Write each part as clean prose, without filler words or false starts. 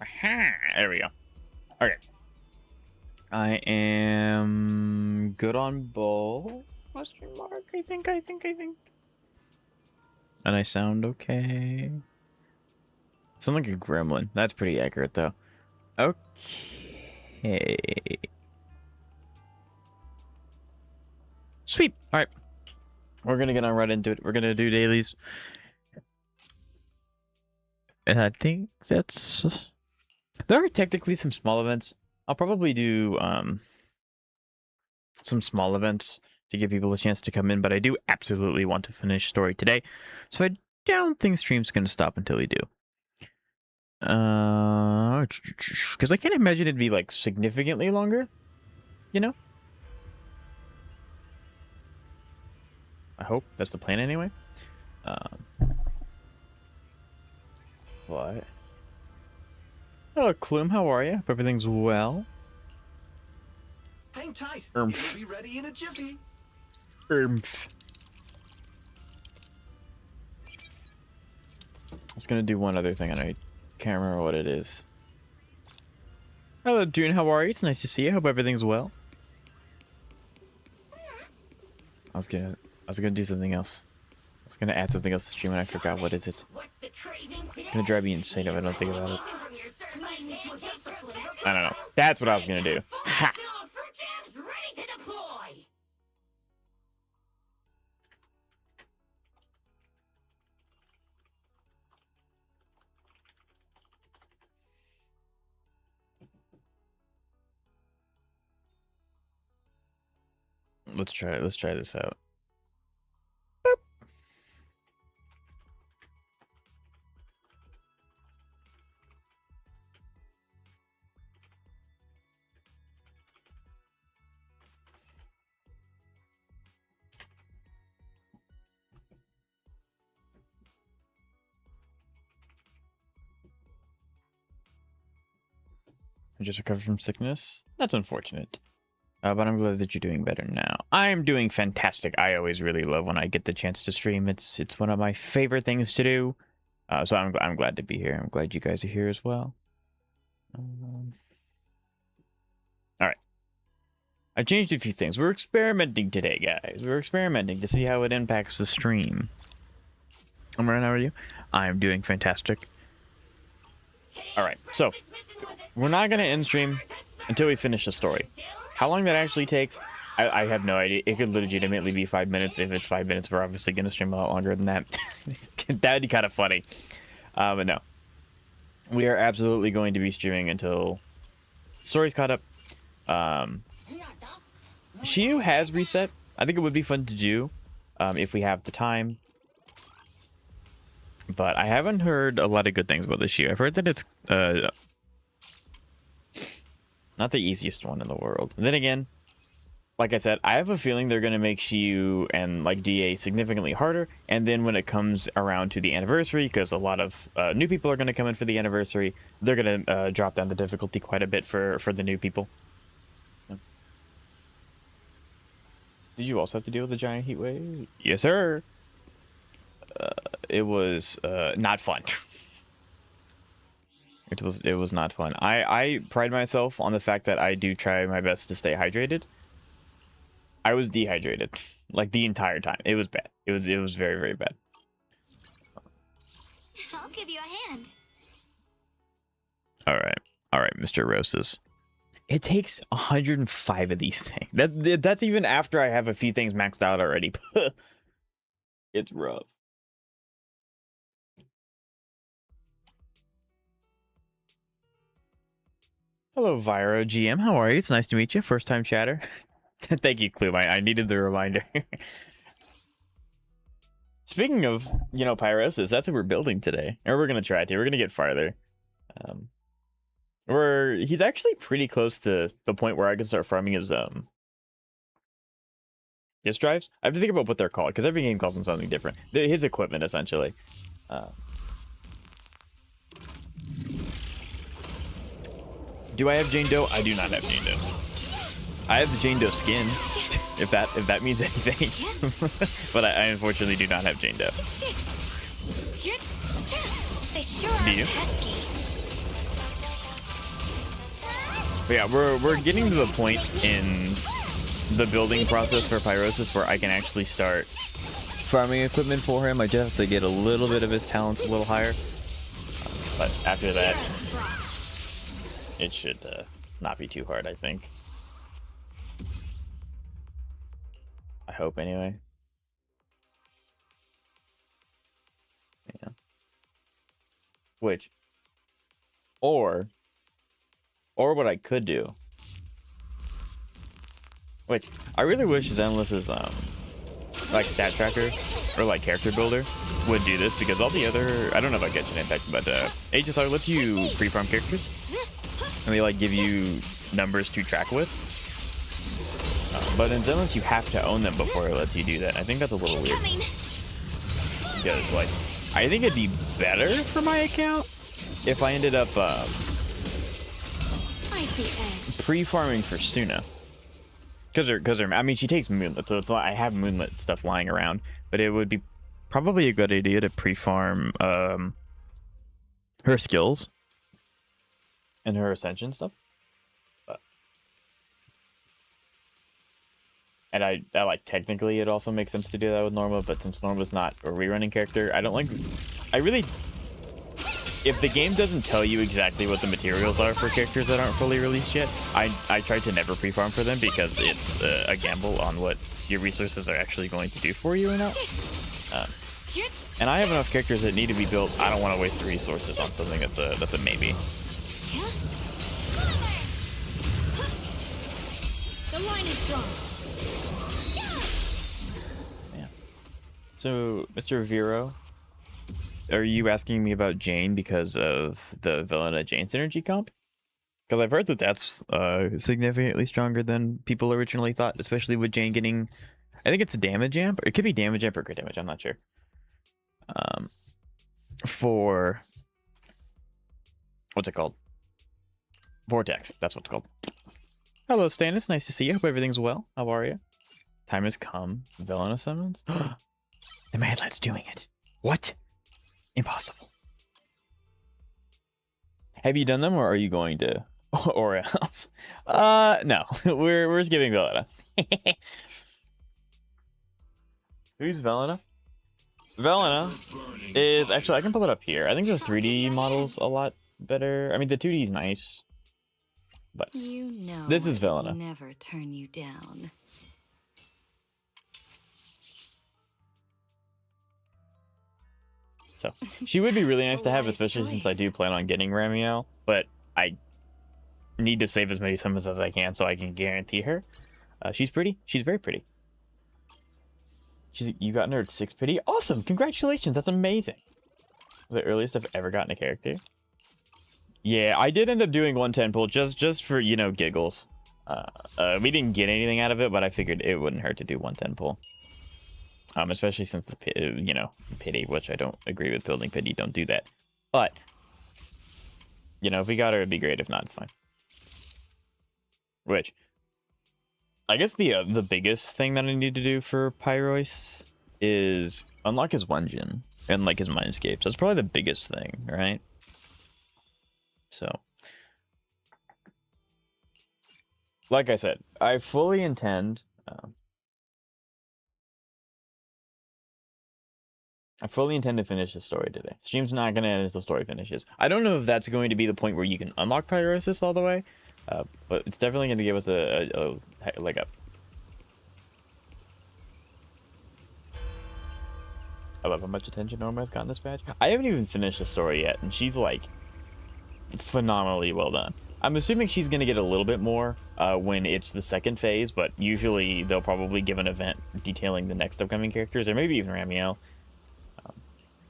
Aha, there we go. Okay. I am good on both. Question mark. I think. And I sound okay. Sound like a gremlin. That's pretty accurate, though. Okay. Sweet. All right. We're going to get on right into it. We're going to do dailies. And I think that's... There are technically some small events. I'll probably do some small events to give people a chance to come in, but I do absolutely want to finish story today. So I don't think stream's going to stop until we do. Because I can't imagine it'd be like significantly longer, you know? I hope that's the plan anyway. What? Hello, Clume. How are you? Hope everything's well. Hang tight. It'll be ready in a jiffy. I was gonna do one other thing and I can't remember what it is. Hello, Dune. How are you? It's nice to see you. Hope everything's well. I was gonna do something else. I was gonna add something else to stream and I forgot what is it. It's gonna drive me insane if I don't think about it. I don't know. That's what I was gonna do. Ha! Let's try this out. Boop. I just recovered from sickness. That's unfortunate. But I'm glad that you're doing better now. I'm doing fantastic. I always really love when I get the chance to stream. It's one of my favorite things to do. So I'm glad to be here. I'm glad you guys are here as well. All right. I changed a few things. We're experimenting today, guys. We're experimenting to see how it impacts the stream. Amaran, how are you? I'm doing fantastic. All right. So we're not going to end stream until we finish the story. How long that actually takes, I have no idea. It could legitimately be 5 minutes. If it's 5 minutes, we're obviously going to stream a lot longer than that. That'd be kind of funny. But no. We are absolutely going to be streaming until story's caught up. Shiyu has reset. I think it would be fun to do if we have the time. But I haven't heard a lot of good things about this Shiyu. I've heard that it's... not the easiest one in the world. And then again, like I said, I have a feeling they're going to make Shiyu and like DA significantly harder. And then when it comes around to the anniversary, because a lot of new people are going to come in for the anniversary, they're going to drop down the difficulty quite a bit for the new people. Yeah. Did you also have to deal with a giant heat wave? Yes, sir. It was not fun. It was not fun. I pride myself on the fact that I do try my best to stay hydrated. I was dehydrated like the entire time. It was bad. It was very, very bad. I'll give you a hand. All right, Mr. Roses. It takes 105 of these things. That's even after I have a few things maxed out already. It's rough. Hello, Viro GM. How are you? It's nice to meet you. First time chatter. Thank you, Clue. I needed the reminder. Speaking of, you know, Pyrosis, that's what we're building today. Or we're going to try to. We're going to get farther. He's actually pretty close to the point where I can start farming his disk drives. I have to think about what they're called, because every game calls them something different. His equipment, essentially. Do I have Jane Doe? I do not have Jane Doe. I have the Jane Doe skin, if that means anything. But I unfortunately do not have Jane Doe. They sure Do you? pesky. But yeah, we're getting to the point in the building process for Pyrosis where I can actually start farming equipment for him. I just have to get a little bit of his talents a little higher. But after that, it should not be too hard, I think. I hope, anyway. Yeah. Which, or what I could do, which I really wish Zenless's like stat tracker or like character builder would do this, because all the other, I don't know about Genshin Impact, but HSR lets you pre-farm characters and they like give you numbers to track with. But in Zenless you have to own them before it lets you do that. I think that's a little weird, because like I think it'd be better for my account if I ended up pre-farming for Suna. Because I mean, she takes Moonlit, so it's like I have Moonlit stuff lying around, but it would be probably a good idea to pre-farm her skills and her Ascension stuff. And I like, technically it also makes sense to do that with Norma, but since Norma's not a rerunning character, I really, if the game doesn't tell you exactly what the materials are for characters that aren't fully released yet, I try to never pre-farm for them, because it's a gamble on what your resources are actually going to do for you or not. And I have enough characters that need to be built. I don't want to waste the resources on something that's a maybe. The line is strong. Yeah. So, Mr. Vero, are you asking me about Jane because of the Velina Jane synergy comp? Because I've heard that that's significantly stronger than people originally thought, especially with Jane getting, I think it's a damage amp. It could be damage amp or crit damage, I'm not sure. For, what's it called? Vortex, that's what it's called. Hello, Stannis, nice to see you. Hope everything's well. How are you? Time has come. Velina summons. The Madlad's doing it. What? Impossible. Have you done them, or are you going to? Or else? No. We're skipping Velina. Who's Velina? Velina is actually, I can pull it up here. I think the 3D model's a lot better. I mean, the 2D is nice, but You know, this is Velina. Never turn you down. So she would be really nice to have, especially since I do plan on getting Ramiel, but I need to save as many summons as I can so I can guarantee her. She's pretty. She's very pretty. You got her at 6 pretty. Awesome! Congratulations! That's amazing. The earliest I've ever gotten a character. Yeah, I did end up doing 110 pull just for, you know, giggles. We didn't get anything out of it, but I figured it wouldn't hurt to do 110 pull. Especially since the pity, which I don't agree with building pity. Don't do that. But you know, if we got her, it'd be great. If not, it's fine. Which I guess the biggest thing that I need to do for Pyrois is unlock his Wenjin and like his Mindscapes. That's probably the biggest thing, right? So, like I said, I fully intend. I fully intend to finish the story today. Stream's not going to end until the story finishes. I don't know if that's going to be the point where you can unlock Pyrosis all the way, but it's definitely going to give us a leg up. I love how much attention Norma has gotten this patch. I haven't even finished the story yet, and she's like phenomenally well done. I'm assuming she's going to get a little bit more when it's the second phase, but usually they'll probably give an event detailing the next upcoming characters, or maybe even Ramiel.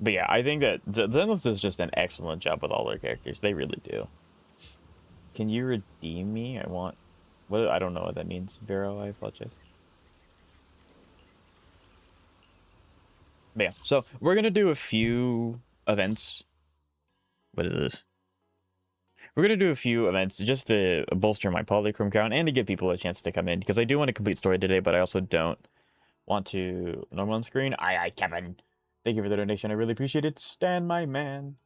But yeah, I think that Zenless does just an excellent job with all their characters. They really do. Can you redeem me? I want... What? I don't know what that means. Vero, I apologize. But yeah, so we're going to do a few events. What is this? We're going to do a few events just to bolster my polychrome count and to give people a chance to come in, because I do want to complete story today, but I also don't want to... Normal on screen? Aye, Kevin. Thank you for the donation. I really appreciate it. Stan, my man.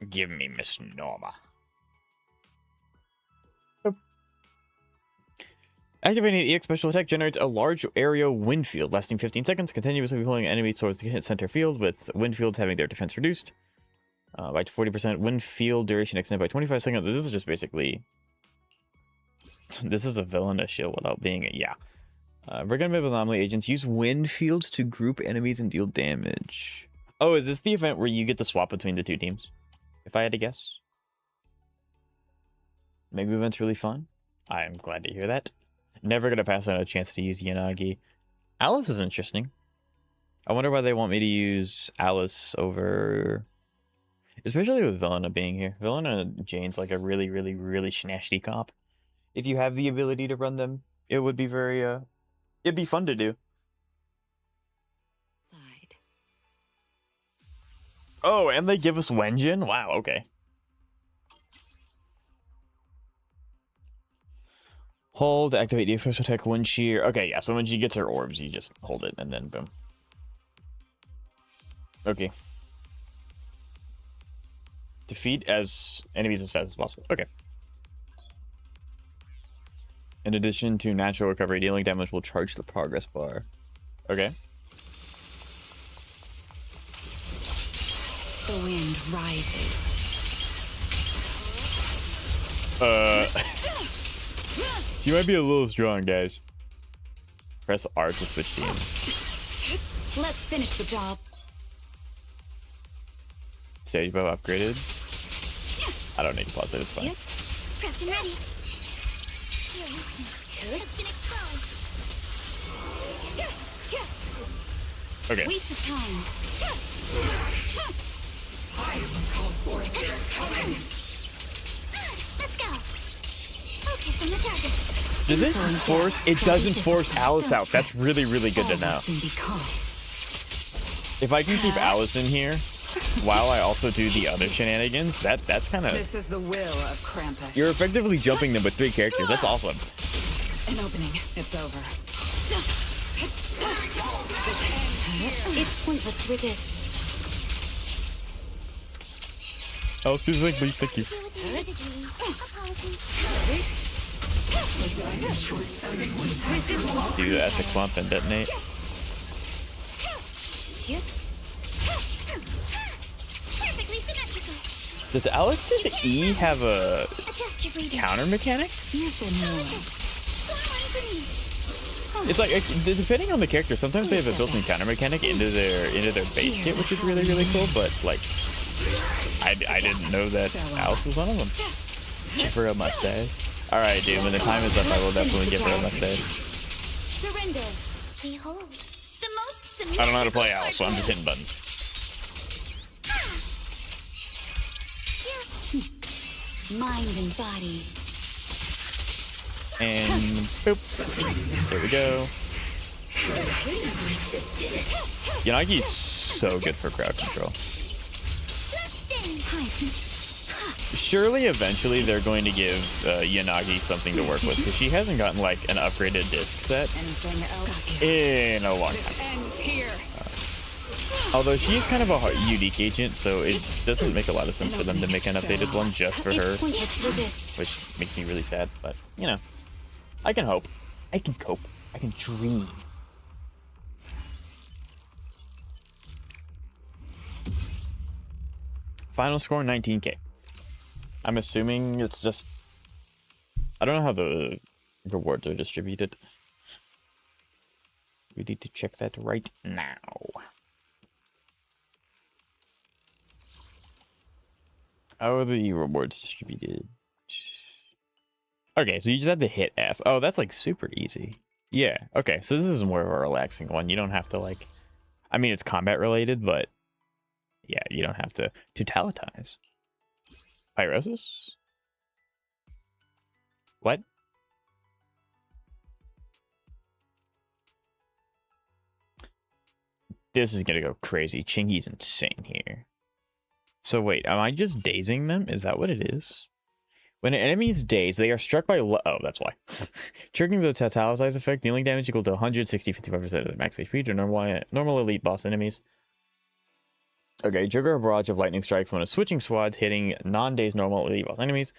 Give me Miss Norma. Activating the EX special attack generates a large area wind field lasting 15 seconds, continuously pulling enemies towards the center field, with wind fields having their defense reduced by 40%. Wind field duration extended by 25 seconds. This is just basically... This is a villain to shield without being a... Yeah. Regular anomaly agents use wind fields to group enemies and deal damage. Oh, is this the event where you get to swap between the two teams? If I had to guess. Maybe the event's really fun. I'm glad to hear that. Never gonna pass on a chance to use Yanagi. Alice is interesting. I wonder why they want me to use Alice over... Especially with Velina being here. Velina and Jane's like a really, really, really snashy comp. If you have the ability to run them, it would be very, it'd be fun to do. Side. Oh, and they give us Wenjin? Wow, okay. Hold, activate the special attack Wind Shear. Okay, yeah, so when she gets her orbs, you just hold it and then boom. Okay. Defeat as enemies as fast as possible. Okay. In addition to natural recovery, dealing damage will charge the progress bar. Okay. The wind rises. She might be a little strong, guys. Press R to switch teams. Let's finish the job. Stage bow upgraded. I don't need to pause it, it's fine. Yep. Prepped and ready. Your weakness has been exposed. Okay. Waste of time. Let's go. Focus on the target. Does it force? It doesn't force Alice out. That's really, really good to know. If I can keep Alice in here, while I also do the other shenanigans, that's kind of... This is the will of Krampus. You're effectively jumping them with 3 characters. That's awesome. An opening. It's over. It's pointless to resist. Alice, do the thing, please. Thank you. Do the epic bump and detonate. Perfectly symmetrical. Does Alex's E have a Adjust your breathing. counter mechanic? Nothing more. It's like depending on the character, sometimes they have a built-in counter mechanic into their base kit, which is really, really cool. But like, I didn't know that Alice was one of them. Give her a mustache. All right, dude. When the time is up, I will definitely give her a mustache. Surrender. Behold, the most symmetrical. I don't know how to play Alice, so I'm just hitting buttons. Mind and body. And boop. There we go. Yanagi's so good for crowd control. Surely eventually they're going to give Yanagi something to work with, because she hasn't gotten like an upgraded disc set Anything else? in a long This time. ends here. Although she's kind of a unique agent, so it doesn't make a lot of sense for them to make an updated one just for her, It's pointless to resist. which makes me really sad. But you know, I can hope. I can cope. I can dream. Final score 19K. I'm assuming it's just... I don't know how the rewards are distributed. We need to check that right now. How are the rewards distributed? Okay, so you just have to hit S. Oh, that's like super easy. Yeah, okay, so this is more of a relaxing one. You don't have to like... I mean, it's combat related, but... Yeah, you don't have to totalize. Pyrosis? What? This is gonna go crazy. Chingy's insane here. So wait, am I just dazing them? Is that what it is? When an enemy is dazed, they are struck by oh, that's why. Triggering the totalize effect, dealing damage equal to 160, 55% of the max HP to normal elite boss enemies. Okay, trigger a barrage of lightning strikes when a switching squad hitting non-daze normal or boss enemies.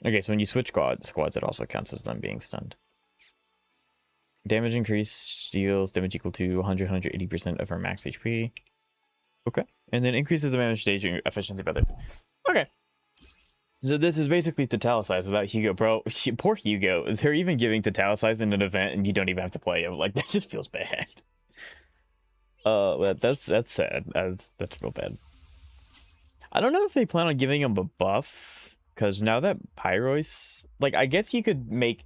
Okay, so when you switch squads, it also counts as them being stunned. Damage increase deals damage equal to 180% of our max HP. Okay, and then increases the damage staging efficiency by the. Okay. So this is basically Totalicize without Hugo, bro. Poor Hugo. They're even giving Totalicize in an event, and you don't even have to play him. Like that just feels bad. That's sad. That's real bad. I don't know if they plan on giving him a buff, because now that Pyrosis, like I guess you could make.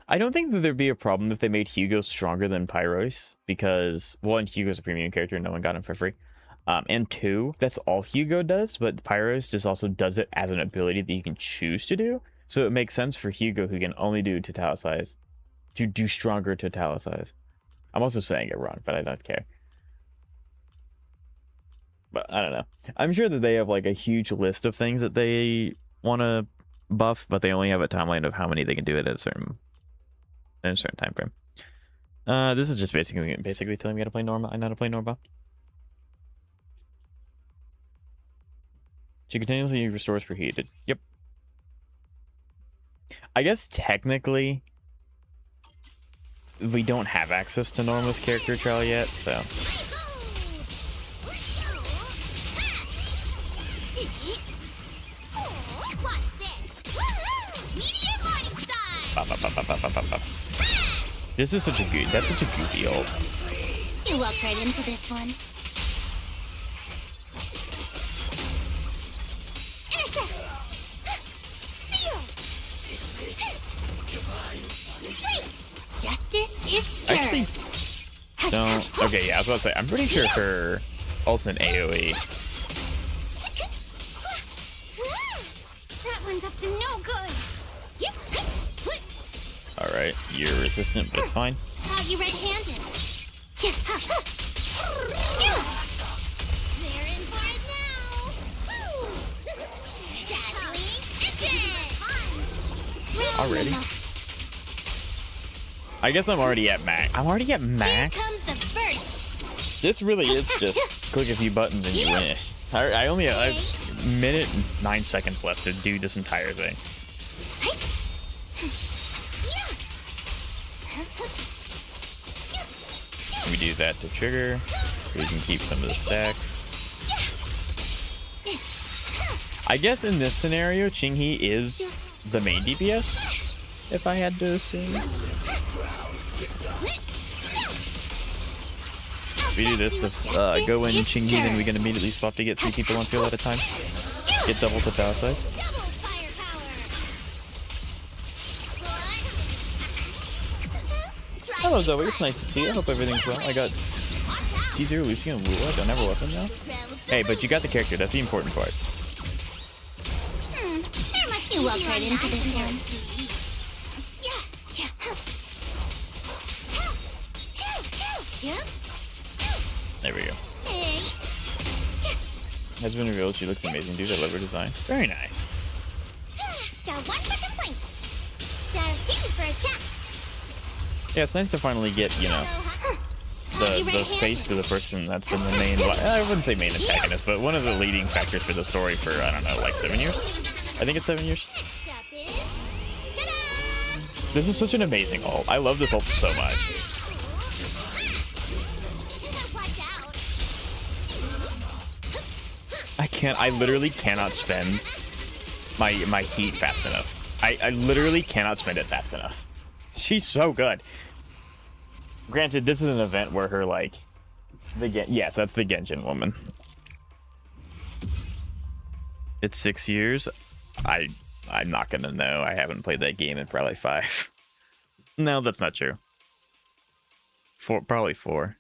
I don't think that there'd be a problem if they made Hugo stronger than Pyrosis, because one, Hugo's a premium character, no one got him for free. And two, that's all Hugo does, but Pyrosis just also does it as an ability that you can choose to do. So it makes sense for Hugo, who can only do Totalicize, to do stronger Totalicize. I'm also saying it wrong, but I don't care. But I don't know. I'm sure that they have like a huge list of things that they want to buff, but they only have a timeline of how many they can do it at a certain time frame. This is just basically telling me how to play Norma. I know how to play Norma. She continuously restores preheated. Yep. I guess technically we don't have access to Norma's character trial yet, so. This is such a good. That's such a goofy ult. You walk right into this one. Intercept. Seal. Justice is served. Actually, don't. Okay, yeah, I was about to say. I'm pretty sure her ult's an AOE. That one's up to no good. All right, you're resistant, but it's fine. Thought you red-handed. They're in for it now. Dazzling and dead. Already? I guess I'm already at max. I'm already at max. Here comes the first. This really is just click a few buttons and you win it. I only have a minute and 9 seconds left to do this entire thing. We do that to trigger. We can keep some of the stacks. I guess in this scenario, Qinghe is the main DPS, if I had to assume. We do this to go in Qinghe, then we can immediately swap to get 3 people on field at a time. Get double Totalicize. Hello Zoe, it's nice to see you. I hope everything's well. I got Caesar, Lucy, and Lula. Don't have a weapon now. Hey, but you got the character. That's the important part. You walk right into this one. There we go. Has been revealed. She looks amazing, dude. I love her design. Very nice. So one for complaints. Dial 2 for a chat. Yeah, it's nice to finally get, you know, the face to the person that's been the main, I wouldn't say main antagonist, but one of the leading factors for the story for, I don't know, like 7 years? I think it's 7 years. Next up is... Ta-da! This is such an amazing ult. I love this ult so much. Watch out. I literally cannot spend my heat fast enough. I literally cannot spend it fast enough. She's so good. Granted, this is an event where her, like, yes, that's the Genjin woman. It's 6 years. I'm not gonna know. I haven't played that game in probably 5. No, that's not true. Probably 4.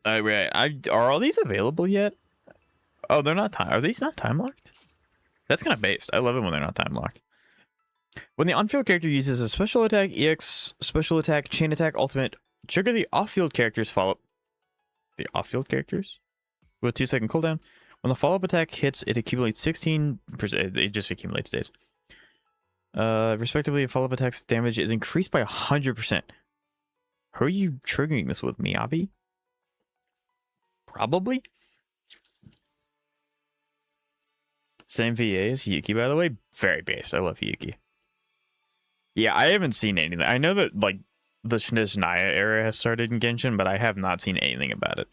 Right. Are all these available yet? Oh, they're not time. Are these not time locked? That's kind of based. I love it when they're not time locked. When the on-field character uses a special attack, EX, special attack, chain attack, ultimate, trigger the off-field characters follow. The off-field characters? With a 2-second cooldown. When the follow-up attack hits, it accumulates 16%. It just accumulates days. Respectively, follow-up attacks damage is increased by 100%. Who are you triggering this with, Miyabi? Probably. Same VA as Yuki, by the way. Very base. I love Yuki. Yeah, I haven't seen anything. I know that, like, the Shinaya era has started in Genshin, but I have not seen anything about it.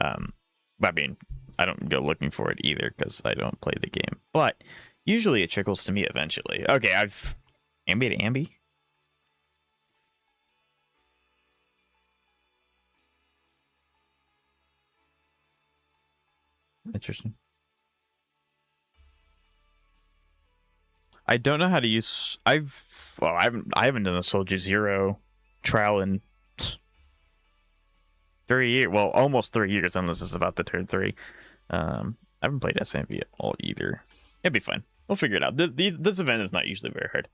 I mean, I don't go looking for it either, because I don't play the game. But usually it trickles to me eventually. Okay, I've... Ambi to Ambi? Interesting. I don't know how to use... I haven't done the Soldier Zero trial in 3 years. Well, almost 3 years, unless it's about to turn 3. I haven't played SMV at all either. It'll be fine. We'll figure it out. This event is not usually very hard.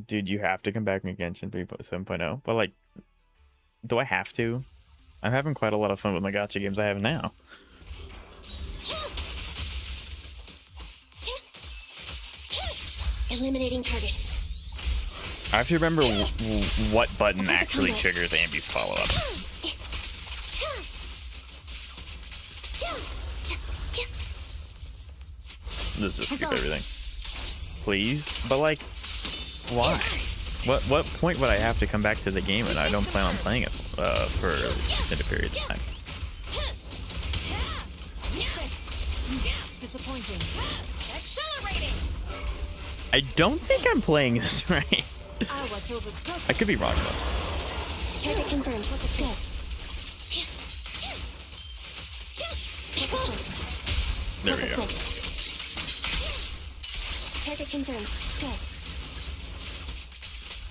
Dude, you have to come back in Genshin 3.7.0. But, like, do I have to? I'm having quite a lot of fun with my gacha games I have now. Eliminating target. I have to remember what button actually triggers Ambi's follow-up. Let's just skip everything. Please? But, like, why? What point would I have to come back to the game and I don't plan on playing it for extended periods of time? Disappointing. Accelerating. I don't think I'm playing this right. I'll watch over. I could be wrong though. Target confirmed. Go. Pick up. There we go. Target confirmed. Go.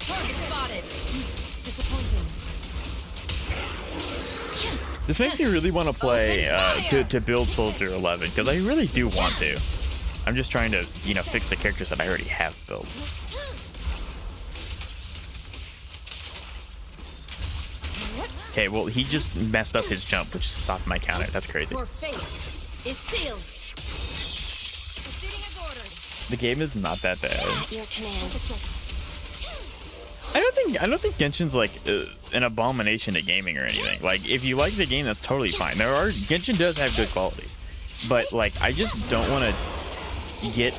Target spotted. Disappointing. This makes me really want to play to build Soldier 11 because I really do want to. I'm just trying to, you know, fix the characters that I already have built. Okay, well, he just messed up his jump, which stopped my counter. That's crazy. Your fate is sealed. Proceeding as ordered. The game is not that bad. Your command. I don't think Genshin's like an abomination to gaming or anything. Like, if you like the game, that's totally fine. Genshin does have good qualities, but like, I just don't want to get.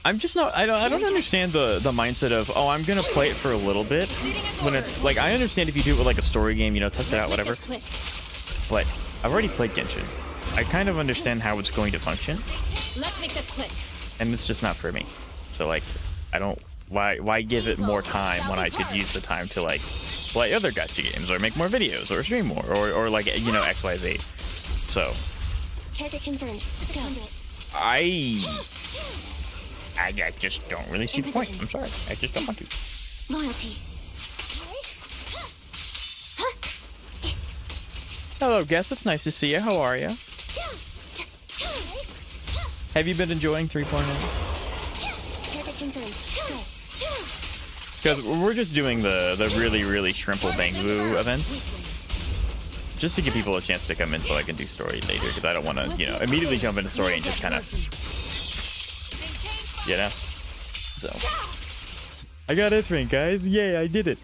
I'm just not. I don't understand the mindset of, oh, I'm gonna play it for a little bit when it's like, I understand if you do it with like a story game, you know, test it out, whatever. But I've already played Genshin. I kind of understand how it's going to function, Let's make this quick. and it's just not for me. So like, I don't. Why give it more time when I could use the time to like play other gacha games or make more videos or stream more or like, you know, XYZ. So Target confirmed. Go. I just don't really see the point. I'm sorry. I just don't want to. Loyalty. Hello, guest. It's nice to see you. How are you? Have you been enjoying 3.0? Target confirmed. Go. Because we're just doing the really, really Shrimple Bang Boo event. Just to give people a chance to come in so I can do story later. Because I don't want to, you know, immediately jump into story and just kind of, you know? So. I got S-Rank, guys. Yay, I did it.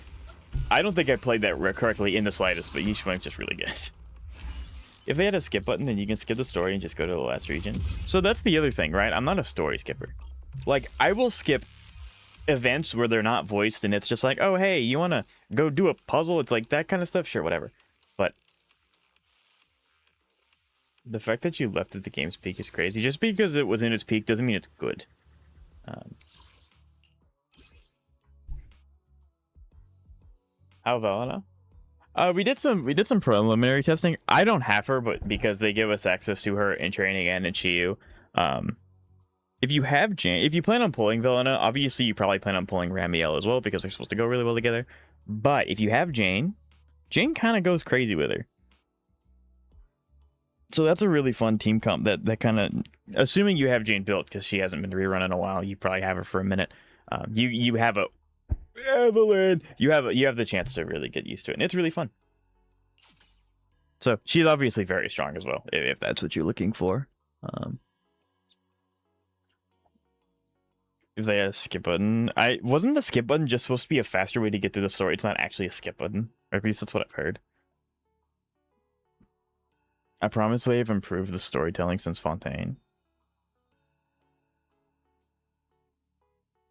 I don't think I played that correctly in the slightest, but Yishwang's just really good. If they had a skip button, then you can skip the story and just go to the last region. So that's the other thing, right? I'm not a story skipper. Like, I will skip events where they're not voiced and it's just like, oh, hey, you want to go do a puzzle? It's like that kind of stuff. Sure, whatever. But the fact that you left at the game's peak is crazy. Just because it was in its peak doesn't mean it's good. How Velina? We did some preliminary testing. I don't have her, but because they give us access to her in training and in Chiyu. If you have Jane, if you plan on pulling Velina, obviously you probably plan on pulling Ramiel as well because they're supposed to go really well together. But if you have Jane kind of goes crazy with her. So that's a really fun team comp that kind of, assuming you have Jane built because she hasn't been rerun in a while, you probably have her for a minute. You have a Evelyn. You have the chance to really get used to it, and it's really fun. So she's obviously very strong as well, if that's what you're looking for. If they had a skip button, wasn't the skip button just supposed to be a faster way to get through the story? It's not actually a skip button, or at least that's what I've heard. I promise they've improved the storytelling since Fontaine.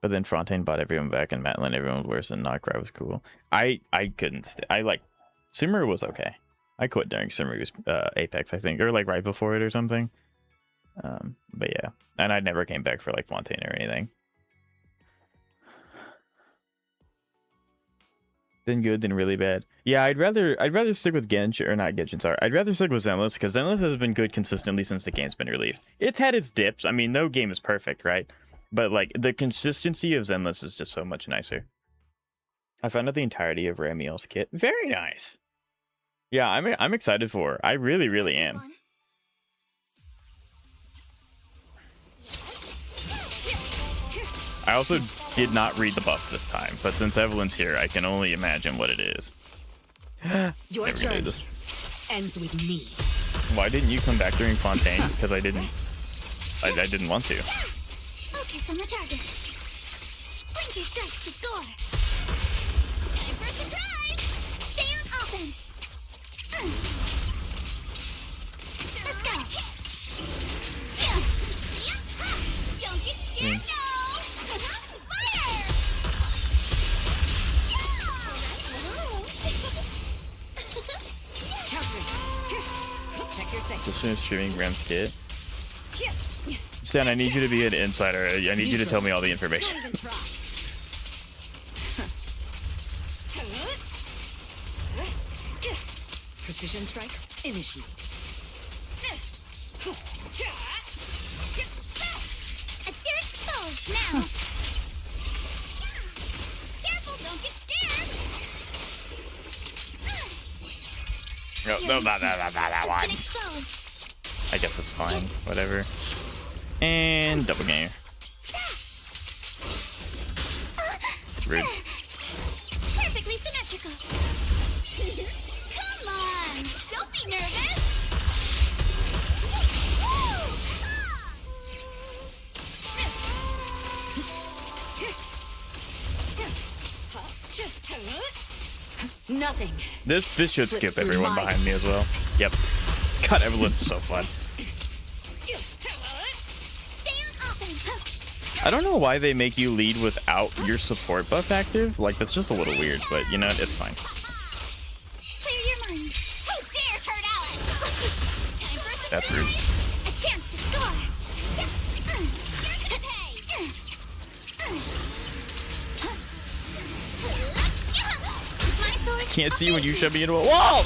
But then Fontaine bought everyone back, and Matlin everyone was worse, and Nocra was cool. I couldn't. I like Sumeru was okay. I quit during Sumeru's Apex, I think, or like right before it or something. But yeah, and I never came back for like Fontaine or anything. Then good, then really bad. Yeah, I'd rather stick with Genshin, or not Genshin, sorry. I'd rather stick with Zenless, because Zenless has been good consistently since the game's been released. It's had its dips. I mean, no game is perfect, right? But like the consistency of Zenless is just so much nicer. I found out the entirety of Ramiel's kit. Very nice. Yeah, I'm excited for her. I really, really am. I also did not read the buff this time, but since Evelyn's here, I can only imagine what it is. Your journey ends with me. Why didn't you come back during Fontaine? Because I didn't want to. Focus on the target. Blinker strikes to score. Time for a surprise. Stay on offense. Let's go. Don't get scared now. Just finished streaming Graham's kit. Stan, I need you to be an insider. I need you to tell me all the information. Precision strike, initiate. You're exposed now. Careful, don't get scared. No, that one. I guess that's fine. Whatever. And double game. Rude. Perfectly symmetrical. Come on, don't be nervous. Nothing. This should skip everyone behind me as well. Yep. God, Evelyn's so fun. I don't know why they make you lead without your support buff active. Like, that's just a little weird, but you know, it's fine. Clear your mind. Who dares hurt Alex? Time for a That's rude. A chance to score. Can't see when you shove me into a wall.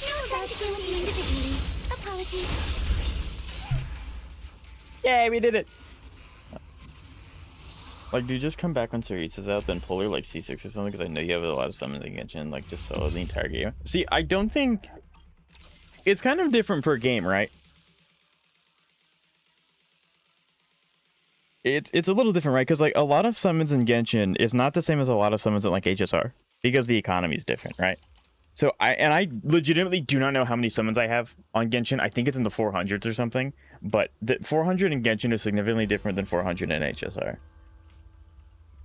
No time to deal with you individually. Apologies. Yay, we did it. Like, dude, just come back when Cerise is out, then pull her like C6 or something, because I know you have a lot of summons against you, and like just solo the entire game. See, I don't think it's kind of different per game, right? It's a little different, right? Because like a lot of summons in Genshin is not the same as a lot of summons in like HSR, because the economy is different, right? So I legitimately do not know how many summons I have on Genshin. I think it's in the 400s or something, but the 400 in Genshin is significantly different than 400 in HSR.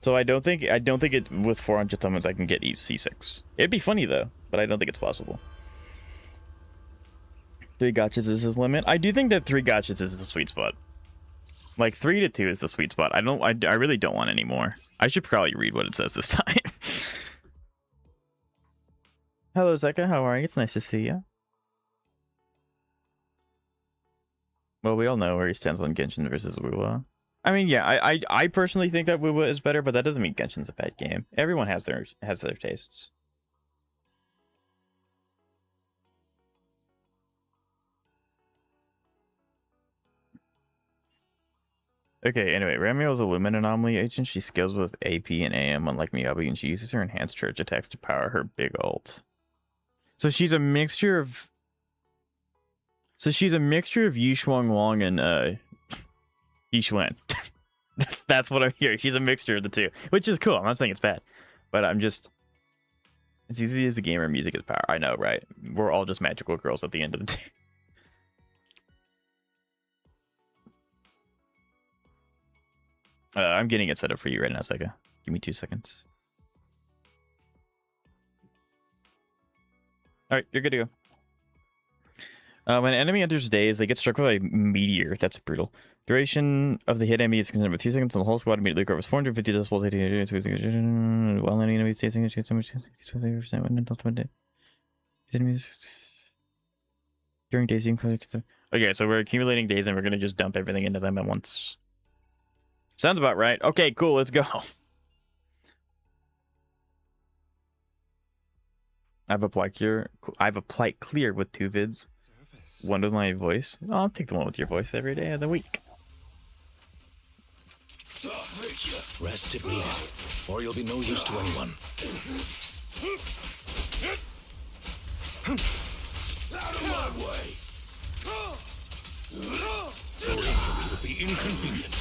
So I don't think it with 400 summons I can get C6. It'd be funny though, but I don't think it's possible. 3 gotchas is his limit. I do think that 3 gotchas is the sweet spot. Like 3 to 2 is the sweet spot. I really don't want any more. I should probably read what it says this time. Hello Zeka, how are you? It's nice to see you. Well, we all know where he stands on Genshin versus Wuwa. I mean, yeah, I personally think that Wuwa is better, but that doesn't mean Genshin's a bad game. Everyone has their tastes. Okay, anyway, Ramiel is a Lumen Anomaly agent. She scales with AP and AM, unlike Miyabi, and she uses her enhanced church attacks to power her big ult. So she's a mixture of... Yishuang Wang and, Yishuan. That's what I'm hearing. She's a mixture of the two, which is cool. I'm not saying it's bad, but I'm just... As easy as a gamer, music is power. I know, right? We're all just magical girls at the end of the day. I'm getting it set up for you right now, Sega. Give me 2 seconds. All right, you're good to go. When an enemy enters daze, they get struck by a meteor. That's brutal. Duration of the hit enemy is considered 2 seconds, and the whole squad immediately recovers 450 decibels. While any enemy stays in so much, percent when until 20. During days, you can. Okay, so we're accumulating days, and we're gonna just dump everything into them at once. Sounds about right. Okay, cool. Let's go. I've applied clear with 2 vids. One with my voice. Oh, I'll take the one with your voice every day of the week. Rest if needed, or you'll be no use to anyone. Out of my way! It would be inconvenient.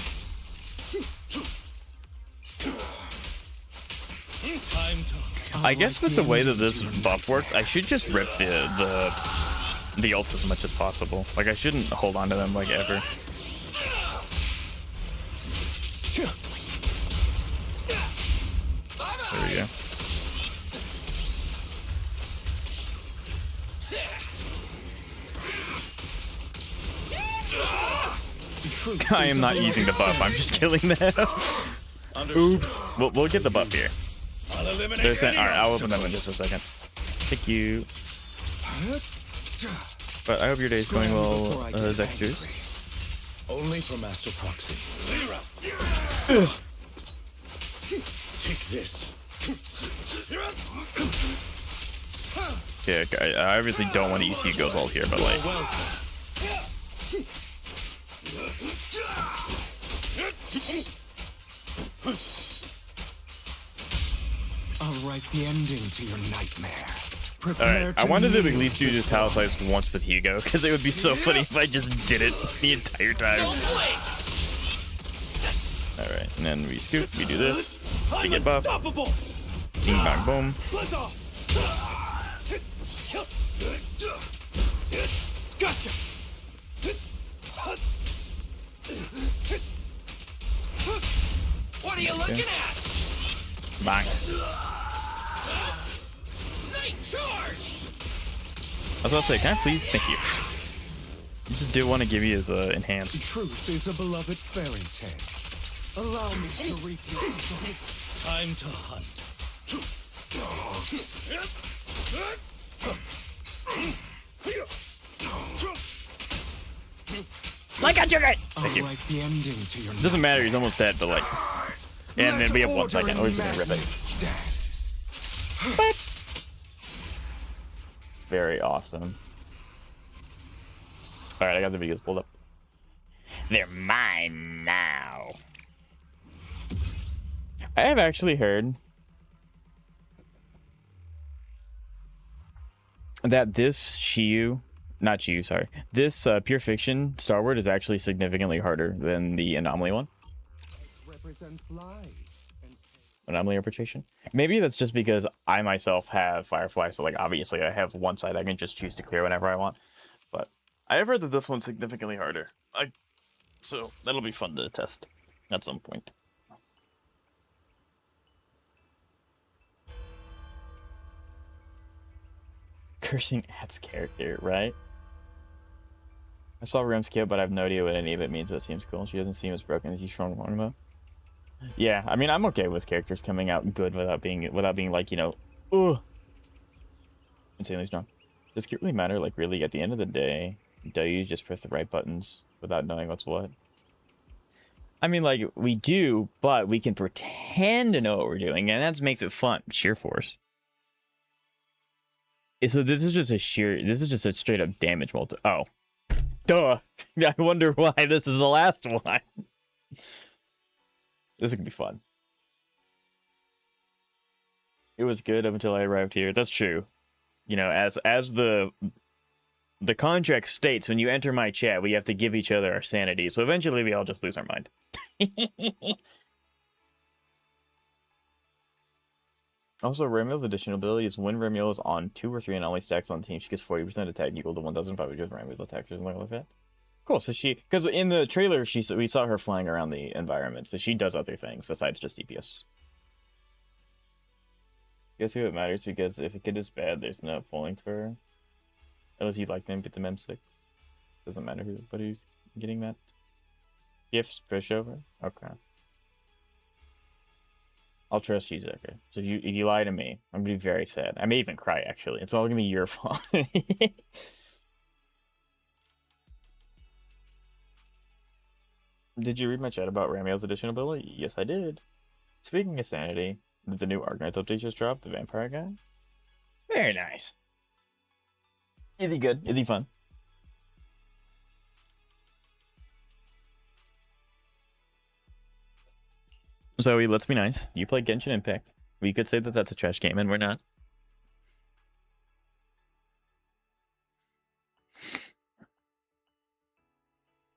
Time to... I guess with the way that this buff works, I should just rip the ults as much as possible. Like, I shouldn't hold on to them, like, ever. There we go. I am not using the buff, I'm just killing them. Oops. We'll get the buff here. Alright, I'll open them in just a second. Thank you. But I hope your day's going well, Zexters. Only for Master Proxy. Take this. Yeah, I obviously don't want to use Hugo's ult here, but like... I'll write the ending to your nightmare. Alright, I wanted to at least do the Talisize once with Hugo, because it would be so funny if I just did it the entire time. Alright, and then we scoot, we do this, we get buff. Ding bang boom. Gotcha. What are you looking at? Bang. Night charge. I was about to say, can I please? Thank you. I just do want to give you his enhanced. Truth is a beloved fairy tale. Allow me to reap your soul. Time to hunt. Like I took it! I'll Thank you. write the ending to your Doesn't matter, he's almost dead, but like... And then we have 1 second, we're just gonna rip it. Very awesome. Alright, I got the videos pulled up. They're mine now. I have actually heard that this this Pure Fiction Star Word is actually significantly harder than the Anomaly one. Anomaly interpretation. Maybe that's just because I myself have Firefly, so like obviously I have one side I can just choose to clear whenever I want. But I have heard that this one's significantly harder. So that'll be fun to test at some point. Cursing adds character, right? I saw Rem's kill, but I have no idea what any of it means, but it seems cool. She doesn't seem as broken as you strong Ornamo. Yeah, I mean, I'm okay with characters coming out good without being like, you know, ugh, insanely strong. Does it really matter? Like, really, at the end of the day, do you just press the right buttons without knowing what's what? I mean, like, we do, but we can pretend to know what we're doing, and that makes it fun. Sheer force. So this is just a straight up damage multi. Oh, duh. I wonder why this is the last one. This is gonna be fun. It was good up until I arrived here. That's true. You know, as the contract states, when you enter my chat, we have to give each other our sanity. So eventually we all just lose our mind. Also, Remio's additional ability is when Remio is on 2 or 3 anomaly stacks on team, she gets 40% attack equal to 1,500 Remio's attacks or something like that. Cool. So because in the trailer, we saw her flying around the environment, so she does other things besides just DPS. Guess who it matters, because if a kid is bad, there's no pulling for her. Unless you like them, get them M6. Doesn't matter who's getting that. Gifts pushover? Okay. I'll trust you, Zucker. So if you lie to me, I'm gonna be very sad. I may even cry, actually. It's all gonna be your fault. Did you read my chat about Ramiel's additional ability? Yes, I did. Speaking of sanity, did the new Arknights update just drop? The vampire guy? Very nice. Is he good? Is he fun? Zoe, let's be nice. You play Genshin Impact. We could say that that's a trash game, and we're not.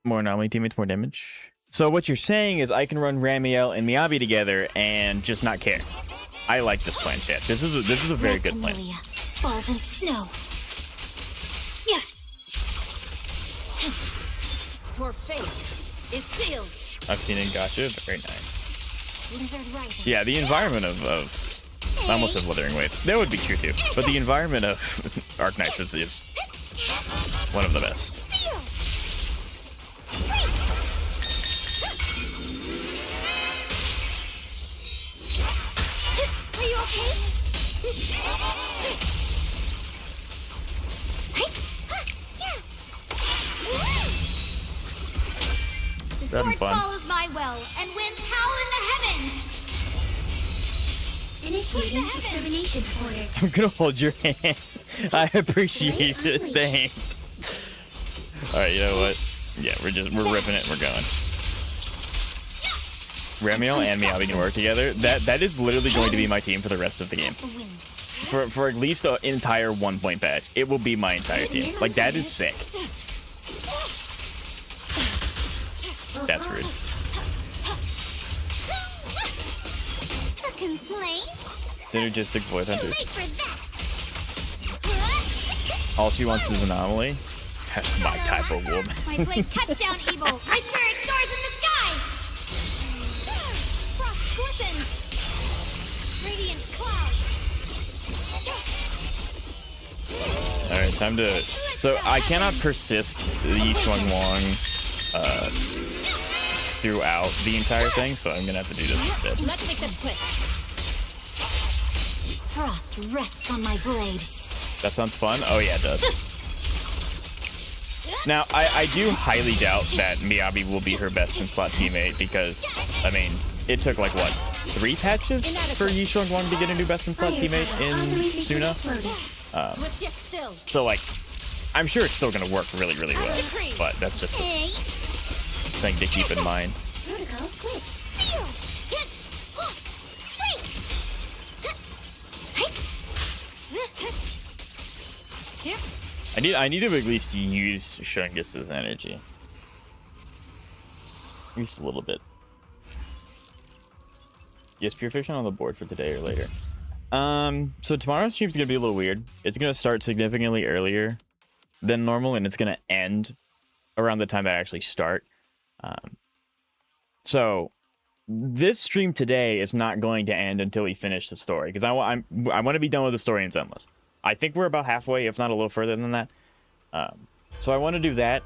More anomaly teammates, more damage. So what you're saying is I can run Ramiel and Miyabi together and just not care. I like this plan, chat. This is a very good plan. Falls in snow. Yeah. Your fate is sealed. I've seen it. Gotcha. Very nice. Lizard rising. Yeah, the environment of I almost said Wuthering Waves. That would be true too. But the environment of Arknights is one of the best. Seal. Are you okay? The Having sword fun. follows my will, and winds howl in the heavens. Initiating extermination order. I'm gonna hold your hand. I appreciate it. Thanks. Alright, you know what? Yeah, we're ripping it and we're going. Ramiel and Miyabi can work together. That is literally going to be my team for the rest of the game. For at least an entire 1-point patch. It will be my entire team. Like, that is sick. That's rude. A complaint? Synergistic voice hunters. Wait for that. All she wants is anomaly. That's my type of woman. My blade cuts down evil. My spirit soars in the sky. Frost glistens. Radiant clouds. Alright, time to... So, I cannot persist the Yishuang Wang throughout the entire thing, so I'm gonna have to do this instead. Let's make this quick. Frost rests on my blade. That sounds fun? Oh yeah, it does. Now, I do highly doubt that Miyabi will be her best in slot teammate because, I mean, it took like, what, 3 patches for Yishuang Wang to get a new best in slot teammate in Suna? Swift yet still. So, like, I'm sure it's still gonna work really, really well, but that's just a Hey. thing to keep in mind. Protocol switch. Seal. Hit. Here. I need to at least use Shungus's energy. At least a little bit. Yes, Pure Fiction on the board for today or later. So tomorrow's stream's gonna be a little weird. It's gonna start significantly earlier than normal, and it's gonna end around the time that I actually start. So this stream today is not going to end until we finish the story, because I want to be done with the story in Zenless. I think we're about halfway, if not a little further than that. So I want to do that.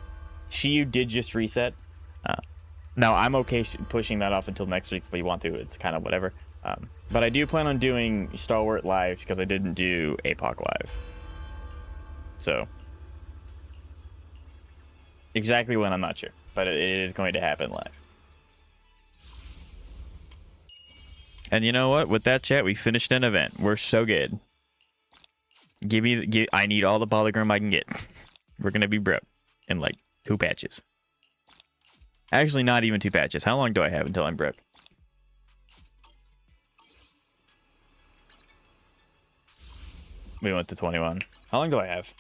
Shiyu did just reset. Now, I'm okay pushing that off until next week if we want to. It's kind of whatever. But I do plan on doing Stalwart live because I didn't do APOC live. So, exactly when, I'm not sure. But it is going to happen live. And you know what? With that, chat, we finished an event. We're so good. I need all the polygram I can get. We're gonna be broke in like 2 patches. Actually, not even 2 patches. How long do I have until I'm broke? We went to 21. How long do I have?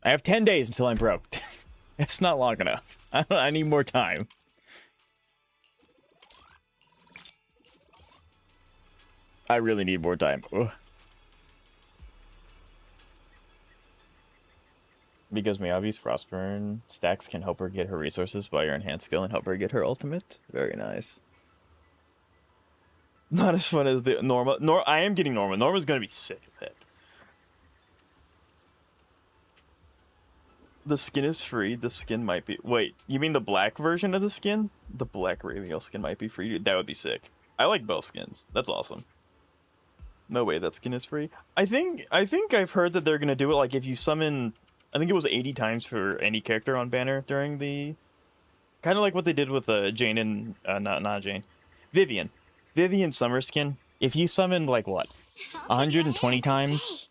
I have 10 days until I'm broke. It's not long enough. I need more time. I really need more time. Ugh. Because Miyabi's Frostburn stacks can help her get her resources by her enhanced skill and help her get her ultimate. Very nice. Not as fun as the Norma. I am getting Norma. Norma's gonna be sick as heck. The skin is free. The skin might be... Wait, you mean the black version of the skin? The black Ramiel skin might be free. That would be sick. I like both skins. That's awesome. No way that skin is free. I think I've heard that they're gonna do it like if you summon... I think it was 80 times for any character on banner during the... Kind of like what they did with Jane and... not Jane. Vivian. Vivian summer skin. If you summoned like what? 120 times?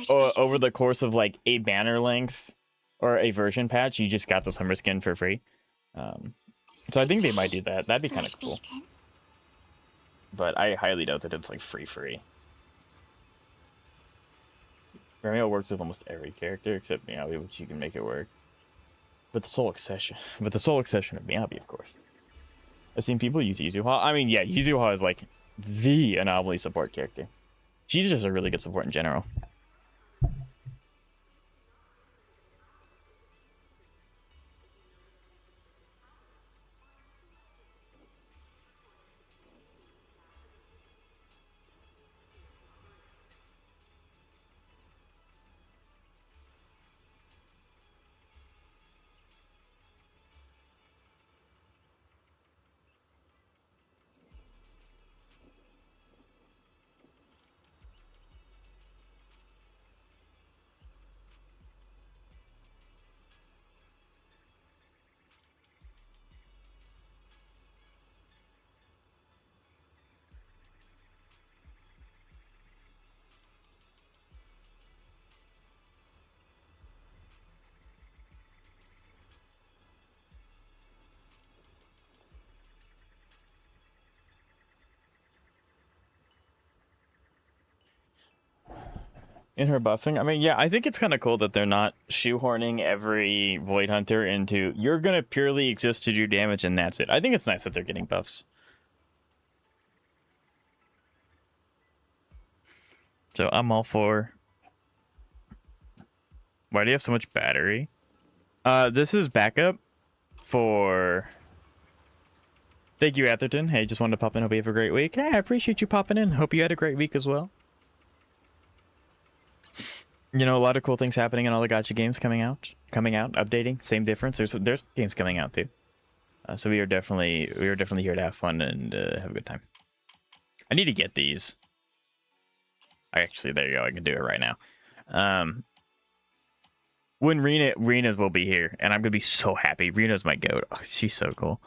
Over the course of like a banner length... Or a version patch, you just got the summer skin for free. So I think they might do that. That'd be kind of cool. But I highly doubt that it's like free. Ramiel works with almost every character except Miyabi, which you can make it work. But the Soul Accession of Miyabi, of course. I've seen people use Yuzuha. I mean, yeah, Yuzuha is like the anomaly support character. She's just a really good support in general. In her buffing, I mean, yeah, I think it's kind of cool that they're not shoehorning every Void Hunter into you're gonna purely exist to do damage and that's it. I think it's nice that they're getting buffs. So I'm all for. Why do you have so much battery? This is backup for. Thank you, Atherton. Hey, just wanted to pop in. Hope you have a great week. Hey, I appreciate you popping in. Hope you had a great week as well. You know, a lot of cool things happening in all the gacha games coming out, updating. Same difference. There's games coming out too. So we are definitely here to have fun and have a good time. I need to get these. Actually, there you go. I can do it right now. When Rena's will be here, and I'm gonna be so happy. Rena's my goat. Oh, she's so cool.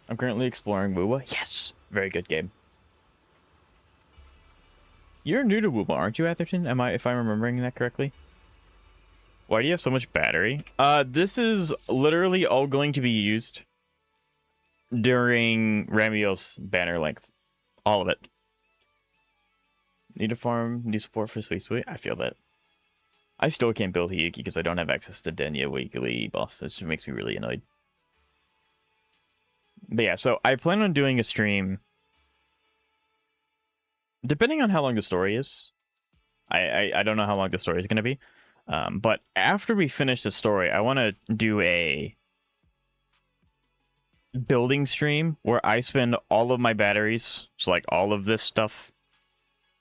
I'm currently exploring Wuwa. Yes, very good game. You're new to Wuba, aren't you, Atherton? If I'm remembering that correctly? Why do you have so much battery? This is literally all going to be used during Ramiel's banner length. All of it. Need to farm, need support for Sweet. I feel that. I still can't build Hiyuki because I don't have access to Denya weekly boss, which makes me really annoyed. But yeah, so I plan on doing a stream. Depending on how long the story is, I don't know how long the story is going to be. But after we finish the story, I want to do a building stream where I spend all of my batteries, so like all of this stuff,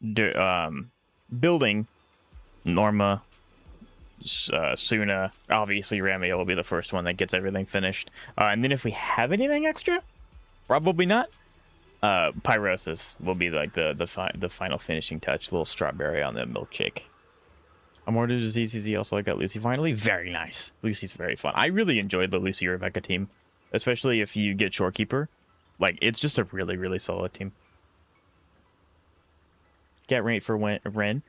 building Norma, Suna. Obviously, Ramiel will be the first one that gets everything finished. And then if we have anything extra, probably not. Pyrosis will be like the final finishing touch. A little strawberry on the milkshake. I'm ordered to ZZZ. Also, I got Lucy finally. Very nice. Lucy's very fun. I really enjoyed the Lucy Rebecca team, especially if you get Shorekeeper. Like, it's just a really, really solid team. Get rate for Ren.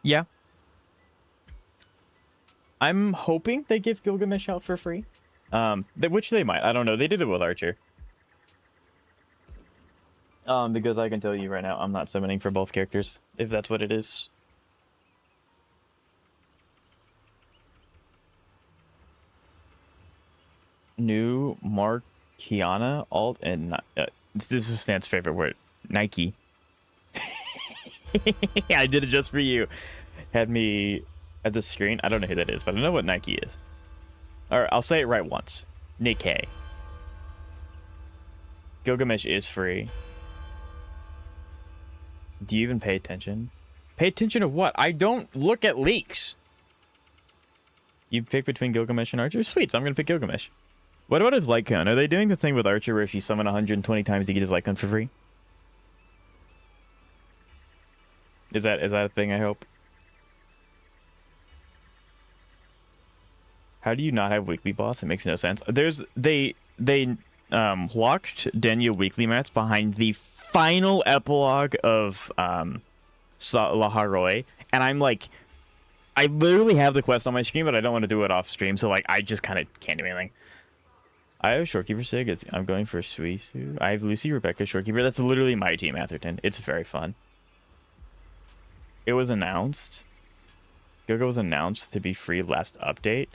Yeah. I'm hoping they give Gilgamesh out for free. Which they might. I don't know. They did it with Archer. Because I can tell you right now, I'm not summoning for both characters, if that's what it is. New Markiana alt and this is Stan's favorite word, Nike. I did it just for you. Had me at the screen. I don't know who that is, but I know what Nike is. All right, I'll say it right once. Nikkei. Gilgamesh is free. Do you even pay attention? Pay attention to what? I don't look at leaks. You pick between Gilgamesh and Archer? Sweet, so I'm going to pick Gilgamesh. What about his Lycon? Are they doing the thing with Archer where if you summon 120 times, you get his Lycon for free? Is that a thing, I hope? How do you not have weekly boss? It makes no sense. They locked Denya weekly mats behind the final epilogue of Laharoi, and I'm like, I literally have the quest on my screen, but I don't want to do it off stream, so like I just kind of can't do anything. I have Shorekeeper Sig. I'm going for Suisu. I have Lucy, Rebecca, Shorekeeper. That's literally my team, Atherton. It's very fun. It was announced. Gogo was announced to be free last update.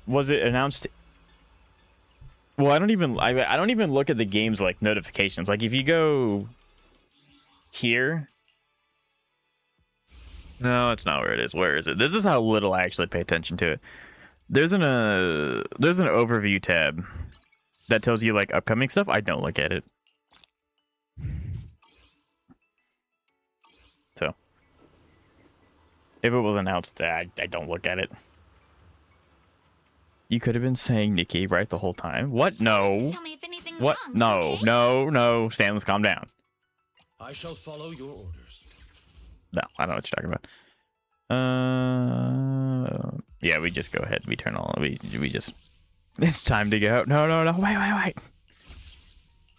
Was it announced? Well, I don't even look at the game's like notifications. Like if you go here. No, it's not where it is. Where is it? This is how little I actually pay attention to it. There's an overview tab that tells you like upcoming stuff. I don't look at it. So if it was announced, I don't look at it. You could have been saying Nikki right the whole time. What? No. Tell me if anything's What? wrong, No. okay? No. Stanley, calm down. I shall follow your orders. No, I don't know what you're talking about. Yeah, we just go ahead. We turn on. We just. It's time to go. No. Wait.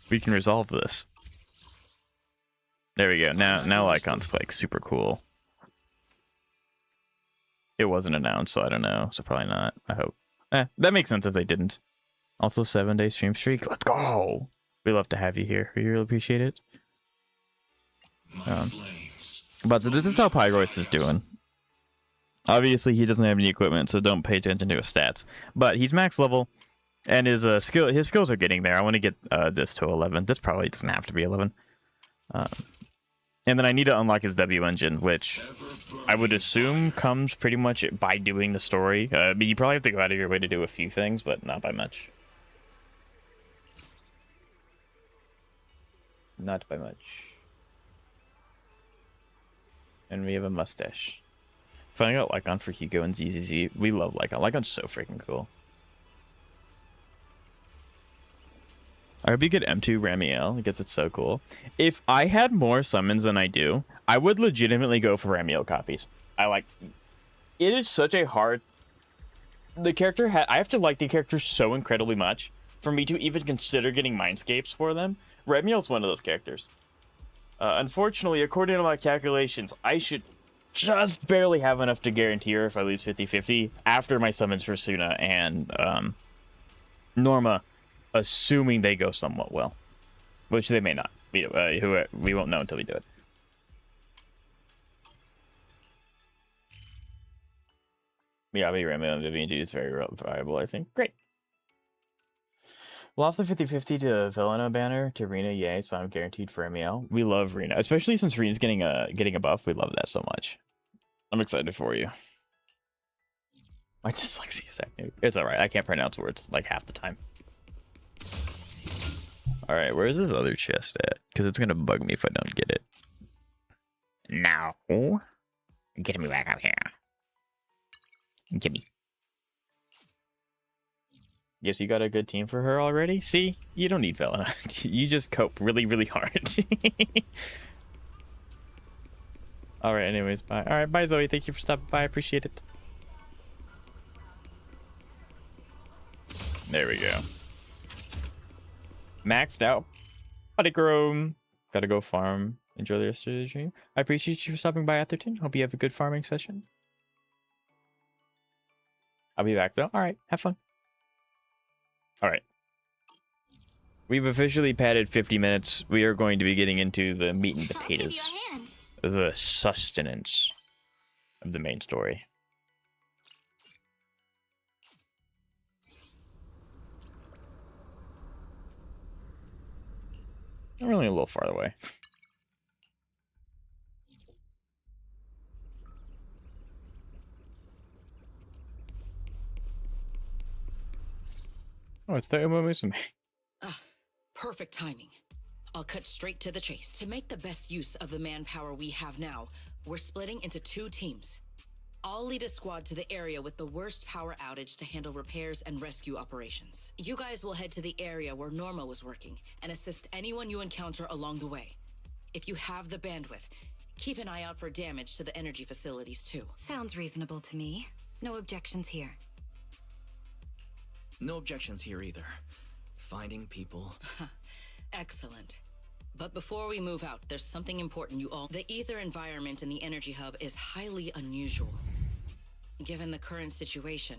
We can resolve this. There we go. Now Lycon's like super cool. It wasn't announced, so I don't know. So probably not. I hope. That makes sense if they didn't. Also, 7-day stream streak. Let's go. We love to have you here. We really appreciate it. But so this is how Pyrosis is doing. Obviously, he doesn't have any equipment, so don't pay attention to his stats. But he's max level, and his skills are getting there. I want to get this to 11. This probably doesn't have to be 11. And then I need to unlock his W engine, which I would assume comes pretty much by doing the story. But you probably have to go out of your way to do a few things, but not by much. Not by much. And we have a mustache. Finding out Lycon for Hugo and ZZZ. We love Lycon. Lycon's so freaking cool. I hope you get M2 Ramiel because it's so cool. If I had more summons than I do, I would legitimately go for Ramiel copies. It is such a hard... The character... I have to like the character so incredibly much for me to even consider getting Mindscapes for them. Ramiel's one of those characters. Unfortunately, according to my calculations, I should just barely have enough to guarantee her if I lose 50-50 after my summons for Suna and Norma, assuming they go somewhat well, which they may not. We won't know until we do it. Yeah, Ramiel and Vivian G is very viable, I think. Great. Lost the 50-50 to Velina banner to Rena, yay, so I'm guaranteed for Ramiel. We love Rena, especially since Rena's getting a buff. We love that so much. I'm excited for you. My dyslexia is active. It's alright, I can't pronounce words like half the time. Alright, where's this other chest at? Because it's gonna bug me if I don't get it. Now. Get me back up here. Get me. Guess you got a good team for her already? See? You don't need Velina. You just cope really, really hard. Alright, anyways, bye. Alright, bye Zoe. Thank you for stopping by. I appreciate it. There we go. Maxed out. Bodychrome. Gotta go farm. Enjoy the rest of the stream. I appreciate you for stopping by, Atherton. Hope you have a good farming session. I'll be back though. Alright, have fun. Alright. We've officially padded 50 minutes. We are going to be getting into the meat and I'll give you potatoes. a hand. The sustenance of the main story. I'm really a little far away. Oh, it's the Umamusume. Perfect timing. I'll cut straight to the chase. To make the best use of the manpower we have now, we're splitting into 2 teams. I'll lead a squad to the area with the worst power outage to handle repairs and rescue operations. You guys will head to the area where Norma was working and assist anyone you encounter along the way. If you have the bandwidth, keep an eye out for damage to the energy facilities too. Sounds reasonable to me. No objections here. No objections here either. Finding people. Excellent. But before we move out, there's something important you all... The ether environment in the energy hub is highly unusual. Given the current situation,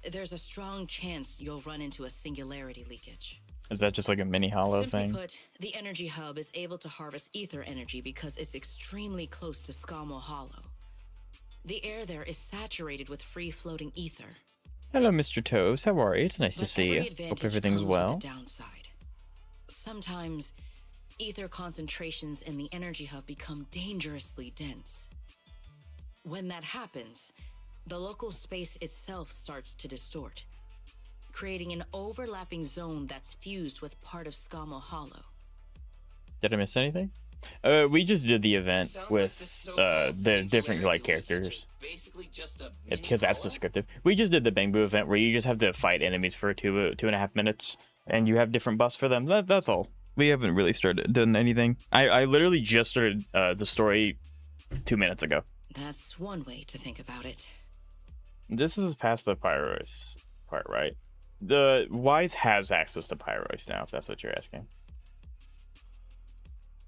there's a strong chance you'll run into a singularity leakage. Is that just like a mini hollow Simply thing? put, the energy hub is able to harvest ether energy because it's extremely close to Skamo Hollow. The air there is saturated with free-floating ether. Hello, Mr. Toes. How are you? It's nice to But see every you. Hope advantage everything's comes with well. a downside. Sometimes, ether concentrations in the energy hub become dangerously dense. When that happens, the local space itself starts to distort, creating an overlapping zone that's fused with part of Skamo Hollow. Did I miss anything? We just did the event with the different like characters. Basically just a Because that's descriptive. We just did the Bangbu event where you just have to fight enemies for 2.5 minutes, and you have different buffs for them. That's all. We haven't really done anything. I literally just started the story 2 minutes ago. That's one way to think about it. This is past the Pyrosis part, right? The Wise has access to Pyrosis now, if that's what you're asking.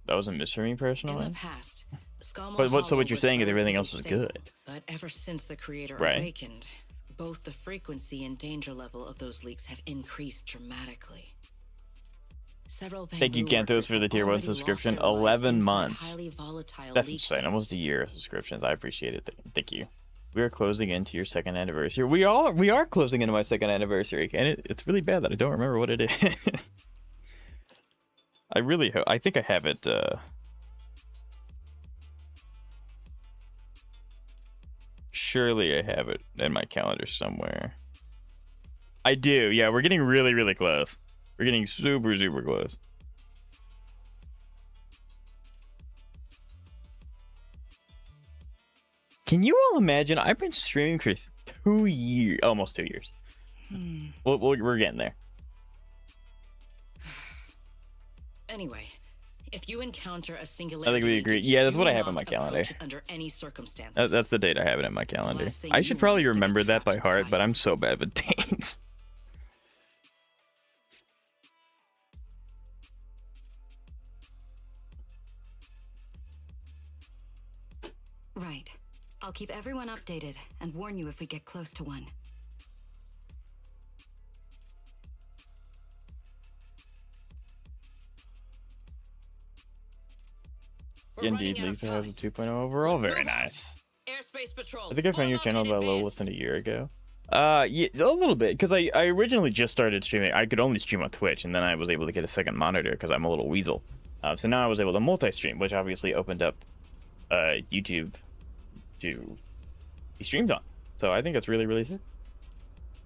That was a mystery personally. In the past, Skamo But so Hollow what you're was saying is everything else relatively was stable, good. But ever since the creator Right. awakened, both the frequency and danger level of those leaks have increased dramatically. Several Thank you, Bangbu Gantos, workers for the have tier 1 already lost subscription. their lives 11 inside months. highly volatile That's leak insane. Almost a zones. year of subscriptions. I appreciate it. Thank you. We are closing into your 2nd anniversary. We are closing into my 2nd anniversary, and it's really bad that I don't remember what it is. I think I have it. Surely I have it in my calendar somewhere. I do. Yeah, we're getting really, really close. We're getting super, super close. Can you all imagine? I've been streaming for 2 years, almost 2 years. We're getting there. Anyway, if you encounter a singularity, I think we agree. leakage, Yeah, that's do what I have in not my calendar. approach it under any circumstances. That's the date I have it in my calendar. last thing I you should want probably is to get remember that by trapped heart, inside. but I'm so bad with dates. Right. I'll keep everyone updated and warn you if we get close to one. We're Indeed, running out of Lisa has a time. 2.0 overall. Let's Very move on. nice. Airspace patrol. I think I found your Form channel up in about a little advance. less than a year ago. Yeah, a little bit, because I originally just started streaming. I could only stream on Twitch, and then I was able to get a second monitor because I'm a little weasel. So now I was able to multi-stream, which obviously opened up YouTube to be streamed on. So I think that's really, really sick.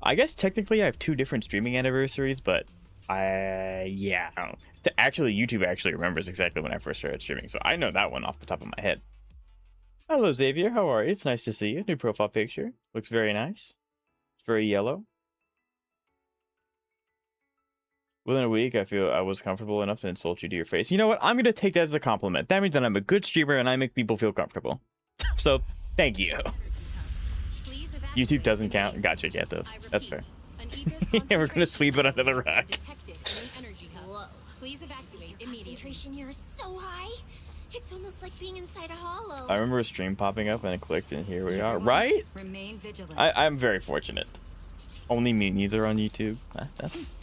I guess technically I have 2 different streaming anniversaries, but I don't know. YouTube actually remembers exactly when I first started streaming, so I know that one off the top of my head. Hello, Xavier. How are you? It's nice to see you. New profile picture. Looks very nice. It's very yellow. Within a week, I feel I was comfortable enough to insult you to your face. You know what? I'm going to take that as a compliment. That means that I'm a good streamer and I make people feel comfortable. So, thank you. Please evacuate YouTube doesn't count. immediately. Gotcha, get those. I That's fair. repeat, an ether Yeah, we're gonna sweep it under the concentration rug. detected in the energy hub. Whoa. Please evacuate immediately. Concentration here is so high. It's almost like being inside a hollow. I remember a stream popping up and it clicked and here we are. Right? Remain vigilant. I'm very fortunate. Only meanies are on YouTube. That's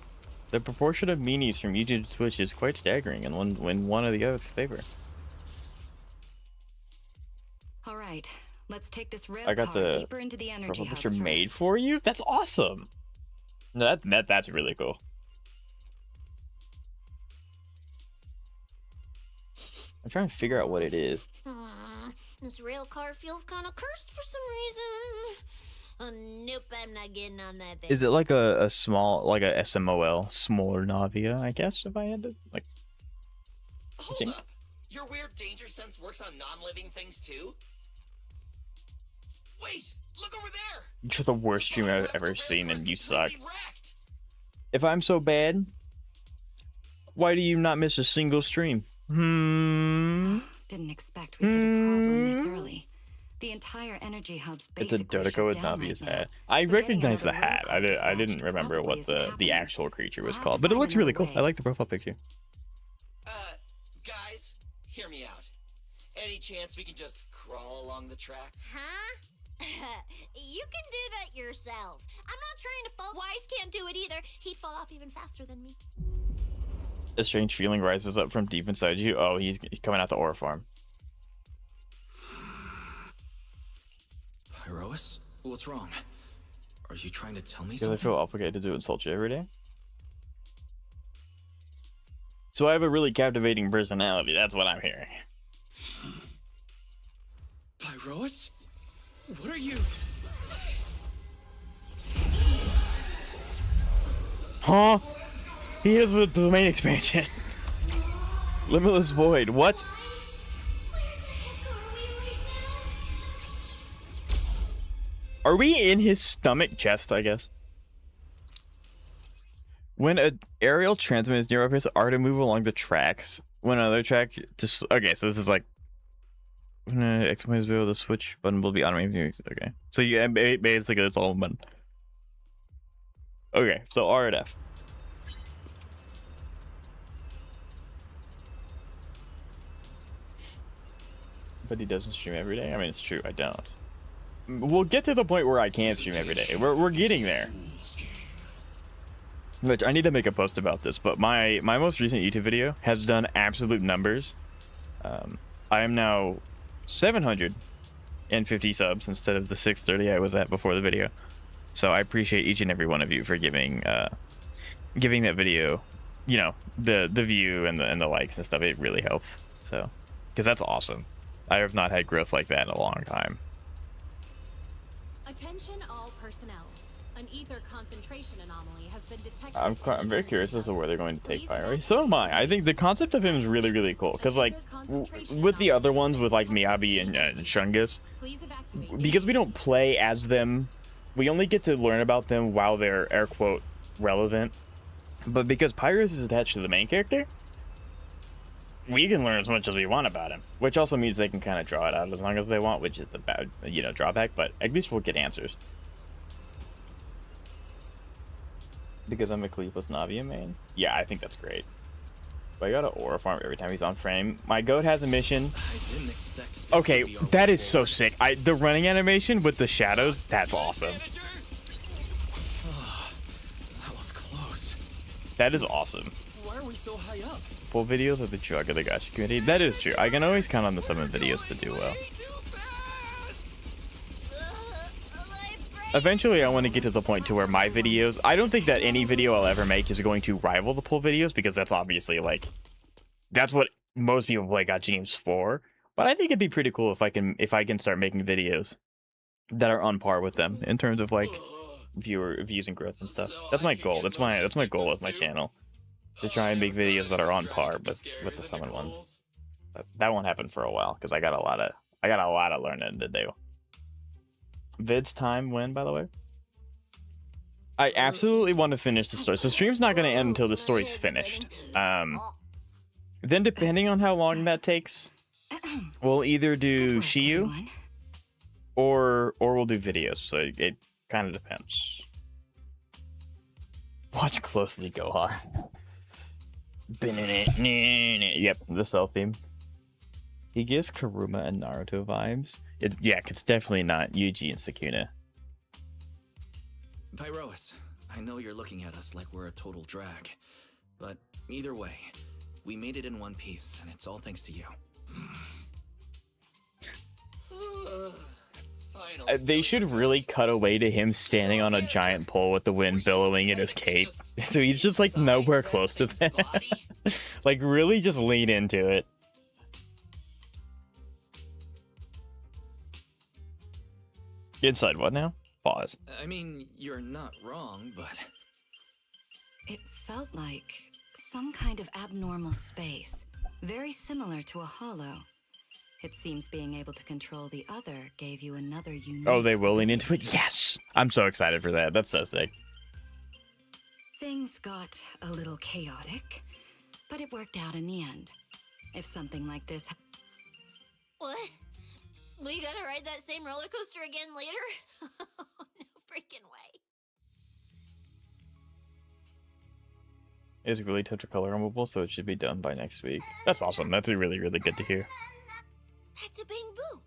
the proportion of meanies from YouTube to Twitch is quite staggering in one or the other's favor. All right. Let's take this rail I got car the deeper into the energy profile hub picture first. made for you? That's awesome. That's really cool. I'm trying to figure out what it is. This rail car feels kind of cursed for some reason. Nope, I'm not getting on that thing. Is it like a small, like a SMOL, smaller Navia, I guess, if I had to, like... Hold up. Your weird danger sense works on non-living things too? Wait, look over there. You're the worst streamer I've ever seen, and you suck. Really wrecked. If I'm so bad, why do you not miss a single stream? Didn't expect we'd hit a problem this early. The entire energy hub's It's a basically Dodeco shut with down Navia's right now. hat. I So recognize the getting another hat. roll call I dispatched didn't remember what probably isn't the happening. actual creature was We'll have called, to but it find looks really another cool. I way. like the profile picture. Guys, hear me out. Any chance we can just crawl along the track? Huh? You can do that yourself. I'm not trying to fall. Wise can't do it either. He'd fall off even faster than me. A strange feeling rises up from deep inside you. Oh, he's coming out the ore farm. Pyrosis? What's wrong? Are you trying to tell me Because I something? feel obligated to insult you every day. So I have a really captivating personality. That's what I'm hearing. Pyrosis? What are you? Huh? He is with the main expansion. Limitless Void. What? Are we in his stomach chest, I guess? When an aerial transmit is near us, are to move along the tracks. When another track just okay, so this is like when exclamation video, the switch button will be automated. Okay, so you basically it's all one button. Okay, so R and F. But he doesn't stream every day. I mean, it's true. I don't. We'll get to the point where I can stream every day. We're getting there. Which I need to make a post about this, but my most recent YouTube video has done absolute numbers. I am now 750 subs instead of the 630 I was at before the video. So I appreciate each and every one of you for giving that video, you know, the view and the likes and stuff. It really helps. So, because that's awesome. I have not had growth like that in a long time. Attention all personnel. An ether concentration anomaly has been detected. I'm very curious as to where they're going to take Pyro. So am I. I think the concept of him is really, really cool. Because, like, with the other ones, with, like, Miyabi and Shungus, because we don't play as them, we only get to learn about them while they're, air quote, relevant. But because Pyros is attached to the main character, we can learn as much as we want about him. Which also means they can kind of draw it out as long as they want, which is the bad, you know, drawback. But at least we'll get answers. Because I'm a Cleopas Navia main? Yeah, I think that's great. But I got an aura farm every time he's on frame. My goat has a mission. I didn't expect this Okay, to be our that way is so forward. sick. The running animation with the shadows, that's awesome. That was close. That is awesome. Why are we so high up? Full videos of the drug of the gacha community. That is true. I can always count on the summon videos to do well. Eventually, I want to get to the point to where my videos... I don't think that any video I'll ever make is going to rival the pull videos, because that's obviously, like... That's what most people play gacha games for. But I think it'd be pretty cool if I can start making videos that are on par with them in terms of, like, views and growth and stuff. That's my goal. That's my goal with my channel. To try and make videos that are on par with the summon ones. But that won't happen for a while, because I got a lot of learning to do. Vid's time when, by the way? I absolutely want to finish the story. So stream's not going to end until the story's finished. Then depending on how long that takes, we'll either do Good work, Shiyu everyone. or we'll do videos. So it kind of depends. Watch closely, Gohan. Yep, the cell theme. He gives Kuruma and Naruto vibes. It's definitely not Yuji and Sukuna. Pyrosis, I know you're looking at us like we're a total drag, but either way, we made it in one piece, and it's all thanks to you. Finally. They should really cut away to him standing on a giant pole with the wind billowing in his cape. So he's just like nowhere close to that. Like really just lean into it. Inside what now? Pause. I mean, you're not wrong, but It felt like some kind of abnormal space, very similar to a hollow. It seems being able to control the other gave you another unique... Oh, they will lean into it? Yes! I'm so excited for that. That's so sick. Things got a little chaotic, but it worked out in the end. If something like this... What? We gotta ride that same roller coaster again later? No freaking way. It's really touch of color removable, so it should be done by next week. That's awesome. That's really, really good to hear. That's a bang boo.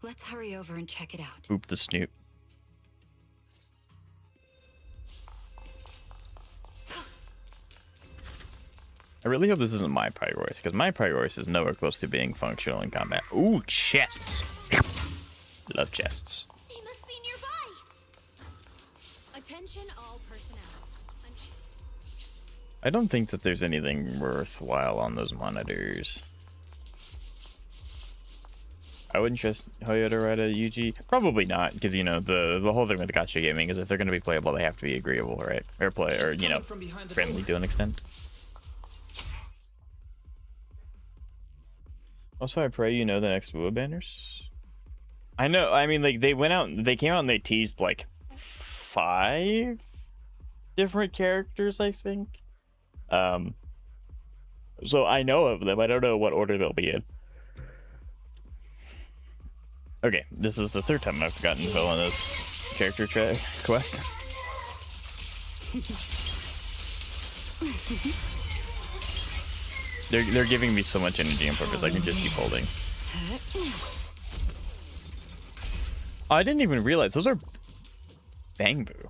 Let's hurry over and check it out. Boop the snoot. I really hope this isn't my Pyrosis, because my Pyrosis is nowhere close to being functional in combat. Ooh, chests! Love chests. They must be nearby. Attention all personnel. I don't think that there's anything worthwhile on those monitors. I wouldn't trust Hoyo to ride a UG. Probably not, because you know the whole thing with the gacha gaming is if they're going to be playable, they have to be agreeable, right? Or play, or you know, friendly to an extent. Also, I pray you know the next WoW banners. I know. I mean, like they went out, they came out and they teased like 5 different characters, I think. So I know of them. I don't know what order they'll be in. Okay, this is the 3rd time I've gotten Velins character quest. They're giving me so much energy on purpose. I can just keep holding. Oh, I didn't even realize those are Bangbu.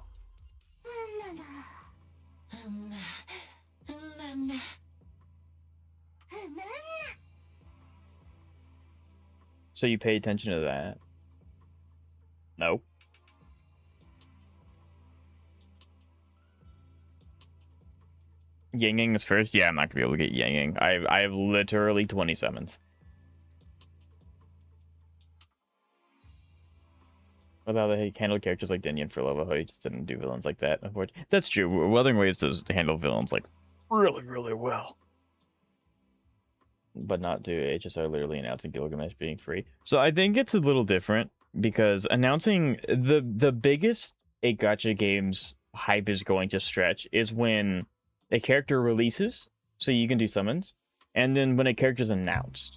So you pay attention to that? No. Yanging is first? Yeah, I'm not gonna be able to get Yanging. I have literally 27th. Without they handle characters like Denyon for Lova, he just didn't do villains like that. Unfortunately, that's true. Wuthering Waves does handle villains like really, really well, but not do HSR literally announcing Gilgamesh being free. So I think it's a little different because announcing the biggest a gacha game's hype is going to stretch is when a character releases, so you can do summons, and then when a character's announced.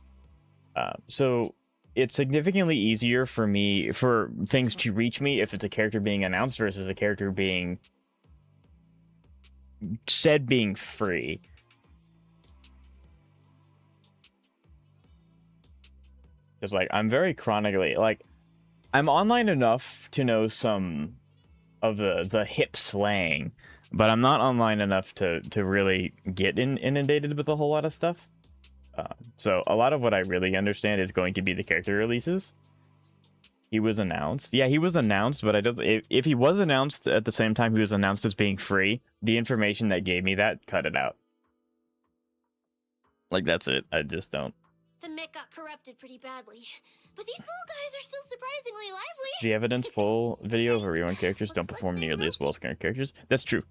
So it's significantly easier for me for things to reach me if it's a character being announced versus a character being said being free. Because like I'm very chronically like I'm online enough to know some of the hip slang, but I'm not online enough to really get inundated with a whole lot of stuff. So a lot of what I really understand is going to be the character releases. He was announced. Yeah, he was announced, but I don't. If he was announced at the same time he was announced as being free, the information that gave me that, cut it out. Like that's it. I just don't. The mech got corrupted pretty badly, but these little guys are still surprisingly lively. The evidence full video of everyone characters don't perform nearly as well as current characters. That's true.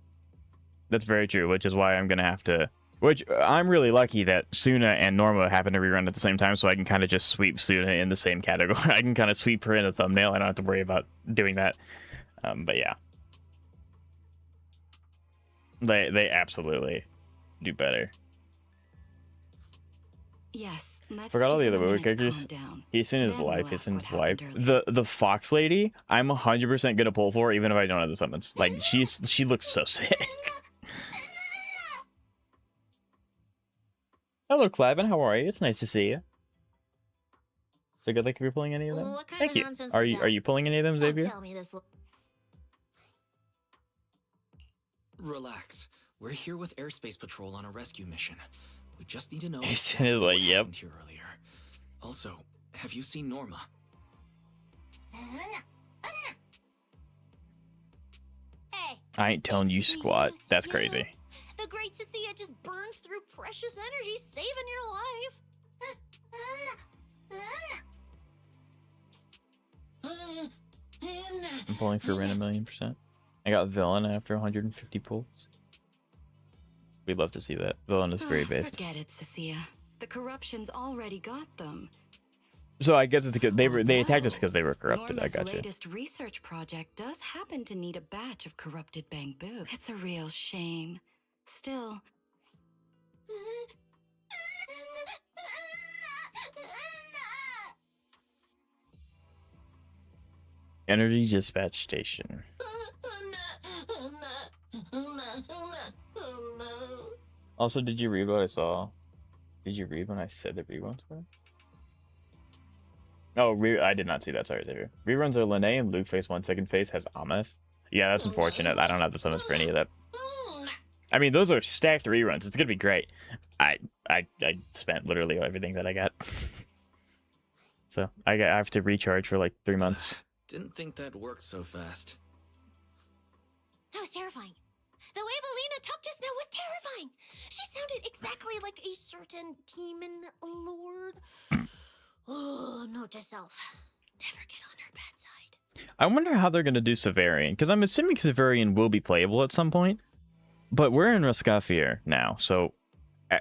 That's very true, which is why I'm gonna have to. Which I'm really lucky that Suna and Norma happen to rerun at the same time, so I can kind of just sweep Suna in the same category. I can kind of sweep her in the thumbnail. I don't have to worry about doing that. But yeah, they absolutely do better. Yes. Forgot all the other movie characters. He's seen his life. He's seen his wife. The fox lady. I'm 100% gonna pull for, even if I don't have the summons. Like she looks so sick. Hello, Clavin. How are you? It's nice to see you. So good luck if you're pulling any of them. What kind Thank of you. nonsense Are was you that? are you pulling any of them, Don't Xavier? tell me this. relax. We're here with Airspace Patrol on a rescue mission. We just need to know He's exactly like, what yep. happened here earlier. Also, have you seen Norma? Hey. I ain't telling you squat. That's crazy. The great to see it just burned through precious energy, saving your life. I'm pulling for Ren 1,000,000%. I got Villain after 150 pulls. We'd love to see that. Villain is very based. Forget it, Cecilia. The corruption's already got them. So I guess it's good. They attacked us because they were corrupted. Norma's I got you. latest research project does happen to need a batch of corrupted bamboo. It's a real shame. Still, Energy dispatch station. Also, did you read what I saw? Did you read when I said the reruns were? Oh, I did not see that. Sorry, Xavier. Reruns are Lene and Luke phase 1. Second phase has Ameth. Yeah, that's unfortunate. I don't have the summons for any of that. I mean, those are stacked reruns. It's gonna be great. I spent literally everything that I got. So I have to recharge for like 3 months. Didn't think that worked so fast. That was terrifying. The way Velina talked just now was terrifying. She sounded exactly like a certain demon lord. Oh, note to self. Never get on her bad side. I wonder how they're gonna do Severian, because I'm assuming Severian will be playable at some point. But we're in Rascalfer now, so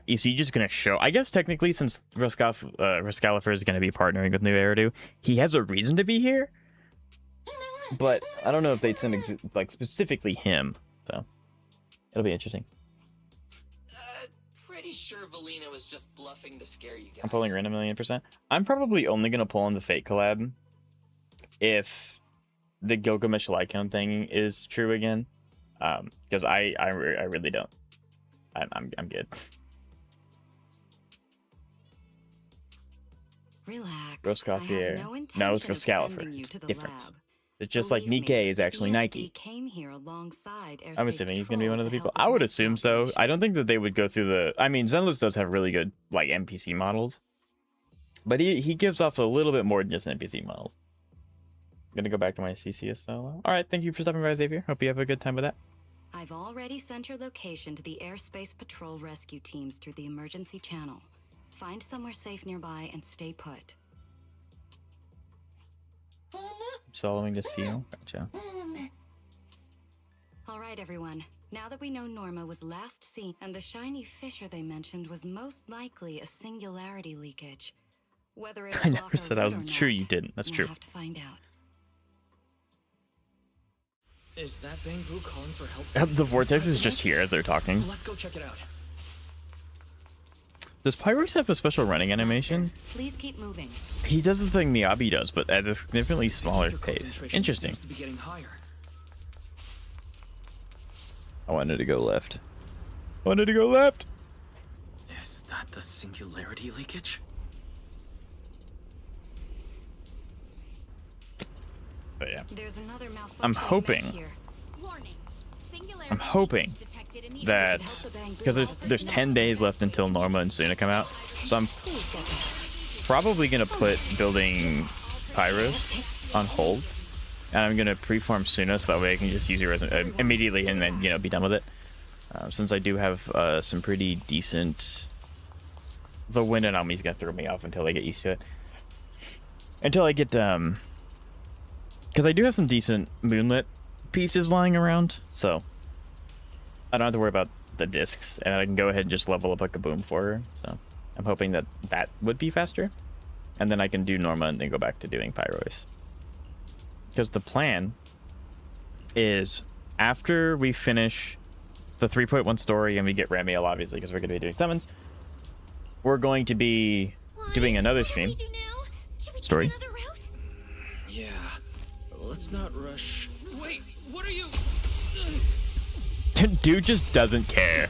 is he just gonna show? I guess technically, since Rascalfer is gonna be partnering with New Eridu, he has a reason to be here. But I don't know if they'd send like specifically him, so it'll be interesting. Pretty sure Velina was just bluffing to scare you guys. I'm pulling Ren 1,000,000%. I'm probably only gonna pull in the Fate collab if the Gilgamesh Lycon thing is true again, because I really don't. I'm good. relax. Rascalfer. No, it's Rascalfer. It's different. It's just like Believe Nikkei me, is actually the Nike. ESD came here alongside I'm airspace assuming he's gonna be one of the patrol people. to help I would with assume rescue so. I operations. don't think that they would go through the. I mean, Zenless does have really good like NPC models, but he gives off a little bit more than just NPC models. I'm gonna go back to my CCS solo. All right, thank you for stopping by, Xavier. Hope you have a good time with that. I've already sent your location to the airspace patrol rescue teams through the emergency channel. Find somewhere safe nearby and stay put. Soloing to Seal. Gotcha. All right, everyone. Now that we know Norma was last seen and the shiny fissure they mentioned was most likely a singularity leakage. Whether it I never said I was true. You didn't. That's true. We'll have to find out. Is that Bangbu calling for help? The vortex is just here as they're talking. Let's go check it out. Does Pyrosis have a special running animation? Please keep moving. He does the thing Miyabi does, but at a significantly smaller pace. Concentration Interesting. seems to be getting higher. I wanted to go left. I wanted to go left. Is that the singularity leakage? But yeah, There's another malfunction. I'm hoping. Here. Warning. Singularity I'm hoping leakage detected in the that area. because there's 10 days left until Norma and Suna come out, so I'm probably gonna put building Pyros on hold, and I'm gonna preform Suna so that way I can just use it immediately and then be done with it. Since I do have some pretty decent. The wind and Ami's gonna throw me off until I get used to it. Until I get because I do have some decent moonlit pieces lying around, so I don't have to worry about the discs, and I can go ahead and just level up like a boom for her. So I'm hoping that that would be faster, and then I can do Norma and then go back to doing Pyrosis. Because the plan is after we finish the 3.1 story and we get Ramiel, obviously, because we're going to be doing summons, we're going to be doing another stream. What do we do now? Should we Story. take another route? Yeah. Let's not rush. Wait, what are you? Dude just doesn't care.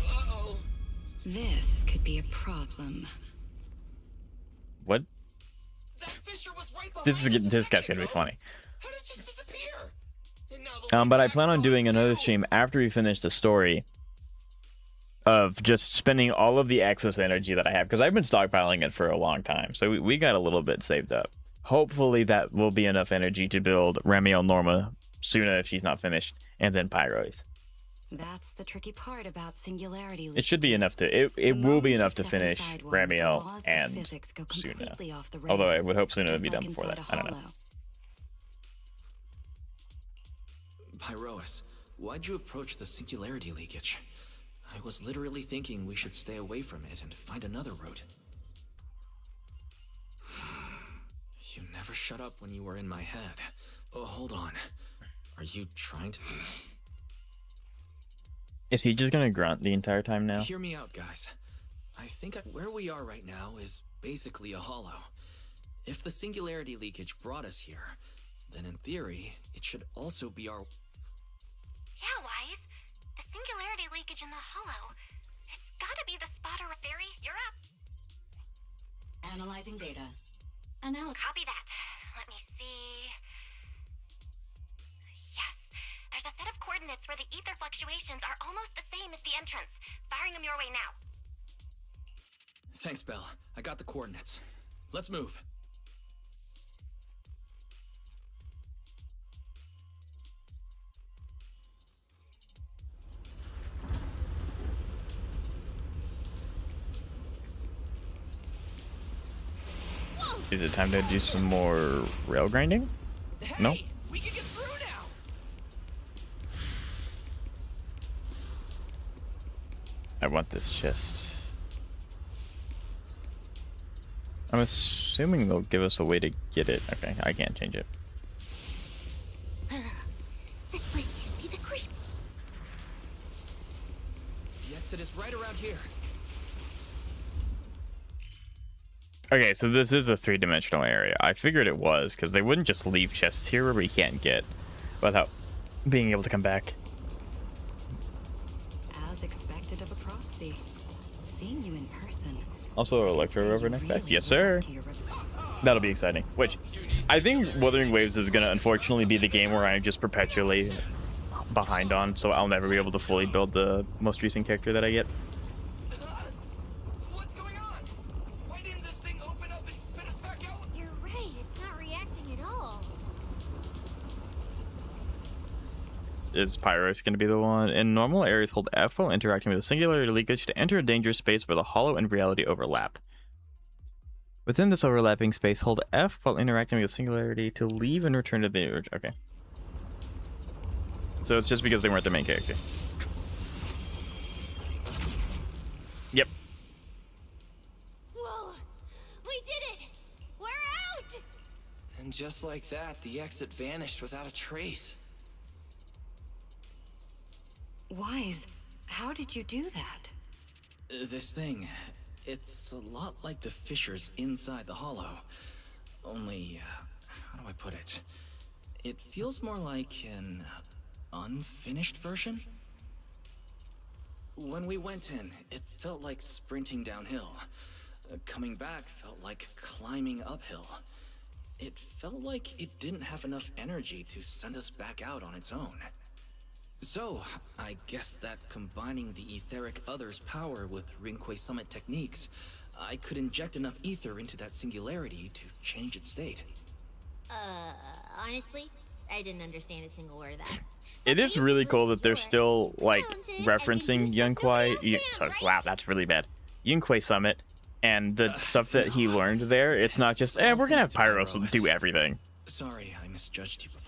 Uh-oh. This could be a problem. What? That fissure was right behind This us a guy's second gonna be ago. funny. How did it just disappear? And now the But I wind's plan on doing gone, another too. stream after we finish the story of just spending all of the excess energy that I have, because I've been stockpiling it for a long time, so we got a little bit saved up. Hopefully that will be enough energy to build Ramiel, Norma, Suna if she's not finished, and then Pyros. That's the tricky part about singularity. It should be leakages. enough to. It The will moment be you enough to step finish inside one, the Ramiel laws of and physics go Suna. completely off the Although I rails, would hope Suna would just be done like before that. inside I a don't know. hollow. Pyrosis, why'd you approach the singularity leakage? I was literally thinking we should stay away from it and find another route. You never shut up when you were in my head. Oh, hold on. Are you trying to... Is he just gonna grunt the entire time now? Hear me out, guys. I think where we are right now is basically a hollow. If the singularity leakage brought us here, then in theory, it should also be our... Yeah, Wise. The singularity leakage in the hollow. It's gotta be the spotter of theory. You're up. Analyzing data. Copy that. Let me see. Yes. There's a set of coordinates where the ether fluctuations are almost the same as the entrance. Firing them your way now. Thanks, Belle. I got the coordinates. Let's move. Is it time to do some more rail grinding? No. We can get through now. I want this chest. I'm assuming they'll give us a way to get it. Okay, I can't change it. This place gives me the creeps. The exit is right around here. Okay, so this is a three-dimensional area. I figured it was, because they wouldn't just leave chests here where we can't get without being able to come back. As expected of a proxy. Seeing you in person. Also, Electro Rover next batch? Yes, sir. That'll be exciting. Which, I think Wuthering Waves is going to unfortunately be the game where I'm just perpetually behind on, so I'll never be able to fully build the most recent character that I get. What's going on? Why didn't this thing open up and spit us back out? You're right. It's not reacting at all. Is Pyros going to be the one? In normal areas, hold F while interacting with a singularity leakage to enter a dangerous space where the hollow and reality overlap. Within this overlapping space, hold F while interacting with a singularity to leave and return to the urge. Okay. So it's just because they weren't the main character. Yep. Whoa! We did it! We're out! And just like that, the exit vanished without a trace. Wise, how did you do that? This thing, it's a lot like the fissures inside the hollow. Only, how do I put it? It feels more like an unfinished version? When we went in, it felt like sprinting downhill. Coming back felt like climbing uphill. It felt like it didn't have enough energy to send us back out on its own. So, I guess that combining the etheric other's power with Rinque Summit techniques, I could inject enough ether into that singularity to change its state. Honestly, I didn't understand a single word of that. It is really cool that they're still, like, referencing Yunquai. Wow, that's really bad. Yunquai Summit and the stuff that he learned there. It's not just, we're going to have Pyros do everything. Sorry, I misjudged you before.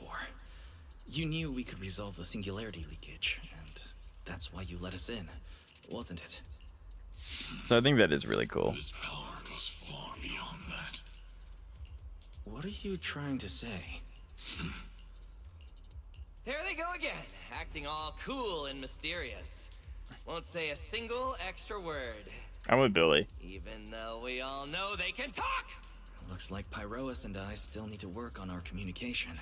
You knew we could resolve the singularity leakage, and that's why you let us in, wasn't it? So I think that is really cool. His power goes far beyond that. What are you trying to say? There they go again, acting all cool and mysterious. Won't say a single extra word. I'm with Billy. Even though we all know they can talk! Looks like Pyrosis and I still need to work on our communication.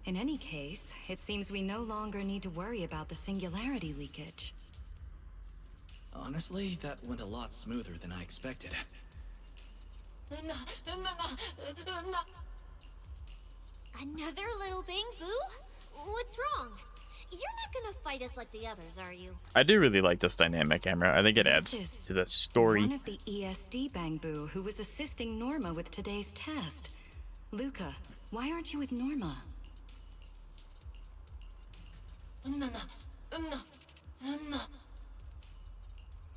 In any case, it seems we no longer need to worry about the singularity leakage. Honestly, that went a lot smoother than I expected. Another little bang boo? What's wrong? You're not gonna fight us like the others, are you? I do really like this dynamic camera. I think it adds This is to the story. One of the ESD Bangbu who was assisting Norma with today's test. Luca, why aren't you with Norma?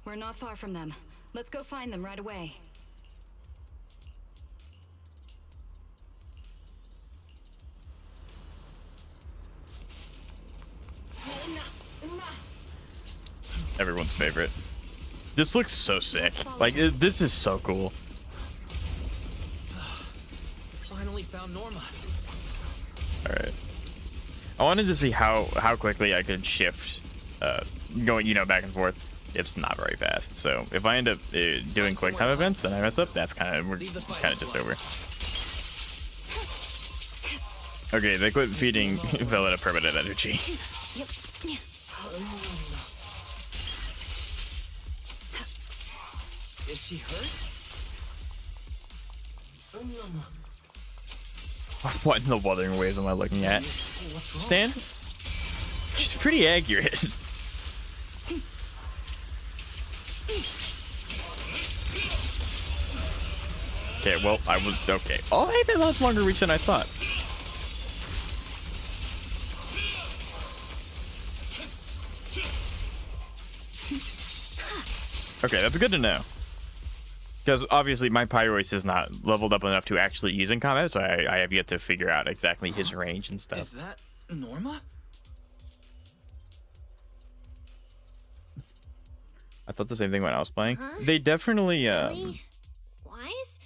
We're not far from them. Let's go find them right away. Everyone's favorite. This looks so sick. Like, this is so cool. Finally found Norma. Alright. I wanted to see how quickly I could shift, going, you know, back and forth. It's not very fast. So if I end up doing quick time events, then I mess up. That's we're kind of just over. Okay, they quit feeding Velina permanent energy. Is she hurt? What in the Wuthering Waves am I looking at? Stan? She's pretty accurate. Okay, well, I was okay. Oh, hey, that lasts longer reach than I thought. Okay, that's good to know. Because obviously my Pyrosis is not leveled up enough to actually use in combat, so I have yet to figure out exactly his range and stuff. Is that Norma? I thought the same thing when I was playing. They definitely Really? Wise?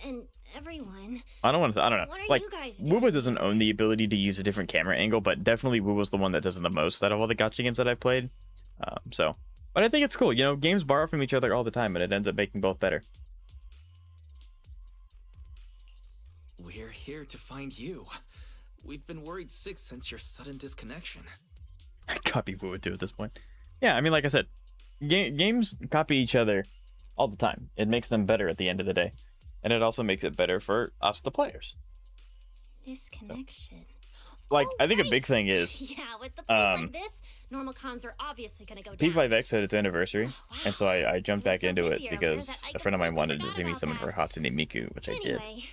And everyone. I don't know. What are Like, you guys doing? Wuba doesn't own the ability to use a different camera angle, but definitely Wuba's the one that does it the most out of all the gacha games that I've played. But I think it's cool. You know, games borrow from each other all the time, and it ends up making both better. We're here to find you. We've been worried sick since your sudden disconnection. I copy Wuba too at this point. Yeah, I mean, like I said, games copy each other all the time. It makes them better at the end of the day. And it also makes it better for us, the players. Disconnection. Like, Oh, I think a big right. thing is Yeah, with the place like this, normal comms are obviously gonna go down. P5X had its anniversary, and so I jumped I was back so into it busy earlier because that I a friend of mine completely wanted to forgot see me about summon for that. Hatsune Miku, which I did. Anyway,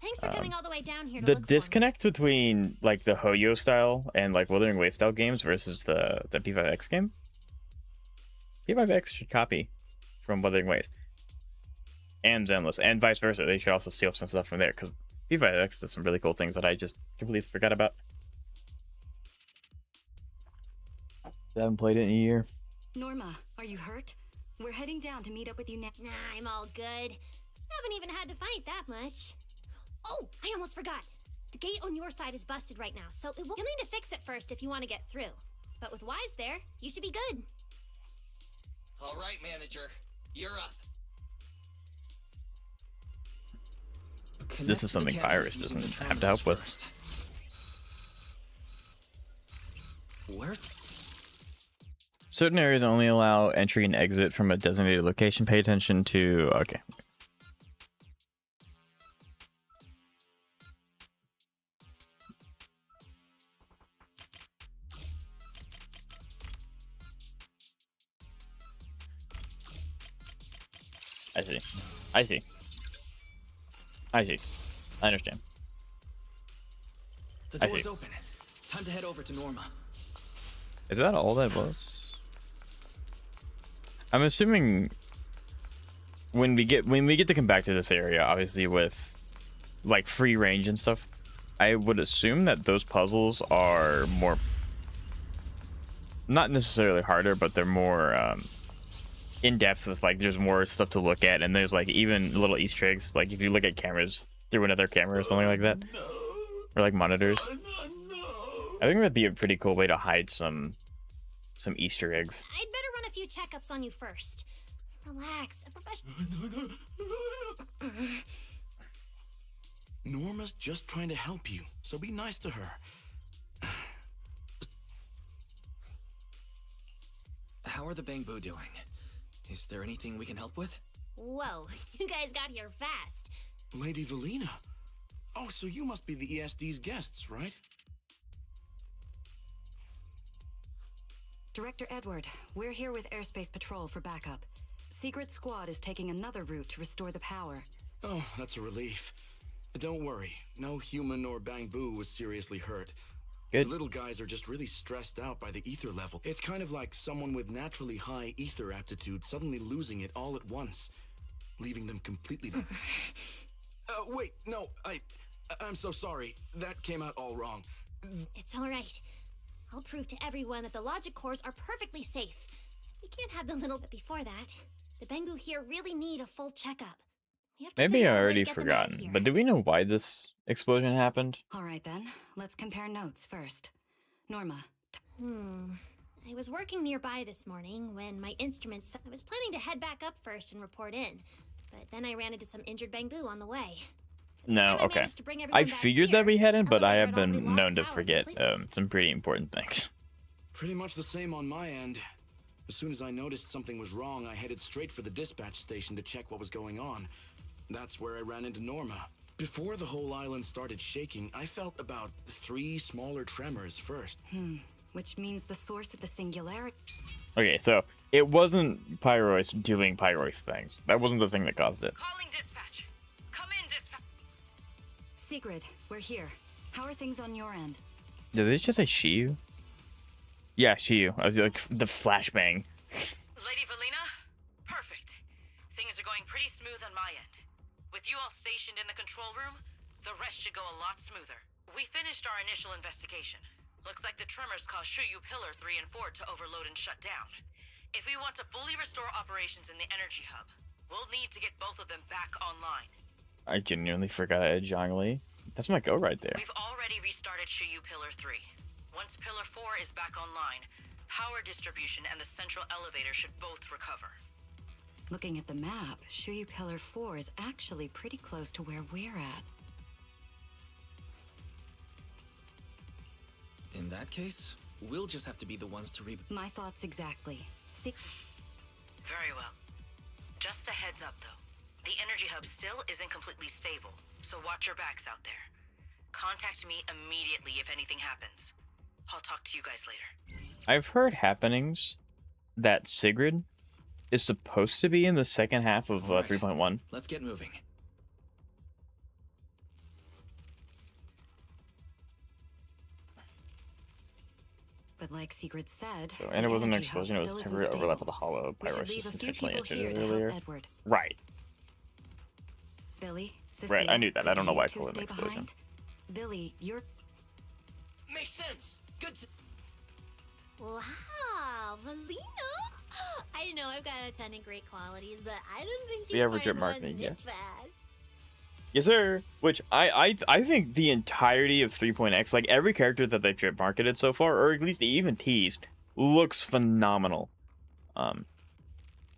thanks for coming all the way down here to The look for me. disconnect between like the Hoyo style and like Wuthering Waves style games versus the P5X game. P5X should copy from Wuthering Waves and Zenless, and vice versa. They should also steal some stuff from there because P5X does some really cool things that I just completely forgot about. I haven't played it in a year. Norma, are you hurt? We're heading down to meet up with you now. Nah, I'm all good. Haven't even had to fight that much. Oh, I almost forgot. The gate on your side is busted right now, so you'll need to fix it first if you want to get through. But with Wise there, you should be good. All right, manager. You're up. This is something Pyrus doesn't have to help with. Where? Certain areas only allow entry and exit from a designated location. Pay attention to... Okay. I see. I see. I see. I understand. The I door's see. open. Time to head over to Norma. Is that all that was? I'm assuming when we get to come back to this area, obviously with like free range and stuff, I would assume that those puzzles are more, not necessarily harder, but they're more in depth with like there's more stuff to look at, and there's like even little Easter eggs, like if you look at cameras through another camera or something like that, or like monitors. I think that'd be a pretty cool way to hide some Easter eggs. I'd better run a few checkups on you first. Relax, a professional. Norma's just trying to help you, so be nice to her. How are the Bangbu doing? Is there anything we can help with? Whoa, you guys got here fast. Lady Velina. Oh, so you must be the ESD's guests, right? Director Edward, we're here with Airspace Patrol for backup. Secret Squad is taking another route to restore the power. Oh, that's a relief. Don't worry, no human or Bangbu was seriously hurt. Good. The little guys are just really stressed out by the ether level. It's kind of like someone with naturally high ether aptitude suddenly losing it all at once, leaving them completely... wait, no, I'm so sorry. That came out all wrong. It's all right. I'll prove to everyone that the logic cores are perfectly safe. We can't have the little bit before that. The Bengu here really need a full checkup. We have to Maybe figure I out a way to already get them out of forgotten, here. but do we know why this explosion happened? All right then, let's compare notes first. Norma. I was working nearby this morning when my instruments... I was planning to head back up first and report in, but then I ran into some injured Bengu on the way. No, I okay. managed to bring everyone I back figured here, that we hadn't, but I elevator have had already been lost known to power forget completely. some pretty important things. Pretty much the same on my end. As soon as I noticed something was wrong, I headed straight for the dispatch station to check what was going on. That's where I ran into Norma. Before the whole island started shaking, I felt about 3 smaller tremors first. Which means the source of the singularity. Okay, so it wasn't Pyrois doing Pyrois things. That wasn't the thing that caused it. Calling dispatch. Come in, dispatch. Sigrid, we're here. How are things on your end? Did they just say Shiyu? Yeah, Shiyu. I was like, the flashbang. Lady Velina? Perfect. Things are going pretty smooth on my end. With you all stationed in the control room, the rest should go a lot smoother. We finished our initial investigation. Looks like the tremors caused Shuyu Pillar 3 and 4 to overload and shut down. If we want to fully restore operations in the energy hub, we'll need to get both of them back online. I genuinely forgot Zhongli. That's my go right there. We've already restarted Shuyu Pillar 3. Once Pillar 4 is back online, power distribution and the central elevator should both recover. Looking at the map, Shuyu Pillar 4 is actually pretty close to where we're at. In that case, we'll just have to be the ones to My thoughts exactly. Very well. Just a heads up, though. The energy hub still isn't completely stable, so watch your backs out there. Contact me immediately if anything happens. I'll talk to you guys later. I've heard happenings that Sigrid is supposed to be in the second half of All right. 3.1. Let's get moving. But like Sigrid said, So, and it the wasn't an energy hub explosion, it was still isn't temporary overlap stable. with the hollow. We should leave Pyrosis a few intentionally people here entered to it help earlier. Edward. Right. Billy, Cecilia, Right, I knew that. I could don't know you why I two called it an stay explosion. behind? Billy, you're... Makes sense. Good. Wow, Velina! I know I've got a ton of great qualities, but I don't think The you average find at one marketing, this yes. fast. Yes, sir. Which I think the entirety of 3.x, like every character that they've drip marketed so far, or at least even teased, looks phenomenal.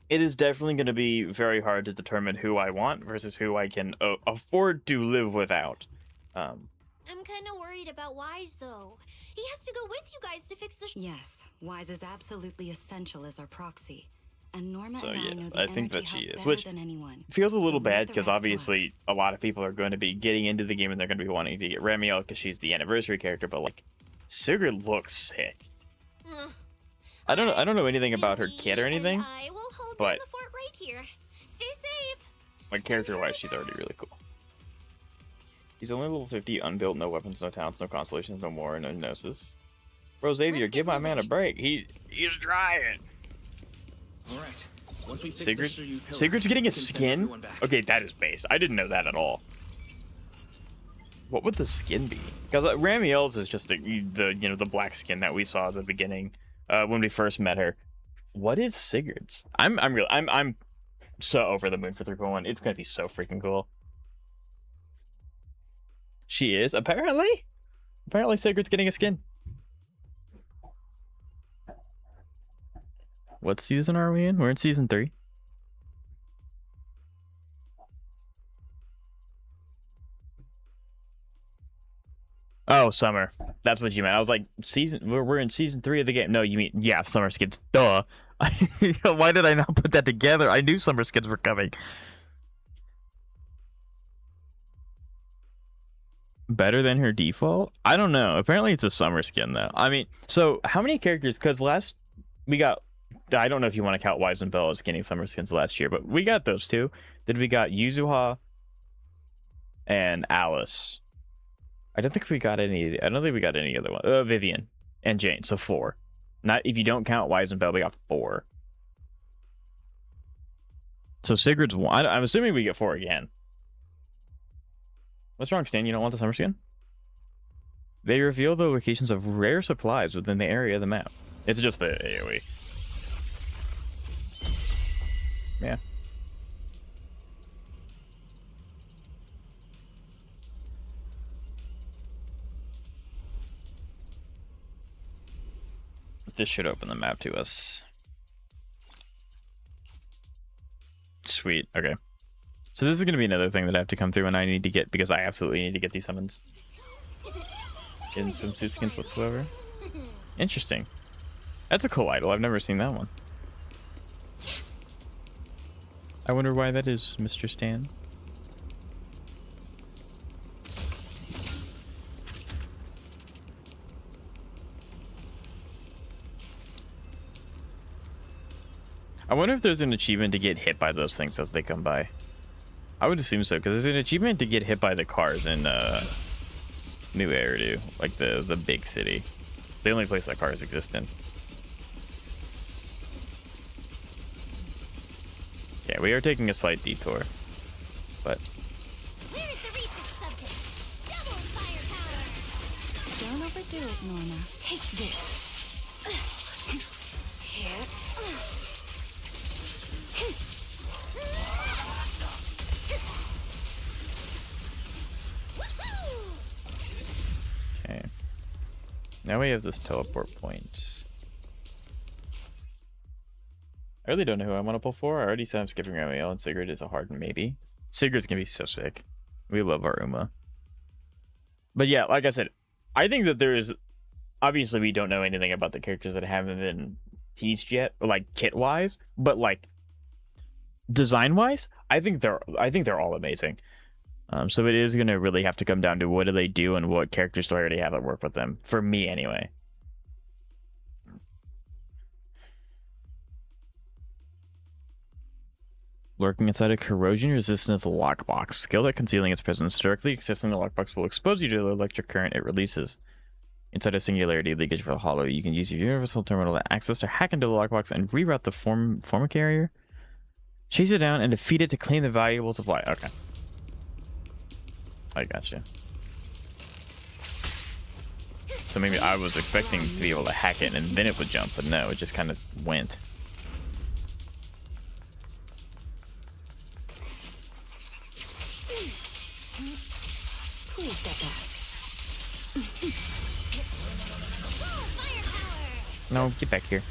It is definitely going to be very hard to determine who I want versus who I can afford to live without. I'm kind of worried about Wise, though. He has to go with you guys to fix the... Yes, Wise is absolutely essential as our proxy. And Norma So and I yes, know the I think energy that she hub is, better which than anyone. feels a little So leave bad the because rest to obviously a lot of people are going to be getting into the game and they're going to be wanting to get Ramiel because she's the anniversary character, but like Sigrid looks sick. Ugh. I don't know anything about her Billy kit or and anything, I will hold but- down the fort right here. Stay safe. like character-wise, she's already really cool. He's only level 50, unbuilt, no weapons, no talents, no constellations, no more, no gnosis. Bro, Xavier, Let's give get my man a moving. break. He's trying. All right. Once we fix Sigrid? the Shiryu pillar, Sigrid's getting we a can send skin? everyone back. Okay, that is base. I didn't know that at all. What would the skin be? Because Ramiel's is just the black skin that we saw at the beginning when we first met her. What is Sigrid's? I'm so over the moon for 3.1. It's gonna be so freaking cool. She is apparently. Apparently, Sigrid's getting a skin. What season are we in? We're in season 3. Oh, summer. That's what you meant. I was like, we're in season 3 of the game. No, you mean, yeah, summer skins. Duh. Why did I not put that together? I knew summer skins were coming. Better than her default? I don't know. Apparently it's a summer skin, though. I mean, so how many characters? Because last we got, I don't know if you want to count Wise and Bell as getting summer skins last year, but we got those two. Then we got Yuzuha and Alice. I don't think we got any. I don't think we got any other one. Vivian and Jane, so 4. Not if you don't count Weisenfeld, we got 4. So Sigurd's 1. I'm assuming we get 4 again. What's wrong, Stan? You don't want the summer skin? They reveal the locations of rare supplies within the area of the map. It's just the AoE. Yeah. This should open the map to us. Sweet. Okay. So this is going to be another thing that I have to come through and I need to get, because I absolutely need to get these summons. In swimsuit skins whatsoever. Interesting. That's a cool idol. I've never seen that one. I wonder why that is, Mr. Stan. I wonder if there's an achievement to get hit by those things as they come by. I would assume so, because there's an achievement to get hit by the cars in New Eridu, like the big city. The only place that cars exist in. Yeah, we are taking a slight detour, but... Where's the research subject? Double firepower! Don't overdo it, Norma. Take this. Here. Okay. Now we have this teleport point. I really don't know who I want to pull for. I already said I'm skipping Ramiel, and Sigurd is a hard maybe. Sigurd's gonna be so sick. We love our Uma. But yeah, like I said, I think that there is... Obviously, we don't know anything about the characters that haven't been teased yet, or like kit-wise, but like design-wise, I think they're all amazing. So it is gonna really have to come down to what do they do and what characters do I already have that work with them. For me, anyway. Lurking inside a corrosion resistance lockbox. Skill at concealing its presence. Directly accessing the lockbox will expose you to the electric current it releases. Inside a singularity leakage for the hollow, you can use your universal terminal to access or hack into the lockbox and reroute the former carrier. Chase it down and defeat it to claim the valuable supply. Okay. I gotcha. So maybe I was expecting to be able to hack it and then it would jump, but no, it just kind of went. Please step back. No, get back here.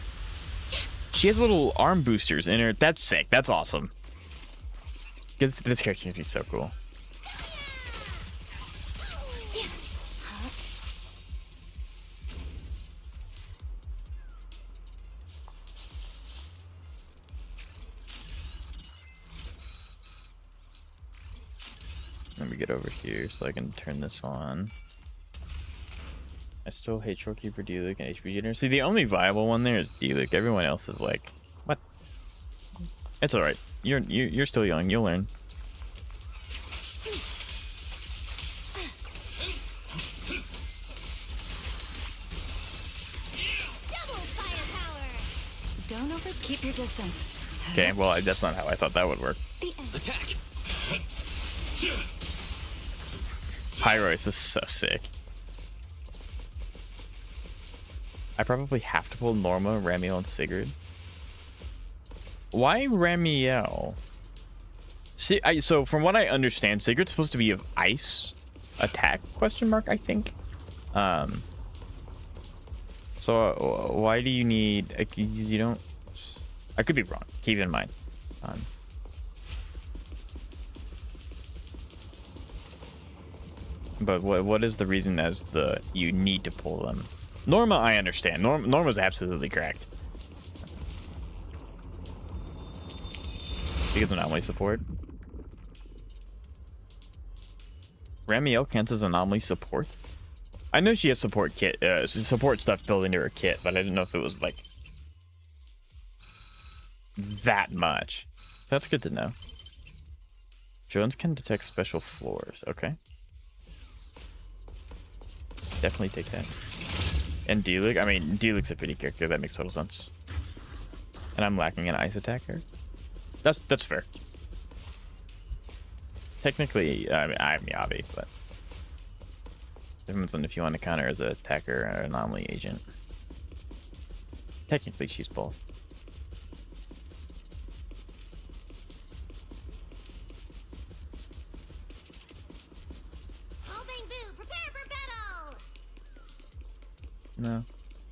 She has little arm boosters in her. That's sick. That's awesome. Because this character can be so cool. Let me get over here so I can turn this on. I still hate Shorekeeper, D-Luke, and HP Junior. See, the only viable one there is D-Luke. Everyone else is like, what? It's alright. You're still young. You'll learn. Don't keep your distance. Okay, well, that's not how I thought that would work. Attack! Pyrosis is so sick. I probably have to pull Norma, Ramiel, and Sigurd. Why Ramiel? See, so from what I understand, Sigurd's supposed to be of ice attack, question mark, I think. So why do you need, you don't, I could be wrong, keep in mind. But what is the reason as the, you need to pull them? Norma, I understand. Norma's absolutely correct. Because of anomaly support. Ramiel counts as anomaly support? I know she has support kit, support stuff built into her kit, but I didn't know if it was like that much. That's good to know. Drones can detect special floors. Okay. Definitely take that. And D-Luke, I mean, D-Luke's a pretty character. That makes total sense. And I'm lacking an ice attacker. That's fair. Technically, I mean, I'm Yabi, but depends on if you want to counter as an attacker or an anomaly agent. Technically, she's both. No.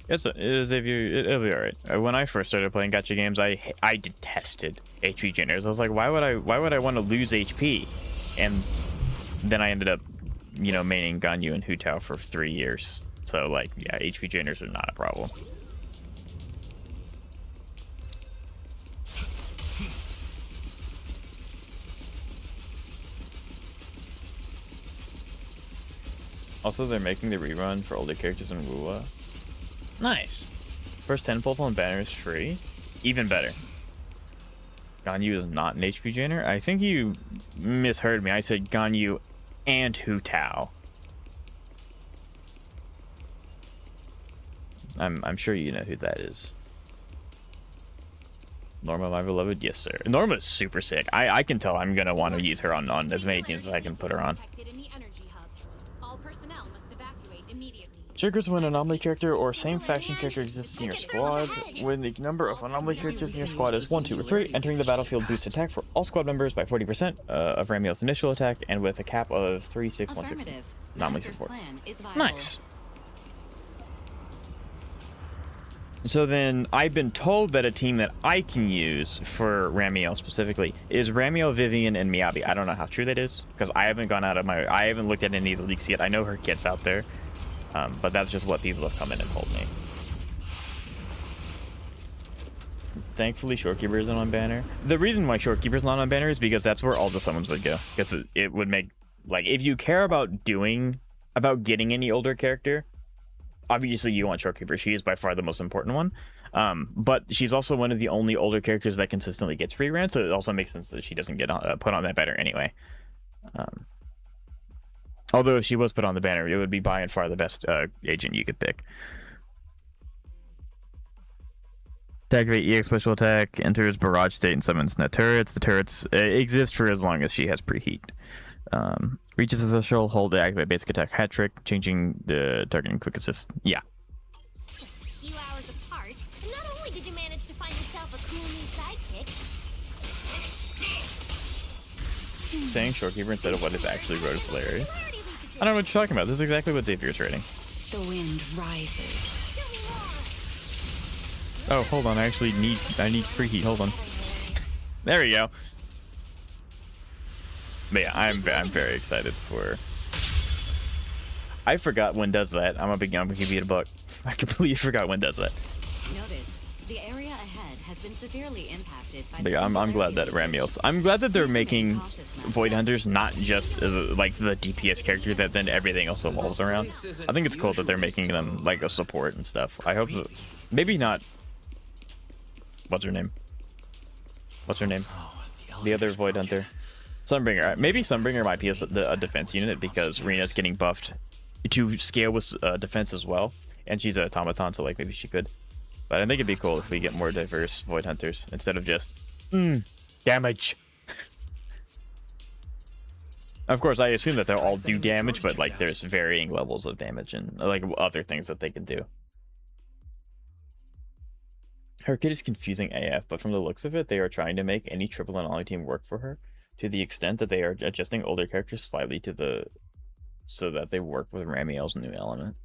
It'll be alright. When I first started playing gacha games, I detested HP generators. I was like, why would I want to lose HP? And then I ended up, you know, maining Ganyu and Hu Tao for 3 years. So like, yeah, HP generators are not a problem. Also, they're making the rerun for older characters in Wuwa. Nice. First 10 pulls on banner is free. Even better. Ganyu is not an HP generator. I think you misheard me. I said Ganyu and Hu Tao. I'm sure you know who that is. Norma, my beloved? Yes, sir. Norma is super sick. I can tell I'm going to want to use her on as many teams as I can put her on. Triggers when an anomaly character or same faction character exists in your squad. When the number of anomaly characters in your squad is 1, 2, or 3, entering the battlefield boosts attack for all squad members by 40% of Ramiel's initial attack, and with a cap of 3, 6, 1, 6. Anomaly support. Nice. So then, I've been told that a team that I can use for Ramiel specifically is Ramiel, Vivian, and Miyabi. I don't know how true that is, because I haven't gone out of I haven't looked at any of the leaks yet. I know her kit's out there. But that's just what people have come in and told me. Thankfully, Shorekeeper isn't on banner. The reason why Shorekeeper's not on banner is because that's where all the summons would go. Because it would make, like, if you care about getting any older character, obviously you want Shorekeeper. She is by far the most important one. But she's also one of the only older characters that consistently gets free ran, so it also makes sense that she doesn't get put on that banner anyway. Although if she was put on the banner, it would be by and far the best agent you could pick. Activate EX special attack, enters barrage state and summons net turrets. The turrets exist for as long as she has preheat. Reaches the threshold, hold to activate basic attack hat trick, changing the targeting quick assist. Yeah. Just a few hours apart, and not only did you manage to find yourself a cool new sidekick. Saying Shorekeeper instead of what is actually wrote is hilarious. I don't know what you're talking about. This is exactly what Xavier's writing. The wind rises. Oh, hold on. I need preheat. Hold on. There we go. But yeah, I'm very excited for. I forgot when does that. I'm gonna give you a buck. I completely forgot when does that. Notice the area ahead has been severely impacted by. But yeah, I'm glad that Ramiel's. I'm glad that they're making Void Hunters not just like the DPS character that then everything else evolves around. I think it's cool that they're making them like a support and stuff. I hope that, maybe not. What's her name? The other Void Hunter. Sunbringer. Maybe Sunbringer might be a defense unit because Rena's getting buffed to scale with defense as well, and she's an automaton, so like maybe she could. But I think it'd be cool if we get more diverse Void Hunters instead of just damage. Of course, I assume that they'll all do damage, but like there's varying levels of damage and like other things that they can do. Her kit is confusing AF, but from the looks of it, they are trying to make any triple and ollie team work for her to the extent that they are adjusting older characters slightly so that they work with Ramiel's new element.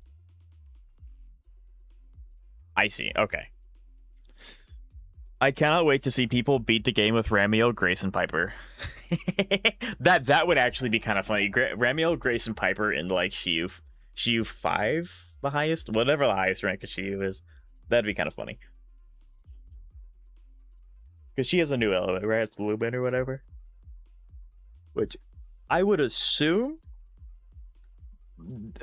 I see. Okay. I cannot wait to see people beat the game with Ramiel, Grace, and Piper. that would actually be kind of funny. Ramiel, Grace, and Piper in like Shiyu 5, the highest, whatever the highest rank of Shiyu is. That'd be kind of funny. Because she has a new element, right? It's Lumen or whatever. Which I would assume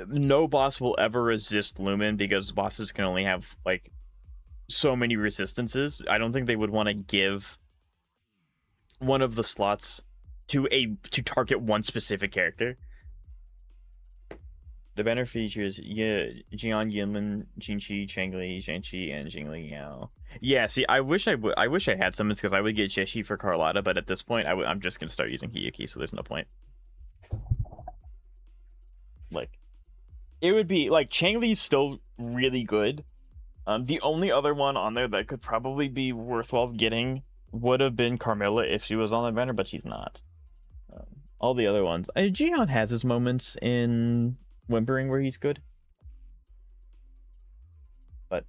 no boss will ever resist Lumen because bosses can only have like so many resistances. I don't think they would want to give one of the slots to target one specific character. The banner features Jian Yinlin, Jinchi, Changli, Zhanchi, and Jingli Yao. Yeah, see, I wish I had summons because I would get Jeshi for Carlotta, but at this point, I'm just gonna start using Hiyuki, so there's no point. Like, it would be like Changli's still really good. The only other one on there that could probably be worthwhile getting would have been Carmilla if she was on the banner, but she's not. All the other ones, Jian has his moments in Whimpering where he's good, but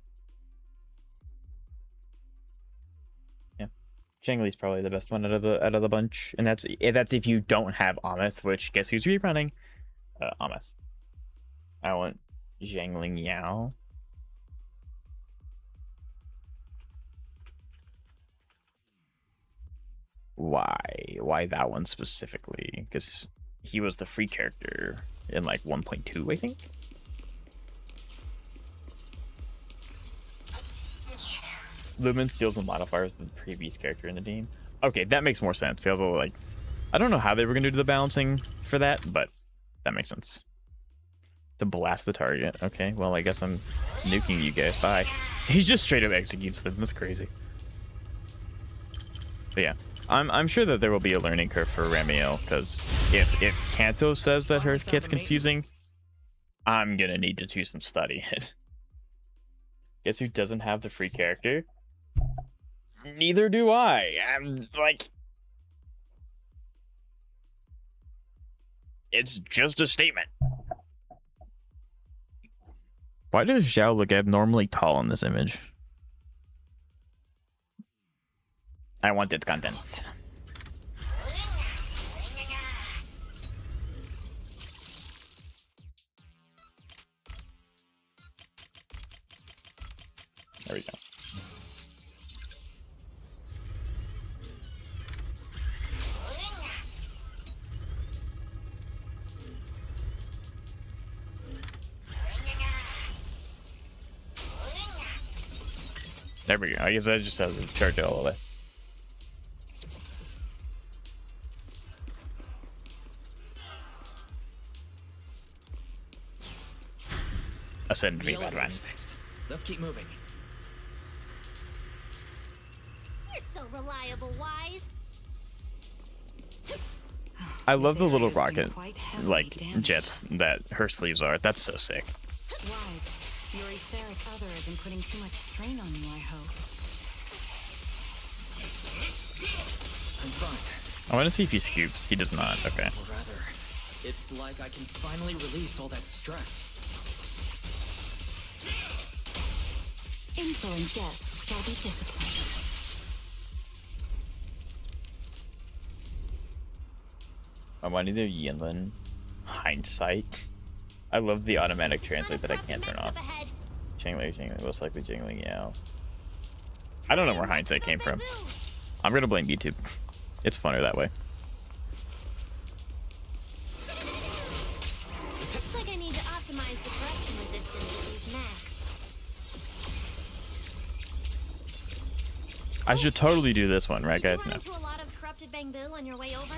yeah, Changli's probably the best one out of the bunch, and that's if you don't have Ameth, which guess who's rerunning? Ameth. I want Zhangling Yao. Why that one specifically? Because he was the free character in like 1.2, I think. Lumen steals and modifiers the previous character in the team. Okay, that makes more sense. I was like, I don't know how they were gonna do the balancing for that, but that makes sense. To blast the target. Okay, well I guess I'm nuking you guys. Bye. He just straight up executes them. That's crazy. But yeah. I'm sure that there will be a learning curve for Ramiel, because if Kanto says that her kit's confusing, I'm gonna need to do some study it. Guess who doesn't have the free character? Neither do I. I'm like, it's just a statement. Why does Zhao look abnormally tall in this image? I wanted content. There we go. There we go. I guess I just have to charge it all the way. Ascend me, Batman. Let's keep moving. You're so reliable, Wise. I love the little rocket, like, jets that her sleeves are. That's so sick. Wise, your etheric other isn't putting too much strain on you, I hope. I'm fine. I want to see if he scoops. He does not. Okay. Or rather, it's like I can finally release all that stress. Insolent guests shall be disciplined. I want either Yinlin, Hindsight. I love the automatic translate that I can't turn off. Jingling, most likely Jingling Yao. I don't know where Hindsight came from. I'm gonna blame YouTube. It's funner that way. Looks like I need to optimize the corruption resistance of these max. I should totally do this one, right, guys? Did you No. run into a lot of corrupted bamboo on your way over?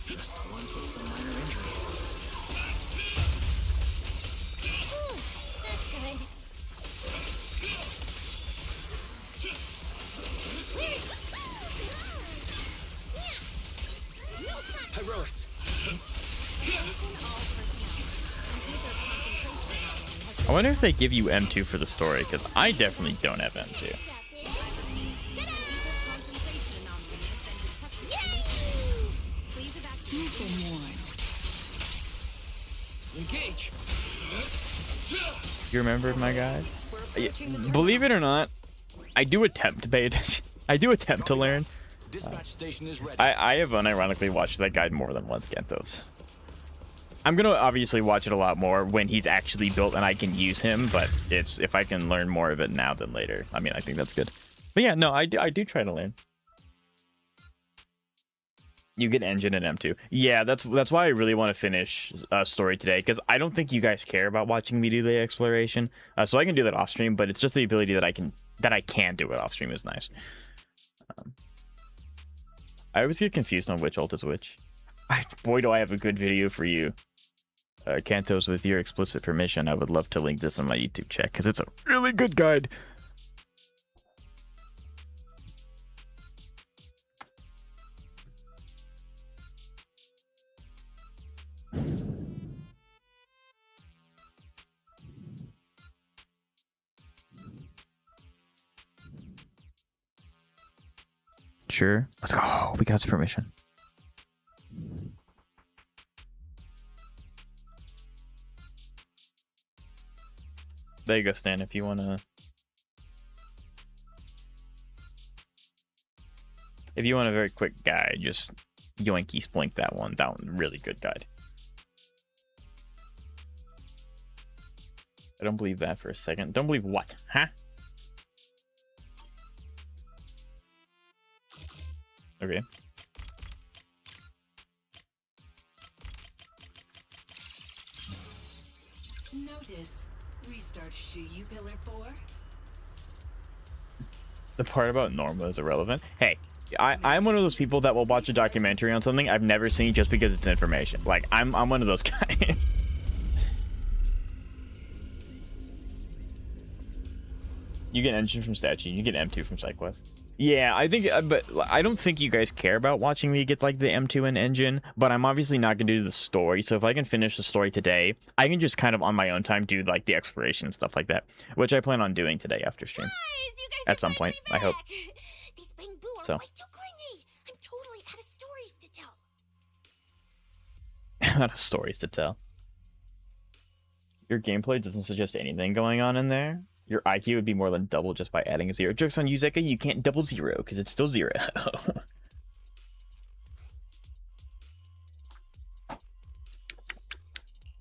Just ones with some minor injuries. Ooh, that's good. Pyrosis. I wonder if they give you M2 for the story, because I definitely don't have M2. Engage. You remember my guy? Believe it or not, I do attempt to pay attention. I do attempt to learn. Dispatch station is ready. I have unironically watched that guide more than once, Gentos. I'm gonna obviously watch it a lot more when he's actually built and I can use him, but it's if I can learn more of it now than later. I mean, I think that's good. But yeah, no, I do try to learn. You get engine and M2. Yeah, that's why I really want to finish story today, because I don't think you guys care about watching me do the exploration. So I can do that off stream, but it's just the ability that I can do it off stream is nice. I always get confused on which ult is which. Boy, do I have a good video for you. Cantos, with your explicit permission, I would love to link this on my YouTube chat because it's a really good guide. Sure. Let's go. Oh, we got his permission. There you go, Stan, if you want to... If you want a very quick guide, just yoinky splink that one. That one, really good guide. I don't believe that for a second. Don't believe what? Huh? Okay. Notice. Restart Shuyu Pillar 4. The part about Norma is irrelevant. Hey, I'm one of those people that will watch a documentary on something I've never seen just because it's information. Like, I'm one of those guys. You get engine from statue. You get M2 from SideQuest. Yeah, I think, but I don't think you guys care about watching me get like the M2 and engine, but I'm obviously not going to do the story. So if I can finish the story today, I can just kind of on my own time do like the exploration and stuff like that, which I plan on doing today after stream. Guys, you guys at some point, I hope. These bamboo are So. way too clingy. I'm totally out of stories to tell. Out of stories to tell. Your gameplay doesn't suggest anything going on in there. Your IQ would be more than double just by adding a 0. Jokes on you, Zeka. You can't double 0 because it's still 0.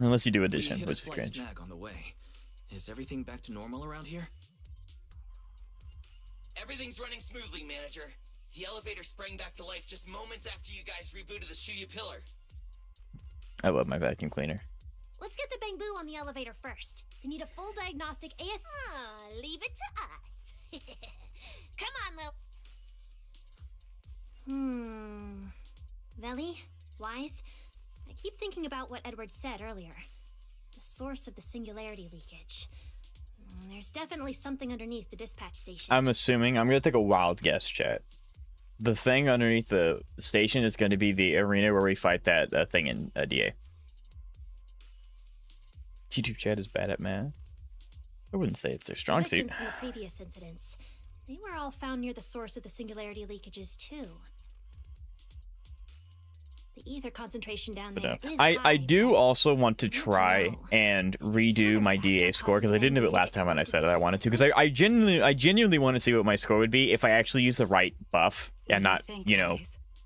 Unless you do addition, We hit which a is slight cringe. snag on the way. Is everything back to normal around here? Everything's running smoothly, manager. The elevator sprang back to life just moments after you guys rebooted the Shuyu Pillar. I love my vacuum cleaner. Let's get the bamboo on the elevator first. They need a full diagnostic AS. Leave it to us. Come on, Lil. Veli, Wise, I keep thinking about what Edward said earlier. The source of the singularity leakage. There's definitely something underneath the dispatch station. I'm assuming, I'm going to take a wild guess, chat. The thing underneath the station is going to be the arena where we fight that thing in DA. YouTube chat is bad at math. I wouldn't say it's their strong suit. Victims from the previous incidents. They were all found near the source of the singularity leakages, too. The ether concentration down there is I high, do but also want to need to try know. and Is there some redo other my factor DA score because I causing didn't do it variability last time when I that said we it. I could wanted to see? because I genuinely want to see what my score would be if I actually use the right buff and not, you know,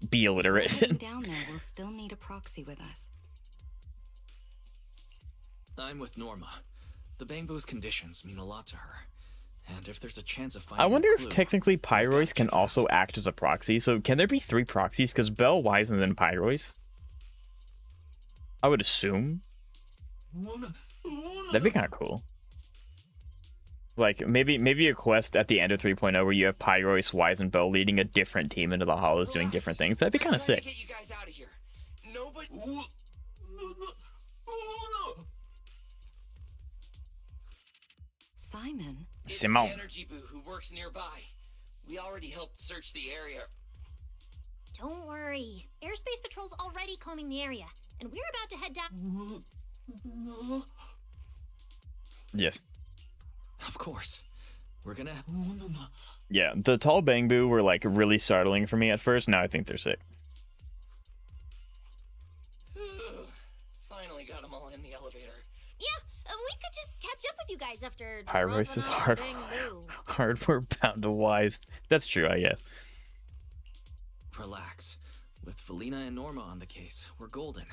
be illiterate. Heading down there, we'll still need a proxy with us. I'm with Norma. The bamboo's conditions mean a lot to her. And if there's a chance of finding I a wonder if clue, technically we've got to Pyrois can check it out. also act as a proxy. So can there be 3 proxies? Because Bell, Wise, and then Pyrois? I would assume. That'd be kind of cool. Like, maybe a quest at the end of 3.0 where you have Pyrois, Wise, and Bell leading a different team into the hollows doing different things. That'd be kind of Trying sick. to get you guys out of here. Nobody. Simon? It's Simone. the energy boo who works nearby. We already helped search the area. Don't worry. Airspace Patrol's already combing the area, and we're about to head down. Yes. Of course. We're gonna... Yeah, the tall bamboo were like really startling for me at first. Now I think they're sick. Finally got them all in the elevator. Yeah, we could just catch up with you guys after. Pyrois is dropping hard. off Bamboo. Hardware bound to Wise. That's true, I guess. Relax. With Felina and Norma on the case, we're golden.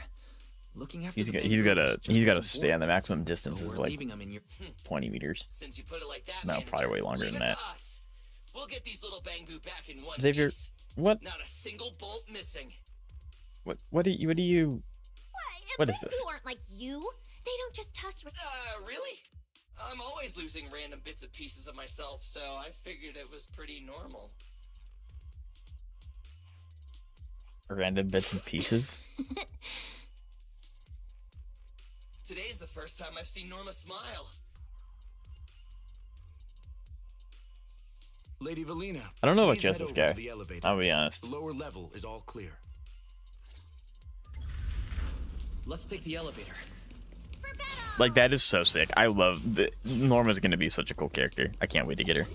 Looking after He's the got bamboo is just to as stay on the important. maximum distance So is we're like leaving them in your... 20 meters. Since you put it like that, No, manager, probably way longer leave than it that. to us. We'll get these little bamboo back in one Xavier, piece. what Not a single bolt missing. what do you What is this? Bamboo aren't like you. They don't just toss. Really? I'm always losing random bits and pieces of myself, so I figured it was pretty normal. Random bits and pieces. Today's the first time I've seen Norma smile. Lady Velina. I don't know about please just head this over guy. to the elevator. I'll be honest. The lower level is all clear. Let's take the elevator. Like, that is so sick. I love Norma's gonna be such a cool character. I can't wait to get her.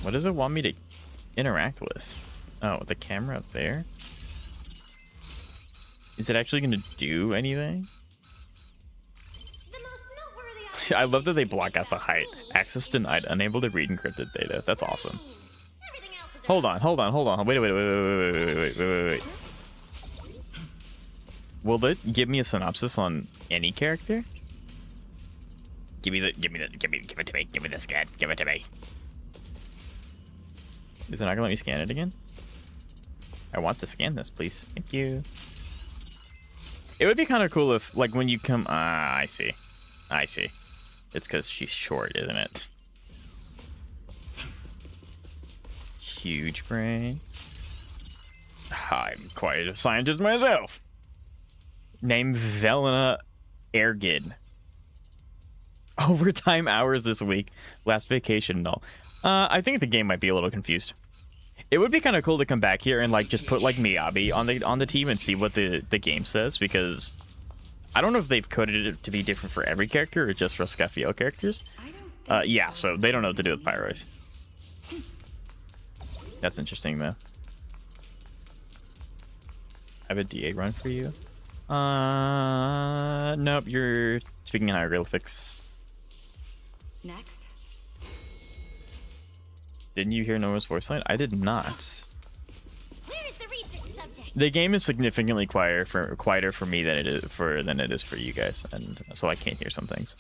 What does it want me to interact with? Oh, the camera up there? Is it actually gonna do anything? I love that they block out the height. Access denied. Unable to read encrypted data. That's awesome. Hold on. Wait. Will it give me a synopsis on any character? Give it to me. Give me the scan. Give it to me. Is it not gonna let me scan it again? I want to scan this, please. Thank you. It would be kind of cool if, like, when you come... I see. It's because she's short, isn't it? Huge brain. I'm quite a scientist myself. Name Velina Airgid. Overtime hours this week. Last vacation null. I think the game might be a little confused. It would be kind of cool to come back here and like just put like Miyabi on the team and see what the game says, because I don't know if they've coded it to be different for every character or just for Scafiel characters. Yeah, so they don't know what to do with Pyros. That's interesting though. I have a DA run for you. Nope, you're speaking in hieroglyphics. Next. Didn't you hear Noah's voice line? I did not. Where's the research subject? The game is significantly quieter for me than it is for you guys, and so I can't hear some things.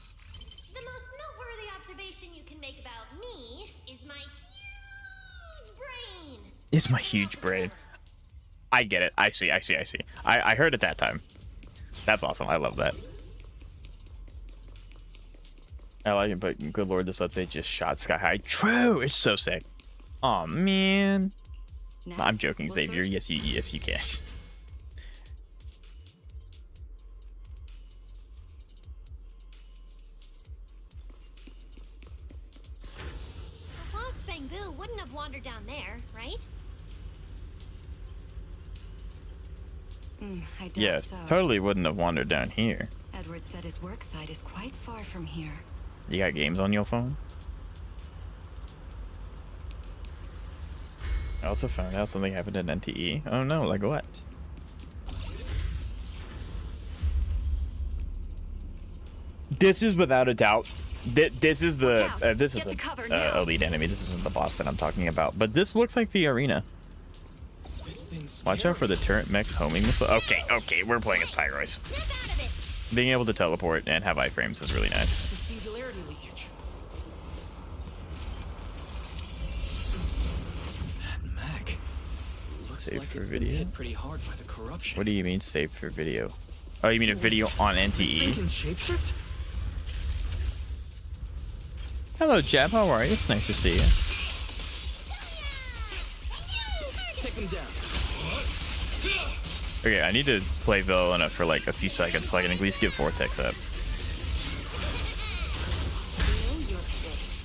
The most noteworthy observation you can make about me is my huge brain. It's my huge brain. I get it. I see. I heard it that time. That's awesome. I love that. I like it, but good lord, this update just shot sky high. True, it's so sick. Oh man. Next, I'm joking, we'll Xavier. search- Yes, you can. A lost Bangu wouldn't have wandered down there, right? I doubt Yeah, so. totally wouldn't have wandered down here. Edward said his work site is quite far from here. You got games on your phone? I also found out something happened at NTE. Oh no, like what? This is without a doubt. This is the this is a elite enemy. This isn't the boss that I'm talking about. But this looks like the arena. Watch out for the turret mech's homing missile. Okay, we're playing as Pyros. Snap out of it. Being able to teleport and have iframes is really nice. Singularity leakage. That mech looks Save like for it's video? been hit pretty hard by the corruption. What do you mean save for video? Oh, you mean a video on This NTE? thing can shapeshift? Hello, Jab. How are you? It's nice to see you. Take them down. Okay, I need to play Velina for like a few seconds so I can at least get Vortex up.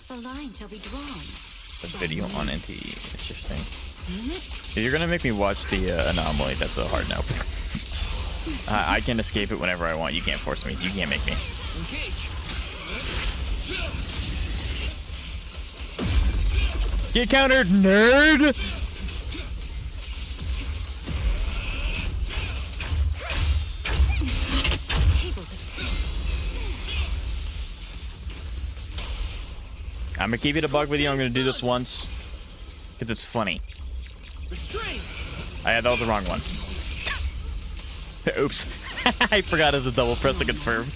The line shall be drawn. A video on NTE. Interesting. If you're gonna make me watch the anomaly, that's a hard no. I can escape it whenever I want. You can't force me. You can't make me. Engage. Get countered, nerd! I'm gonna keep it a bug with you. I'm gonna do this once because it's funny. That was the wrong one. Oops. I forgot as a double press to confirm.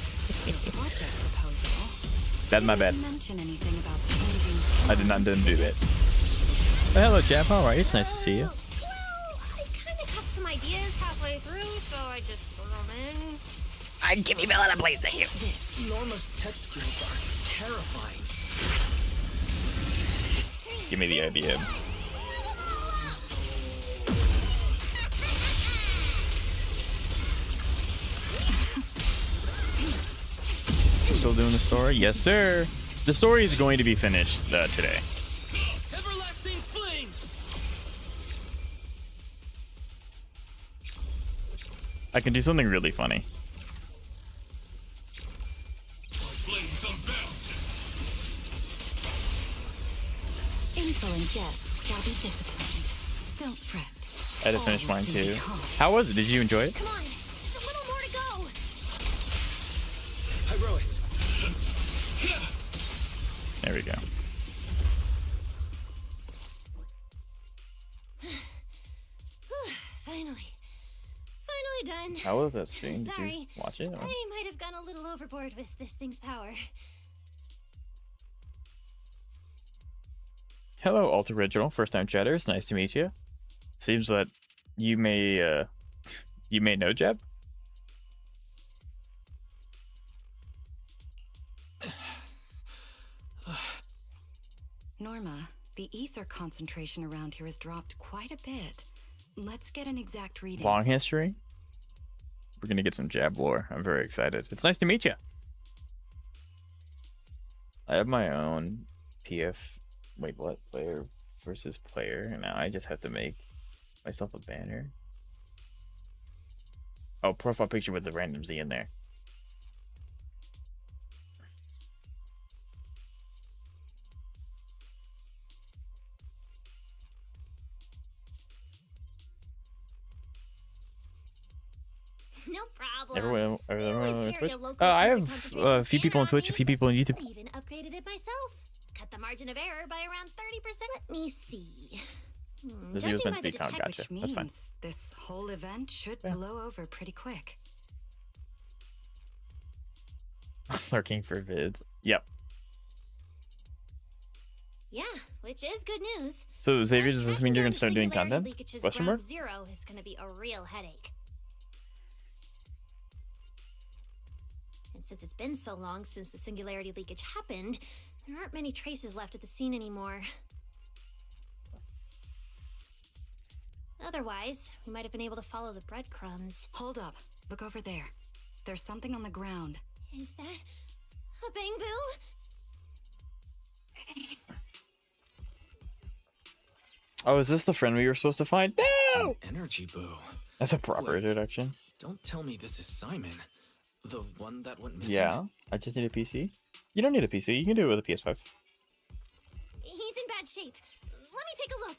That's my bad. I didn't do that. Oh, hello, Jab. How are you? It's nice to see you. Well, I kind of got some ideas halfway through, so I just threw them in. I'd give you Velina, please. Thank you. Norma's tech skills are terrifying. Give me the idea. still doing the story? Yes, sir. The story is going to be finished today. Everlasting flames. I can do something really funny. Insolent guests shall be disciplined. Don't fret. I had to finish mine too. How was it? Did you enjoy it? Come on, just a little more to go. Pyrosis. There we go. Finally done. How was that stream? Did Sorry, you watch it? Or? I might have gone a little overboard with this thing's power. Hello, Alt Original, first time chatters. Nice to meet you. Seems that you may know Jeb. Norma, the ether concentration around here has dropped quite a bit. Let's get an exact reading. Long history. We're gonna get some Jab lore. I'm very excited. It's nice to meet you. I have my own PF. Wait, what? Player versus player. Now I just have to make myself a banner. Oh, profile picture with the random Z in there. No problem. Everyone on carry Twitch. a local I ether have concentration a few people on scanner Twitch, a me. few people on I YouTube. even upgraded it myself. Cut the margin of error by around 30%. Let me see. This Judging video's meant by to be the count. detect- Gotcha. Which That's fine. means this whole event should Yeah. blow over pretty quick. Lurking for vids. Yep. Yeah, which is good news. So Xavier, But does this mean you're gonna start doing singularity content? leakage's Question ground mark? zero is gonna be a real headache. And since it's been so long since the singularity leakage happened, there aren't many traces left at the scene anymore. Otherwise, we might have been able to follow the breadcrumbs. Hold up. Look over there. There's something on the ground. Is that a bamboo? Oh, is this the friend we were supposed to find? No! An energy boo. That's a proper Wait. introduction. Don't tell me this is Simon. The one that went missing? Yeah, I just need a PC. You don't need a PC. You can do it with a PS5. He's in bad shape. Let me take a look.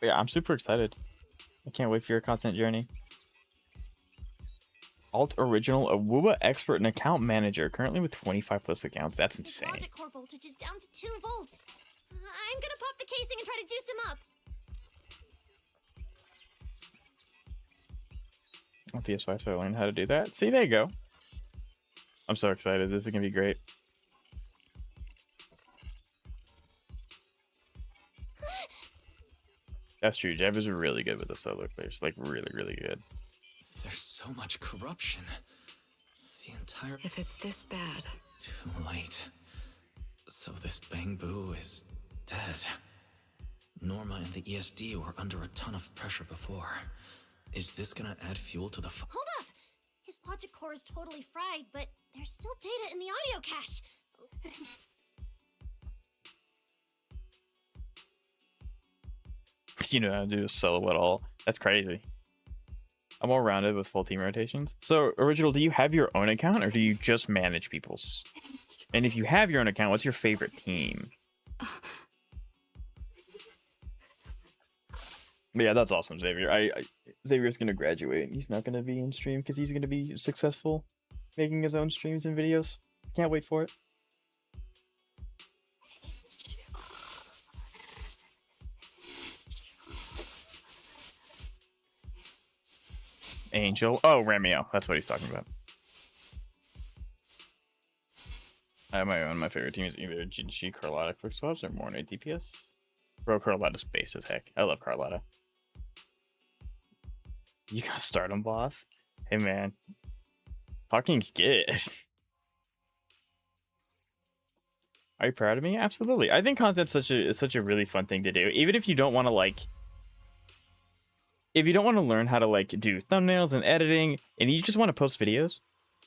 But yeah, I'm super excited. I can't wait for your content journey. Alt Original, a WUBA expert and account manager, currently with 25 plus accounts. That's His insane. logic core voltage is down to 2 volts. I'm gonna pop the casing and try to juice him up. On PS5, so I learned how to do that. See, there you go. I'm so excited. This is gonna be great. That's true. Jeb is really good with the solo players. Like, really, really good. There's so much corruption. The entire... If it's this bad, Too late. So this bamboo is dead. Norma and the ESD were under a ton of pressure before. Is this gonna add fuel to the Hold up! His logic core is totally fried, but there's still data in the audio cache. You know how to do a solo at all. That's crazy. I'm all rounded with full team rotations. So, Original, do you have your own account or do you just manage people's? And if you have your own account, what's your favorite team? But yeah, that's awesome, Xavier. Xavier's gonna graduate. He's not gonna be in stream because he's gonna be successful making his own streams and videos. Can't wait for it. Angel. Oh, Ramio. That's what he's talking about. I have my own. My favorite team is either Jinshi, Carlotta, Quick Swaps, or Morne DPS. Bro, Carlotta's base as heck. I love Carlotta. You got stardom, boss? Hey, man. Fucking skid. Are you proud of me? Absolutely. I think content's such a really fun thing to do. Even if you don't want to like, if you don't want to learn how to like do thumbnails and editing, and you just want to post videos,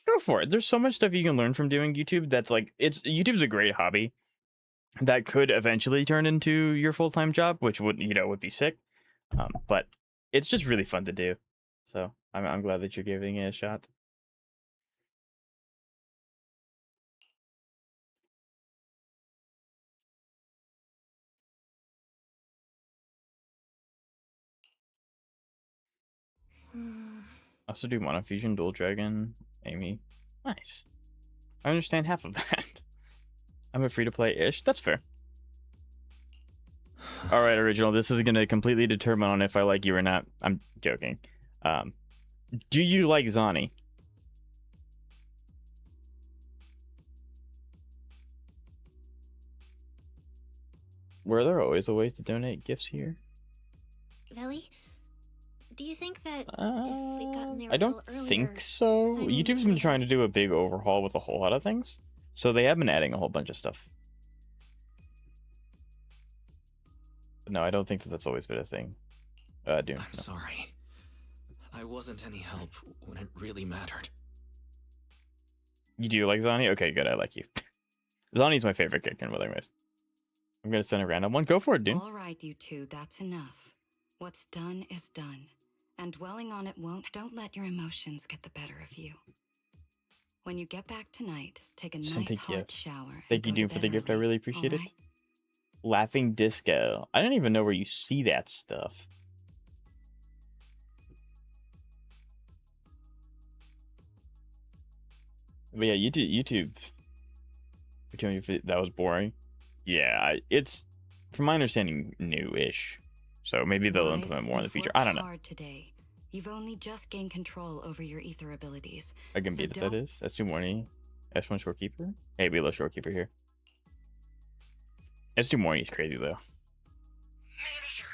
go for it. There's so much stuff you can learn from doing YouTube. That's like, YouTube's a great hobby that could eventually turn into your full-time job, which would, you know, would be sick. But it's just really fun to do. So I'm glad that you're giving it a shot. Also do Mono Fusion, Dual Dragon, Amy. Nice. I understand half of that. I'm a free-to-play-ish. That's fair. All right, Original. This is going to completely determine on if I like you or not. I'm joking. Do you like Zani? Were there always a way to donate gifts here? Veli, do you think that if we'd gotten there I a don't little earlier, think so. Simon YouTube's been might trying to have- do a big overhaul with a whole lot of things. So they have been adding a whole bunch of stuff. But no, I don't think that that's always been a thing. Doom. I'm sorry. I wasn't any help when it really mattered. You do like Zani? Okay, good. I like you. Zani's my favorite character in Wuthering Waves. I'm going to send a random one. Go for it, Doom. All right, you two, that's enough. What's done is done. And dwelling on it won't. Don't let your emotions get the better of you. When you get back tonight, take a nice Sent a hot gift. shower. and Thank you, go to Doom, for the bed gift. I early, really appreciate it. alright? Laughing Disco. I don't even know where you see that stuff. But yeah, YouTube. You're telling me if that was boring. Yeah, it's, from my understanding, new-ish. So maybe they'll Wise, implement more in the you've future. worked I don't know. hard today. You've only just gained control over your ether abilities. I can so beat if that don't- is. That's too morning. S1 Shorekeeper? Hey, we love Shorekeeper here. S2 morning is crazy though. Manager,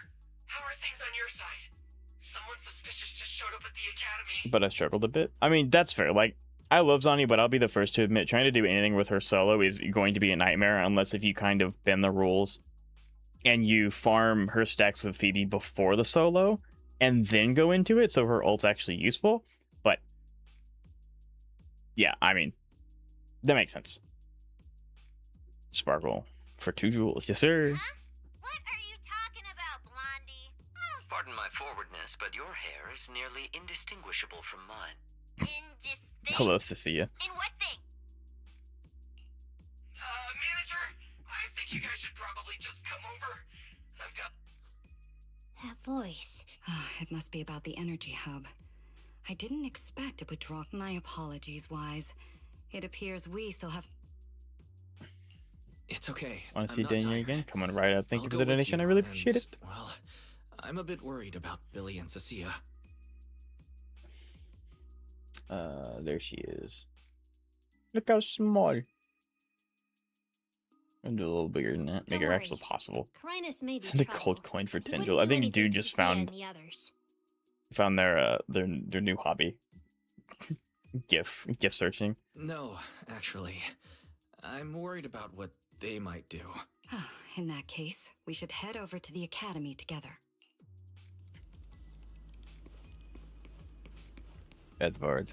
how are things on your side? Someone suspicious just showed up at the academy. But I struggled a bit. I mean, that's fair. Like, I love Zani, but I'll be the first to admit trying to do anything with her solo is going to be a nightmare unless if you kind of bend the rules and you farm her stacks with Phoebe before the solo and then go into it so her ult's actually useful. But yeah, I mean, that makes sense. Sparkle for 2 jewels. Yes, sir. Huh? What are you talking about, Blondie? Pardon my forwardness, but your hair is nearly indistinguishable from mine. Indistinct. Hello, Cecilia. In what thing? Manager, I think you guys should probably just come over. I've got... That voice. It must be about the energy hub. I didn't expect it would draw. My apologies, Wise. It appears we still have... It's okay. Want to I'm see not Daniel tired. again? Come on, right up. Thank I'll you go for the with donation. you, I really and, appreciate it. Well, I'm a bit worried about Billy and Cecilia. There she is. Look how small. And do a little bigger than that. Make Don't her actually worry. possible. Crinus may be Send a trouble, gold coin for but he 10 wouldn't jewels. I do think anything dude to just Cecilia found and the others. their new hobby. GIF searching. No, actually. I'm worried about what they might do. In that case, we should head over to the academy together. That's hard.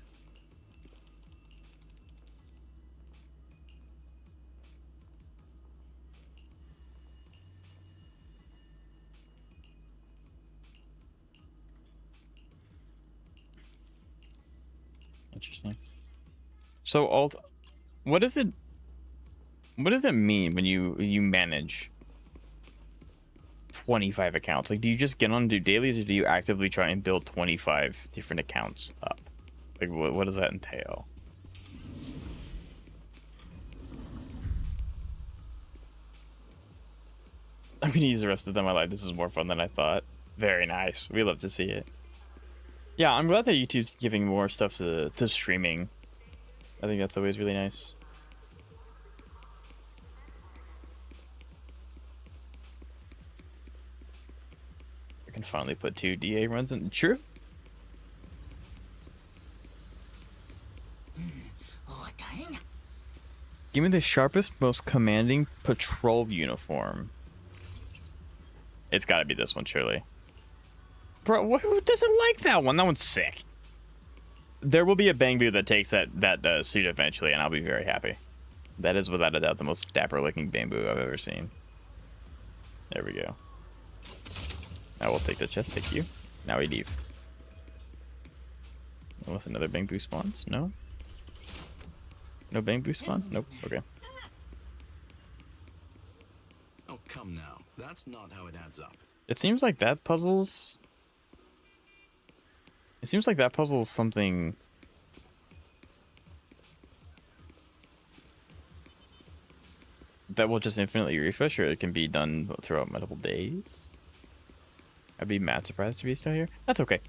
Interesting. So alt, what does it mean when you manage 25 accounts? Like, do you just get on and do dailies, or do you actively try and build 25 different accounts up? Like, what does that entail? I'm gonna use the rest of them. I like this is more fun than I thought. Very nice. We love to see it. Yeah, I'm glad that YouTube's giving more stuff to streaming. I think that's always really nice. I can finally put 2 DA runs in. True. Give me the sharpest, most commanding patrol uniform. It's got to be this one, surely. Bro, who doesn't like that one? That one's sick. There will be a Bangbu that takes that suit eventually, and I'll be very happy. That is without a doubt the most dapper-looking Bangbu I've ever seen. There we go. I will take the chest, thank you. Now we leave. Unless another Bangbu spawns? No? No Bangbu spawn? Nope. Okay. Oh, come now. That's not how it adds up. It seems like that puzzle's... It seems like that puzzle's something... that will just infinitely refresh, or it can be done throughout multiple days. I'd be mad surprised to be still here. That's okay.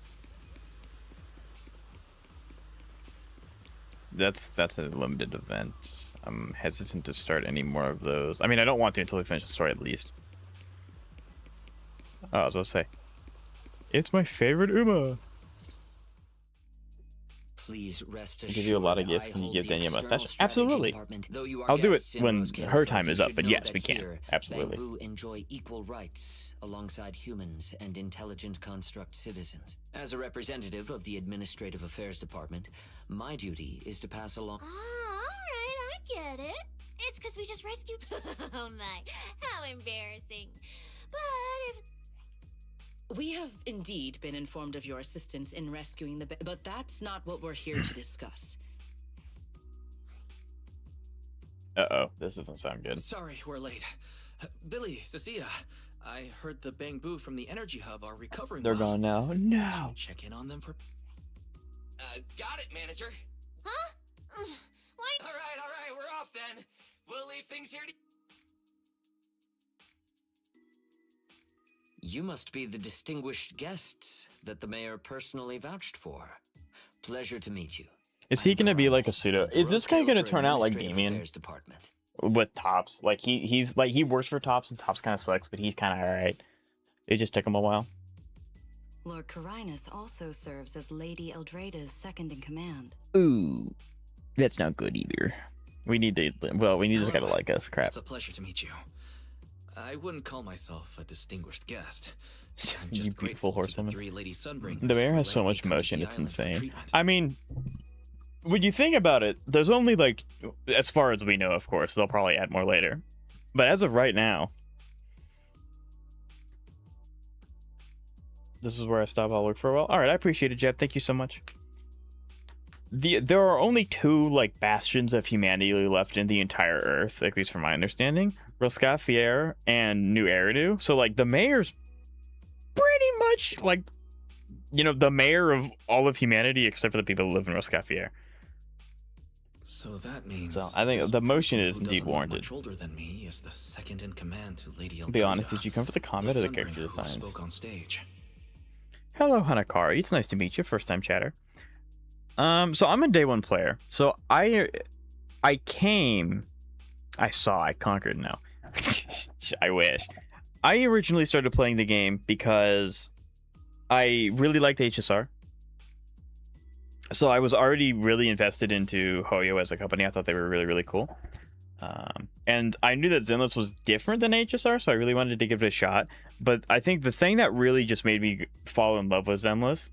That's a limited event. I'm hesitant to start any more of those. I mean, I don't want to until we finish the story at least. Oh, I was gonna say, it's my favorite Uma. Please rest I'll give you a lot of gifts. Can you give Danielle a mustache? Absolutely. I'll do it when her time is up, but yes, we can. Absolutely. Bangbu enjoy equal rights alongside humans and intelligent construct citizens. As a representative of the Administrative Affairs Department, my duty is to pass along... Ah, alright, I get it. It's because we just rescued... Oh my, how embarrassing. But if... We have indeed been informed of your assistance in rescuing the but that's not what we're here to discuss. Uh-oh, this doesn't sound good. Sorry, we're late. Billy, Cecilia, I heard the Bangbu from the energy hub are recovering. They're gone now. No. Check in on them for... Got it, manager. Huh? Why? All right, we're off then. We'll leave things here to... You must be the distinguished guests that the mayor personally vouched for. Pleasure to meet you. Is he gonna be like a pseudo? Is this guy gonna turn out like Damien? Department. With Tops? Like he's like, he works for Tops and Tops kind of sucks, but he's kind of alright. It just took him a while. Lord Carinus also serves as Lady Eldrada's second in command. Ooh, that's not good either. We need to, well, we need this guy to like us. Crap. It's a pleasure to meet you. I wouldn't call myself a distinguished guest. I'm You just beautiful grateful to horsewoman. the 3 Lady Sunbringers The mayor for has so letting me much come to motion, the it's island for insane. treatment. I mean, when you think about it, there's only like, as far as we know, of course, they'll probably add more later. But as of right now, this is where I stop. I'll look for a while. All right, I appreciate it, Jeb. Thank you so much. There are only 2 like bastions of humanity left in the entire Earth, at least from my understanding: Roscafier and New Eridu. So like the mayor's pretty much like, you know, the mayor of all of humanity except for the people who live in Roscafier. So that means... So I think the motion is indeed warranted. Much older than me is the second in command to Lady To be honest, Eldrada, did you come for the combat or the Sunbringer character who designs? spoke on stage. Hello, Hanakari. It's nice to meet you. First time chatter. So I'm a day 1 player. So I conquered now. I wish. I originally started playing the game because I really liked HSR. So I was already really invested into Hoyo as a company. I thought they were really, really cool. And I knew that Zenless was different than HSR, so I really wanted to give it a shot. But I think the thing that really just made me fall in love with Zenless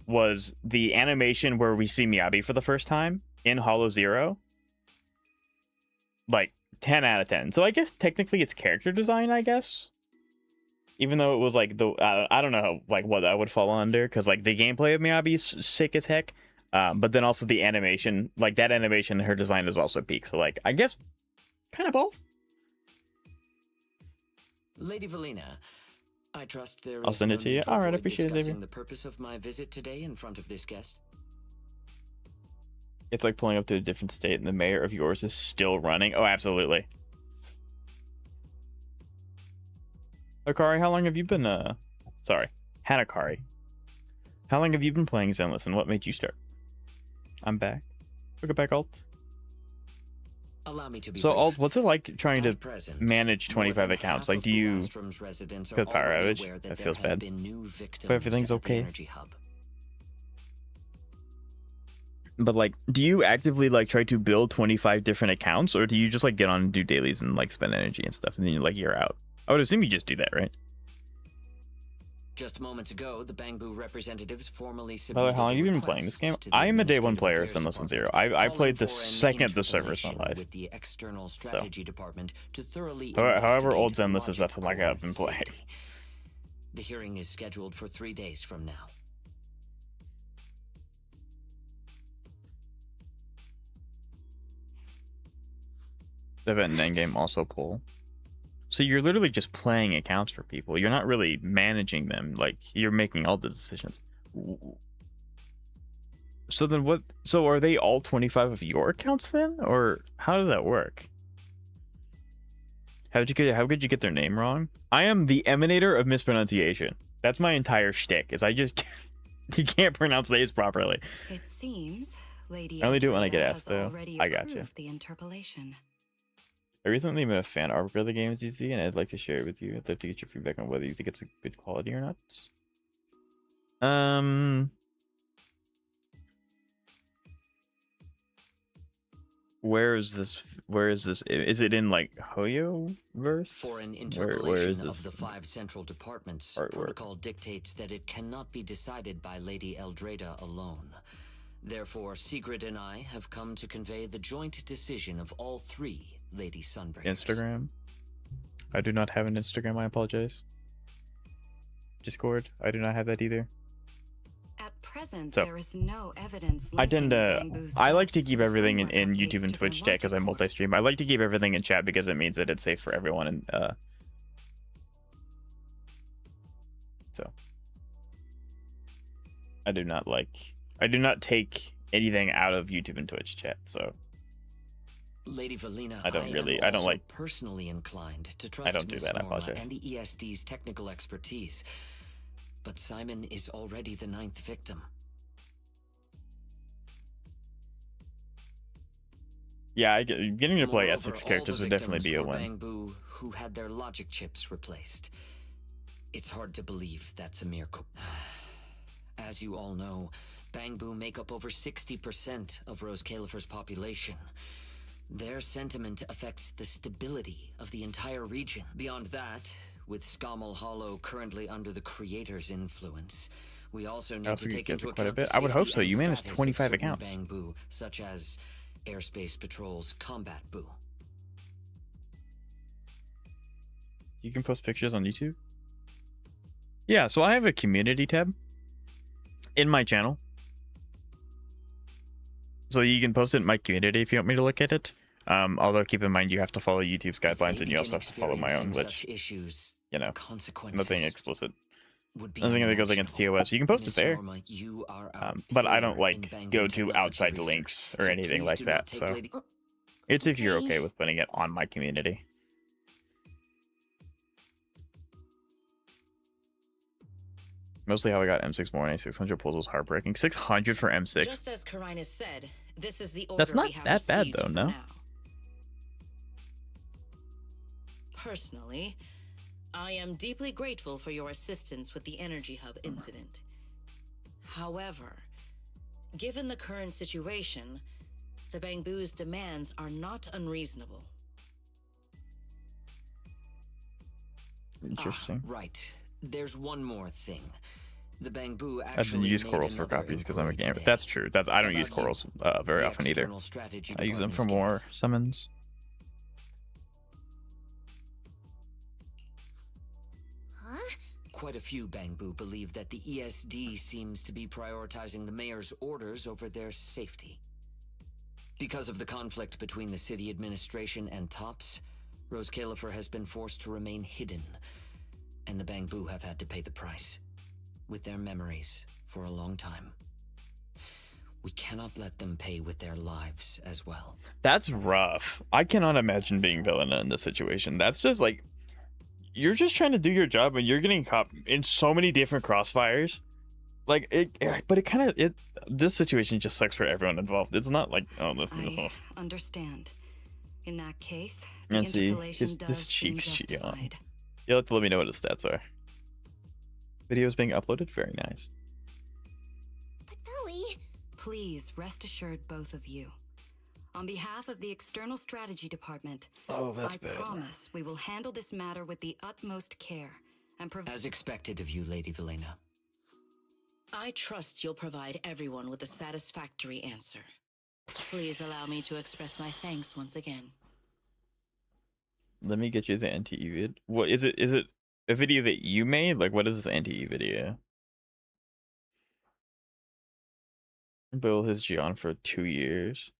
was the animation where we see Miyabi for the first time in Hollow Zero. Like, 10 out of 10. So I guess technically it's character design, I guess. Even though it was like, I don't know like what that would fall under, because like the gameplay of Miyabi is sick as heck. But then also the animation, like that animation, her design is also peak. So like, I guess kind of both. Lady Velina, I trust there is I'll send it no to you. need All right, I avoid appreciate it, discussing Xavier. the purpose of my visit today in front of this guest. It's like pulling up to a different state and the mayor of yours is still running. Oh, absolutely. Akari, how long have you been, sorry, Hanakari. How long have you been playing Zenless and what made you start? I'm back. Look back, Alt. Allow me to be So, brief. Alt, what's it like trying to At present, manage more 25 than accounts? half Like, of do you Luastrom's residents are put power already outage? aware That there feels have bad. been new victims But everything's at the okay. energy hub. But like, do you actively like try to build 25 different accounts, or do you just like get on and do dailies and like spend energy and stuff, and then you're out? I would assume you just do that, right? Just moments ago, the Bangbu representatives formally By the submitted way, how long have you been playing this game? I am a day one player of Zenless Zone Zero. I played the second the servers went live. With the external strategy department to thoroughly However old investigate Zenless is, that's Project like I've been Core playing. safety. The hearing is scheduled for 3 days from now. Event and endgame also pull. So you're literally just playing accounts for people. You're not really managing them. Like, you're making all the decisions. So then what? So are they all 25 of your accounts then? Or how does that work? How could you get their name wrong? I am the emanator of mispronunciation. That's my entire shtick, is I just you can't pronounce names properly. It seems Lady I only do it when I get Elfrida asked, has though. already I gotcha. approved the interpolation. I recently made a fan art for the games you see, and I'd like to share it with you. I'd like to get your feedback on whether you think it's a good quality or not. Where is this? Where is this? Is it in like Hoyo verse? For an Where interpolation is of this the 5 central departments, artwork? protocol dictates that it cannot be decided by Lady Eldrada alone. Therefore, Sigrid and I have come to convey the joint decision of all 3 Lady Sunbreakers. Instagram? I do not have an Instagram, I apologize. Discord? I do not have that either. At present, So, there is no evidence. I tend linking to. Bangbu's I like to deaths keep with everything framework in updates YouTube and to Twitch their chat because I logic multi-stream. I like to keep everything in chat because it means that it's safe for everyone. And so I do not take anything out of YouTube and Twitch chat. So Lady Velina, I don't also like personally inclined to trust don't do Miss that, I Norma apologize. and the ESD's technical expertise. But Simon is already the 9th victim. Yeah, getting to play Moreover, S6 all characters the would definitely victims be a were win. Bangbu who had their logic chips replaced. It's hard to believe that's a mere As you all know, Bangbu make up over 60% of Rose Califer's population. Their sentiment affects the stability of the entire region. Beyond that, with Skamel Hollow currently under the Creator's influence, we also need to take into quite a account bit. the I would hope safety so. and You manage status of 25 certain accounts. Bangbu, such as Airspace Patrol's Combat Boo. You can post pictures on YouTube? Yeah, so I have a community tab in my channel. So you can post it in my community if you want me to look at it. Although keep in mind you have to follow YouTube's guidelines and you also have to follow my own, which, you know, nothing explicit. Nothing that goes against TOS. You can post it there. But I don't like go to outside links or anything like that. So it's if you're okay with putting it on my community. Mostly how I got M6 more 600 pulls was heartbreaking. 600 for M6. Just as Karinus said, this is the order That's not we have that bad received though, for no? now. Personally, I am deeply grateful for your assistance with the Energy Hub incident. However, given the current situation, the Bangbu's demands are not unreasonable. Interesting. Right. There's one more thing. The Bangbu I actually didn't use made corals for another copies because I'm a inquiry gamer. today. That's true. I don't use About corals you, very the often either. external strategy I use them for department's more guest. summons. Huh? Quite a few Bangbu believe that the ESD seems to be prioritizing the mayor's orders over their safety. Because of the conflict between the city administration and Tops, Rose Califer has been forced to remain hidden, and the Bangbu have had to pay the price with their memories for a long time. We cannot let them pay with their lives as well. That's rough. I cannot imagine being Velina in this situation. That's just like, you're just trying to do your job and you're getting caught in so many different crossfires. Like this situation just sucks for everyone involved. It's not like, oh, I understand. In that case, the and see, interpolation this does seem cheeks cheating on. justified. You'll have to let me know what his stats are. Videos being uploaded? Very nice. But Valley, Please rest assured, both of you. On behalf of the External Strategy Department, that's I bad. promise we will handle this matter with the utmost care and As expected of you, Lady Velina. I trust you'll provide everyone with a satisfactory answer. Please allow me to express my thanks once again. Let me get you the NTE vid. What is it? Is it a video that you made? Like, what is this NTE video? Build his Gion for 2 years.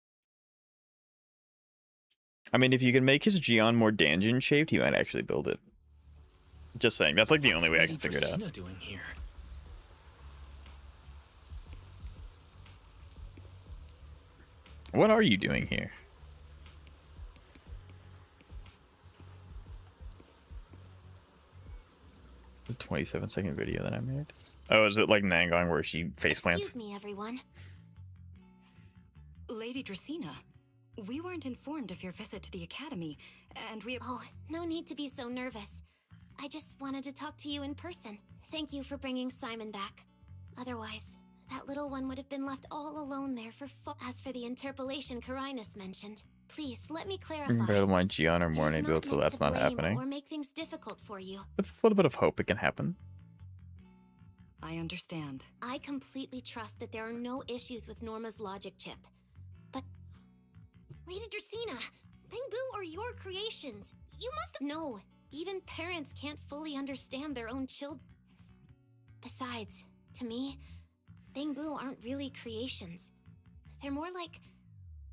I mean, if you can make his Gion more dungeon shaped, he might actually build it. Just saying. That's like the only way I can figure it out. What's doing here? What are you doing here? It's a 27-second video that I made. Oh, is it like Nangang where she face plants? Excuse me, everyone. Lady Dracena, we weren't informed of your visit to the Academy, and we... Oh, no need to be so nervous. I just wanted to talk to you in person. Thank you for bringing Simon back. Otherwise, that little one would have been left all alone there for As for the interpolation Carinus mentioned, please let me clarify. Build my Gion or more build, so that's not happening. Or make things difficult for you. With a little bit of hope, it can happen. I understand. I completely trust that there are no issues with Norma's logic chip. But, Lady Dracena, Bangboo are your creations. You must know. Even parents can't fully understand their own children. Besides, to me, Bangboo aren't really creations. They're more like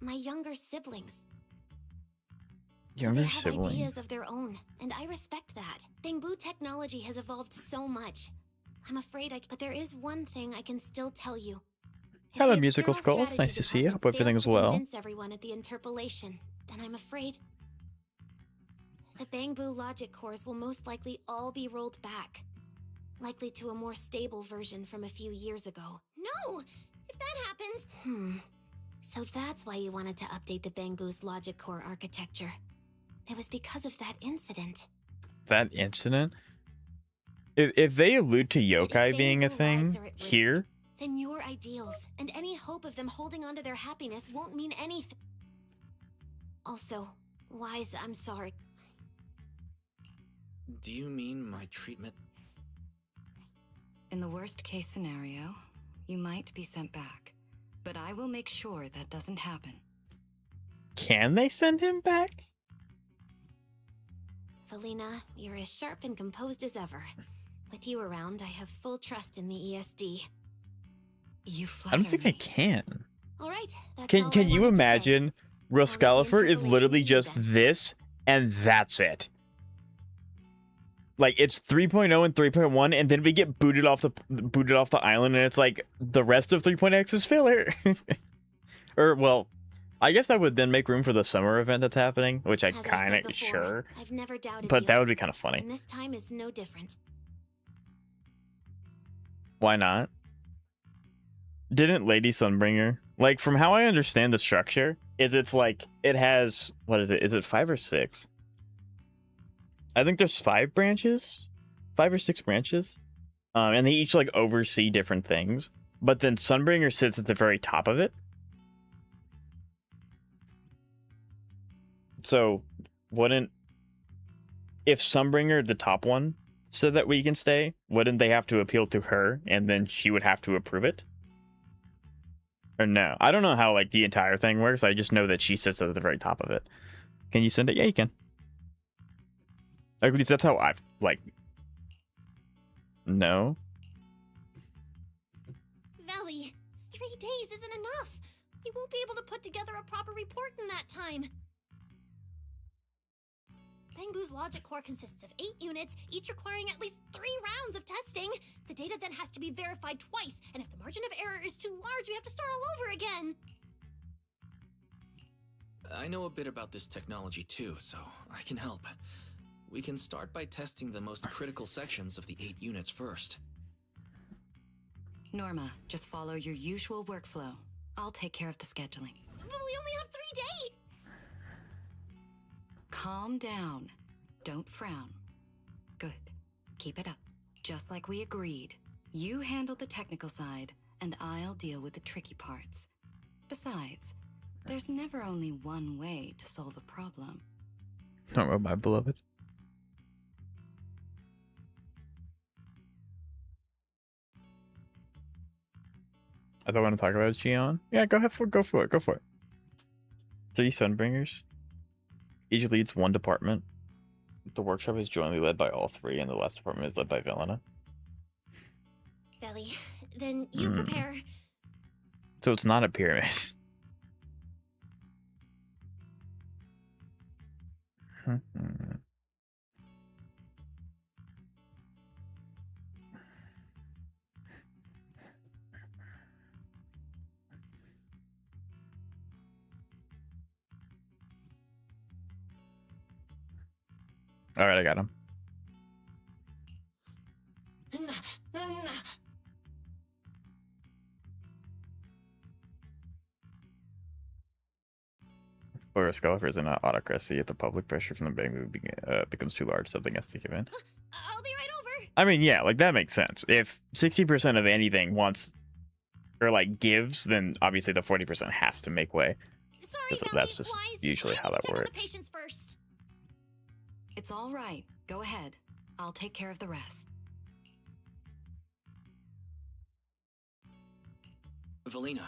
my younger siblings. Younger they have sibling. Ideas of their own, and I respect that. Bangboo technology has evolved so much. I'm afraid but there is one thing I can still tell you. If Hello, the Musical External Skulls. Nice to see you. Strategy Hope everything's fails to well. convince everyone at the interpolation, then I'm afraid the Bangboo logic cores will most likely all be rolled back. Likely to a more stable version from a few years ago. No! If that happens... So that's why you wanted to update the Bangboo's logic core architecture. It was because of that incident. That incident? If they allude to yokai being a Bangboo thing lives are at risk, here, then your ideals and any hope of them holding on to their happiness won't mean anything. Also, Wise, I'm sorry. Do you mean my treatment? In the worst case scenario, you might be sent back. But I will make sure that doesn't happen. can they send him back? Velina, you're as sharp and composed as ever. With you around, I have full trust in the ESD. You I don't think they can. All right, that's Can all I you wanted to say. imagine? Roscalifer is literally just this, and that's it. Like, it's 3.0 and 3.1, and then we get booted off the island, and it's like the rest of 3.x is filler. Or, well, I guess that would then make room for the summer event that's happening, which I As kind said of before, sure. I've never doubted But you, that would be kind of funny. and this time is no different. Why not? Didn't Lady Sunbringer, like, from how I understand the structure, is it's like it has, what is it? Is it 5 or 6? I think there's 5 branches, 5 or 6 branches, and they each like oversee different things. But then Sunbringer sits at the very top of it. So, wouldn't, if Sunbringer, the top one, said that we can stay, wouldn't they have to appeal to her, and then she would have to approve it? Or no? I don't know how like the entire thing works. I just know that she sits at the very top of it. Can you send it? Yeah, you can. At least that's how I've, like... No? Valley, 3 days isn't enough. We won't be able to put together a proper report in that time. Bangboo's logic core consists of 8 units, each requiring at least 3 rounds of testing. The data then has to be verified twice, and if the margin of error is too large, we have to start all over again. I know a bit about this technology too, so I can help. We can start by testing the most critical sections of the 8 units first. Norma, just follow your usual workflow. I'll take care of the scheduling. But we only have 3 days! Calm down. Don't frown. Good. Keep it up. Just like we agreed. You handle the technical side, and I'll deal with the tricky parts. Besides, there's never only one way to solve a problem. Oh, my beloved. I don't want to talk about Gion. Yeah, go for it. Go for it. 3 Sunbringers. Each leads one department. The workshop is jointly led by all 3, and the last department is led by Velina. Belly, then you prepare. So it's not a pyramid. All right, I got him. For a Skullfer is an autocracy. If the public pressure from the bank becomes too large, something has to give in. I'll be right over. I mean, yeah, like that makes sense. If 60% of anything wants or like gives, then obviously the 40% has to make way. Sorry, Belly, that's just usually how that works. The patients first. It's all right. Go ahead. I'll take care of the rest. Velina,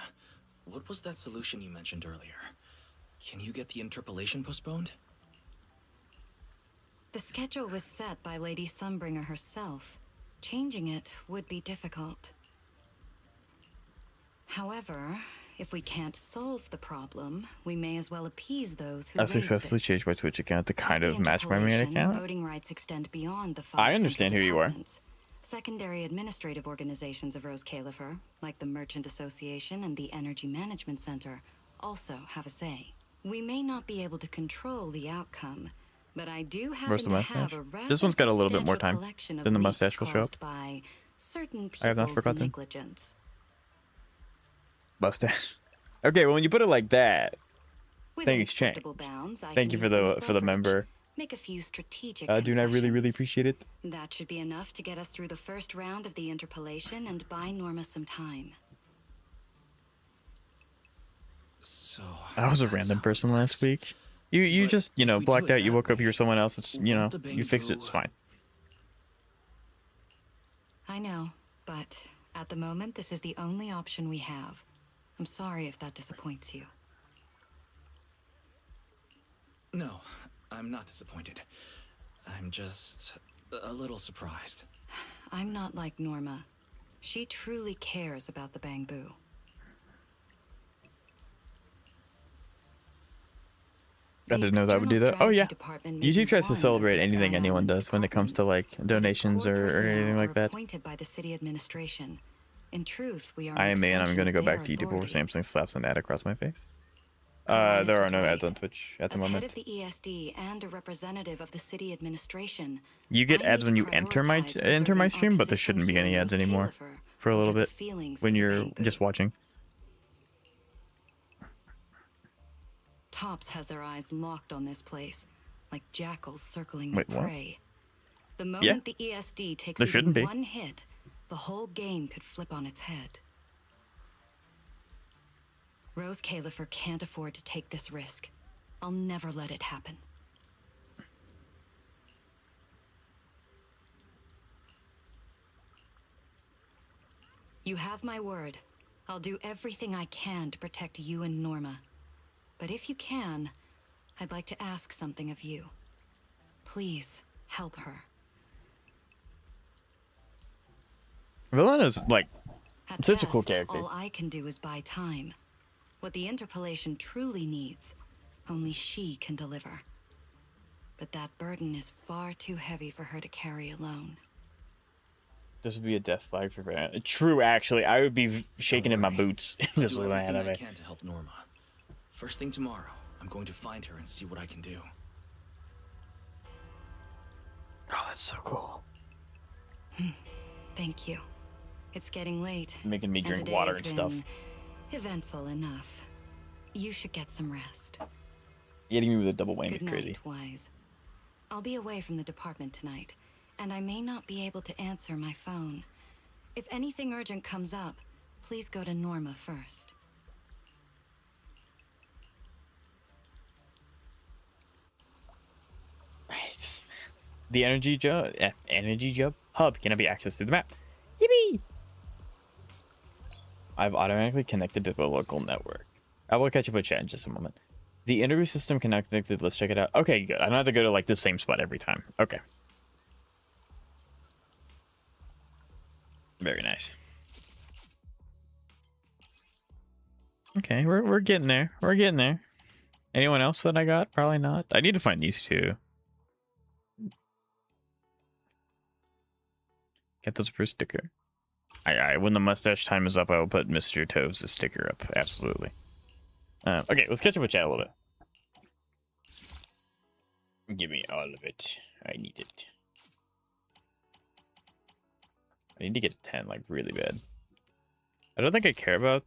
what was that solution you mentioned earlier? Can you get the interpolation postponed? The schedule was set by Lady Sunbringer herself. Changing it would be difficult. However, if we can't solve the problem, we may as well appease those who I've successfully changed my Twitch account to kind of match my main account. Voting rights extend beyond the 5 I understand who you are. Secondary administrative organizations of Rose Califer, like the Merchant Association and the Energy Management Center, also have a say. We may not be able to control the outcome, but I do happen Where's the to mustache? have a rather This one's got a little bit more substantial time. collection of Then the leaks mustache will show up. caused by certain I have not people's forgotten. negligence. Mustache. Okay, well when you put it like that, Within things change. acceptable bounds, I Thank can you use them as for the leverage. member. Make a few strategic Dude, I really concessions. appreciate it. That should be enough to get us through the first round of the interpolation and buy Norma some time. So I was a random person last week. You just, you know, blacked out, you woke up, you were someone else, it's, you know, you fixed it, it's fine. I know, but at the moment, this is the only option we have. I'm sorry if that disappoints you. No, I'm not disappointed. I'm just a little surprised. I'm not like Norma. She truly cares about the Bangbu. I didn't know that would do that. Oh yeah. YouTube tries to celebrate anything anyone does when it comes to like donations or anything like that. Appointed by the city administration. In truth, we are I am me, and I'm extension gonna of go their back to YouTube authority. before Samsung slaps an ad across my face. Linus There was are no right. ads on Twitch at the As head moment. of the ESD and a representative of the city administration, You get I ads need when to you enter my prioritize stream, but there preserving shouldn't be our any position ads here in anymore Califer for a little over the bit feelings when of the you're Bangbu. just watching. Tops has their eyes locked on this place, like jackals circling Wait, their what? prey. The moment the ESD takes There shouldn't even be. one hit, the whole game could flip on its head. Rose Califer can't afford to take this risk. I'll never let it happen. You have my word. I'll do everything I can to protect you and Norma. But if you can, I'd like to ask something of you. Please, help her. Velina's like At such a cool best, character. all I can do is buy time. What the interpolation truly needs, only she can deliver. But that burden is far too heavy for her to carry alone. This would be a death flag for Velina. True, actually, I would be shaking in my boots if this I'll was do my everything I anime. can to help Norma. First thing tomorrow, I'm going to find her and see what I can do. Oh, that's so cool. Thank you. It's getting late. Making me and drink today water has and stuff. been eventful enough. You should get some rest. Hitting me with a double whammy Good is crazy. night, Wise. I'll be away from the department tonight, and I may not be able to answer my phone. If anything urgent comes up, please go to Norma first. The energy hub cannot be accessed through the map. Yippee! I've automatically connected to the local network. I will catch up with chat in just a moment. The interview system connected. Let's check it out. Okay, good. I don't have to go to like the same spot every time. Okay. Very nice. Okay, we're getting there. We're getting there. Anyone else that I got? Probably not. I need to find these two. Get those per sticker. When the mustache time is up, I will put Mr. Toves' sticker up. Absolutely. Okay, let's catch up with chat a little bit. Give me all of it. I need it. I need to get to 10, like, really bad. I don't think I care about,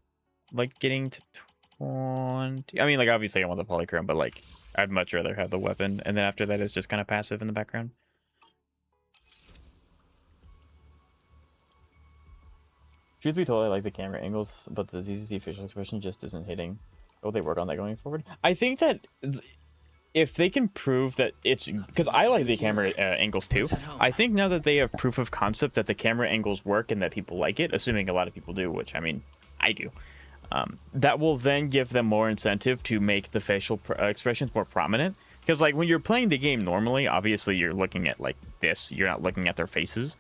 like, getting to 20. I mean, like, obviously I want the polychrome, but, like, I'd much rather have the weapon. And then after that, it's just kind of passive in the background. Truth be told, I like the camera angles, but the ZZZ facial expression just isn't hitting. Will they work on that going forward? I think that if they can prove that it's... Because I like the camera angles too. I think now that they have proof of concept that the camera angles work and that people like it, assuming a lot of people do, which, I mean, I do. That will then give them more incentive to make the facial expressions more prominent. Because, like, when you're playing the game normally, obviously you're looking at, like, this. You're not looking at their faces.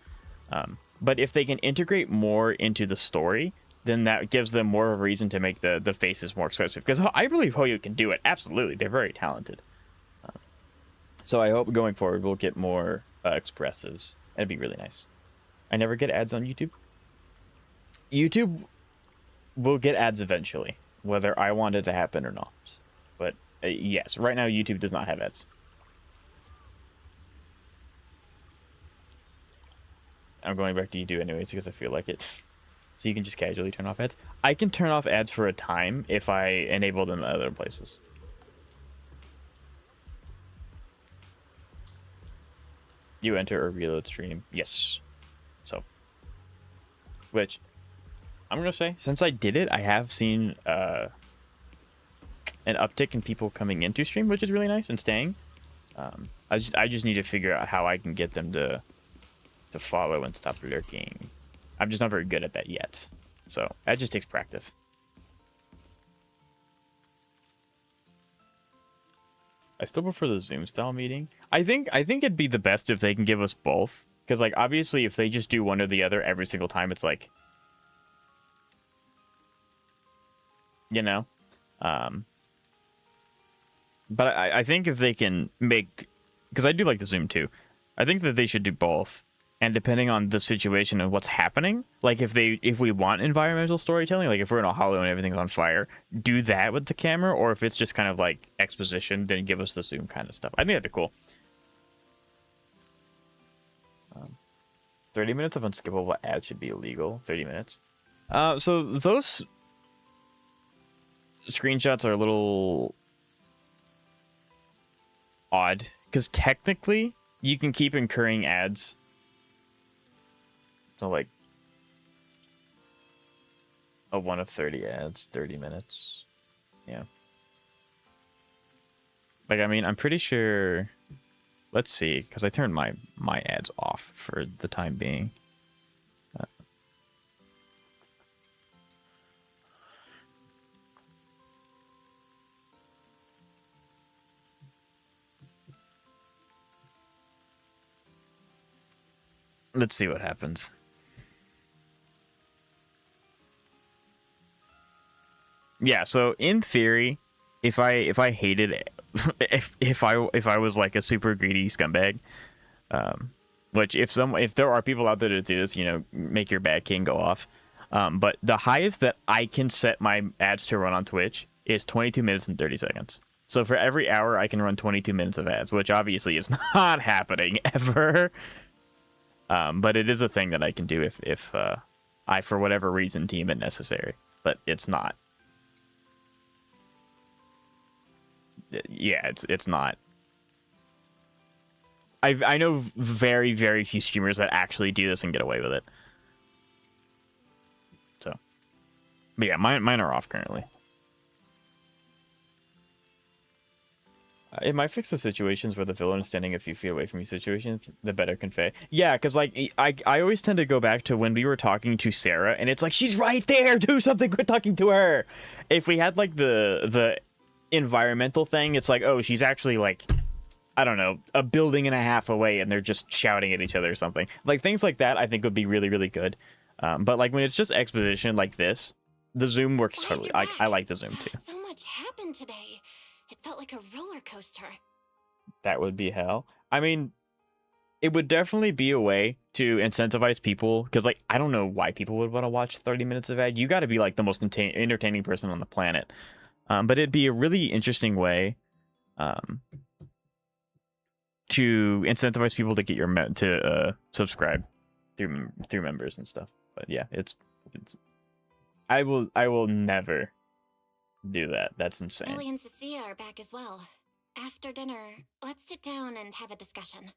But if they can integrate more into the story, then that gives them more of a reason to make the faces more expressive. Because I believe Hoyo can do it. Absolutely. They're very talented. So I hope going forward we'll get more expressives. It'd be really nice. I never get ads on YouTube. YouTube will get ads eventually, whether I want it to happen or not. But yes, right now YouTube does not have ads. I'm going back to YouTube anyways because I feel like it. So you can just casually turn off ads. I can turn off ads for a time if I enable them in other places. You enter or reload stream. Yes. So. Which, I'm going to say, since I did it, I have seen an uptick in people coming into stream, which is really nice, and staying. I just need to figure out how I can get them to follow and stop lurking. I'm just not very good at that yet. So that just takes practice. I still prefer the Zoom style meeting. I think it'd be the best if they can give us both. Because, like, obviously if they just do one or the other every single time, it's like, you know? But I think if they can make, because I do like the Zoom too. I think that they should do both. And depending on the situation and what's happening, like if we want environmental storytelling, like if we're in a hollow and everything's on fire, do that with the camera, or if it's just kind of like exposition, then give us the Zoom kind of stuff. I think that'd be cool. 30 minutes of unskippable ads should be illegal. 30 minutes. So those screenshots are a little odd because technically you can keep incurring ads. So, like, a 1 of 30 ads, 30 minutes. Yeah. Like, I mean, I'm pretty sure... Let's see, because I turned my ads off for the time being. Let's see what happens. Yeah, so in theory, if I hated it, if I was like a super greedy scumbag, which if there are people out there that do this, you know, make your bad king go off. But the highest that I can set my ads to run on Twitch is 22 minutes and 30 seconds. So for every hour, I can run 22 minutes of ads, which obviously is not happening ever. But it is a thing that I can do if I, for whatever reason, deem it necessary. But it's not. Yeah, it's not. I know very, very few streamers that actually do this and get away with it. So, But yeah, mine are off currently. It might fix the situations where the villain is standing a few feet away from you situations, the better convey. Yeah, because like I always tend to go back to when we were talking to Sarah, and it's like, she's right there, do something, quit talking to her. If we had like the environmental thing, it's like, oh, she's actually like, I don't know, a building and a half away, and they're just shouting at each other or something. Like things like that I think would be really, really good. But like when it's just exposition like this, the zoom works totally. I like the zoom too. So much happened today. It felt like a roller coaster. That would be hell. I mean, it would definitely be a way to incentivize people, because like I don't know why people would want to watch 30 minutes of ad. You got to be like the most entertaining person on the planet. But it'd be a really interesting way to incentivize people to get your subscribe through members and stuff. But yeah, it's I will never do that. That's insane. Lily and Cecilia are back as well. After dinner, let's sit down and have a discussion.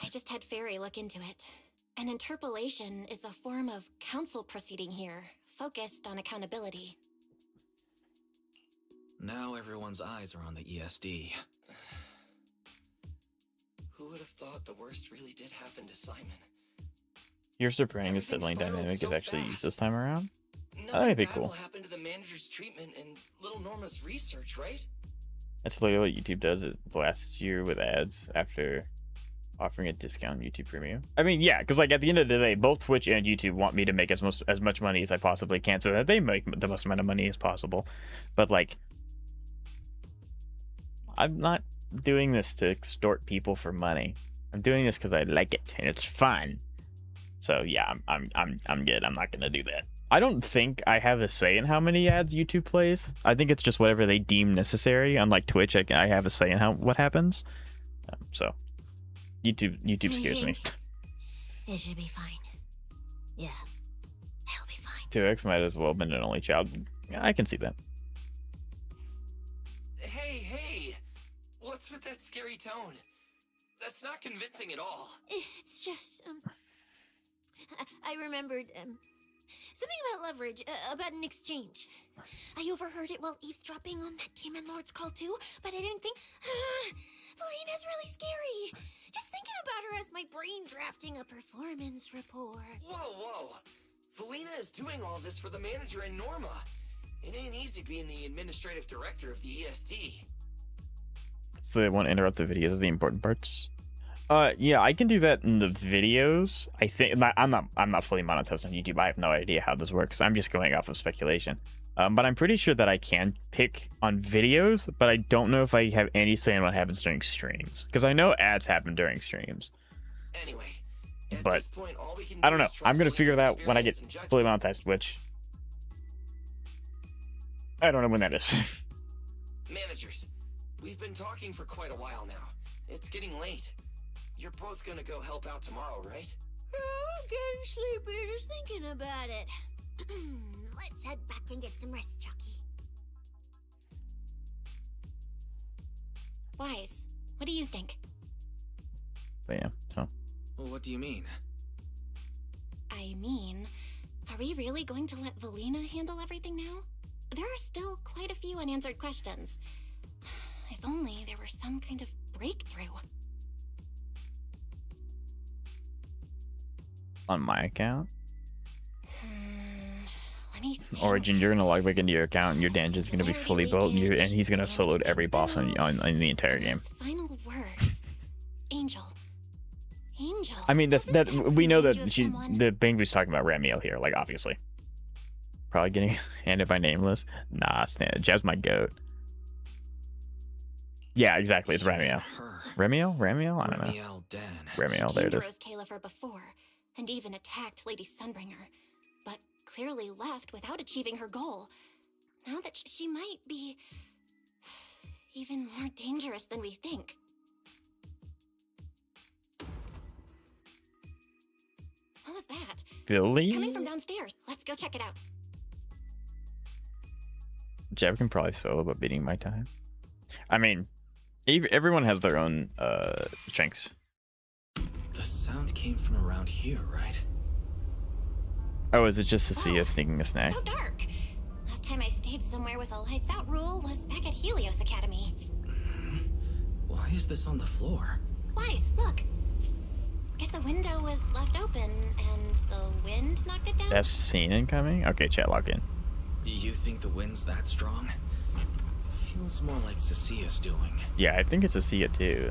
I just had Fairy look into it. An interpolation is a form of council proceeding here, focused on accountability. Now everyone's eyes are on the ESD. Who would have thought the worst really did happen to Simon? You're surprising the sibling dynamic so is actually fast. used this time around. Nothing That'd be bad cool. will happen to the manager's treatment and little Norma's research, right? That's literally what YouTube does. It blasts you with ads after offering a discount on YouTube Premium. I mean, yeah, because like at the end of the day, both Twitch and YouTube want me to make as much money as I possibly can, so that they make the most amount of money as possible. But like, I'm not doing this to extort people for money. I'm doing this because I like it and it's fun. So yeah, I'm good. I'm not gonna do that. I don't think I have a say in how many ads YouTube plays. I think it's just whatever they deem necessary. Unlike Twitch, I have a say in what happens. So YouTube scares me. It should be fine. Yeah, it'll be fine. 2X might as well have been an only child. Yeah, I can see that. Hey! What's with that scary tone? That's not convincing at all. It's just, I remembered, something about leverage, about an exchange. I overheard it while eavesdropping on that Demon Lord's call too, but I didn't think, Velina's really scary. Just thinking about her as my brain drafting a performance report. Whoa! Velina is doing all this for the manager and Norma. It ain't easy being the administrative director of the ESD. So they won't interrupt the videos, the important parts. Yeah, I can do that in the videos. I think I'm not fully monetized on YouTube. I have no idea how this works. I'm just going off of speculation. But I'm pretty sure that I can pick on videos, but I don't know if I have any say in what happens during streams, because I know ads happen during streams. Anyway, but this point, all we can I don't do know. is trust I'm gonna figure that Velina's out when I get experience and fully judgment. monetized, which I don't know when that is. Managers, we've been talking for quite a while now. It's getting late. You're both gonna go help out tomorrow, right? I'm getting sleepy just thinking about it. Let's head back and get some rest, Chucky. Wise, what do you think? But yeah, so What do you mean? I mean, are we really going to let Velina handle everything now? There are still quite a few unanswered questions. If only there were some kind of breakthrough. on my account, Let me think. Origin, you're gonna log back into your account, and your dungeon's gonna be fully built, and he's gonna have soloed every boss on the entire game. Those final words. Angel. I mean, that we know that someone? the Bangbu's talking about Ramiel here, like obviously. Probably getting handed by Nameless. Nah, Jeb's my goat. Yeah, exactly. It's Ramiel. Ramiel? I don't know. Ramiel Den. Ramiel, there it is. She came to Rose before, and even attacked Lady Sunbringer, but clearly left without achieving her goal. Now that she might be even more dangerous than we think. What was that? Billy? Coming from downstairs. Let's go check it out. Jeb can probably solo, but beating my time. I mean, Everyone has their own strengths. The sound came from around here, right? Oh, is it just Cecilia sneaking a snack? So dark. Last time I stayed somewhere with a lights out rule was back at Helios Academy. Why is this on the floor? Wise, look. Guess a window was left open and the wind knocked it down. That's scene incoming? Okay, chat lock in. You think the wind's that strong? Feels more like Cecilia's doing. Yeah, I think it's Cecilia too.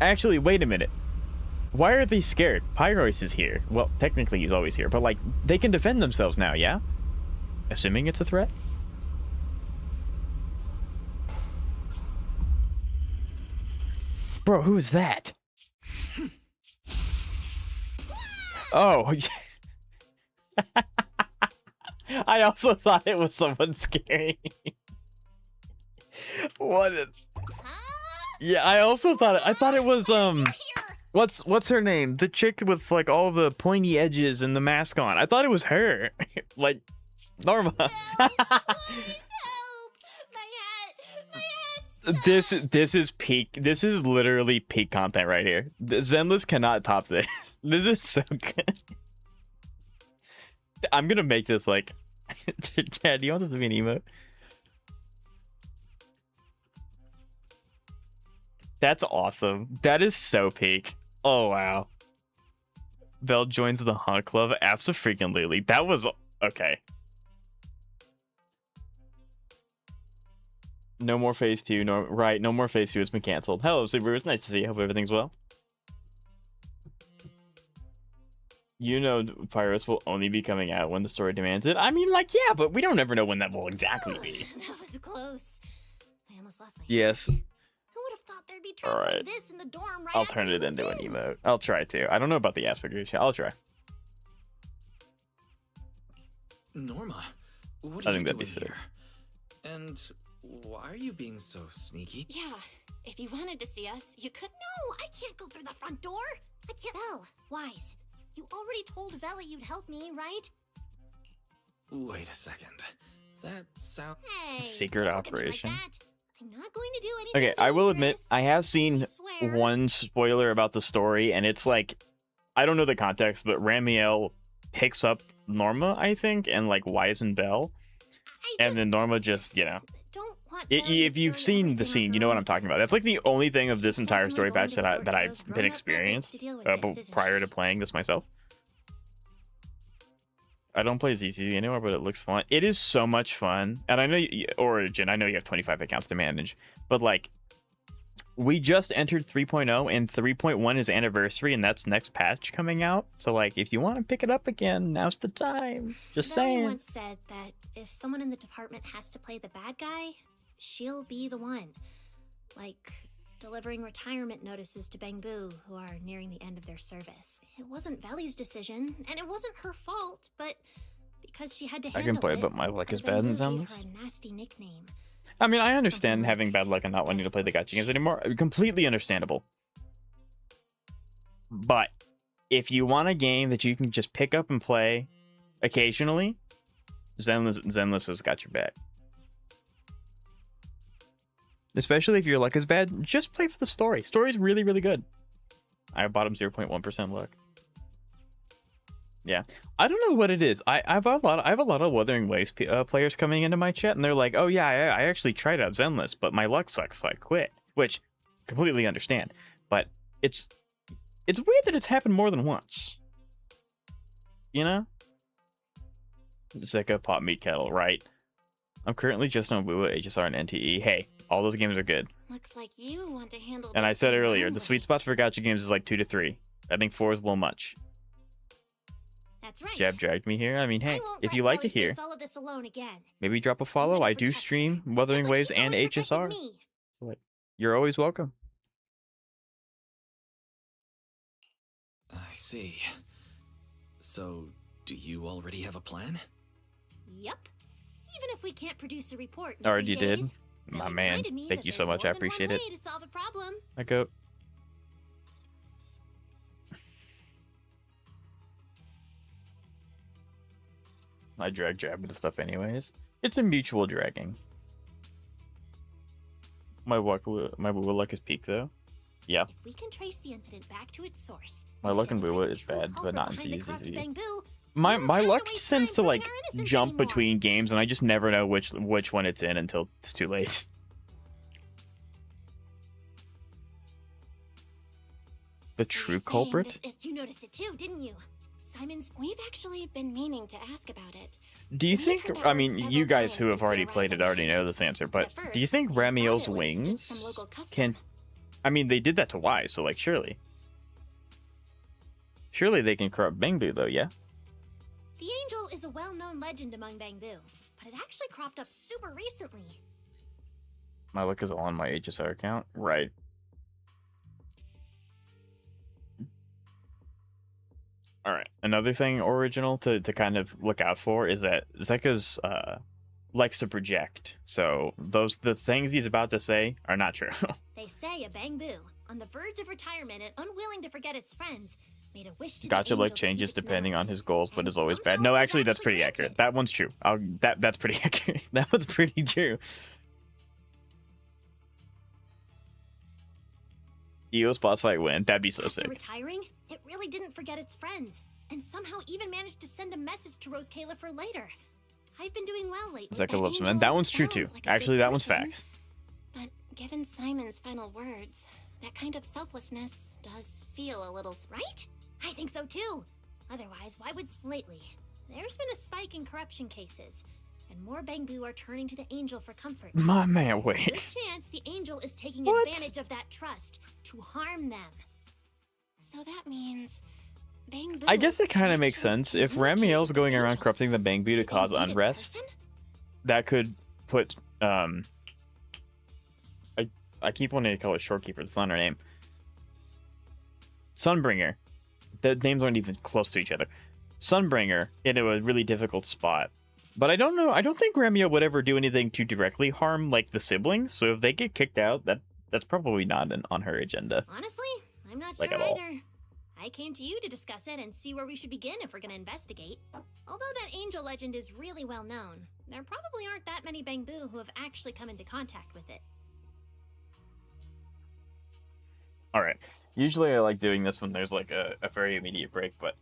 Actually, wait a minute. Why are they scared? Pyros is here. Well, technically he's always here, but like, they can defend themselves now, yeah? Assuming it's a threat? Bro, who is that? Oh. I also thought it was someone scaring me. What? Yeah, I also thought I thought it was what's her name? The chick with like all the pointy edges and the mask on. I thought it was her. Like Norma. This is peak. This is literally peak content right here. Zenless cannot top this. This is so good. I'm gonna make this like. Chad, do you want this to be an emote? That's awesome. That is so peak. Oh wow. Vel joins the Hunt Club. Abso-freaking-lutely. That was okay. No more phase 2. No, right. No more phase 2. It's been canceled. Hello, Super. It's nice to see you. Hope everything's well. You know, Pyros will only be coming out when the story demands it. I mean, like, yeah, but we don't ever know when that will exactly be. That was close. I almost lost my Yes. Who would have thought there'd be traps Alright. like this in the dorm right I'll after turn we it moved into an in? emote. I'll try to. I don't know about the aspect ratio. I'll try. Norma, what I are you think that'd be doing sick. here? And why are you being so sneaky? Yeah, if you wanted to see us, you could. No, I can't go through the front door. I can't. Vel, Wise, you already told Vela you'd help me, right? Wait a second. That sound. Hey, Secret don't look at me like operation. that. I'm not going to do anything. Okay, I will admit, dangerous. I have seen swear. one spoiler about the story, and it's like, I don't know the context, but Ramiel picks up Norma, I think, and like Wise and Bell, and then Norma just, you know, Don't want if you've seen the scene, you know what I'm talking about. That's like the only thing of this entire story patch that I've been experienced prior to playing this myself. I don't play ZZ anymore, but it looks fun. It is so much fun, and I know Origin. I know you have 25 accounts to manage, but like, we just entered 3.0, and 3.1 is anniversary, and that's next patch coming out. So like, if you want to pick it up again, now's the time. Just Valley saying. once said that if someone in the department has to play the bad guy, she'll be the one. Like delivering retirement notices to Bangbu, who are nearing the end of their service. It wasn't Valley's decision, and it wasn't her fault, but because she had to handle it. I can play, but my luck is bad in Zenless. Gave her a nasty nickname. I mean, I understand having bad luck and not wanting to play the gacha games anymore. Completely understandable. But if you want a game that you can just pick up and play occasionally, Zenless has got your back. Especially if your luck is bad, just play for the story. Story's really, really good. I have bottom 0.1% luck. Yeah, I don't know what it is. I have a lot of Wuthering Waves players coming into my chat, and they're like, "Oh yeah, I actually tried out Zenless, but my luck sucks, so I quit." Which, completely understand. But it's weird that it's happened more than once. You know? Zeka Pop Meat Kettle, right? I'm currently just on WUA, HSR, and NTE. Hey, all those games are good. Looks like you want to handle. And I this said in your earlier, own the way. sweet spot for gacha games is like 2 to 3. I think 4 is a little much. That's right. Jab dragged me here. I mean, hey, I won't if let you like Valley it here, face all of this alone again. maybe drop a follow. I do stream Wuthering like Waves she's and always protected HSR. me. So, like, you're always welcome. I see. So, do you already have a plan? Yep. Even if we can't produce a report. in Already 3 did. days, My Valley man. reminded me Thank that you so there's much. I more than one appreciate it. way to solve a problem. I go. I drag jab into stuff anyways. It's a mutual dragging. My Woowa luck is peak though. Yeah. If we can trace the incident back to its source, My luck in identify Woowa the is true bad, but culprit not in behind the corrupt ZZZ. Bamboo, My we won't have luck to waste tends time to proving like our innocence jump anymore. between games, and I just never know which one it's in until it's too late. The true culprit? You noticed it too, didn't you? Simons, we've actually been meaning to ask about it. Do you We've think, heard that I word mean, several you guys times who have since we already arrived played it on already the know this answer, but At first, do you think we thought Ramiel's it was just wings some local custom. can... I mean, they did that to Y, so like, surely. Surely they can corrupt Bangbu though, yeah? The angel is a well-known legend among Bangbu, but it actually cropped up super recently. My luck is all on my HSR account. Right. Alright, another thing original to kind of look out for is that Zeka's likes to project. So the things he's about to say are not true. They say a Bangbu, on the verge of retirement and unwilling to forget its friends, made a wish to Gotcha the luck angel to changes keep its depending on memories. his goals, but And is always bad. somehow No, it was actually, that's pretty granted. accurate. That one's true. That's pretty accurate. That one's pretty true. EO's boss fight win. That'd be so After sick. retiring, it really didn't forget its friends, and somehow even managed to send a message to Rose Kayla for later. I've been doing well lately. Zeka loves men. That one's true too. Actually, that one's facts. But given Simon's final words, that kind of selflessness does feel a little... Right? I think so too. Otherwise, why would... Lately, there's been a spike in corruption cases, and more Bangbu are turning to the angel for comfort. My man, There's a wait. good chance the angel is taking What? advantage of that trust to harm them. So that means... Bangbu I guess that kind can of makes actually sense. If communicate Ramiel's with going this around angel. corrupting the Bangbu to Do they cause meet in unrest, person? that could put I keep wanting to call it Shorekeeper. That's not her name. Sunbringer. The names aren't even close to each other. Sunbringer into a really difficult spot. But I don't know. I don't think Ramiel would ever do anything to directly harm like the siblings. So if they get kicked out, that's probably not on her agenda. Honestly, I'm not Like, sure at all. either. I came to you to discuss it and see where we should begin if we're gonna investigate. Although that angel legend is really well known, there probably aren't that many Bangbu who have actually come into contact with it. All right. Usually I like doing this when there's like a very immediate break, but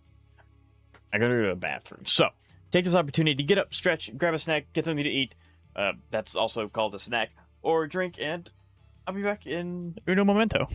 I gotta go to the bathroom. So take this opportunity to get up, stretch, grab a snack, get something to eat. That's also called a snack or a drink, and I'll be back in uno momento.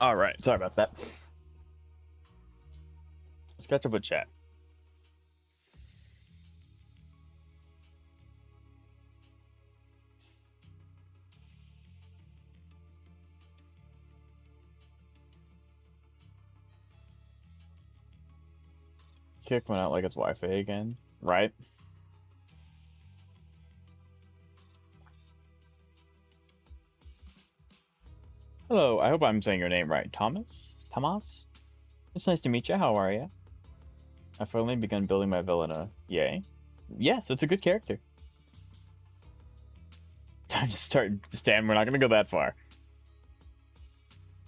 All right, sorry about that. Let's catch up with chat. Kick went out like it's Wi-Fi again, right? Hello, I hope I'm saying your name right. Thomas? Thomas? It's nice to meet you. How are you? I've finally begun building my Velina. Yay. Yes, it's a good character. Time to start. Stan, we're not going to go that far.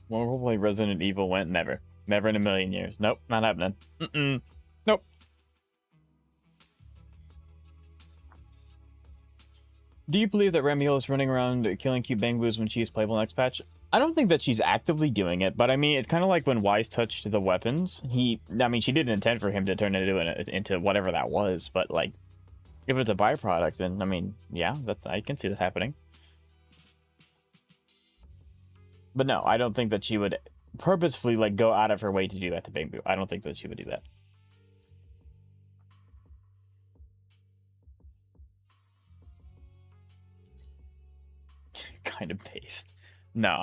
When we'll play Resident Evil went, never. Never in a million years. Nope, not happening. Nope. Do you believe that Ramiel is running around killing cute Bangboos when she is playable next patch? I don't think that she's actively doing it, but I mean, it's kind of like when Wise touched the weapons. She didn't intend for him to turn it into whatever that was, but like, if it's a byproduct, then I mean, yeah, I can see that happening. But no, I don't think that she would purposefully like go out of her way to do that to Bangboo. I don't think that she would do that. Kind of based. No,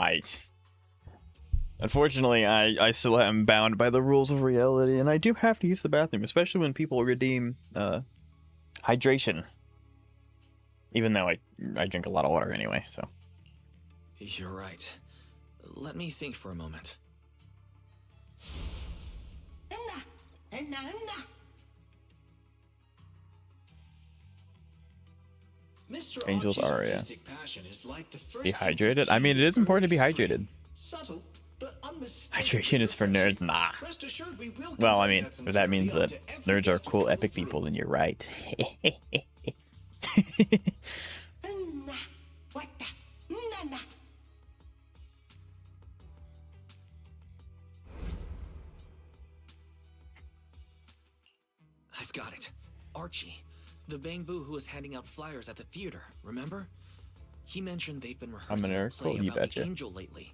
unfortunately, I still am bound by the rules of reality, and I do have to use the bathroom, especially when people redeem hydration. Even though I drink a lot of water anyway, so. You're right. Let me think for a moment. Mr. Angel's Archie's Aria. artistic passion is like the first Be hydrated? I mean, it is important to be hydrated. subtle, but unmistakably Hydration is for nerds? Nah. Rest assured we will Well, I convey mean, that if that sincerity means that onto every nerds are guest who cool, comes epic through. people, then you're right. I've got it. Archie. The Bangboo who was handing out flyers at the theater, remember? He mentioned they've been I'm an rehearsing a nerd. play Cool, you about betcha. the angel lately.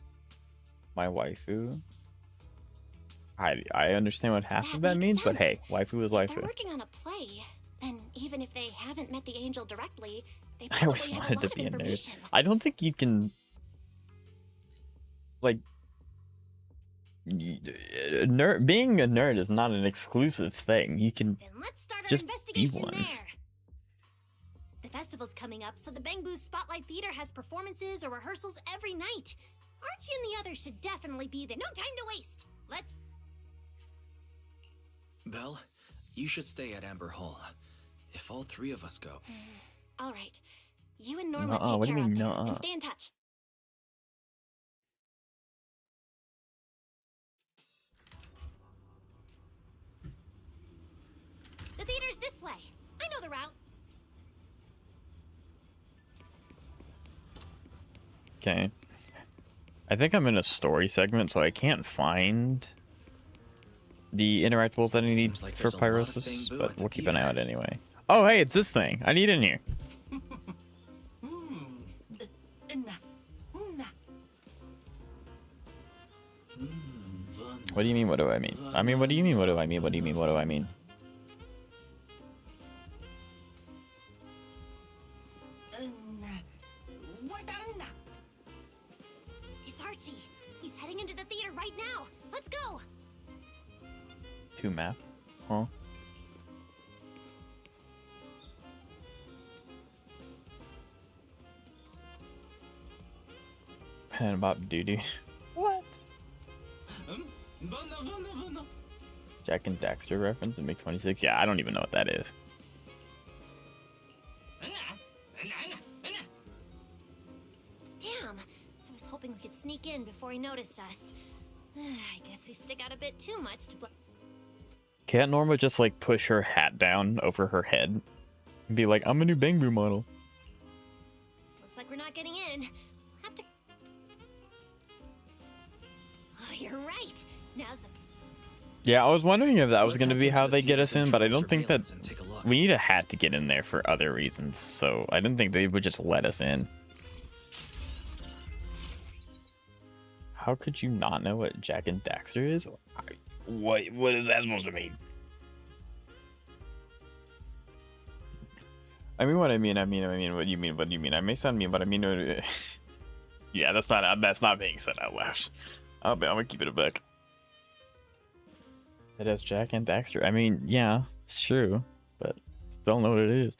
My waifu. I understand what half of that makes means, but sense. hey, waifu is If they're waifu. working on a play, then even if they haven't met the angel directly, they I always probably have a wanted lot to of be a nerd. information. I don't think you can, like, being a nerd is not an exclusive thing. You can Then let's start our just be investigation one. there. The festival's coming up, so the Bangboo Spotlight Theater has performances or rehearsals every night. Archie and the others should definitely be there. No time to waste. Belle, you should stay at Amber Hall. If all three of us go. All right. You and Norma Nuh-uh, take what do you care mean, out there nuh-uh? and stay in touch. The theater's this way. I know the route. Okay. I think I'm in a story segment, so I can't find the interactables that I need like for there's a lot of Pyrosis, Bangboo but at the we'll keep an eye theater. out anyway. Oh, hey, it's this thing. I need in here. What do you mean, what do I mean? I mean, what do you mean, what do I mean? What do you mean, what do I mean? It's Archie. He's heading into the theater right now. Let's go. To map? Huh? Pan Bop Doo-Doo. What? Jack and Daxter reference in MiG-26? Yeah, I don't even know what that is. Damn. I was hoping we could sneak in before he noticed us. I guess we stick out a bit too much to Can't Norma just like push her hat down over her head and be like, I'm a new Bangboo model? Looks like we're not getting in. We'll have to. Oh, you're right. Now's the. Yeah, I was wondering if that was Let's going to head be into how the they get theater us in, but I center don't think that surveillance and take a look. we need a hat to get in there for other reasons, so I didn't think they would just let us in. How could you not know what Jack and Daxter is? What is that supposed to mean? I mean what you mean. I may sound mean, but I mean yeah, that's not being said out loud. I'm gonna keep it a buck. It has Jack and Daxter. I mean, yeah, it's true, but don't know what it is.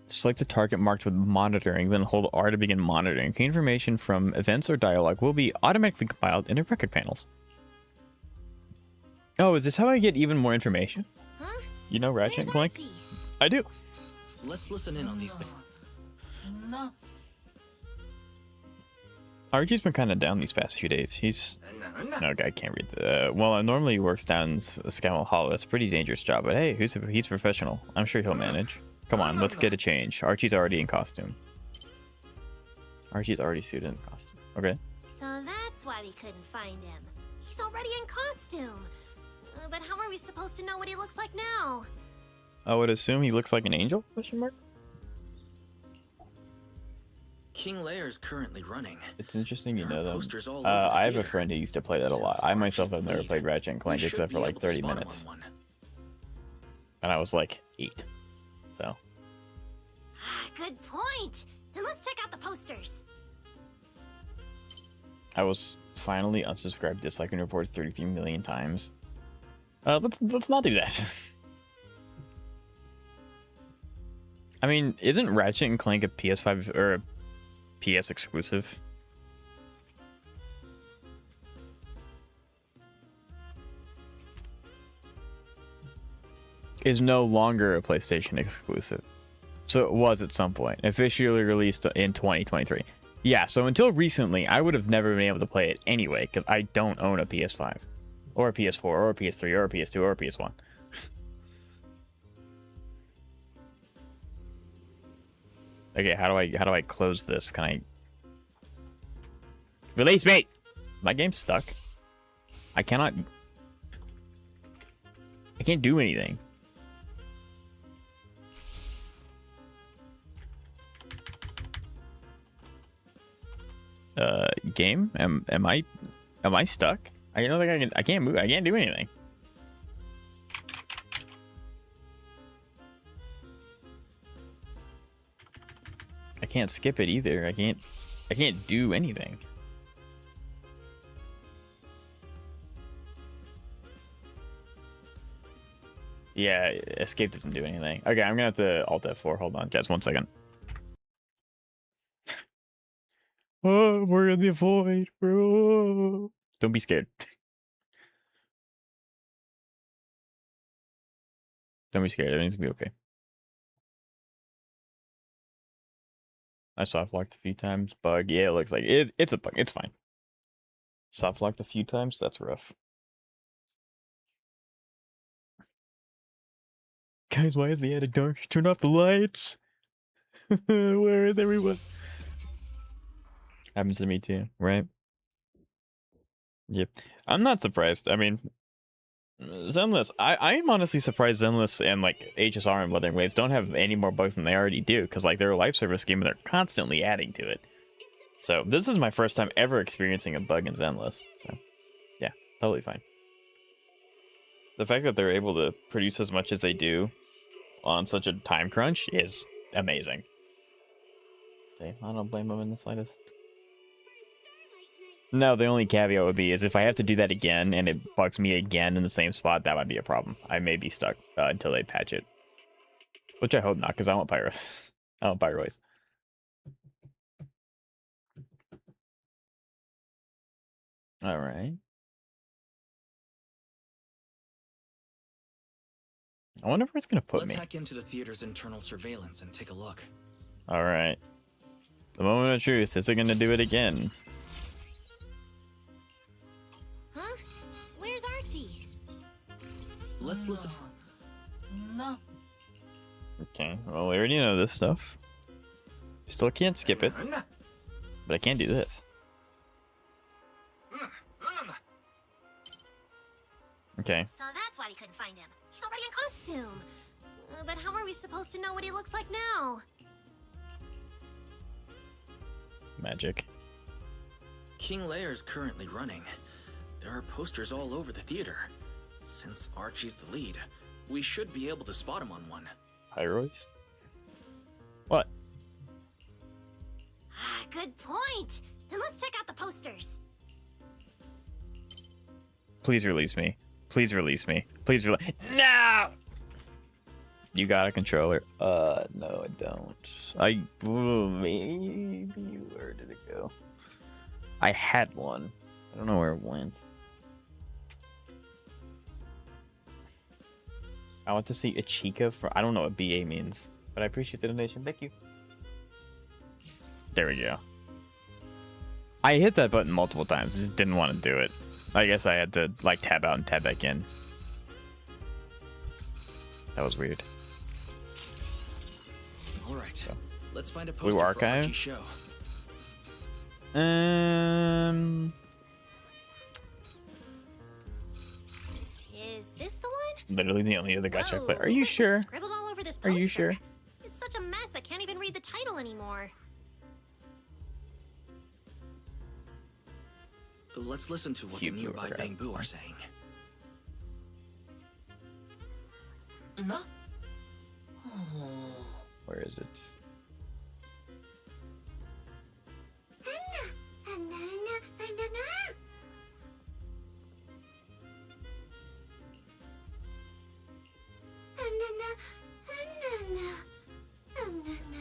Select the target marked with monitoring, then hold R to begin monitoring. Key information from events or dialogue will be automatically compiled into record panels. Oh, is this how I get even more information? Huh? You know Ratchet and Clank? Archie? I do. Let's listen in on these. No. Archie's been kind of down these past few days. He's... No, guy can't read the... well, normally he works down Scammel Hollow. It's a pretty dangerous job, but hey, he's professional. I'm sure he'll manage. Come on, let's get a change. Archie's already in costume. Archie's already suited in costume. Okay. So that's why we couldn't find him. He's already in costume. But how are we supposed to know what he looks like now? I would assume he looks like an angel? Question mark. King Lear's currently running. It's interesting you There are know posters all them. over the I have a theater. friend who used to play that a lot. Since I myself Archie's have never lead, played Ratchet and Clank we should except for be like able to 30 spot him minutes. on one. And I was like 8. So. Good point. Then let's check out the posters. I was finally unsubscribed, disliking report 33 million times. Let's not do that. I mean, isn't Ratchet and Clank a PS5 or a PS exclusive? Is no longer a PlayStation exclusive. So it was at some point, officially released in 2023. Yeah, so until recently, I would have never been able to play it anyway, because I don't own a PS5, or a PS4, or a PS3, or a PS2, or a PS1. Okay, how do I close this? Can I release me? My game's stuck. I can't do anything. Game? Am I stuck? I don't think I can't move. I can't do anything. I can't skip it either. I can't do anything. Yeah, escape doesn't do anything. Okay, I'm gonna have to Alt F4. Hold on, guys, 1 second. Oh, we're in the void, bro. Don't be scared. Don't be scared. Everything's gonna be okay. I soft locked a few times. Bug. Yeah, it looks like it's a bug. It's fine. Soft locked a few times. That's rough. Guys, why is the attic dark? Turn off the lights. Where is everyone? Happens to me too, right? Yep. I'm not surprised. I mean, Zenless, I'm honestly surprised Zenless and like HSR and Wuthering Waves don't have any more bugs than they already do, because like they're a life service game and they're constantly adding to it. So this is my first time ever experiencing a bug in Zenless. So yeah, totally fine. The fact that they're able to produce as much as they do on such a time crunch is amazing. Okay, I don't blame them in the slightest. No, the only caveat would be is if I have to do that again and it bugs me again in the same spot, that might be a problem. I may be stuck until they patch it. Which I hope not, because I want Pyros. I want Pyrosis. Alright. I wonder where it's going to put me. Let's hack into the theater's internal surveillance and take a look. Alright. The moment of truth. Is it going to do it again? Huh? Where's Archie? Let's listen. No. Okay, well, we already know this stuff. Still can't skip it. But I can do this. Okay. So that's why we couldn't find him. He's already in costume. But how are we supposed to know what he looks like now? magic. King Lear's currently running. There are posters all over the theater. Since Archie's the lead, we should be able to spot him on one. Pyrosis? What? Ah, good point. Then let's check out the posters. Please release me. Please release me. Please release. No! You got a controller? No, I don't. Maybe. Where did it go? I had one. I don't know where it went. I want to see a Chica for. I don't know what BA means, but I appreciate the donation. Thank you. There we go. I hit that button multiple times. Just didn't want to do it. I guess I had to like tab out and tab back in. That was weird. All right, So, let's find a Blue poster for Archive? Archie's show. Is this the one? Literally the only other gacha I play. Are Whoa, you this is sure? Scribbled all over this Are you poster. sure? It's such a mess. I can't even read the title anymore. Let's listen to what Cute the nearby Blue Archive. Bangbu are saying. No? Oh. Where is it?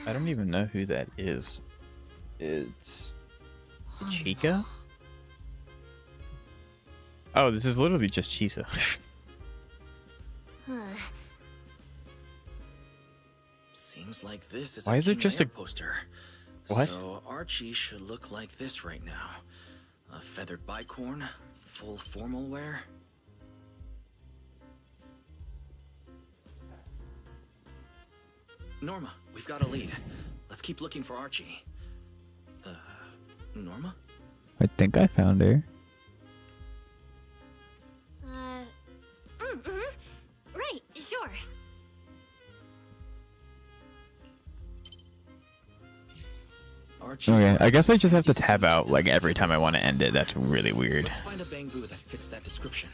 I don't even know who that is. It's Chica? Oh, this is literally just Chisa. Seems like this is Why a is it King just Lear a- poster. What? So Archie should look like this right now. A feathered bicorn, full formal wear. Norma, we've got a lead. Let's keep looking for Archie. Norma? I think I found her. Right, sure. Archie's Okay, right. I guess I just have to tab out like every time I want to end it. That's really weird. Let's find a Bangbu that fits that description.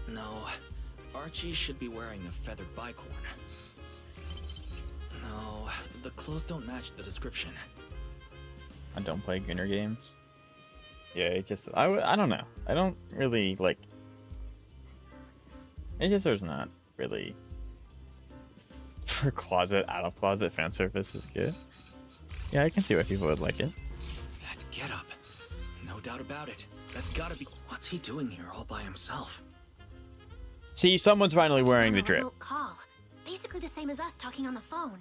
No, Archie should be wearing a feathered bicorn. No, the clothes don't match the description. I don't play Gunner games. Yeah, it just I don't know. I don't really like. It just there's not really for closet out of closet fan service is good. Yeah, I can see why people would like it. That getup, no doubt about it. That's gotta be. What's he doing here all by himself? See, someone's finally wearing the On a drip. remote call. Basically the same as us talking on the phone.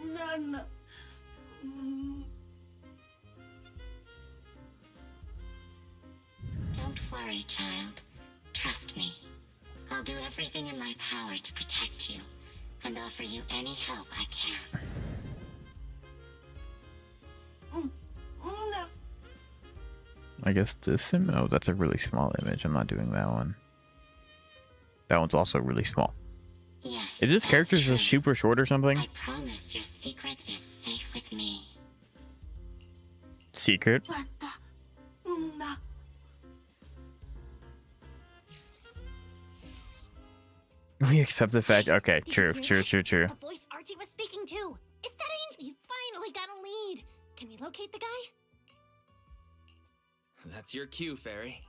None. Don't worry, child. Trust me. I'll do everything in my power to protect you and offer you any help I can. I guess this. Oh, that's a really small image. I'm not doing that one. That one's also really small. Yes. Is this that's character true. just super short or something? I promise your secret is safe with me. Secret? We accept the fact. Okay, Did you true, hear true, that? true, true. A voice Archie was speaking to. It's that angel. He finally got a lead. Can we locate the guy? That's your cue, Fairy.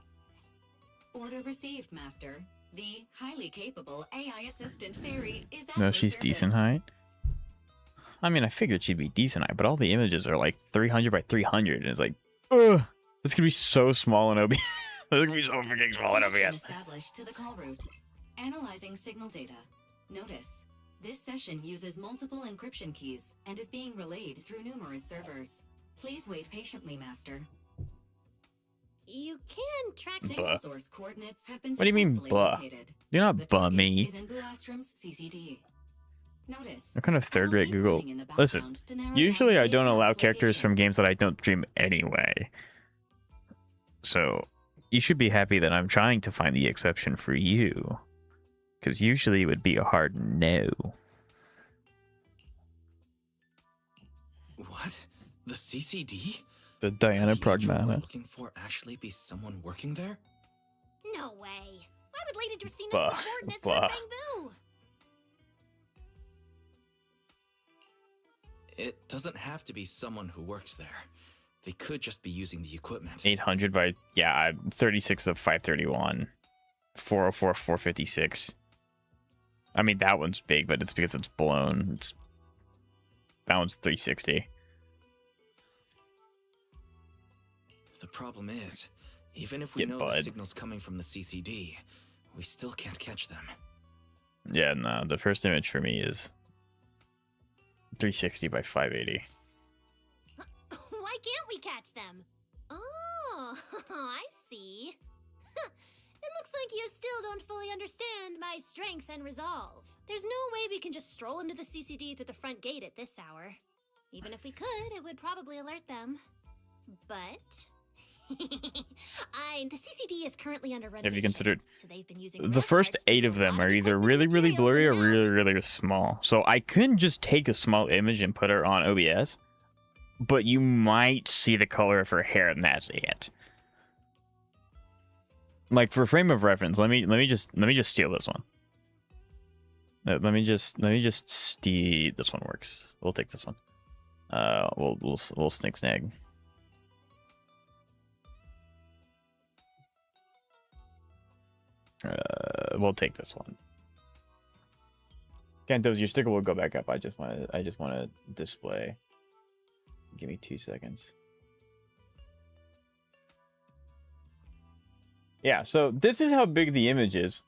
Order received, Master. The highly capable AI assistant Fairy is at No, your she's service. decent height. I mean, I figured she'd be decent height, but all the images are like 300 by 300, and it's like, ugh, this could be so small in OBS. This could be so freaking small in Connection OBS. established to the call route. Analyzing signal data. Notice, this session uses multiple encryption keys and is being relayed through numerous servers. Please wait patiently, Master. You can track Buh. Signal source coordinates have been What do you mean, successfully buh? located. You're The not buh target me. is in Buastrom's CCD. Notice. What kind of third rate I will keep Google? running in the Listen, background to narrow usually down I the don't exact allow characters location. from games that I don't stream anyway. So you should be happy that I'm trying to find the exception for you. Because usually it would be a hard no. What? The CCD? The Diana Could the angel we're Pragmata. looking for actually be someone working there? No way. Why would Lady Dracina's Bah, subordinates bah. hurt Bamboo? It doesn't have to be someone who works there. They could just be using the equipment. 800 by, yeah, 36 of 531. 404, 456. I mean, that one's big, but it's because it's blown. That one's 360. The problem is, even if we Get know bud. the signal's coming from the CCD, we still can't catch them. Yeah, no, the first image for me is 360 by 580. Why can't we catch them? Oh, I see. It looks like you still don't fully understand my strength and resolve. There's no way we can just stroll into the CCD through the front gate at this hour. Even if we could, it would probably alert them. But... the CCD is currently under renovation. Have you considered so they've been using the first 8 of them are either really, really blurry or really, really small. So I couldn't just take a small image and put her on OBS, but you might see the color of her hair, and that's it. Like for frame of reference, let me just steal this one. Let me just steal this one. Works. We'll take this one. We'll snick snag. We'll take this one. Kantos, your sticker will go back up. I just want to display. Give me 2 seconds. Yeah, so this is how big the image is.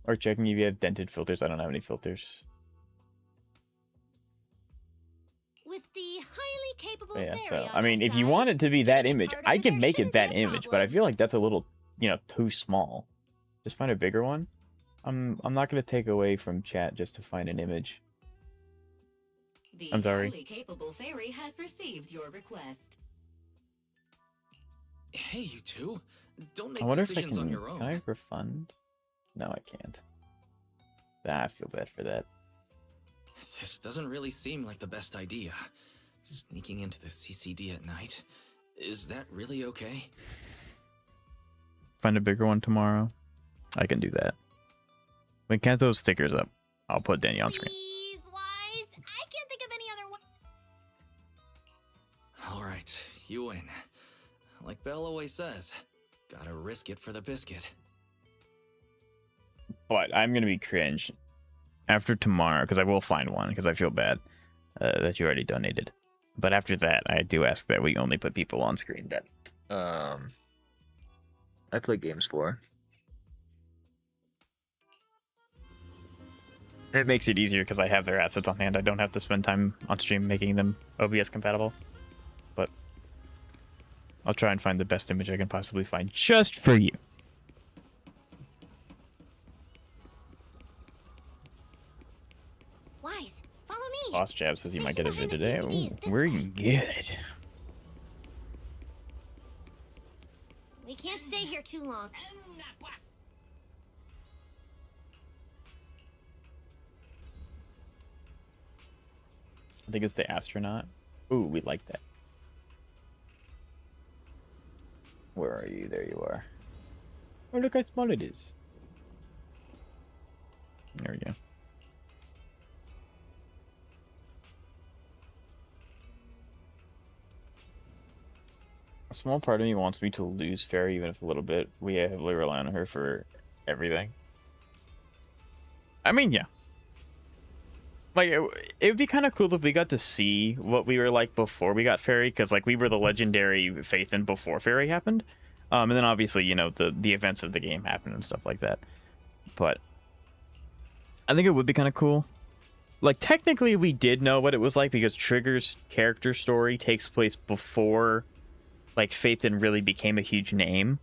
Or checking if you have dented filters. I don't have any filters. With the highly capable But yeah, fairy so on I mean, our if you side, want it to be that any image, part of I it can there make it shouldn't be that a image, but I problem. feel like that's a little, too small. Just find a bigger one. I'm not gonna take away from chat just to find an image. The I'm sorry. highly capable fairy has received your request. Hey, you two. Don't I make wonder if I decisions on can. your own. Can I refund? No, I can't. I feel bad for that. This doesn't really seem like the best idea. Sneaking into the CCD at night. Is that really okay? Find a bigger one tomorrow. I can do that. When Kanto's stickers up, I'll put Danny on screen. Please, Wise. I can't think of any other one. Alright, you win. Like Belle always says, gotta risk it for the biscuit. But I'm gonna be cringe after tomorrow because I will find one because I feel bad that you already donated. But after that, I do ask that we only put people on screen that I play games for. It makes it easier because I have their assets on hand. I don't have to spend time on stream making them OBS compatible. But I'll try and find the best image I can possibly find just for you. Wise, follow me. Boss Jab says he might get a vid Station today. behind the CCD is Ooh, this we're way. good. We can't stay here too long. I think it's the astronaut. Ooh, we like that. Where are you? There you are. Oh, look how small it is. There we go. A small part of me wants me to lose Fairy, even if a little bit. We heavily rely on her for everything. I mean, yeah. Like, it would be kind of cool if we got to see what we were like before we got Fairy, because, like, we were the legendary Phaethon before Fairy happened. And then, obviously, you know, the events of the game happened and stuff like that. But I think it would be kind of cool. Like, technically, we did know what it was like, because Trigger's character story takes place before, like, Phaethon really became a huge name.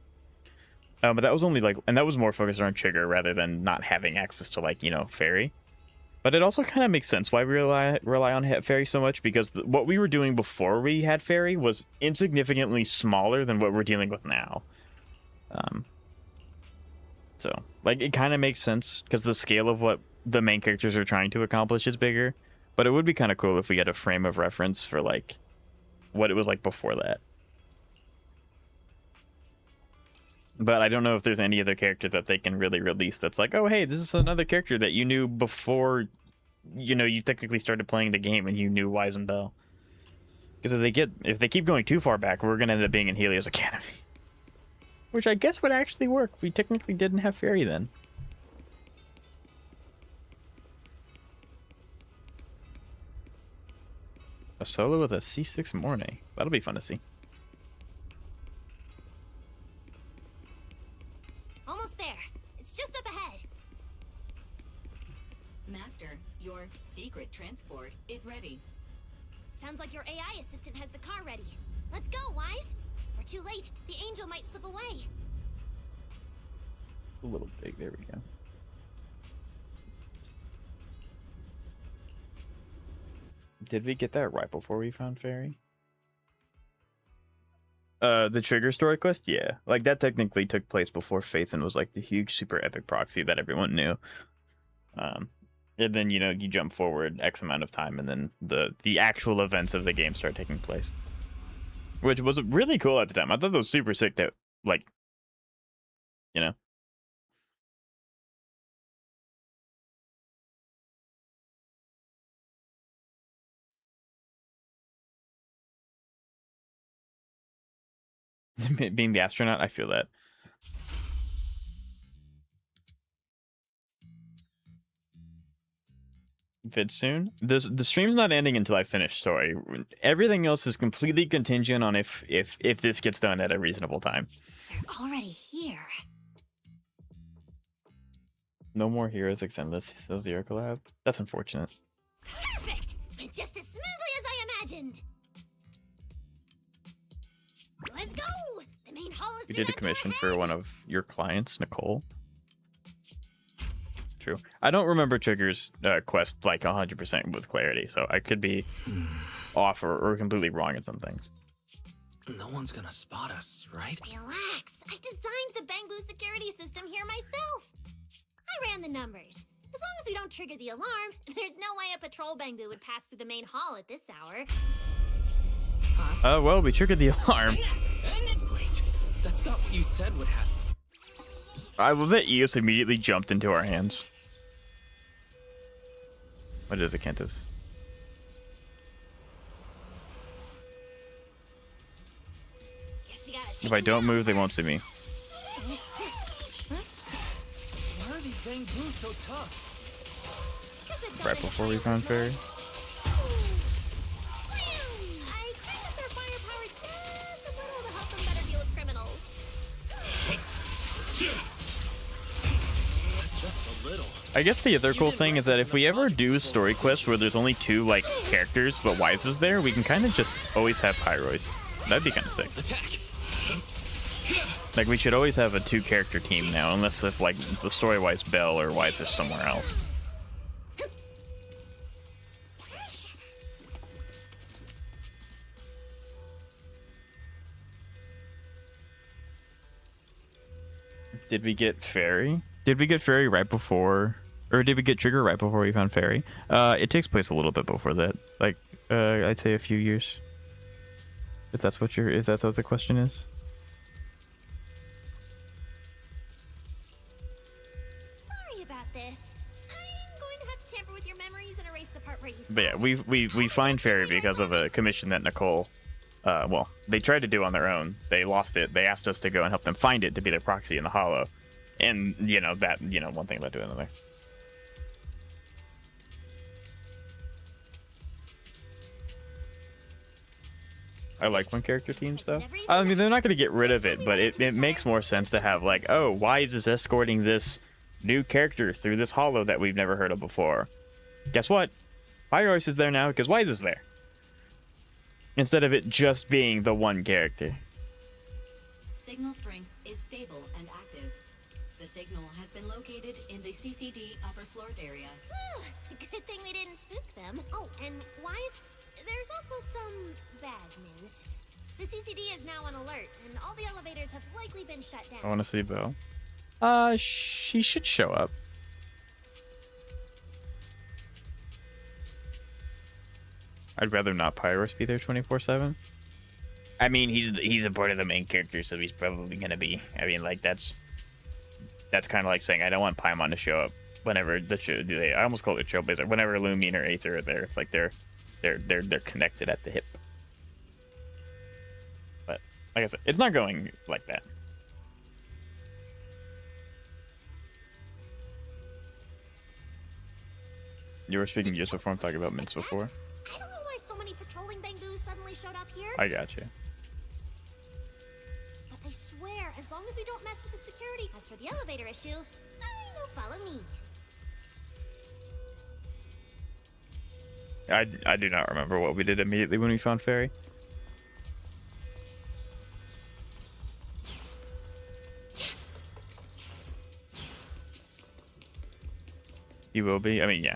But that was only, like, and that was more focused on Trigger rather than not having access to, like, you know, Fairy. But it also kind of makes sense why we rely on Fairy so much, because what we were doing before we had Fairy was insignificantly smaller than what we're dealing with now. So, like, it kind of makes sense, because the scale of what the main characters are trying to accomplish is bigger. But it would be kind of cool if we get a frame of reference for, like, what it was like before that. But I don't know if there's any other character that they can really release that's like, oh, hey, this is another character that you knew before, you know, you technically started playing the game and you knew Wise and Bell. Because if they keep going too far back, we're going to end up being in Helios Academy. Which I guess would actually work. We technically didn't have Fairy then. A solo with a C6 Mornay. That'll be fun to see. Almost there. It's just up ahead. Master, your secret transport is ready. Sounds like your AI assistant has the car ready. Let's go, Wise. If we're too late, the angel might slip away. A little big. There we go. Did we get that right before we found Fairy? The Trigger story quest? Yeah. Like, that technically took place before Faith and was, like, the huge super epic proxy that everyone knew. And then, you know, you jump forward X amount of time, and then the actual events of the game start taking place. Which was really cool at the time. I thought it was super sick that, like, you know. Being the astronaut, I feel that. Vid soon. The stream's not ending until I finish story. Everything else is completely contingent on if this gets done at a reasonable time. They're already here. No more heroes like Zenless Zone Zero collab. That's unfortunate. Perfect! Went just as smoothly as I imagined. Let's go! The main hall is We did a commission for one of your clients, Nicole. True. I don't remember Trigger's quest like 100% with clarity, so I could be off or completely wrong at some things. No one's gonna spot us, right? Relax. I designed the Bangbu security system here myself. I ran the numbers. As long as we don't trigger the alarm, there's no way a patrol Bangbu would pass through the main hall at this hour. Well, we triggered the alarm. Wait, that's not what you said would happen. I love that Eos immediately jumped into our hands. What is it, Cantus? If I don't move, they won't see me. Why are these Bangbu so tough? Right before we found Fairy. I think that their firepower just a little to help them better deal with criminals. Just a little. I guess the other cool thing is that if we ever do story quests where there's only two, like, characters, but Wise is there, we can kind of just always have Pyrosis. That'd be kind of sick. Attack. Like, we should always have a two-character team now, unless if, like, the story-wise Bell or Wise is somewhere else. Did we get Fairy? Did we get Fairy right before... Or did we get Trigger right before we found Fairy? It takes place a little bit before that. Like, I'd say a few years. If that's what the question is. Sorry about this. I'm going to have to tamper with your memories and erase the part where you But yeah, we find Fairy because of a commission that Nicole... well, they tried to do on their own. They lost it. They asked us to go and help them find it to be their proxy in the Hollow. And, you know, that, you know, one thing led to another. I like one character teams, though. I mean, they're not going to get rid of it, but it makes more sense to have, like, oh, Wise is escorting this new character through this Hollow that we've never heard of before. Guess what? Pyrosis is there now because Wise is there. Instead of it just being the one character. Signal strength is stable and active. The signal has been located in the CCD upper floors area. Good thing we didn't spook them. Oh, and Wise, there's also some bad news. The CCD is now on alert, and all the elevators have likely been shut down. I want to see Bill. She should show up. I'd rather not Pyros be there 24/7. I mean, he's a part of the main character, so he's probably gonna be. I mean, like that's kind of like saying I don't want Paimon to show up whenever I almost call it Trailblazer. Whenever Lumion or Aether are there, it's like they're connected at the hip. But like I said, it's not going like that. You were speaking just before I'm talking about mints before. I don't know why so many patrolling Bangbus suddenly showed up here. I got you. But I swear, as long as we don't mess with the security. As for the elevator issue, follow me. I do not remember what we did immediately when we found Fairy. He will be. I mean, yeah.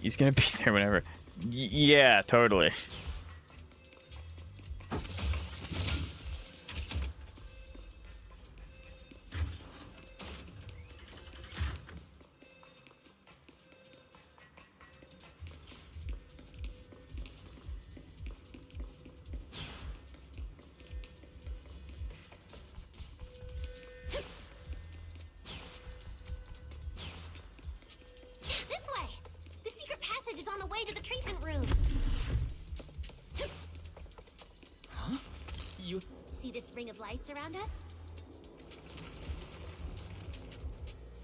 He's gonna be there whenever. Yeah, totally. Around us?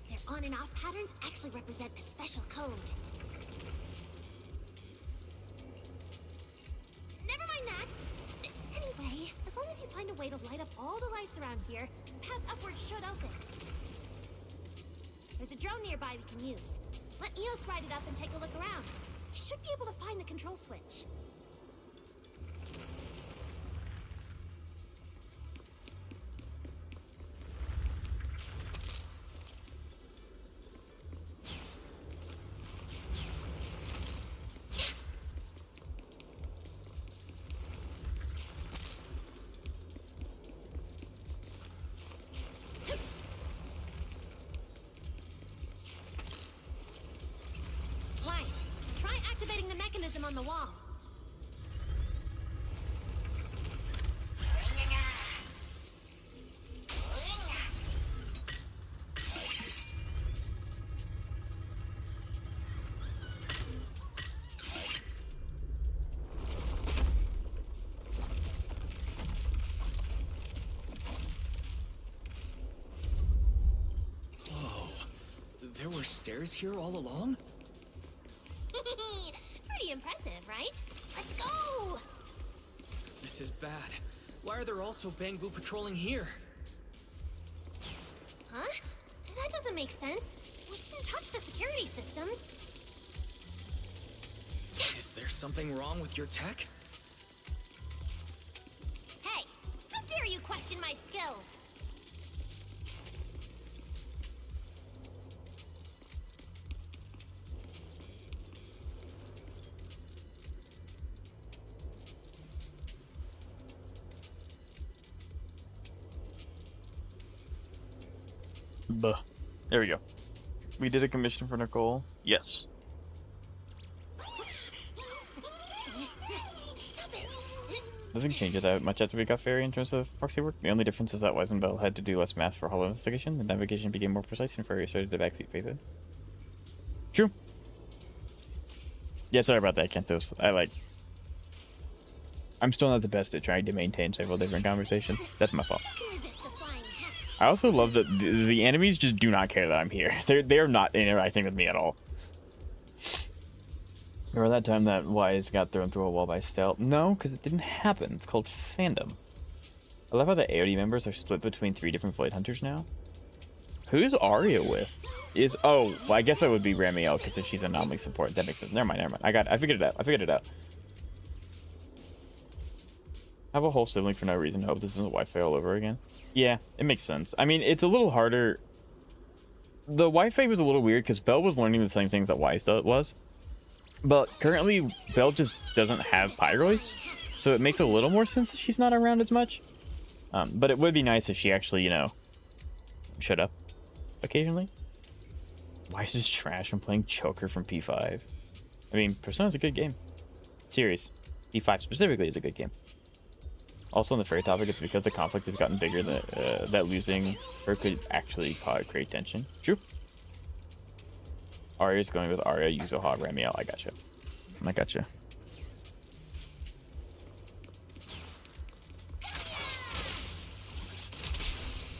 Their on and off patterns actually represent a special code. Never mind that. Anyway, as long as you find a way to light up all the lights around here, the path upwards should open. There's a drone nearby we can use. Let Eos ride it up and take a look around. You should be able to find the control switch. On the wall. Whoa, there were stairs here all along? Pretty impressive, right? Let's go! This is bad. Why are there also Bangbu patrolling here? Huh? That doesn't make sense. We didn't touch the security systems. Is there something wrong with your tech? Hey! How dare you question my skills? Buh. There we go. We did a commission for Nicole. Yes. Nothing changes that much after we got Fairy in terms of proxy work. The only difference is that Weisenbell had to do less math for Hollow investigation. The navigation became more precise and Fairy started the backseat phase. True. Yeah, sorry about that, Kentos. I'm still not the best at trying to maintain several different conversations. That's my fault. I also love that the enemies just do not care that I'm here. They're not interacting with me at all. Remember that time that Wise got thrown through a wall by Stealth? No, because it didn't happen. It's called fandom. I love how the AOD members are split between 3 different Flight Hunters now. Who's Arya with? Well, I guess that would be Ramiel, because if she's anomaly support, that makes sense. Never mind. I figured it out. Have a whole sibling for no reason. Hope this isn't Wi-Fi all over again. Yeah, it makes sense. I mean, it's a little harder. The Wi-Fi was a little weird because Belle was learning the same things that Wise was. But currently, Belle just doesn't have Pyrosis. So it makes a little more sense that she's not around as much. But it would be nice if she actually, you know, shut up occasionally. Wise is trash. I'm playing Choker from P5. I mean, Persona's a good game. Series. P5 specifically is a good game. Also on the fairy topic, it's because the conflict has gotten bigger that losing her could actually create tension. True. Arya's going with Arya, Yuzoha, Ramiel. I gotcha. I gotcha.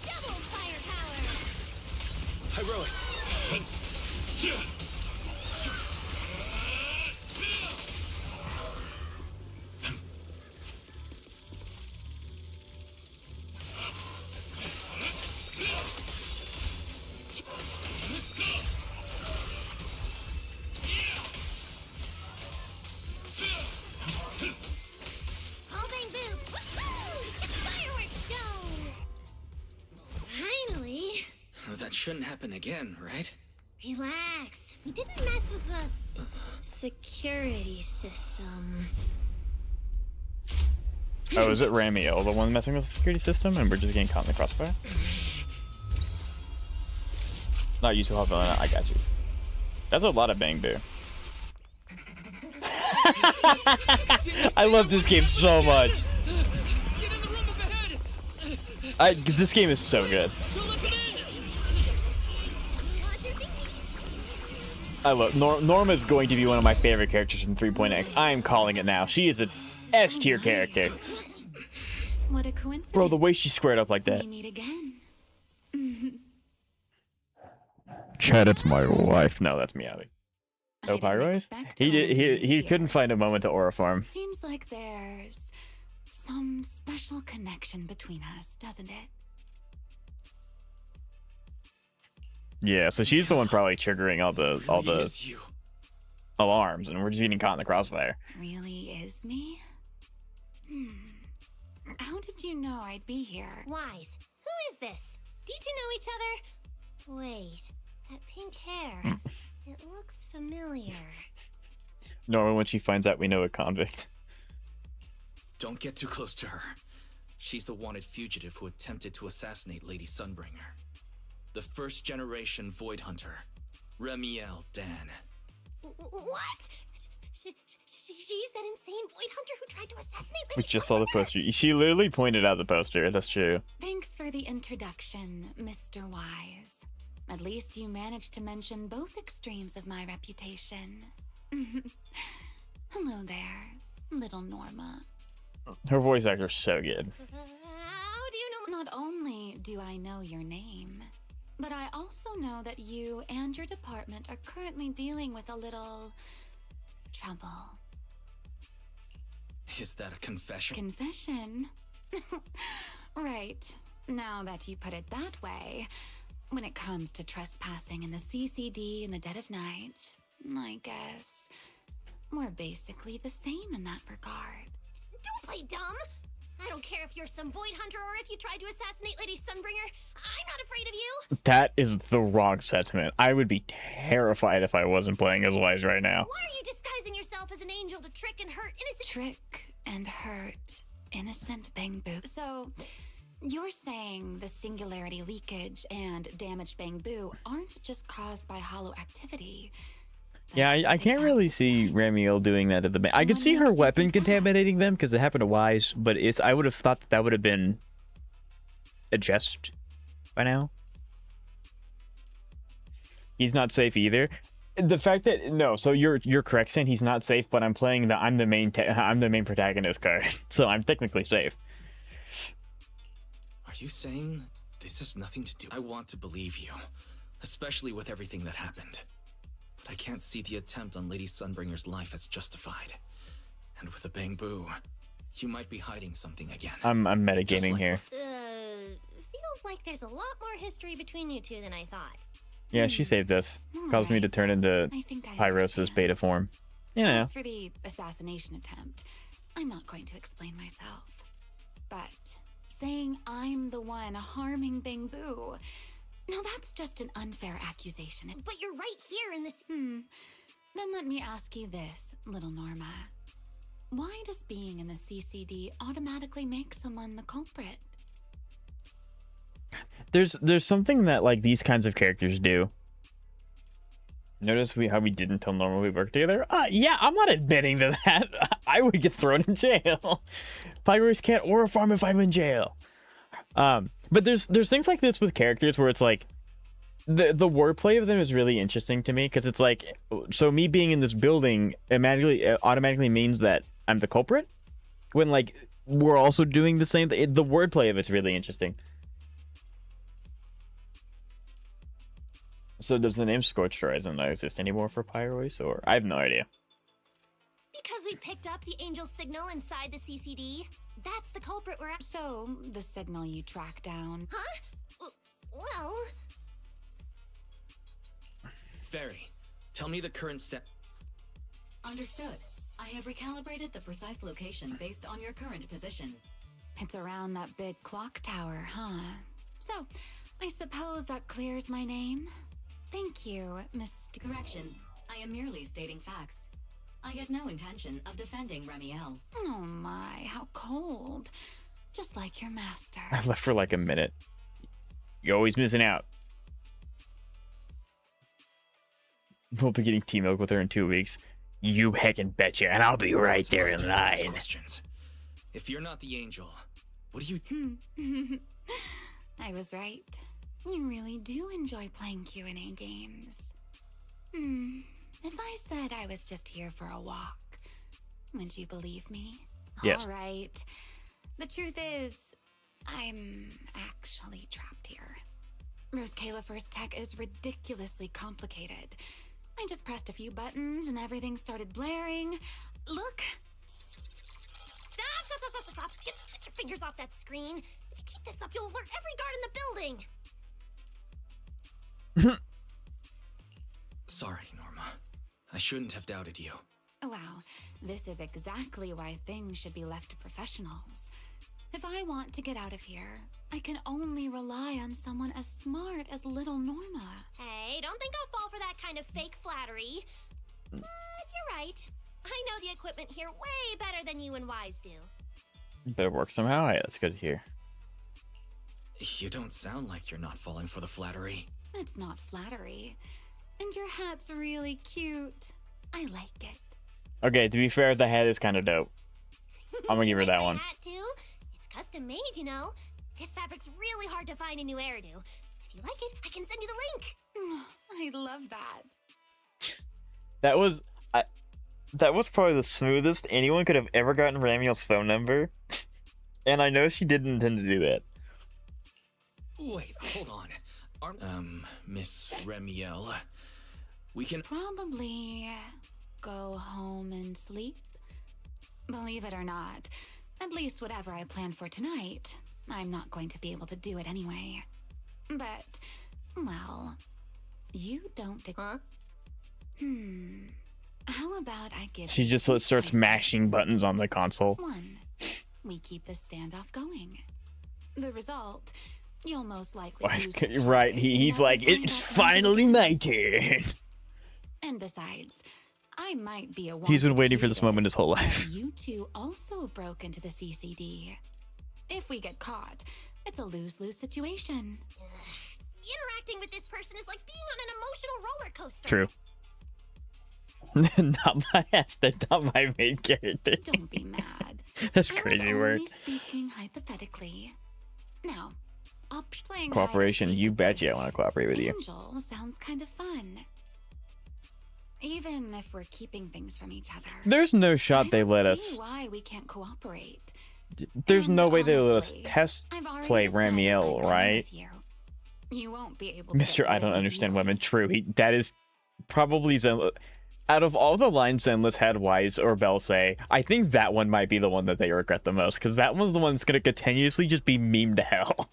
Double firepower. Pyrosis. All bang boom. Woohoo! It's a fireworks show. Finally. That shouldn't happen again, right? Relax. We didn't mess with the security system. Oh, is it Ramiel, the one messing with the security system, and we're just getting caught in the crossfire? Not Yuzoha, Velina. I got you. That's a lot of bang boo. I love this game so much. This game is so good. I love Norma's going to be one of my favorite characters from 3.x. I am calling it now. She is a S tier character. What a coincidence. Bro, the way she squared up like that. We meet again. Chad, it's my wife. No, that's Meowly. No Pyrosis? He couldn't find a moment to aura farm. Seems like there's some special connection between us, doesn't it? Yeah, so she's the one probably triggering all the alarms, and we're just getting caught in the crossfire. Really is me? How did you know I'd be here? Wise. Who is this? Do you two know each other? Wait, that pink hair. It looks familiar. Norma, when she finds out we know a convict. Don't get too close to her. She's the wanted fugitive who attempted to assassinate Lady Sunbringer. The first generation Void Hunter, Ramiel Dan. What? She's that insane Void Hunter who tried to assassinate Lady We just saw the poster. She literally pointed out the poster. That's true. Thanks for the introduction, Mr. Wise. At least you managed to mention both extremes of my reputation. Hello there, little Norma. Her voice actor's so good. How do you know? Not only do I know your name, but I also know that you and your department are currently dealing with a little trouble. Is that a confession? Confession? Right. Now that you put it that way, when it comes to trespassing in the CCD in the dead of night, I guess we're basically the same in that regard. Don't play dumb. I don't care if you're some Void Hunter or if you tried to assassinate Lady Sunbringer. I'm not afraid of you. That is the wrong sentiment. I would be terrified if I wasn't playing as Wise right now. Why are you disguising yourself as an angel to trick and hurt innocent? Trick and hurt innocent Bangbu. So, you're saying the singularity leakage and damaged Bangbu aren't just caused by hollow activity. Yeah, I can't really see Ramiel doing that at the I could see her weapon contaminating them because it happened to Wise, but I would have thought that would have been a jest by now. He's not safe either. The fact that so you're correct saying he's not safe, but I'm playing I'm the main protagonist card, so I'm technically safe. Are you saying this has nothing to do? I want to believe you, especially with everything that happened. But I can't see the attempt on Lady Sunbringer's life as justified. And with a Bangbu, you might be hiding something again. I'm metagaming like here. Feels like there's a lot more history between you two than I thought. Yeah, she saved us. Caused me to turn into Pyrosis beta form. You know. As for the assassination attempt, I'm not going to explain myself. But saying I'm the one harming Bangbu, now that's just an unfair accusation. But you're right here in this. Then let me ask you this, little Norma. Why does being in the CCD automatically make someone the culprit? There's something that like these kinds of characters do. Notice how we didn't tell Norma we worked together? Yeah, I'm not admitting to that. I would get thrown in jail. Pyros can't aura farm if I'm in jail. But there's things like this with characters where it's like the wordplay of them is really interesting to me because it's like, so me being in this building automatically means that I'm the culprit when like we're also doing the same thing. The wordplay of it's really interesting. So does the name Scorched Horizon not exist anymore for Pyros, or I have no idea. Because we picked up the angel's signal inside the CCD. That's the culprit we're after. So, the signal you track down. Huh? Well... Fairy, tell me the current step. Understood. I have recalibrated the precise location based on your current position. It's around that big clock tower, huh? So, I suppose that clears my name? Thank you, Miss... Correction. I am merely stating facts. I had no intention of defending Remiel. Oh my, how cold. Just like your master. I left for like a minute. You're always missing out. We'll be getting team-milk with her in 2 weeks. You heckin' betcha, and I'll be right there in line. Questions. If you're not the angel, what do you... I was right. You really do enjoy playing Q&A games. If I said I was just here for a walk, would you believe me? Yes. All right. The truth is, I'm actually trapped here. Rose Calipher's tech is ridiculously complicated. I just pressed a few buttons and everything started blaring. Look! Stop! Get your fingers off that screen. If you keep this up, you'll alert every guard in the building. Sorry, Norma. I shouldn't have doubted you. Wow, this is exactly why things should be left to professionals. If I want to get out of here, I can only rely on someone as smart as little Norma. Hey, don't think I'll fall for that kind of fake flattery. But you're right. I know the equipment here way better than you and Wise do. Better work somehow. Hey, that's good to hear. You don't sound like you're not falling for the flattery. It's not flattery. And your hat's really cute. I like it. Okay, to be fair, the hat is kind of dope. I'm gonna give her that one. Hat too? It's custom made, you know. This fabric's really hard to find a new hairdo. If you like it, I can send you the link. I love that. That was probably the smoothest anyone could have ever gotten Ramiel's phone number. And I know she didn't intend to do that. Wait, hold on. Miss Remiel, we can probably go home and sleep. Believe it or not, at least whatever I planned for tonight, I'm not going to be able to do it anyway. But, well, you don't... Huh? How about I give She just starts mashing buttons on the console. 1. We keep the standoff going. The result, you'll most likely lose right, he's like, it's finally my turn. And besides, I might be a He's been waiting for this moment his whole life. You two also broke into the CCD. If we get caught, it's a lose-lose situation. Interacting with this person is like being on an emotional roller coaster. True. Not my hashtag, not my main character. Don't be mad. That's crazy work. Only speaking hypothetically. Now, playing Cooperation, you betcha I want to cooperate with you. Angel sounds kind of fun. Even if we're keeping things from each other. There's no shot they let us. See why we can't cooperate. There's no way they let us test play Ramiel, right? You won't be able to. Mr. I don't understand women. True, that is probably Zenless. Out of all the lines Zenless had Wise or Bell say, I think that one might be the one that they regret the most, because that one's the one that's going to continuously just be memed to hell.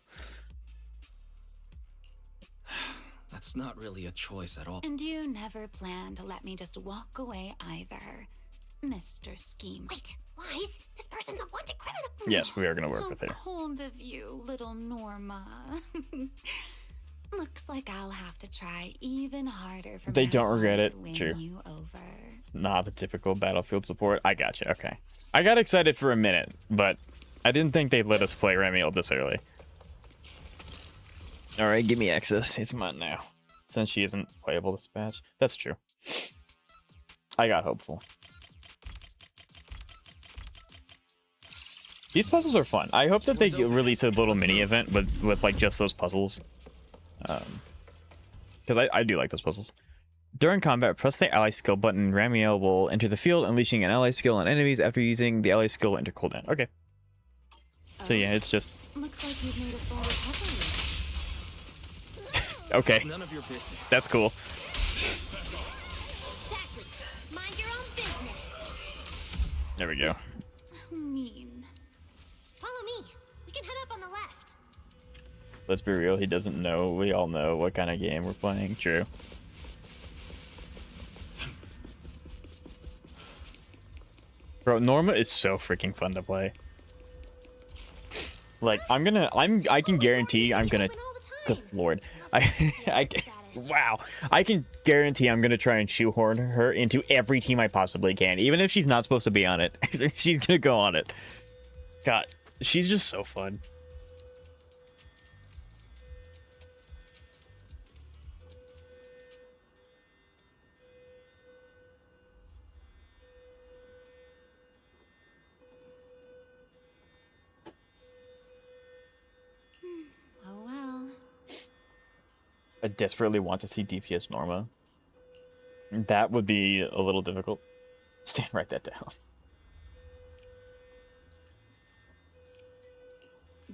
That's not really a choice at all. And you never planned to let me just walk away either, Mr. Scheme. Wait, Wise, this person person's a wanted criminal. Yes, we are going to work with her. Cold of you, little Norma. Looks like I'll have to try even harder for They don't regret it. to win True. you over. Nah, the typical battlefield support. I gotcha. Okay. I got excited for a minute, but I didn't think they'd let us play Ramiel this early. All right, give me access. It's mine now. Since she isn't playable this patch. That's true. I got hopeful. These puzzles are fun. I hope that they release a little mini event with like just those puzzles. Because I do like those puzzles. During combat, press the ally skill button and Ramiel will enter the field, unleashing an ally skill on enemies. After using the ally skill, enter cooldown. Okay. So yeah, it's just... Looks like you've made a full recovery. Okay. None of your business. That's cool. Exactly. Mind your own business. There we go. Mean. Follow me. We can head up on the left. Let's be real, he doesn't know. We all know what kind of game we're playing. True. Bro, Norma is so freaking fun to play. Like, I can guarantee I'm gonna, good lord. Wow. I can guarantee I'm gonna try and shoehorn her into every team I possibly can. Even if she's not supposed to be on it. She's gonna go on it. God, she's just so fun. Oh well. I desperately want to see DPS Norma. That would be a little difficult. Stand, write that down.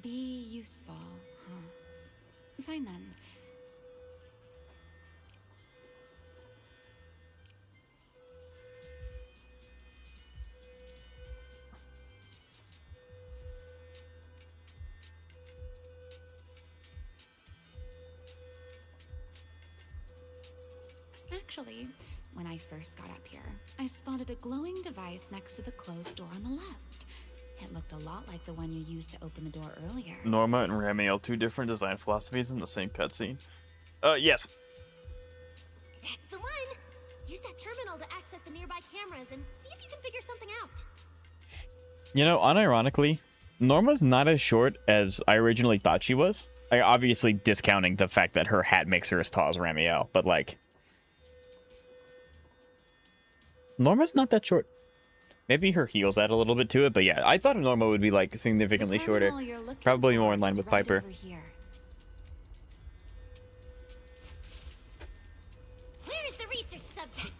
Be useful, huh? Fine then. Actually, when I first got up here, I spotted a glowing device next to the closed door on the left. It looked a lot like the one you used to open the door earlier. Norma and Ramiel, two different design philosophies in the same cutscene. Yes. That's the one. Use that terminal to access the nearby cameras and see if you can figure something out. You know, unironically, Norma's not as short as I originally thought she was. I obviously discounting the fact that her hat makes her as tall as Ramiel, but like... Norma's not that short. Maybe her heels add a little bit to it, but yeah, I thought Norma would be like significantly shorter. Probably more in line with Piper. Where is the research subject?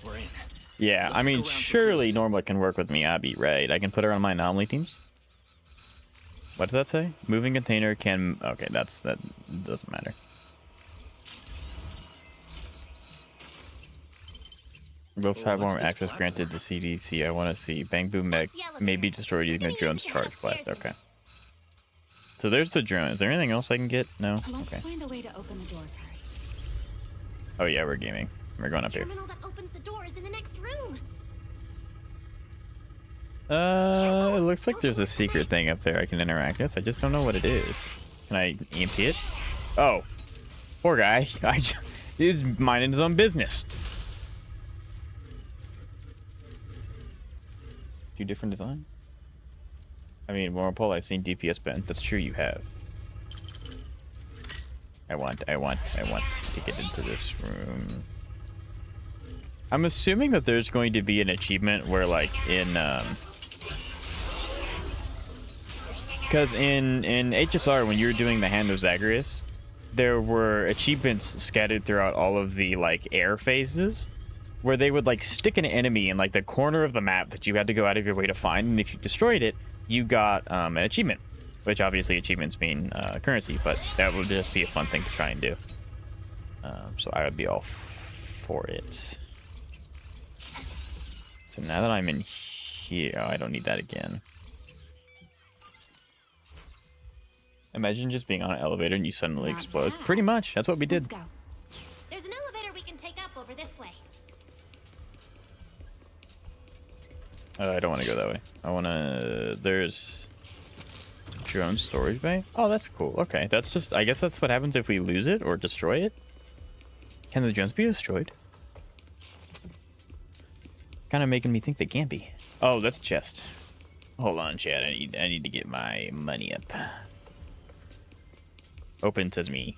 We're in. Yeah, I mean, surely Norma can work with Miyabi, right? I can put her on my anomaly teams. What does that say? Moving container can... Okay, that doesn't matter. Both have more access granted to CDC. I want to see. Bang Boom Mech may be destroyed using the drone's charge blast. Okay. So there's the drone. Is there anything else I can get? No? Let's Okay. find a way to open the door first. Oh yeah, we're gaming. We're going up here. The terminal that opens the door is in the next room. It looks like there's a secret thing up there I can interact with. I just don't know what it is. Can I EMP it? Oh. Poor guy. He's minding his own business. Two different design? I mean, Warpole, I've seen DPS bent. That's true, you have. I want to get into this room. I'm assuming that there's going to be an achievement where, like, in, because in HSR, when you were doing the Hand of Zagreus, there were achievements scattered throughout all of the, like, air phases, where they would, like, stick an enemy in, like, the corner of the map that you had to go out of your way to find, and if you destroyed it, you got an achievement, which obviously achievements mean currency, but that would just be a fun thing to try and do. So I would be all for it. So now that I'm in here, I don't need that again. Imagine just being on an elevator and you suddenly explode. Pretty much, that's what we did. Let's go. I don't want to go that way. I want to... There's... drone storage bay? Oh, that's cool. Okay, that's just... I guess that's what happens if we lose it or destroy it. Can the drones be destroyed? Kind of making me think they can't be. Oh, that's a chest. Hold on, Chad. I need to get my money up. Open says me.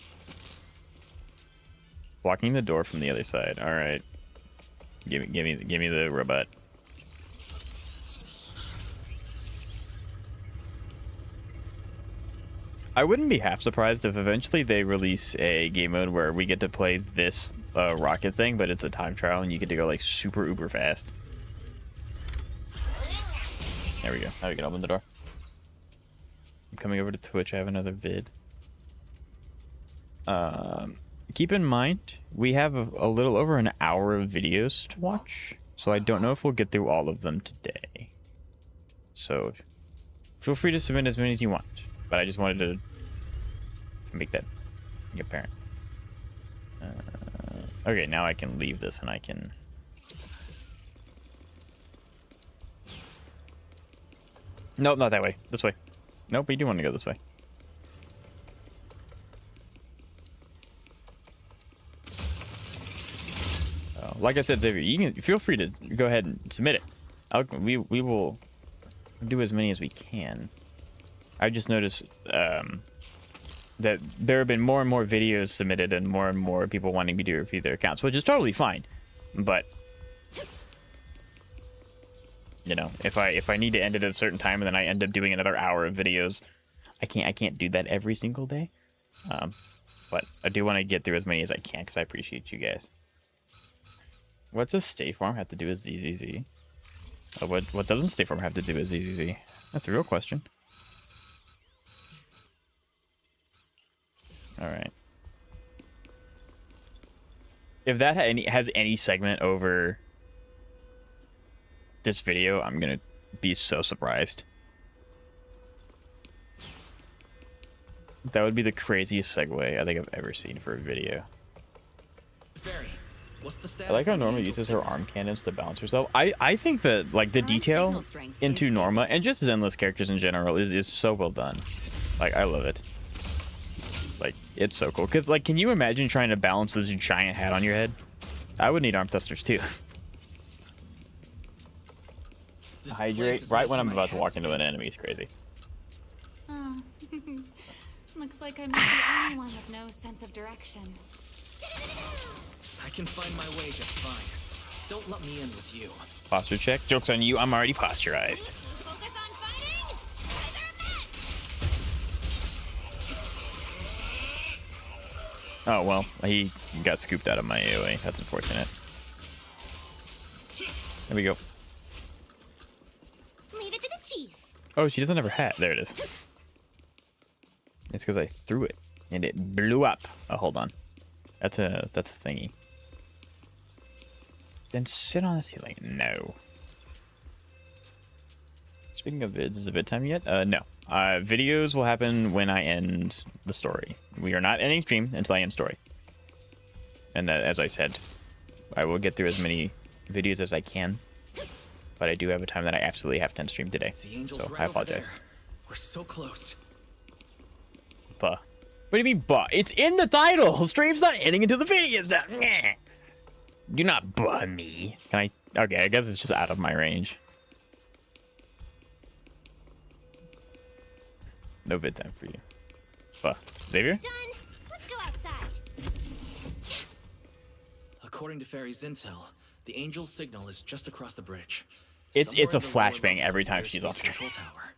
Blocking the door from the other side. All right. Give me the robot. I wouldn't be half surprised if eventually they release a game mode where we get to play this rocket thing, but it's a time trial and you get to go like super uber fast. There we go. Now we can open the door. I'm coming over to Twitch. I have another vid. Keep in mind, we have a little over an hour of videos to watch, so I don't know if we'll get through all of them today. So feel free to submit as many as you want, but I just wanted to make that apparent. Okay, now I can leave this and I can... Nope, not that way. This way. Nope, we do want to go this way. Like I said, Xavier, you can feel free to go ahead and submit it. We will do as many as we can. I just noticed that there have been more and more videos submitted and more people wanting me to review their accounts, which is totally fine. But you know, if I need to end it at a certain time and then I end up doing another hour of videos, I can't do that every single day. But I do want to get through as many as I can because I appreciate you guys. What does State Farm have to do with ZZZ? What doesn't State Farm have to do with ZZZ? That's the real question. All right. If that has any segment over this video, I'm gonna be so surprised. That would be the craziest segue I think I've ever seen for a video. Fairy, what's the status? I like how Norma uses her arm cannons to balance herself. I think that like the detail into Norma and just Zenless characters in general is so well done. Like I love it. Like it's so cool. Cause like, can you imagine trying to balance this giant hat on your head? I would need arm thrusters too. Hydrate right when I'm about to walk into an enemy is crazy. Oh. Looks like I'm not the only one with no sense of direction. I can find my way just fine. Don't let me in with you. Posture check. Joke's on you. I'm already posturized. Focus on fighting. You guys are a mess. Oh well, he got scooped out of my AoE. That's unfortunate. There we go. Leave it to the chief. Oh, she doesn't have her hat. There it is. It's because I threw it and it blew up. Oh, hold on. That's a thingy. Then sit on the ceiling. No. Speaking of vids, is it vid time yet? No. Videos will happen when I end the story. We are not ending stream until I end story. And as I said, I will get through as many videos as I can. But I do have a time that I absolutely have to end stream today. So I apologize. We're so close. Buh. What do you mean, buh? It's in the title! Stream's not ending until the video's done. Nah. Do not buh me. Can I? Okay, I guess it's just out of my range. No vid time for you. Buh. Xavier? Done. Let's go outside. According to Fairy's intel, the Angel's signal is just across the bridge. It's a Somewhere in the lower flashbang level every of time their she's on space screen. control tower.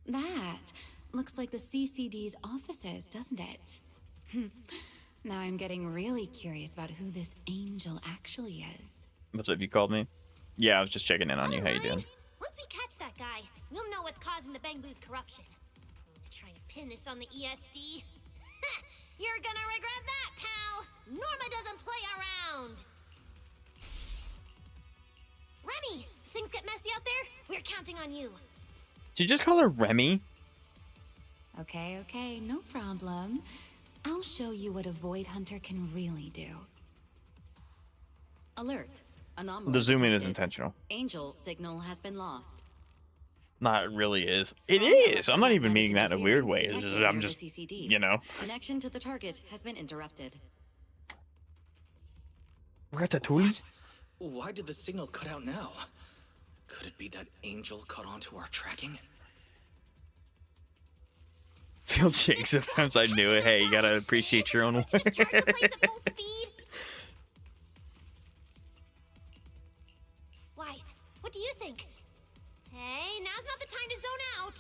That looks like the CCD's offices, doesn't it? Now I'm getting really curious about who this angel actually is. What's up? You called me? Yeah, I was just checking in on you. How you doing? Once we catch that guy, we'll know what's causing the Bangbu's corruption. I'm gonna try and pin this on the ESD. You're gonna regret that, pal. Norma doesn't play around. Remy, if things get messy out there, we're counting on you. Did you just call her Remy? Okay, no problem. I'll show you what a Void Hunter can really do. Alert. Anomaly The zoom in is detected. intentional. Angel signal has been lost. Not, it really is. It Strong is. I'm not even electromagnetic meaning that in a weird way. interference It's detected just, I'm near just, the CCD. you know. Connection to the target has been interrupted. Ratatouille? Why did the signal cut out now? Could it be that Angel caught onto our tracking? Feel Jake, sometimes I do it. Hey, you gotta appreciate your own work. Just charge the place at full speed. Wise, what do you think? Hey, now's not the time to zone out.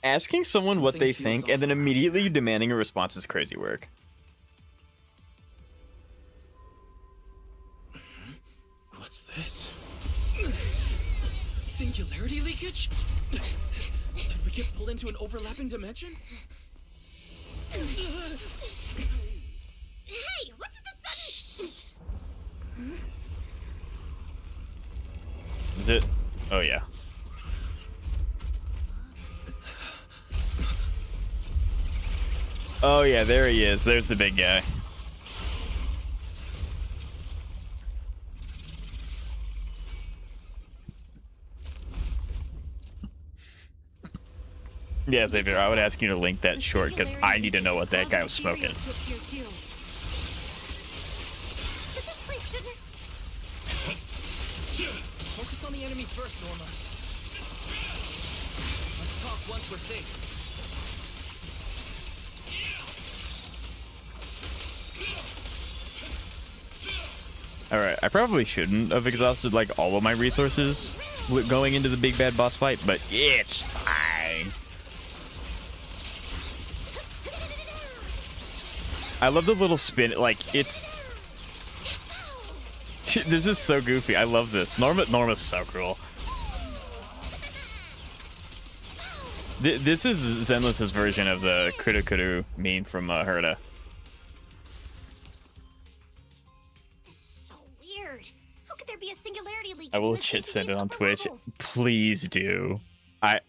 Asking someone what Something they feels think and then off around immediately here. demanding a response is crazy work. What's this? Singularity leakage? Did we get pulled into an overlapping dimension? Hey, what's the sudden? Is it? Oh, yeah. Oh, yeah, there he is. There's the big guy. Yeah, Xavier, I would ask you to link that short because I need to know what that guy was smoking. But this place shouldn't. Focus on the enemy first, Norma. Let's talk once we're safe. Alright, I probably shouldn't have exhausted like all of my resources going into the big bad boss fight, but it's fine. I love the little spin, like it's... This is so goofy, I love this. Norma's so cool. This is Zenless's version of the Kuru meme from Herda. Weird. How could there be a singularity leak? I will legit send it on Twitch. Please do. I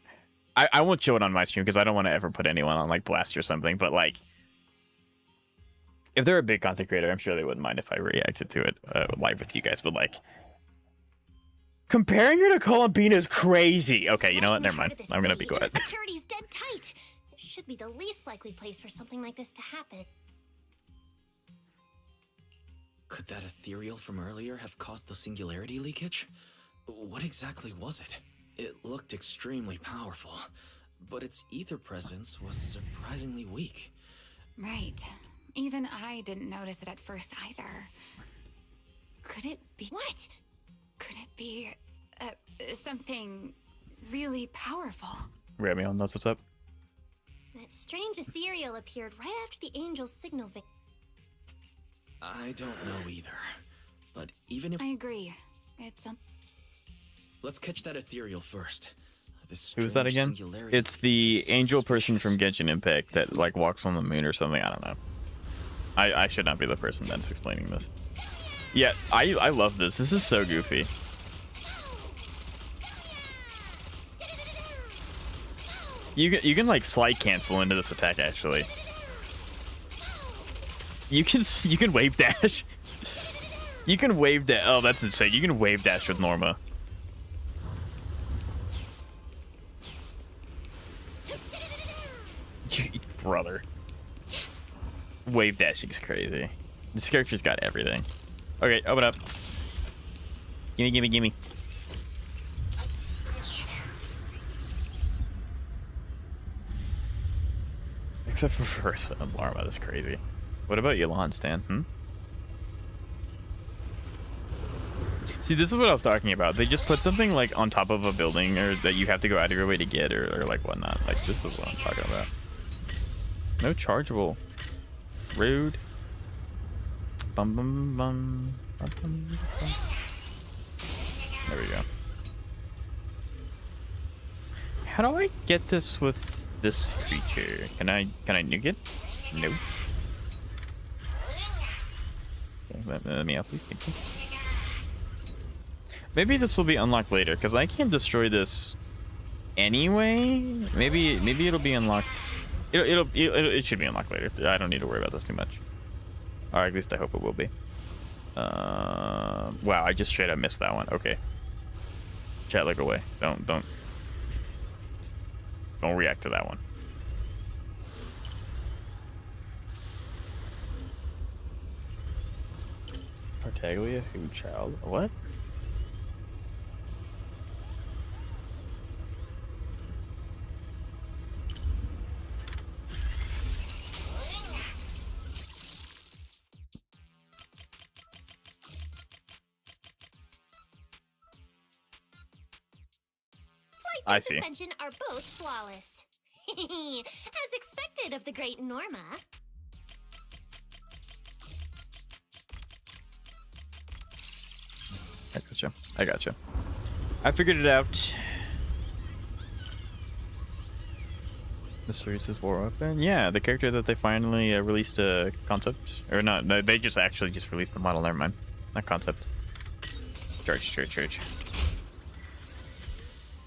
won't show it on my stream because I don't want to ever put anyone on like blast or something. But like, if they're a big content creator, I'm sure they wouldn't mind if I reacted to it live with you guys. But like, comparing her to Columbine is crazy. Okay, you know what? Never mind. I'm gonna be quiet. Security's dead tight. It should be the least likely place for something like this to happen. Could that ethereal from earlier have caused the singularity leakage? What exactly was it? It looked extremely powerful, but its ether presence was surprisingly weak. Right. Even I didn't notice it at first either. Could it be... What? Could it be something really powerful? Ramiel knows what's up. That strange ethereal appeared right after the angel's signal. I don't know either, but even if... I agree. It's Let's catch that ethereal first. This Who's that strange again? singularity It's the is so angel person suspicious. from Genshin Impact that like walks on the moon or something. I don't know. I should not be the person that's explaining this. Yeah, I love this. This is so goofy. You can like slide cancel into this attack actually. You can wave dash. You can wave dash. Oh, that's insane. You can wave dash with Norma. Brother. Wave dashing is crazy. This character's got everything. Okay, open up. Gimme, gimme, gimme. Except for Versa and Larma, that's crazy. What about Yelan, Stan? See, this is what I was talking about. They just put something like on top of a building or that you have to go out of your way to get or like whatnot. Like, this is what I'm talking about. No chargeable. Rude. Bum bum bum. Bum, bum, bum. There we go. How do I get this with this creature? Can I nuke it? No. Okay, let me out, please. Thank you. Maybe this will be unlocked later because I can destroy this anyway. Maybe it'll be unlocked. It should be unlocked later. I don't need to worry about this too much. Or at least I hope it will be. Wow, I just straight up missed that one. Okay. Chat, look away. Don't react to that one. Tartaglia, who child? What? Flight I and see. suspension are both flawless. As expected of the great Norma. I gotcha. I gotcha. I figured it out. The series is war weapon. Yeah, the character that they finally released a concept, or not? No, they just actually just released the model. Never mind, not concept. Church.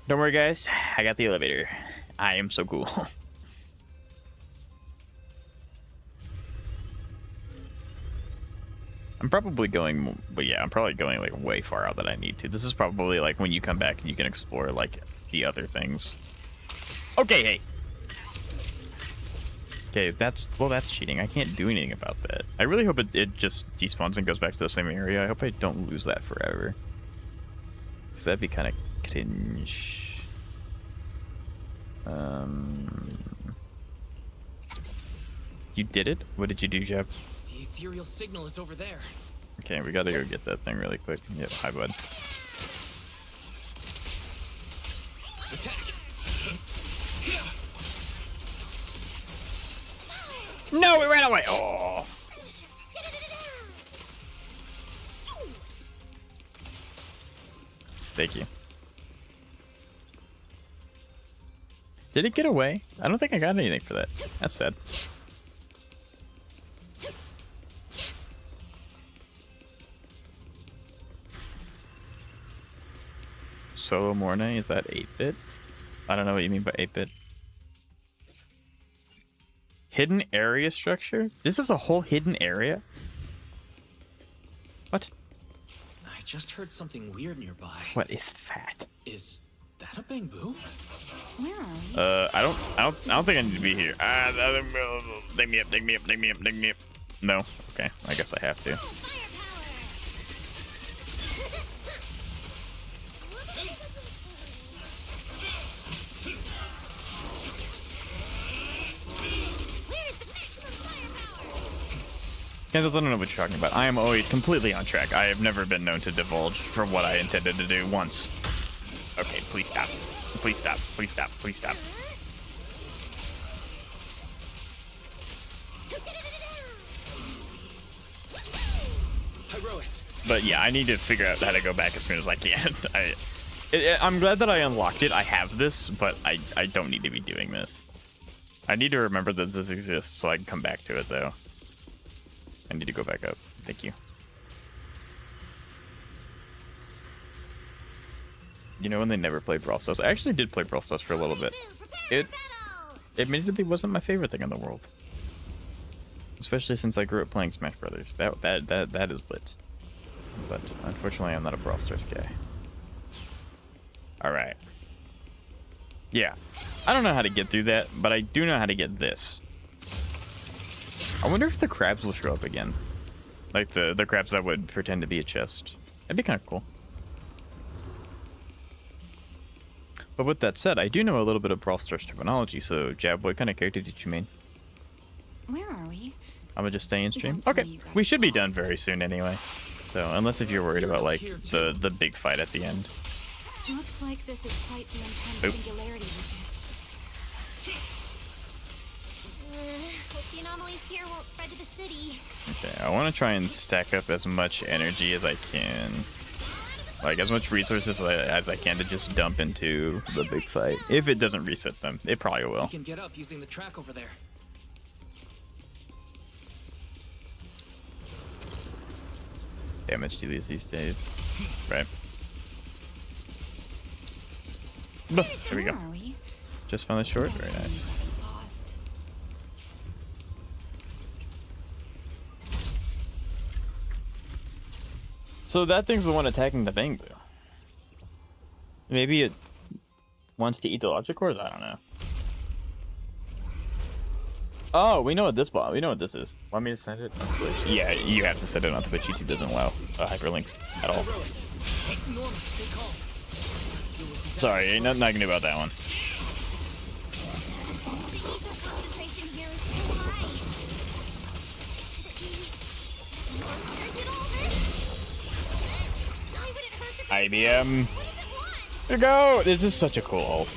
Don't worry, guys. I got the elevator. I am so cool. I'm probably going, but yeah, I'm probably going like way far out that I need to. This is probably like when you come back and you can explore like the other things. Okay, hey. Okay, that's cheating. I can't do anything about that. I really hope it just despawns and goes back to the same area. I hope I don't lose that forever. Because that'd be kind of cringe. You did it? What did you do, Jeb? The ethereal signal is over there. Okay, we gotta go get that thing really quick. Yep, hi, bud. Attack! No, we ran away! Oh! Thank you. Did it get away? I don't think I got anything for that. That's sad. Solo Morne, is that 8-bit? I don't know what you mean by 8-bit. Hidden area structure? This is a whole hidden area? What? I just heard something weird nearby. What is that? Is that a bamboo? Where are we? I don't think I need to be here. Dig me up. No. Okay, I guess I have to. Candles, I don't know what you're talking about. I am always completely on track. I have never been known to divulge for what I intended to do once. Okay, please stop. Please stop. Please stop. Please stop. But yeah, I need to figure out how to go back as soon as I can. I'm glad that I unlocked it. I have this, but I don't need to be doing this. I need to remember that this exists so I can come back to it, though. I need to go back up. Thank you. You know when they never played Brawl Stars? I actually did play Brawl Stars for a little bit. It admittedly wasn't my favorite thing in the world. Especially since I grew up playing Smash Brothers. That is lit. But unfortunately I'm not a Brawl Stars guy. Alright. Yeah. I don't know how to get through that, but I do know how to get this. I wonder if the crabs will show up again. Like the crabs that would pretend to be a chest. That'd be kind of cool. But with that said, I do know a little bit of Brawl Stars terminology, so Jab, what kind of character did you mean? Where are we? I'm gonna just stay in stream. Okay, we should be done very soon anyway. So unless if you're worried about like the big fight at the end. Looks like this is quite the intense singularity leakage. Hope the anomalies here won't spread to the city. Okay, I want to try and stack up as much energy as I can. Like, as much resources as I can to just dump into the big fight. If it doesn't reset them. It probably will. We can get up using the track over there. Damage dealers these days. Right. There we go. Just found the short. Very nice. So that thing's the one attacking the Bangbu. Maybe it wants to eat the logic cores? I don't know. Oh, we know what this bot. We know what this is. Want me to send it on Twitch? Yeah, you have to send it on Twitch. YouTube doesn't allow hyperlinks at all. Sorry, ain't nothing I can do about that one. IBM. There you go. This is such a cool ult.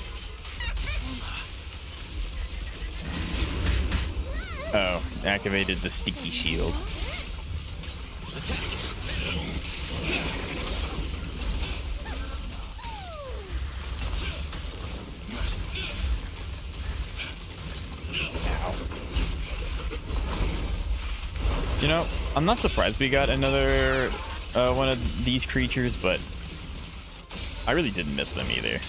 Oh, activated the sticky shield. Ow. You know, I'm not surprised we got another one of these creatures, but I really didn't miss them either.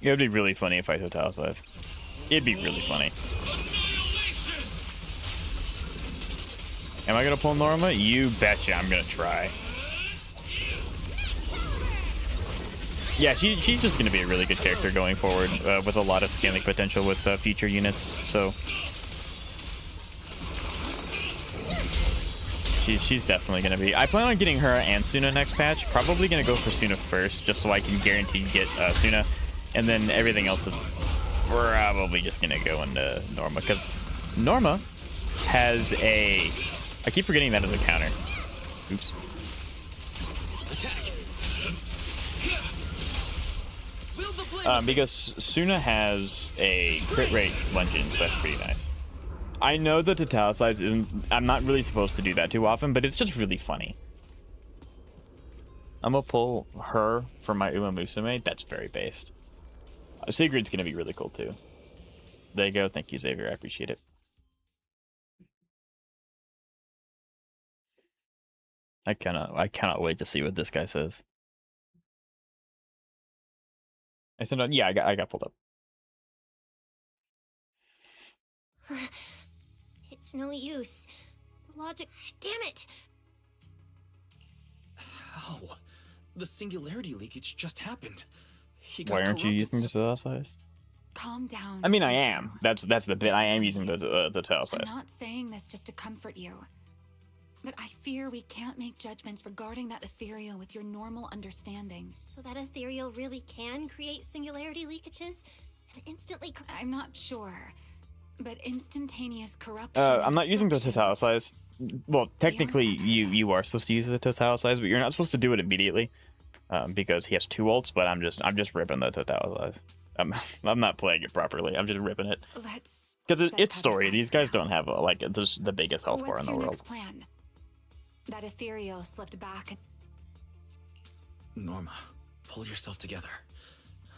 It would be really funny if I totalicize. It'd be really funny. Am I gonna pull Norma? You betcha I'm gonna try. Yeah, she's just gonna be a really good character going forward, with a lot of scaling potential with future units, so... She's definitely gonna be... I plan on getting her and Suna next patch. Probably gonna go for Suna first, just so I can guarantee get Suna. And then everything else is probably just gonna go into Norma, because Norma has a... I keep forgetting that as a counter. Oops. Because Suna has a crit rate Lungeon, so that's pretty nice. I know that Totalicize isn't... I'm not really supposed to do that too often, but it's just really funny. I'm gonna pull her for my Uma Musume. That's very based. Sigrid's gonna be really cool too. There you go. Thank you, Xavier. I appreciate it. I cannot wait to see what this guy says. I said, yeah, I got pulled up. It's no use. The logic. Damn it! How? The singularity leakage just happened. Why aren't you using the Totalicize? Calm down. I mean, I am. That's the bit. I am using the Totalicize. I'm not saying this just to comfort you, but I fear we can't make judgments regarding that ethereal with your normal understanding. So that ethereal really can create singularity leakages and instantly... I'm not sure, but instantaneous corruption... I'm not using the Totalicize. Well, technically, you are supposed to use the Totalicize, but you're not supposed to do it immediately. Because he has 2 ults, but I'm just ripping the Totalicize. I'm not playing it properly. I'm just ripping it. Because it's story. These guys don't have like the biggest health bar in the world. What's your next plan? That ethereal slipped back. Norma, pull yourself together.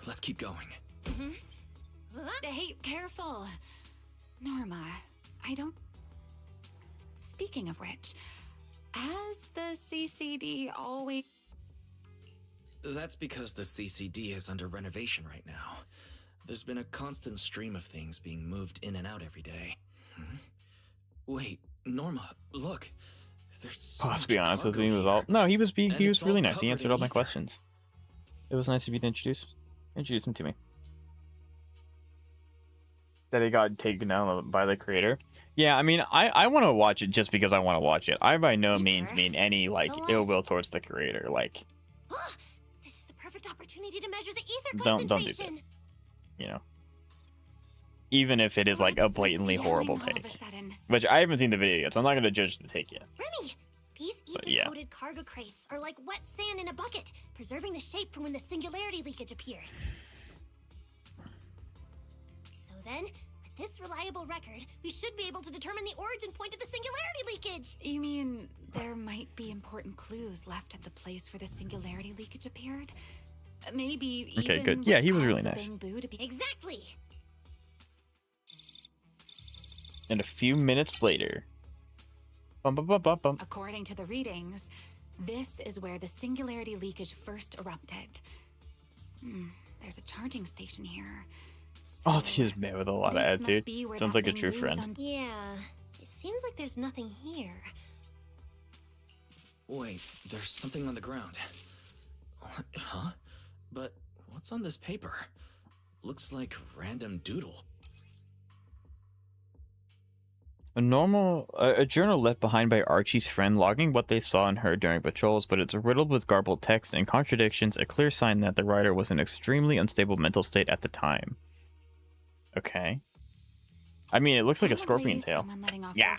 Let's keep going. Hey, careful, Norma. I don't. Speaking of which, as the CCD always. That's because the CCD is under renovation right now. There's been a constant stream of things being moved in and out every day. Wait, Norma, look. There's so to be honest with you, no, he was really nice. He answered all my ether. questions. It was nice of you to introduce him to me. That he got taken down by the creator. Yeah, I mean, I want to watch it just because I want to watch it. I by no means mean any like ill will towards the creator. Like, this is the perfect opportunity to measure the ether don't do concentration. that. You know, even if it is like a blatantly horrible take, which I haven't seen the video yet, so I'm not gonna judge the take yet. Remy, these ether-coated cargo crates are like wet sand in a bucket, preserving the shape from when the singularity leakage appeared. So then, with this reliable record, we should be able to determine the origin point of the singularity leakage. You mean there might be important clues left at the place where the singularity leakage appeared? Maybe Okay, even good. Yeah, he was what really caused nice. the Bangbu to be... Exactly. And a few minutes later, According to the readings, this is where the singularity leakage first erupted. There's a charging station here. Oh, he's man with a lot of This must attitude. be where Sounds that like a true bamboo was friend. Yeah, it seems like there's nothing here. Wait, there's something on the ground. Huh? But what's on this paper? Looks like random doodle. A journal left behind by Archie's friend logging what they saw and heard during patrols, but it's riddled with garbled text and contradictions, a clear sign that the writer was in an extremely unstable mental state at the time. Okay. I mean, it looks like a scorpion tail. Yeah.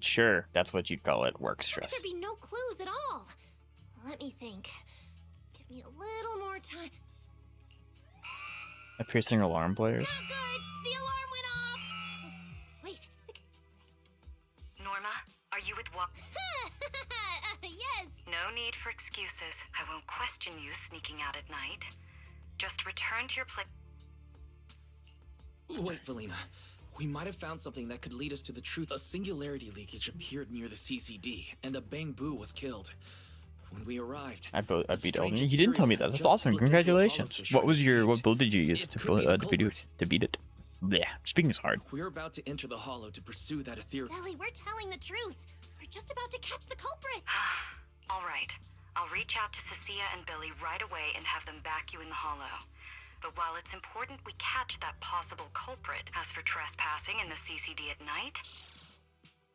Sure, that's what you'd call it, work stress. There'd be no clues at all. Let me think. Give me a little more time. A piercing alarm blares. Not good. The alarm went off. Wait. Norma, are you with what? Yes. No need for excuses. I won't question you sneaking out at night. Just return to your place. Wait, Velina. We might have found something that could lead us to the truth. A singularity leakage appeared near the CCD, and a Bangbu was killed. When we arrived, I beat Elden. You didn't tell me that. That's awesome. Congratulations. What build did you use to beat it? Yeah, speaking is hard. We're about to enter the hollow to pursue that ethereal. Belly, we're telling the truth. We're just about to catch the culprit. All right. I'll reach out to Cecilia and Billy right away and have them back you in the hollow. But while it's important we catch that possible culprit, as for trespassing in the CCD at night...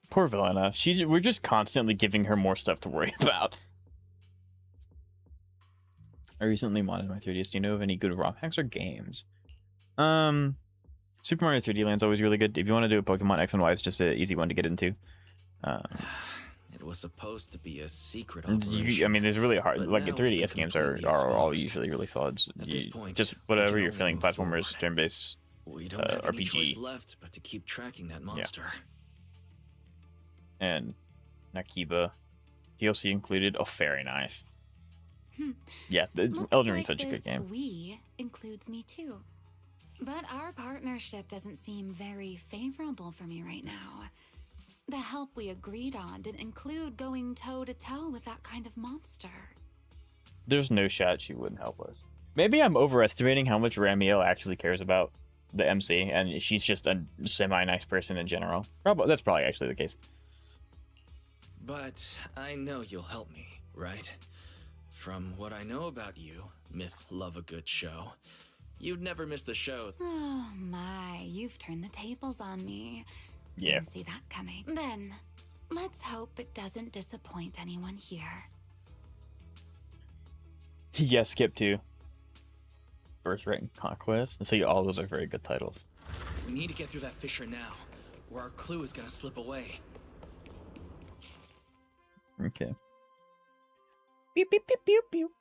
Poor Velina. We're just constantly giving her more stuff to worry about. I recently modded my 3DS. Do you know of any good ROM hacks or games? Super Mario 3D Land's always really good. If you want to do a Pokemon X and Y, it's just an easy one to get into. It was supposed to be a secret I mean, there's really hard. Like 3DS games are all usually really solid. Just whatever you're feeling, platformers, turn-based, we don't have any choice RPG. left but to keep tracking that monster. And Nakiba DLC included. Oh, very nice. Yeah, Elden Ring's such a good game. We includes me too. But our partnership doesn't seem very favorable for me right now. The help we agreed on didn't include going toe-to-toe with that kind of monster. There's no shot she wouldn't help us. Maybe I'm overestimating how much Ramiel actually cares about the MC, and she's just a semi-nice person in general. That's probably actually the case. But I know you'll help me, right? From what I know about you, Miss Love a Good Show, you'd never miss the show. Oh my, you've turned the tables on me. Yeah. Didn't see that coming. Then, let's hope it doesn't disappoint anyone here. Yeah, Skip 2. Birthright and Conquest. So all those are very good titles. We need to get through that fissure now, or our clue is gonna slip away. Okay. Pew, pew, pew, pew, pew.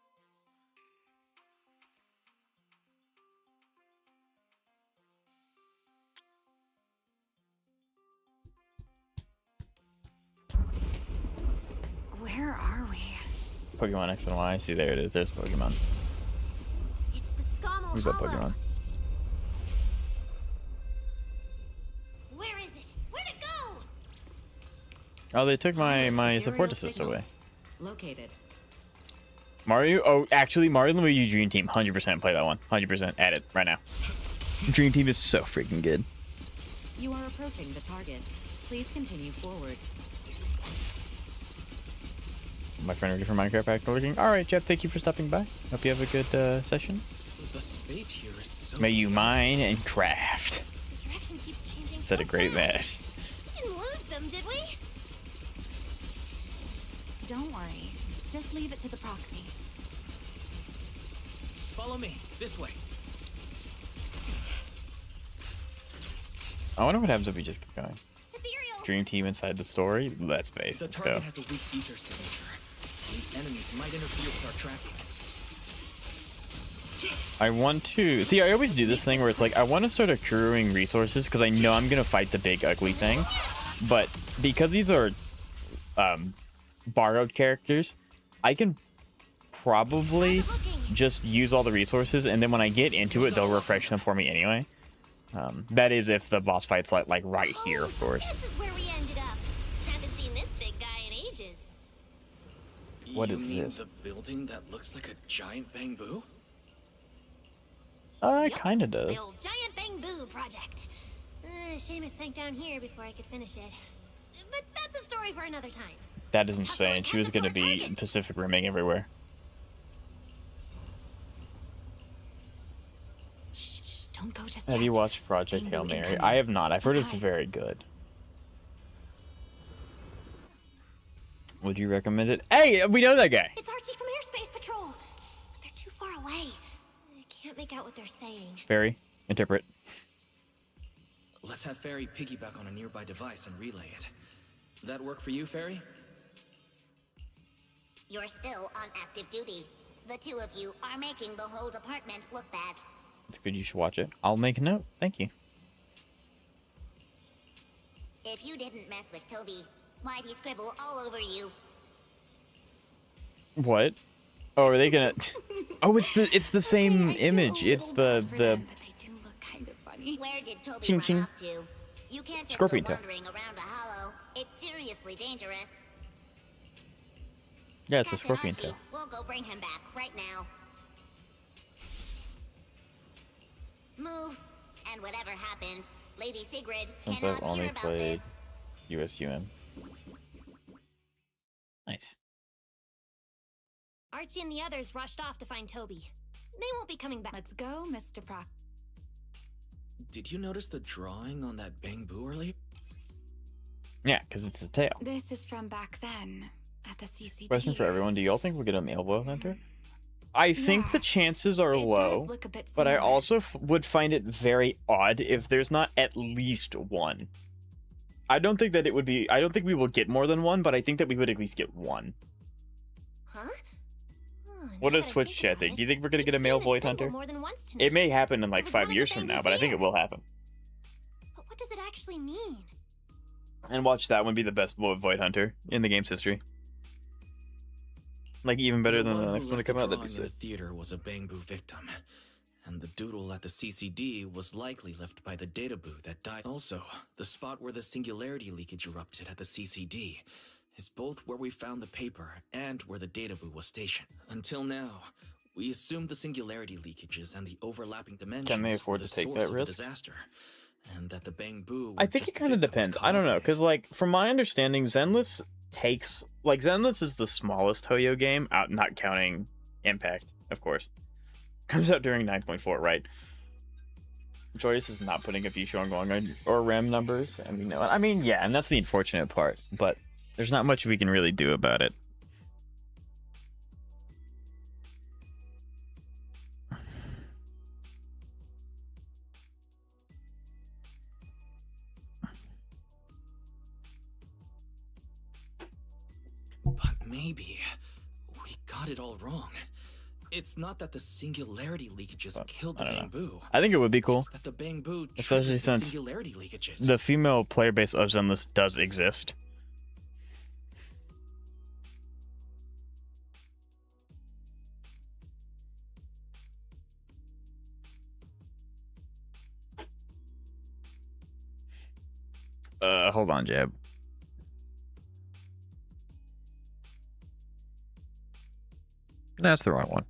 Where are we? Pokemon X and Y. See, there it is. There's Pokemon. It's the Scommel We've got Hollow. Pokemon. Where is it? Where'd it go? Oh, they took my support assist away. Located. Mario? Oh, actually, Mario and Luigi Dream Team. 100% play that one. 100% add it right now. Dream Team is so freaking good. You are approaching the target. Please continue forward. My friend ready for Minecraft Act looking. All right, Jeff. Thank you for stopping by. Hope you have a good session. The space here is so May you mine and craft. The direction keeps changing. Said so a great fast. match. We didn't lose them, did we? Don't worry. Just leave it to the proxy. Follow me, this way. I wonder what happens if we just keep going. Ethereal. Dream Team inside the story. Let's base. The Let's target go. has a weak ether signature. These enemies might interfere with our tracking. I want to see. I always do this thing where it's like I want to start accruing resources because I know I'm gonna fight the big ugly thing, but because these are borrowed characters, I can probably just use all the resources, and then when I get into it, they'll refresh them for me anyway. That is if the boss fight's like right here, of course. This is where we ended up. Haven't seen this big guy in ages. What You is mean this? the building that looks like a giant bamboo? It kind of does. My old giant bamboo project. Shame it sank down here before I could finish it. But that's a story for another time. That is insane. She was gonna be Pacific Rimming everywhere. Shh, don't go just Have yet. you watched Project Hail Mary? I have not. I've heard it's very good. Would you recommend it? Hey, we know that guy. It's Archie from Airspace Patrol. They're too far away. I can't make out what they're saying. Fairy, interpret. Let's have Fairy piggyback on a nearby device and relay it. That work for you, Fairy? You're still on active duty. The two of you are making the whole department look bad. It's good. You should watch it. I'll make a note. Thank you. If you didn't mess with Toby, why'd he scribble all over you? What? Oh, are they gonna? Oh, it's the same image. It's the. But they do look kind of funny. Where did Toby Ching, run ching. off to? You can't just Scorpion go tail. wandering around a hollow. It's seriously dangerous. Yeah, it's a Captain scorpion Archie, tail. we'll go bring him back right now. Move, and whatever happens, Lady Sigrid Since cannot I've only hear about played this. USUM. Nice. Archie and the others rushed off to find Toby. They won't be coming back. Let's go, Mr. Proc. Did you notice the drawing on that bamboo earlier? Yeah, because it's a tail. This is from back then at the CCD. Question for everyone: do y'all think we'll get a male Void Hunter? I think the chances are It does low, look a bit but I similar. also would find it very odd if there's not at least one. I don't think that it would be. I don't think we will get more than one, but I think that we would at least get one. Huh? What does Switch Chat think? Do you think we're gonna get a male Void Hunter? More than once tonight. It may happen in like was 5 one of years the from now, babies but I think there. it will happen. But what does it actually mean? And watch that one be the best Void Hunter in the game's history. Like even better than the next one to come out. That'd be The sick. theater was a bamboo victim, and the doodle at the CCD was likely left by the data boo that died. Also, the spot where the singularity leakage erupted at the CCD is both where we found the paper and where the data boo was stationed. Until now, we assumed the singularity leakages and the overlapping dimensions Can they were afford the to take source that of the risk? disaster, and that the bamboo. I were think it just kind of victims depends. I don't know, caught because like from my understanding, Zenless takes Zenless is the smallest Hoyo game out, not counting Impact, of course. Comes out during 9.4, right? Joyous is not putting a visual on going on or RAM numbers, and we know it. I mean, yeah, and that's the unfortunate part, but there's not much we can really do about it. But maybe we got it all wrong. It's not that the singularity leakages killed the I don't know. bamboo. I think it would be cool, It's that the bamboo especially triggered the since singularity leakages. the female player base of Zenless does exist. Hold on, Jeb. That's the wrong one.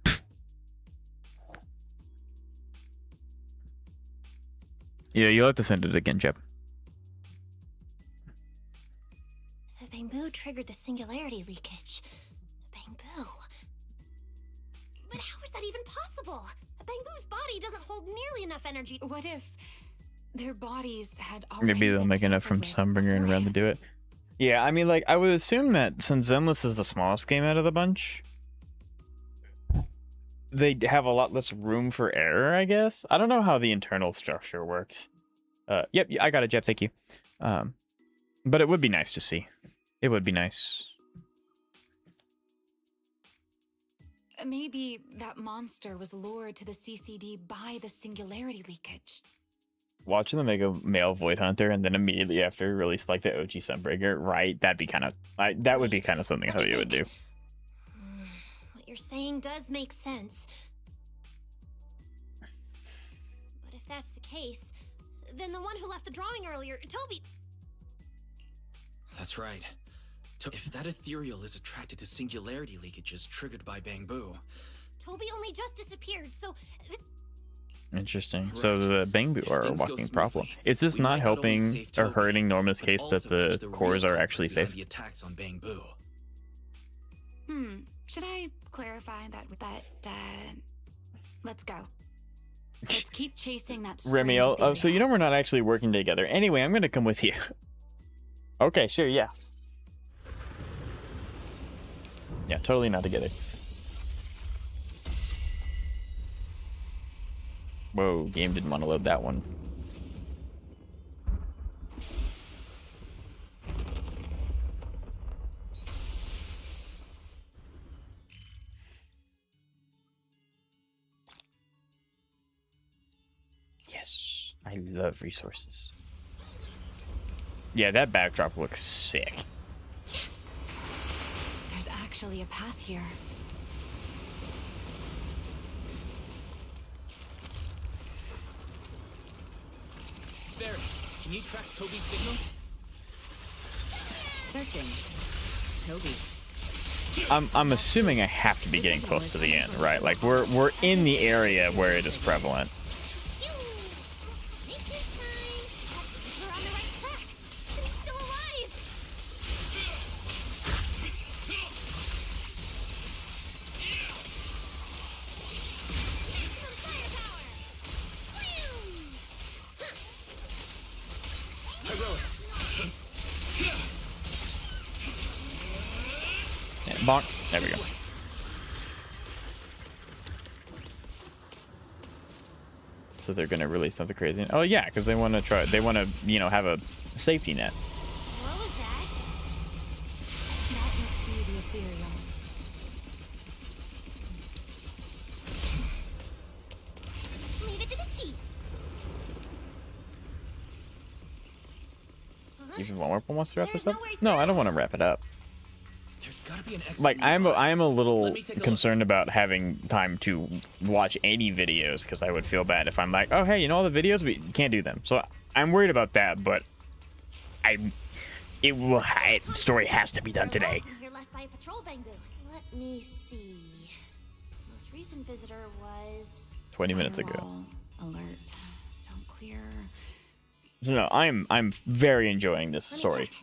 Yeah, you'll have to send it again, Jeb. The bamboo triggered the singularity leakage. The bamboo. But how is that even possible? A bamboo's body doesn't hold nearly enough energy. What if their bodies had already Maybe they'll been make enough from tampered with Sunbringer and Ren to do it. Yeah, I mean, like, I would assume that since Zenless is the smallest game out of the bunch, they have a lot less room for error, I guess. I don't know how the internal structure works. Yep, I got it, Jeb, thank you. But it would be nice to see. It would be nice. Maybe that monster was lured to the CCD by the singularity leakage. Watching them make a male Void Hunter and then immediately after release like the OG Sunbreaker, right? That'd be kind of that would be kind of something Hoyo would do. What you're saying does make sense. But if that's the case, then the one who left the drawing earlier, Toby... That's right. If that ethereal is attracted to singularity leakages triggered by bamboo, Toby only just disappeared, so... Interesting. Correct. So the Bangbu are a things go walking smoothly, problem. Is this we not might not only helping save or Toby, hurting Norma's but case that also catch the real cores are culprit actually behind safe? The attacks on Bangbu. Should I clarify that with that, let's go. Let's keep chasing that strange Remiel, theory. so you know we're not actually working together. Anyway, I'm gonna come with you. Okay, sure, yeah. Yeah, totally not together. Whoa, game didn't want to load that one. Yes, I love resources. Yeah, that backdrop looks sick. There's actually a path here. Barry, can you track Toby's signal? Searching. Toby. I'm assuming I have to be getting close to the end, right? Like we're in the area where it is prevalent. We're on the right track. He's still alive. Pyrosis. Yeah, bonk. There we go. So they're gonna release something crazy. Oh yeah, because they want to try. They want to, you know, have a safety net. What was that? That must be the ethereal. Leave it to the chief. Even one more one wants to wrap this up? No, I don't want to wrap it up. There's gotta be an exit. Like I am a little Let me take a concerned about having time to watch 80 videos because I would feel bad if I'm like, oh hey, you know all the videos, but you can't do them. So I'm worried about that, but story has to be done today. Here left by a patrol Bangbu. Let me see. Most recent visitor was 20 minutes ago. Firewall alert. Don't clear. So no, I'm very enjoying this Let me story. check.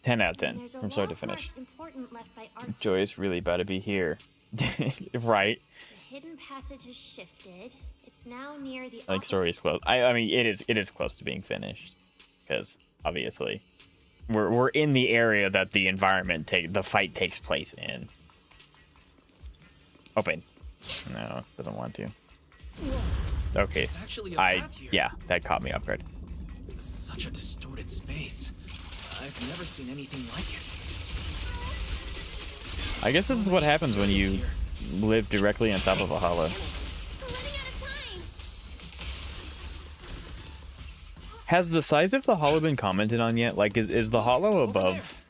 10 out of 10 There's a from start to log finish. marked important left by Archie. Joy's really about to be here. Right? The hidden passage has shifted. It's now near the Like story is close. I mean it is close to being finished. Because obviously we're in the area that the the fight takes place in. Open. No, doesn't want to. Okay. There's actually a path here. Yeah, that caught me off guard. Such a distorted space. I've never seen anything like it. I guess this is what happens when you live directly on top of a hollow. Has the size of the hollow been commented on yet? Like, is the hollow above?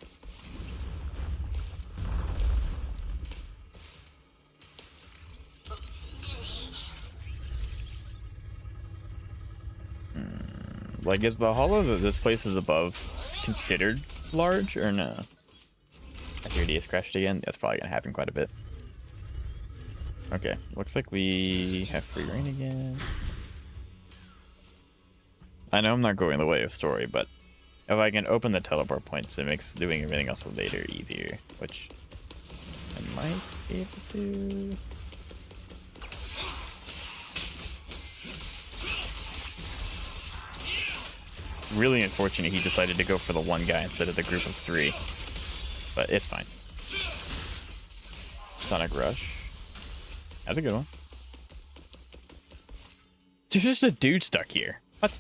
Like, is the hollow that this place is above considered large or no? I hear DS crashed again. That's probably gonna happen quite a bit. Okay, looks like we have free reign again. I know I'm not going the way of story, but if I can open the teleport points, it makes doing everything else later easier, which I might be able to. Really unfortunate he decided to go for the one guy instead of the group of 3, but it's fine. Sonic Rush. That's a good one. There's just a dude stuck here. What?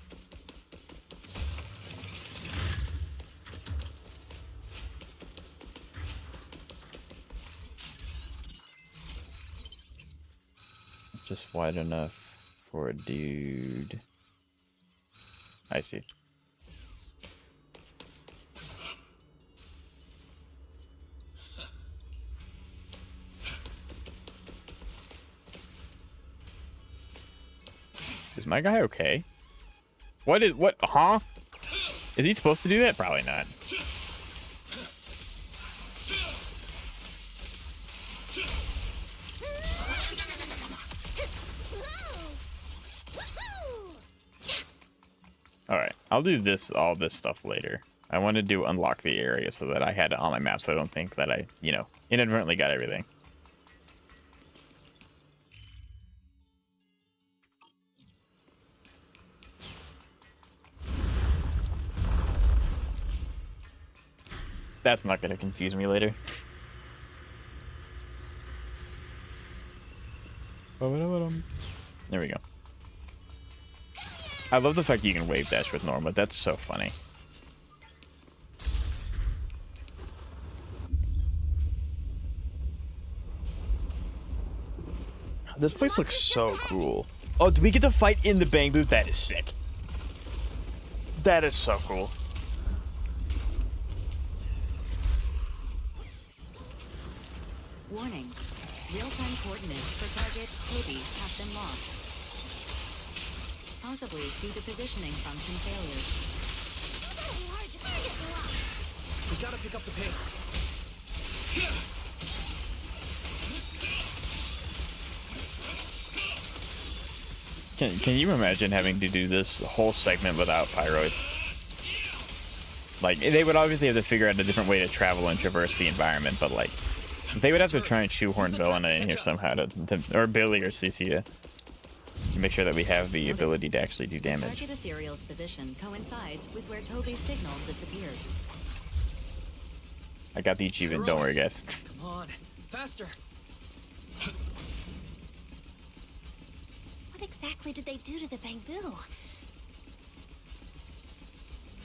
Just wide enough for a dude. I see. Is my guy okay? What? Huh? Is he supposed to do that? Probably not. I'll do all this stuff later. I wanted to unlock the area so that I had it on my map, so I don't think that I, inadvertently got everything. That's not going to confuse me later. There we go. I love the fact you can wave dash with Norma. That's so funny. This place looks so cool. Oh, do we get to fight in the bang booth? That is sick. That is so cool. Warning. Real-time coordinates for target Toby have been lost. Possibly due to positioning function failures. We gotta pick up the pace. Can you imagine having to do this whole segment without Pyroids? Like, they would obviously have to figure out a different way to travel and traverse the environment, but like, they would have to try and shoehorn Velin in here somehow or Billy or CC to make sure that we have the ability to actually do damage. Target Ethereal's position coincides with where Toby's signal disappeared. I got the achievement, don't worry guys. Come on, faster. What exactly did they do to the bamboo?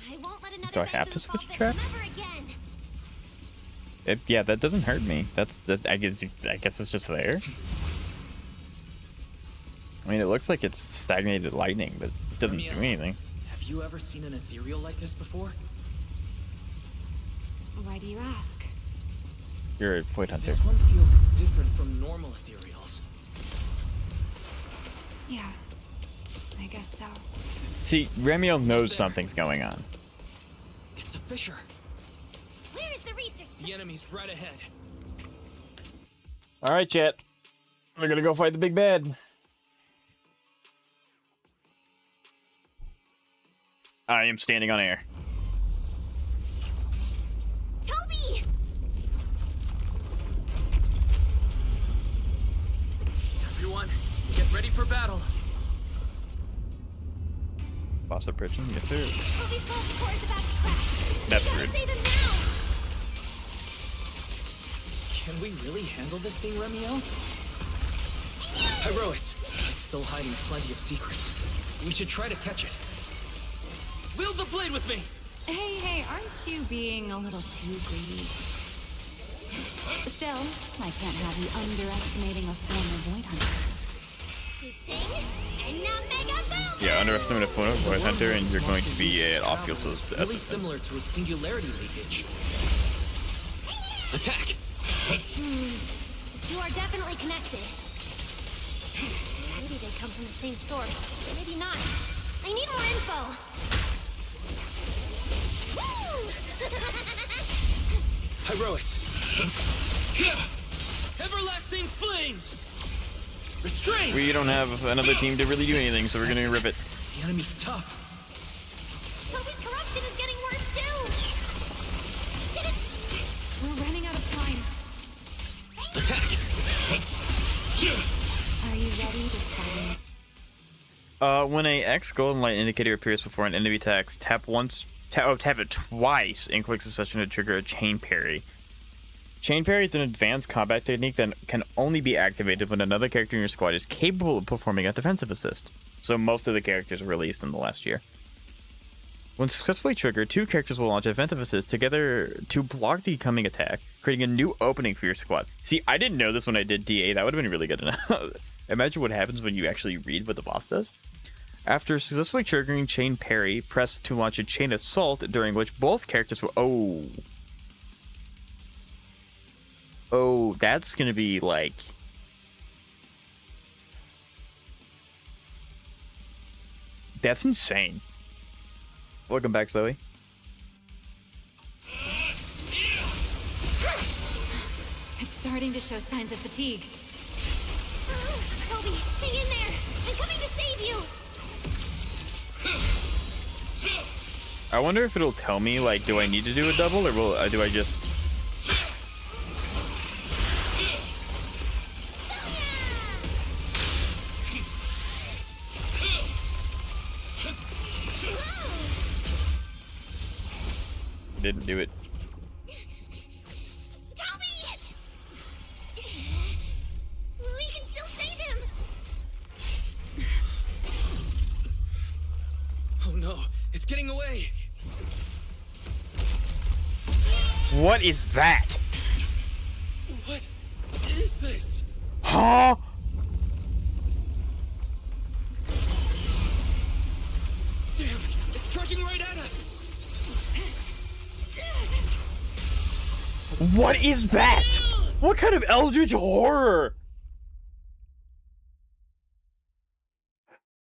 I won't let another Do I have to bamboo switch fall traps? ever again. Yeah, that doesn't hurt me. I guess it's just there. I mean, it looks like it's stagnated lightning, but it doesn't do anything. Have you ever seen an ethereal like this before? Why do you ask? You're a void hunter. This one feels different from normal ethereals. Yeah, I guess so. See, Remiel knows something's going on. It's a fissure. Where's the research? The enemy's right ahead. All right, chat. We're gonna go fight the big bad. I am standing on air. Toby! Everyone, get ready for battle. Boss approaching, yes sir. Toby's vault core is about to crash. That's We gotta rude. save him now. Can we really handle this thing, Remiel? Pyrosis, it's still hiding plenty of secrets. We should try to catch it. Wield the blade with me! Hey, aren't you being a little too greedy? Still, I can't have you underestimating a former void hunter. You sing, and now mega boom! Yeah, underestimate a former void hunter, and you're going to be an off-field Really assistant. similar to a singularity leakage. Attack! The two are definitely connected. Maybe they come from the same source. Maybe not. I need more info. Woo! Pyrosis! Everlasting flames! Restrain! We don't have another team to really do anything, so we're gonna rip it. The enemy's tough. Toby's corruption is getting worse too. Did it? We're running out of time. Attack! Are you ready to fight? When a X golden light indicator appears before an enemy attacks, tap it twice in quick succession to trigger a chain parry. Chain parry is an advanced combat technique that can only be activated when another character in your squad is capable of performing a defensive assist. So most of the characters released in the last year. When successfully triggered, two characters will launch a defensive assist together to block the incoming attack, creating a new opening for your squad. See, I didn't know this when I did DA. That would have been really good to know. Imagine what happens when you actually read what the boss does. After successfully triggering chain parry, press to launch a chain assault, during which both characters will... Oh, that's gonna be like... That's insane. Welcome back, Zoe. It's starting to show signs of fatigue. Toby, stay in there. I'm coming to save you. I wonder if it'll tell me, like, do I need to do a double, or do I just... Didn't do it. Tommy! We can still save him! Oh no, it's getting away! What is that? What is this? Huh? Damn, it's charging right at us! What is that? What kind of eldritch horror?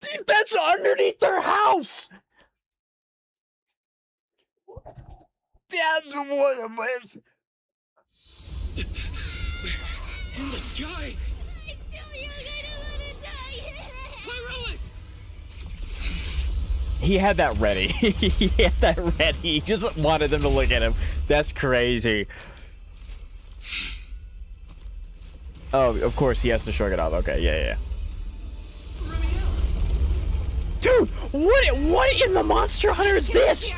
Dude, that's underneath their house! That's what it is. In the sky! It's still young, I don't want to die! Pyrosis! He had that ready. He had that ready. He just wanted them to look at him. That's crazy. Oh, of course he has to shrug it off. Okay, yeah. Dude, what in the Monster Hunter is this?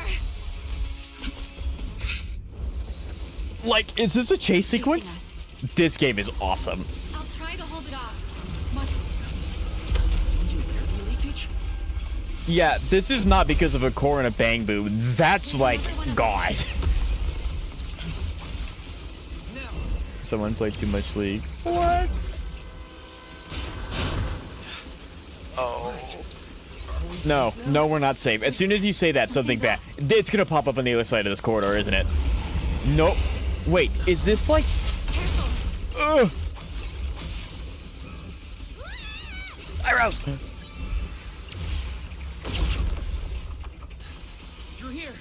Like, is this a chase sequence? This game is awesome. I'll try to hold it off. Leakage? Yeah, this is not because of a core and a bang boo. That's like God. Someone played too much League. What? Oh. No, we're not safe. As soon as you say that, something bad. It's gonna pop up on the other side of this corridor, isn't it? Nope. Wait, is this like... Ugh. Arrows! Through here.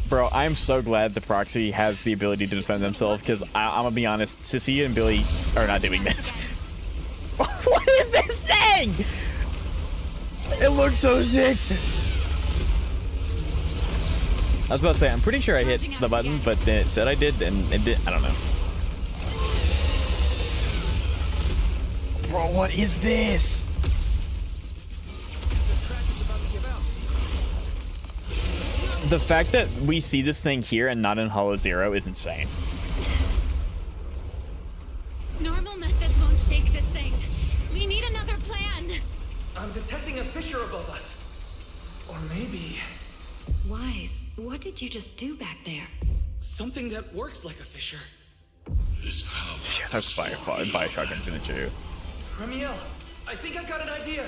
Bro, I'm so glad the proxy has the ability to defend themselves, because I'm gonna be honest, Sissy and Billy are not doing this. What is this thing? It looks so sick. I was about to say, I'm pretty sure I hit the button, but then it said I did, and it did. I don't know. Bro, what is this? The fact that we see this thing here and not in Hollow Zero is insane. Normal methods won't shake this thing. We need another plan. I'm detecting a fissure above us. Or maybe... Wise, what did you just do back there? something that works like a fissure. Yeah, that's Bioshockin's gonna do. Ramiel, I think I've got an idea.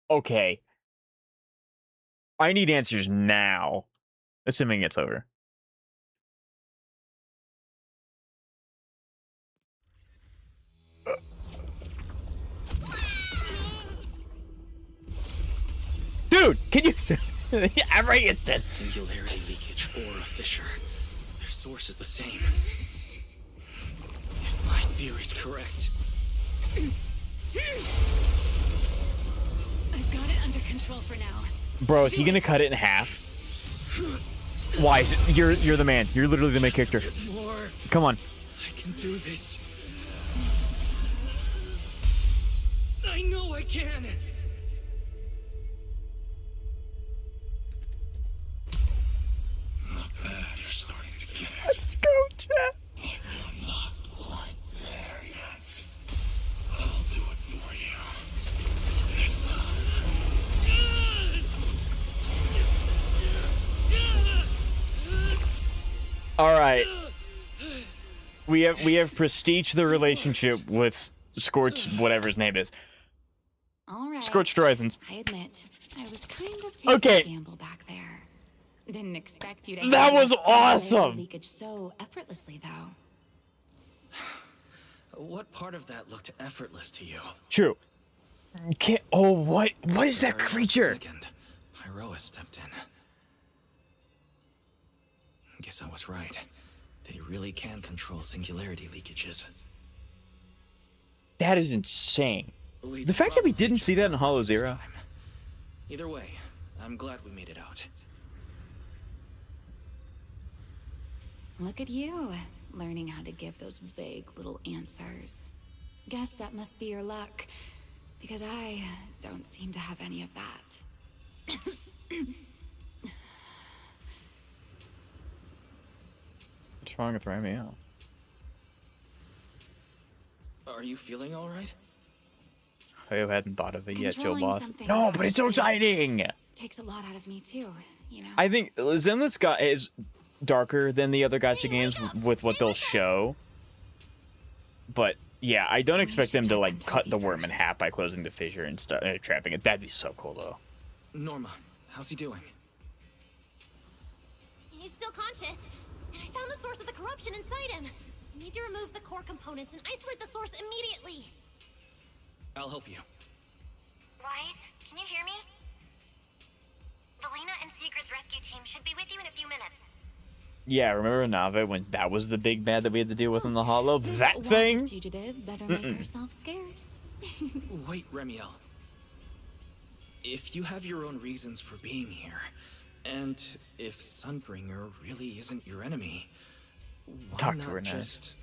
Okay. I need answers now. Assuming it's over. Dude, can you... Every instance. Singularity leakage or a fissure. Their source is the same. If my theory's correct. I've got it under control for now. Bro, is he gonna cut it in half? Why? You're the man. You're literally the main character. More. Come on. I can do this. I know I can. Not bad. You're starting to get it. Let's go, chat. You're not quite there yet. I'll do it for you. This time. All right. We have prestige the relationship with Scorch, whatever his name is. All right. Scorched Horizons. I admit, I was kind of taking a gamble back there. Didn't expect you to. That handle was some awesome. leakage so effortlessly, though. What part of that looked effortless to you? True. Can't, oh, what is that creature? Second, Pyrosis stepped in. guess I was right. They really can control singularity leakages. That is insane. The fact that we didn't see that in Hollow Zero. Either way, I'm glad we made it out. Look at you, learning how to give those vague little answers. Guess that must be your luck, because I don't seem to have any of that. What's wrong with Romeo? Are you feeling all right? I hadn't thought of it yet, Joe Controlling Boss. something No, about but it's so space exciting! Takes a lot out of me too, you know. I think Zenless got is darker than the other gacha games with what they'll show. But yeah, I don't expect them to like cut the worm in half by closing the fissure and trapping it. That'd be so cool though. Norma, how's he doing? He's still conscious, and I found the source of the corruption inside him. I need to remove the core components and isolate the source immediately. I'll help you. Wise, can you hear me? Velina and Sigrid's rescue team should be with you in a few minutes. Yeah, remember Nave when that was the big bad that we had to deal with in the Hollow? That thing? Fugitive better make herself scarce. Wait, Remiel. If you have your own reasons for being here, and if Sunbringer really isn't your enemy, why Talk to not her now. just...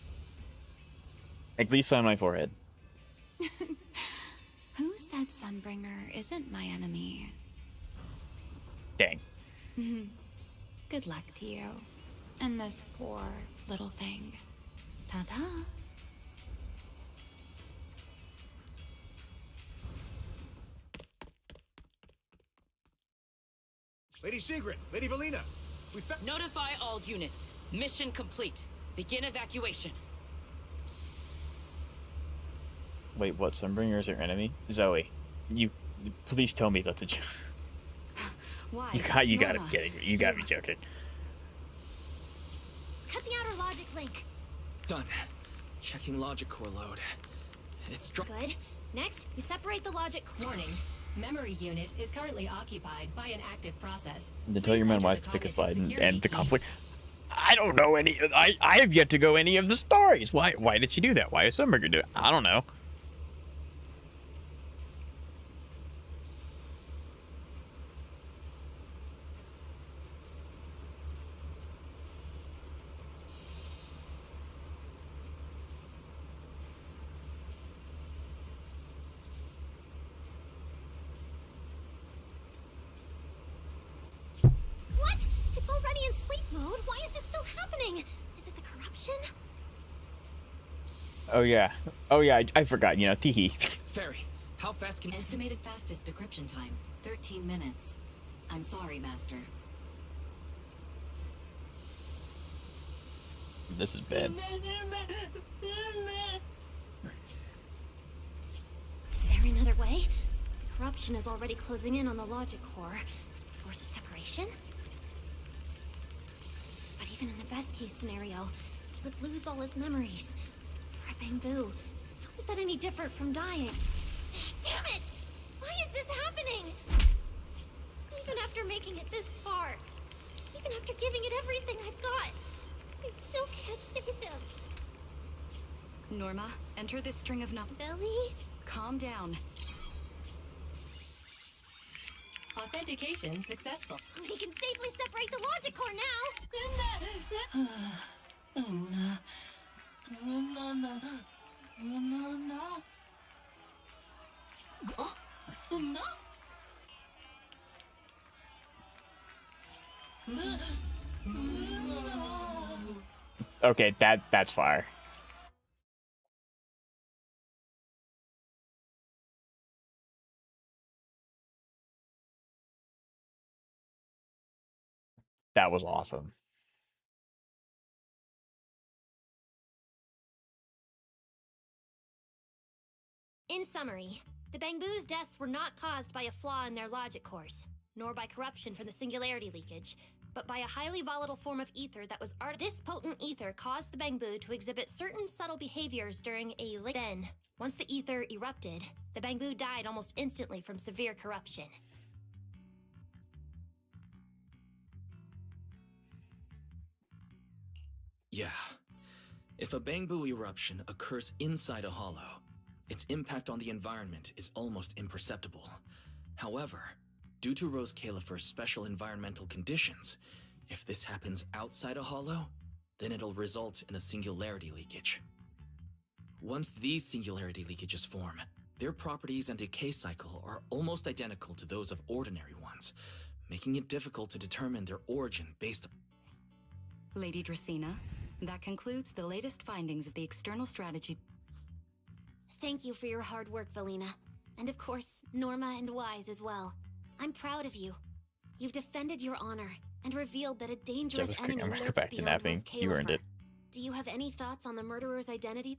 At least on my forehead. Who said Sunbringer isn't my enemy? Dang. Good luck to you. And this poor little thing. Ta-ta. Lady Sigrid, Lady Velina, we found... Notify all units. Mission complete. Begin evacuation. Wait, what? Sunbringer is your enemy? Zoe, you please tell me that's a joke. Why? You gotta be kidding me. You gotta be joking. Cut the outer logic link. Done. Checking logic core load. It's good. Next, we separate the logic core. Warning. Memory unit is currently occupied by an active process. And then tell your men why to pick a side and end the conflict. I don't know any. I have yet to go any of the stories. Why did she do that? Why is Sunbringer do it? I don't know. What? It's already in sleep mode. Why is this still happening? Is it the corruption? Oh yeah, I forgot. You know, teehee. Fairy, how fast can... Estimated fastest decryption time, 13 minutes. I'm sorry, Master. This is bad. Is there another way? The corruption is already closing in on the logic core. Force a separation? But even in the best case scenario, he would lose all his memories. For a Bangbu, how is that any different from dying? Damn it! Why is this happening? Even after making it this far, even after giving it everything I've got, I still can't save him. Norma, enter this string of Billy? Calm down. Authentication successful. We can safely separate the logic core now. Okay, that's fire. That was awesome. In summary, the Bangbu's deaths were not caused by a flaw in their logic cores, nor by corruption from the singularity leakage, but by a highly volatile form of ether that was This potent ether caused the Bangbu to exhibit certain subtle behaviors during a Then, once the ether erupted, the Bangbu died almost instantly from severe corruption. Yeah. If a Bangbu eruption occurs inside a hollow, its impact on the environment is almost imperceptible. However, due to Rose Califer's special environmental conditions, if this happens outside a hollow, then it'll result in a singularity leakage. Once these singularity leakages form, their properties and decay cycle are almost identical to those of ordinary ones, making it difficult to determine their origin based on... Lady Dracena, that concludes the latest findings of the external strategy. Thank you for your hard work, Velina. And of course, Norma and Wise as well. I'm proud of you. You've defended your honor and revealed that a dangerous enemy I'm gonna go lurks back to beyond napping. Rose You earned Califer. it. Do you have any thoughts on the murderer's identity?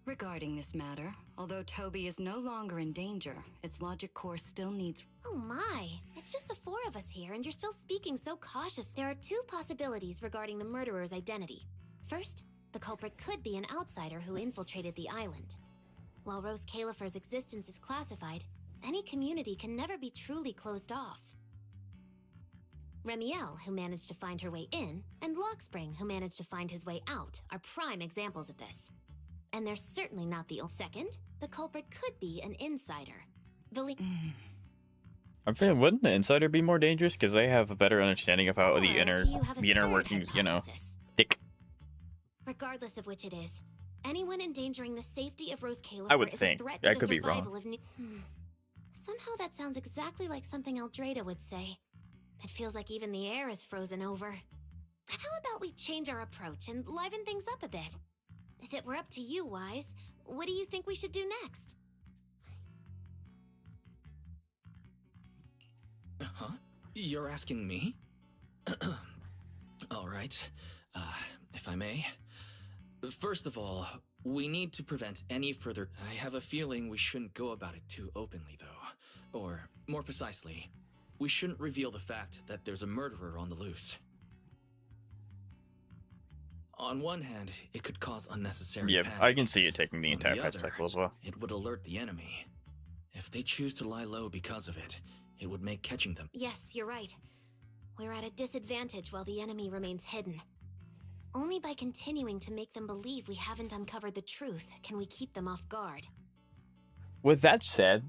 Regarding this matter, although Toby is no longer in danger, its logic core still needs... Oh my, it's just the four of us here and you're still speaking so cautious. There are two possibilities regarding the murderer's identity. First, the culprit could be an outsider who infiltrated the island. While Rose Califer's existence is classified, any community can never be truly closed off. Remiel, who managed to find her way in, and Lockspring, who managed to find his way out, are prime examples of this. And they're certainly not the only. Second, the culprit could be an insider. I'm feeling, wouldn't the insider be more dangerous because they have a better understanding of how Or the do you have a inner third workings, you know, hypothesis? thick. Regardless of which it is, anyone endangering the safety of Rose Califer I would is think. a threat to I the could be wrong. survival of Somehow that sounds exactly like something Eldrada would say. It feels like even the air is frozen over. How about we change our approach and liven things up a bit? If it were up to you, Wise, what do you think we should do next? Huh? You're asking me? All right. If I may. First of all, we need to prevent any further... I have a feeling we shouldn't go about it too openly, though. Or, more precisely, we shouldn't reveal the fact that there's a murderer on the loose. On one hand, it could cause unnecessary Yeah, panic. I can see it taking the On entire the fight other, cycle as well. It would alert the enemy. If they choose to lie low because of it, it would make catching them... Yes, you're right. We're at a disadvantage while the enemy remains hidden. Only by continuing to make them believe we haven't uncovered the truth can we keep them off guard. With that said,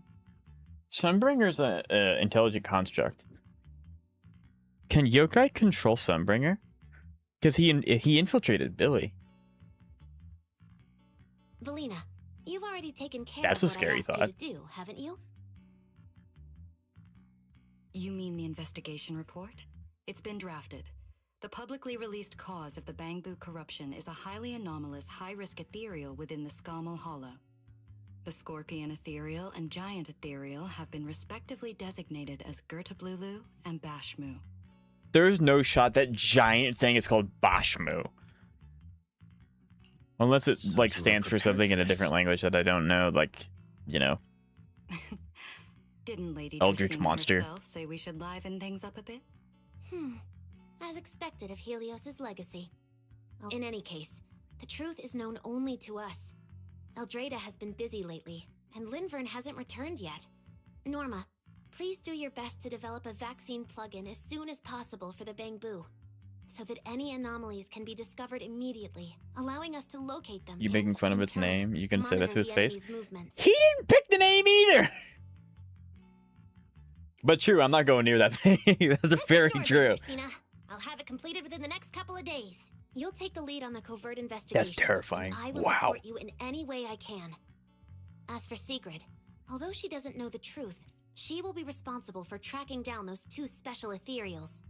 Sunbringer's an intelligent construct. Can Yokai control Sunbringer? Because he infiltrated Billy. Velina, you've already taken care That's of a what scary I asked thought. you to do, haven't you? You mean the investigation report? It's been drafted. The publicly released cause of the Bangbu corruption is a highly anomalous, high-risk ethereal within the Skamal Hollow. The Scorpion Ethereal and Giant Ethereal have been respectively designated as Gertablulu and Bashmu. There's no shot that giant thing is called Bashmu. Unless it, like, stands for something in a different language that I don't know, like, you know. Didn't Lady Eldritch Dracena monster. herself say we should liven things up a bit? As expected of Helios's legacy. In any case, the truth is known only to us. Eldrada has been busy lately, and Linvern hasn't returned yet. Norma, please do your best to develop a vaccine plugin as soon as possible for the Bangbu, so that any anomalies can be discovered immediately, allowing us to locate them. You making and, fun of in its turn, name? You can say that to monitor his the face? enemy's movements. He didn't pick the name either! But true, I'm not going near that thing. That's very true. Dracena. I'll have it completed within the next couple of days. You'll take the lead on the covert investigation. That's terrifying. And I will Wow. support you in any way I can. As for Sigrid, although she doesn't know the truth, she will be responsible for tracking down those two special ethereals.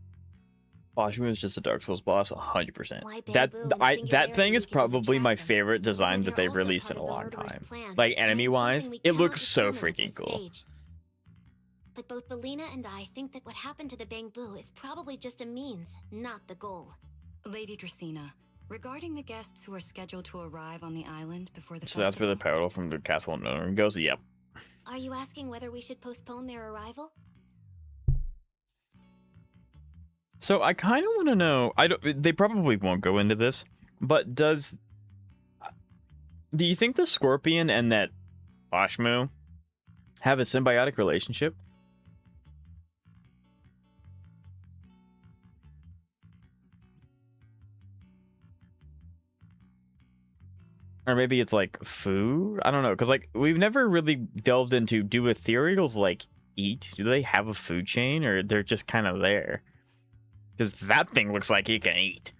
Bashmu is just a Dark Souls boss, 100%. Why That Bamboo and that Singularity thing is can just probably my attract them. favorite design that They're they've also released part in a of the long murderer's time. plan, Like, and enemy-wise, something we it cannot looks so determine at freaking this cool. stage. But both Belina and I think that what happened to the Bangbu is probably just a means, not the goal. Lady Dracena, regarding the guests who are scheduled to arrive on the island before the So that's where the parallel from the castle in Nottingham goes? Yep. Are you asking whether we should postpone their arrival? So I kind of want to know, they probably won't go into this, but do you think the Scorpion and that Bashmu have a symbiotic relationship? Or maybe it's like food? I don't know, because like we've never really delved into, do ethereals like eat? Do they have a food chain, or they're just kind of there? Because that thing looks like it can eat.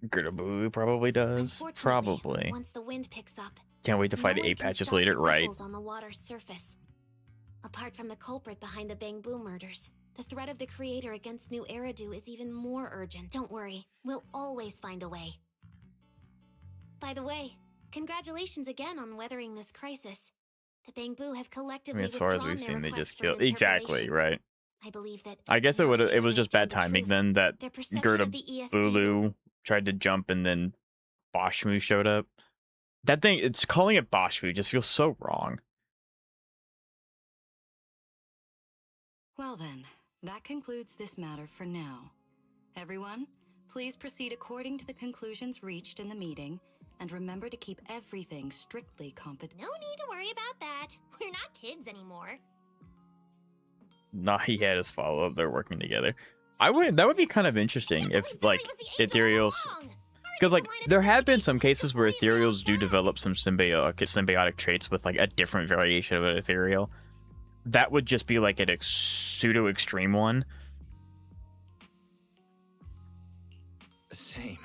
Gridaboo probably does. Probably. Once the wind picks up, Can't wait to fight no one 8 can patches stop later, the right? ripples on the water's surface. Apart from the culprit behind the Bangbu murders, the threat of the creator against New Eridu is even more urgent. Don't worry, we'll always find a way. By the way, congratulations again on weathering this crisis. The Bangbu have I collectively mean, as far as withdrawn we've their seen, they request just for killed. an Exactly, interpolation. right. I believe that I guess it now would. that they It was just bad understand the timing truth, then that their perception Gerda of the ESD Bulu tried to jump and then Boshmu showed up. That thing, it's calling it Boshmu just feels so wrong. Well then, that concludes this matter for now. Everyone, please proceed according to the conclusions reached in the meeting, and remember to keep everything strictly confidential. No need to worry about that. We're not kids anymore. Nah, he had his follow up. They're working together. I would. That would be kind of interesting if like ethereals, because like there have been some cases where ethereals do develop some symbiotic traits with like a different variation of an ethereal. That would just be like a pseudo extreme one. Same.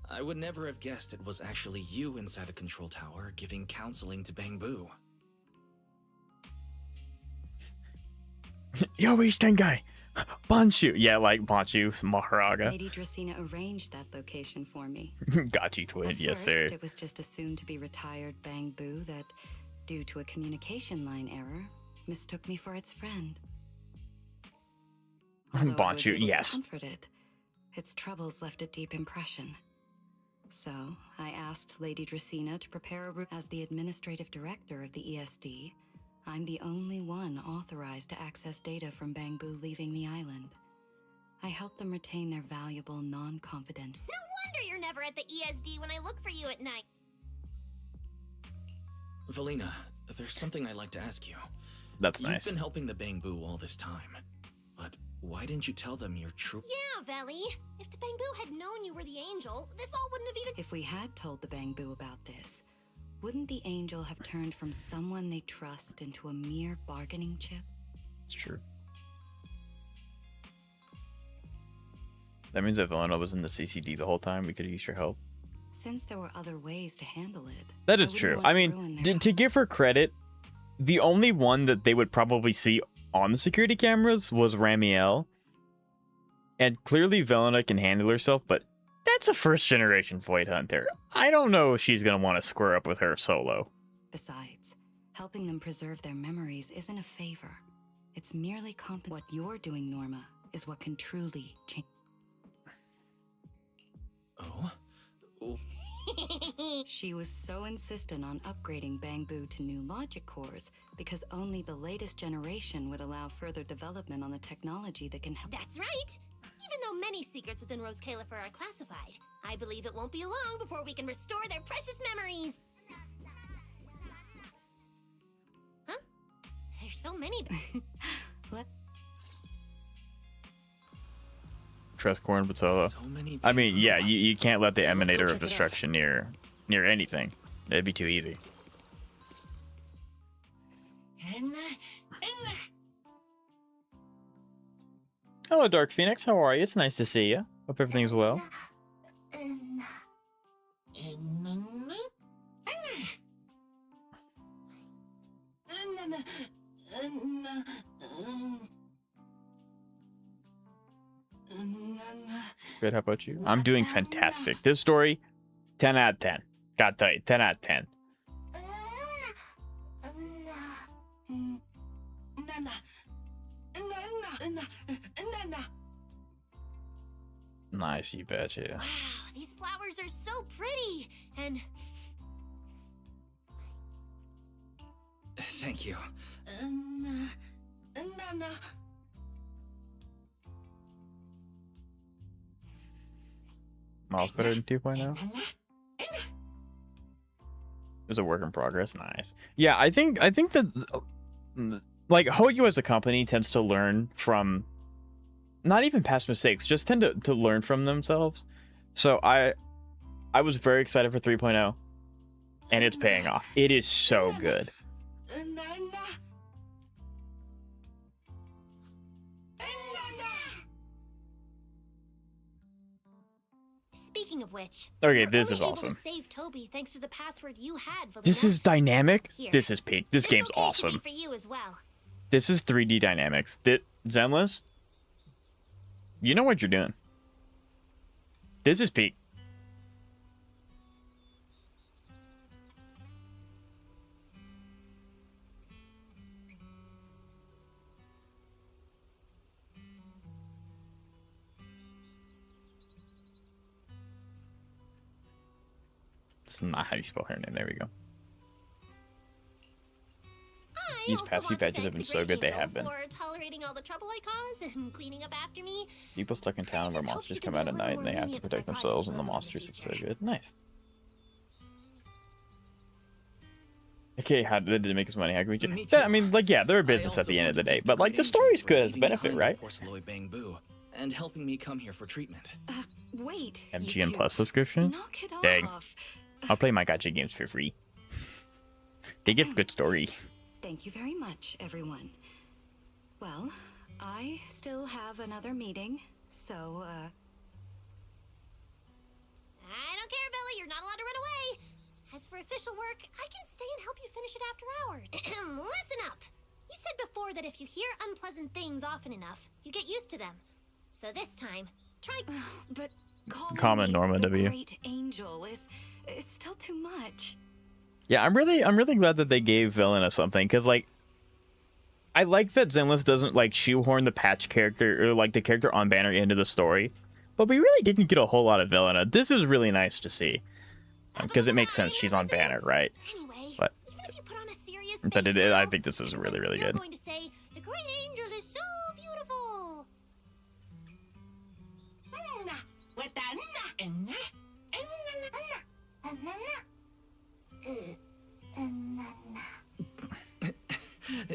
I would never have guessed it was actually you inside the control tower giving counseling to Bangbu. Yo, East guy, Banshu. Yeah, like Banshu Maharaga. Lady Dracena arranged that location for me. Got you, twin. At Yes, first, sir. it was just a soon-to-be-retired Bangbu that, due to a communication line error, mistook me for its friend. Although I was Banshu, able to yes. comfort it, its troubles left a deep impression. So, I asked Lady Dracena to prepare a route. As the administrative director of the ESD, I'm the only one authorized to access data from Bangbu leaving the island. I help them retain their valuable, non-confidential... No wonder you're never at the ESD when I look for you at night. Velina, there's something I'd like to ask you. That's nice. You've been helping the Bangbu all this time, but why didn't you tell them your true... Yeah, Veli. If the Bangbu had known you were the angel, this all wouldn't have even... If we had told the Bangbu about this, wouldn't the angel have turned from someone they trust into a mere bargaining chip? It's true. That means that Velina was in the CCD the whole time. We could have used your help. Since there were other ways to handle it. That is wouldn't true. want I to mean, ruin their to give her credit, the only one that they would probably see on the security cameras was Ramiel. And clearly Velina can handle herself, but that's a first-generation Void Hunter. I don't know if she's going to want to square up with her solo. Besides, helping them preserve their memories isn't a favor. It's merely what you're doing, Norma, is what can truly change. Oh? She was so insistent on upgrading Bangbu to new logic cores because only the latest generation would allow further development on the technology that can help. That's right. Even though many secrets within Rose Califer are classified, I believe it won't be long before we can restore their precious memories. Huh? There's so many. Trust Corn, but solo. So many I mean, yeah, you can't let the Let's go Emanator check of it Destruction near anything. It'd be too easy. Hello, Dark Phoenix. How are you? It's nice to see you. Hope everything's well. Good. How about you? I'm doing fantastic. This story, 10 out of 10. Gotta tell you, 10 out of 10. Nice, you betcha. Wow, these flowers are so pretty. And Thank you. Miles better than 2.0? It's a work in progress. Nice. Yeah, I think that like Hoyu as a company tends to learn from not even past mistakes, just tend to learn from themselves. So I was very excited for 3.0, and it's paying off. It is so good. Speaking of which, Okay, we're this only is able awesome. to save Toby thanks to the password you had. Velina. This is dynamic. Here. This is peak. This game's location should be awesome. for you as well. This is 3D dynamics. Zenless, you know what you're doing. This is peak. It's not how you spell her name. There we go. These past few patches have been so good. They have been. For tolerating all the trouble I cause and cleaning up after me. People stuck in town where monsters come out at night and they have to protect themselves and the monsters. It's so good. Nice. Okay, how did it make us money? How can we? I mean, like, yeah, they're a business at the end of the day, but like the story's good as a benefit, right? Bangbu and helping me come here for treatment. Wait. MGM Plus subscription? Knock it Dang. off. I'll play my gacha games for free. They give good story. Thank you very much, everyone. Well, I still have another meeting, so, I don't care, Billy. You're not allowed to run away. As for official work, I can stay and help you finish it after hours. Listen up. You said before that if you hear unpleasant things often enough, you get used to them. So this time, try. But Common Norma the W. Great Angel is still too much. Yeah, I'm really glad that they gave Velina something, because like I like that Zenless doesn't like shoehorn the patch character or like the character on banner into the story, but we really didn't get a whole lot of Velina. This is really nice to see, because it makes sense. She's on banner, right? Anyway, but even if you put on a serious but face I now, think this is really still good. going to say the Great Angel is so beautiful. With the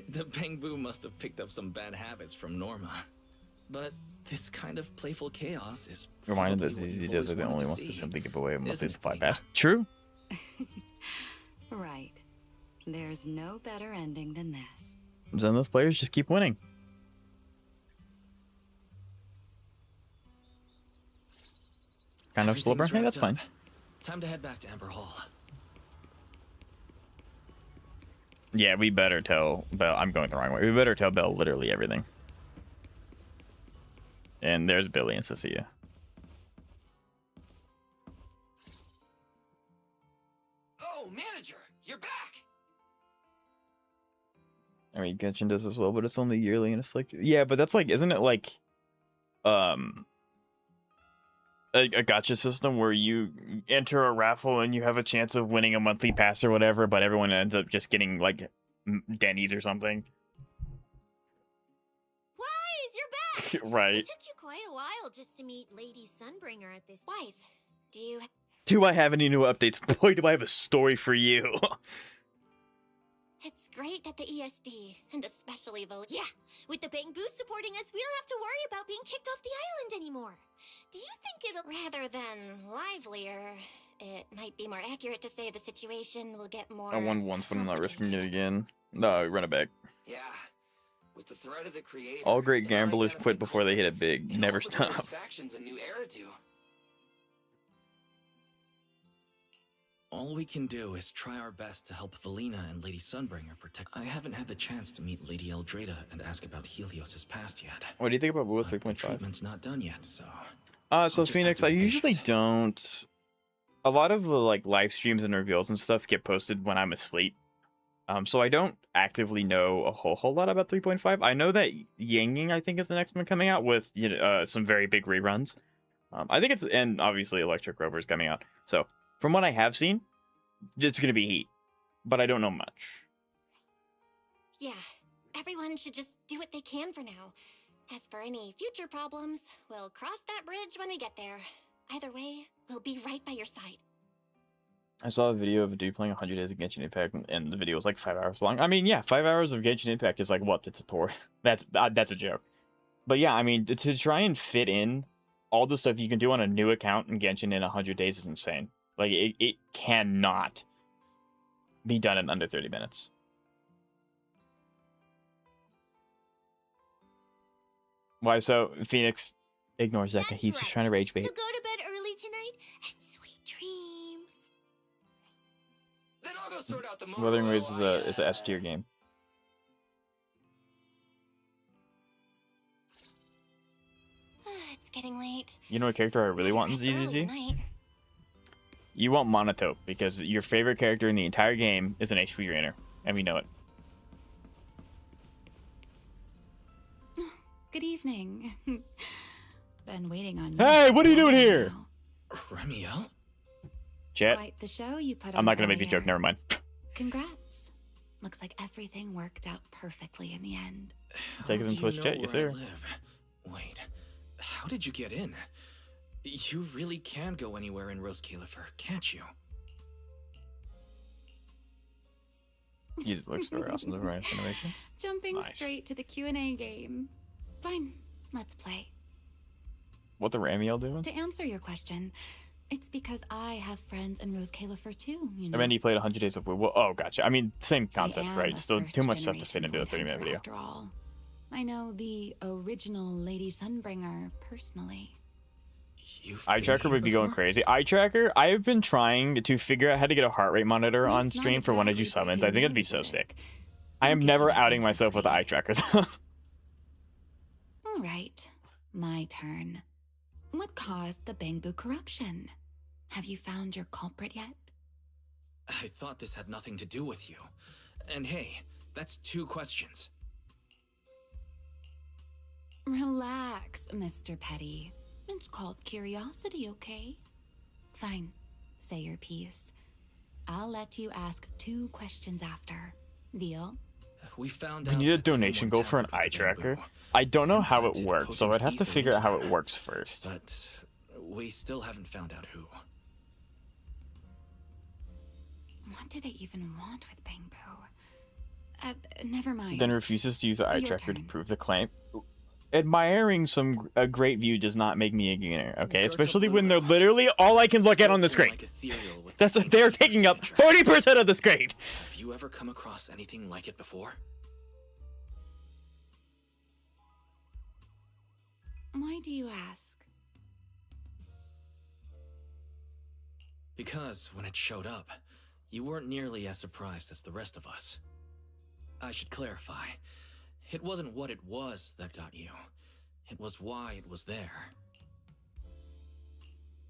The Bangbu must have picked up some bad habits from Norma. But this kind of playful chaos is Reminded that probably what ZZ you've Does always are the wanted only to ones to see. simply give away a monthly Isn't supply it, pass. True. Right. There's no better ending than this. Zenless players just keep winning. Kind of slow burn. Hey, that's fine. Time to head back to Amber Hall. Yeah, we better tell Belle. I'm going the wrong way. We better tell Belle literally everything. And there's Billy and Cecilia. Oh, manager, you're back. I mean, Genshin does as well, but it's only yearly and it's like, yeah, but that's like, isn't it like, a gacha system where you enter a raffle and you have a chance of winning a monthly pass or whatever, but everyone ends up just getting like Denny's or something. Wise, you're back. Right. It took you quite a while just to meet Lady Sunbringer at this. Wise, do you? Do I have any new updates? Boy, do I have a story for you. It's great that the ESD, and especially the... Yeah, with the Bangbu supporting us, we don't have to worry about being kicked off the island anymore. Do you think it'll... Rather than livelier, it might be more accurate to say the situation will get more... I won once, but I'm not risking it again. No, run it back. Yeah. With the threat of the creator, All great gamblers quit before they hit it big. Never stop. factions a new era to. All we can do is try our best to help Velina and Lady Sunbringer protect. I haven't had the chance to meet Lady Eldrada and ask about Helios's past yet. What do you think about Blue 3.5? Treatment's not done yet, so. So Phoenix, I usually don't. A lot of the like live streams and reveals and stuff get posted when I'm asleep. So I don't actively know a whole lot about 3.5. I know that Yang I think is the next one coming out with some very big reruns. I think and obviously Electric Rover is coming out. So from what I have seen, it's gonna be heat, but I don't know much. Yeah, everyone should just do what they can for now. As for any future problems, we'll cross that bridge when we get there. Either way, we'll be right by your side. I saw a video of a dude playing 100 days of Genshin Impact, and the video was like 5 hours long. I mean, yeah, 5 hours of Genshin Impact is like what the tutorial. That's a joke. But yeah, I mean, to try and fit in all the stuff you can do on a new account in Genshin in 100 days is insane. Like, it cannot be done in under 30 minutes. Why so? Phoenix ignores Zeka. That's He's just right. trying to rage bait. So go to bed early tonight and sweet dreams. Then I'll go sort out the Wuthering Waves Motorola is a S tier game. It's getting late. You know what character I really want in ZZZ? You want Monotope, because your favorite character in the entire game is an HP drainer, and we know it. Good evening. Been waiting on you. Hey, what are you doing here? Remiel? Chat. Quite the show you put on. I'm not gonna make the earlier. joke. Never mind. Congrats. Looks like everything worked out perfectly in the end. Take us in Twitch chat, yes sir. Wait, how did you get in? You really can go anywhere in Rose Califer, can't you? Use the looks for awesome renovations. Jumping Nice. straight to the Q&A game. Fine, let's play. What the Ramiel doing? To answer your question, it's because I have friends in Rose Califer too, you know. I mean, he played 100 Days of Woo. Oh, gotcha. I mean, same I concept, am right? a Still too much stuff to first-generation fit into a Void 30-minute Hunter, video. After all, I know the original Lady Sunbringer personally. Eye tracker would be going crazy. Eye tracker, I have been trying to figure out how to get a heart rate monitor on It's not stream for when I do exactly summons. I think it'd be news, so is it? sick. I am never outing myself with the eye tracker though. All right, my turn. What caused the Bangbu corruption? Have you found your culprit yet? I thought this had nothing to do with you. And hey, that's 2 questions. Relax, Mr. Petty. It's called curiosity, okay? Fine, say your piece. I'll let you ask 2 questions after. Deal? We found We out need a that donation someone goal for an tampered eye with the tracker. bamboo. I don't know how it Implanted works, so potent I'd have to ether figure out how into it her. works first. But we still haven't found out who. What do they even want with Bangbu? Never mind. Then refuses to use the eye Your tracker to turn. prove the claim. Admiring a great view does not make me a gainer, okay? Especially when they're literally all I can look at on the screen. Like ethereal with That's what they're taking up 40% of the screen. Have you ever come across anything like it before? Why do you ask? Because when it showed up, you weren't nearly as surprised as the rest of us. I should clarify. It wasn't what it was that got you. It was why it was there.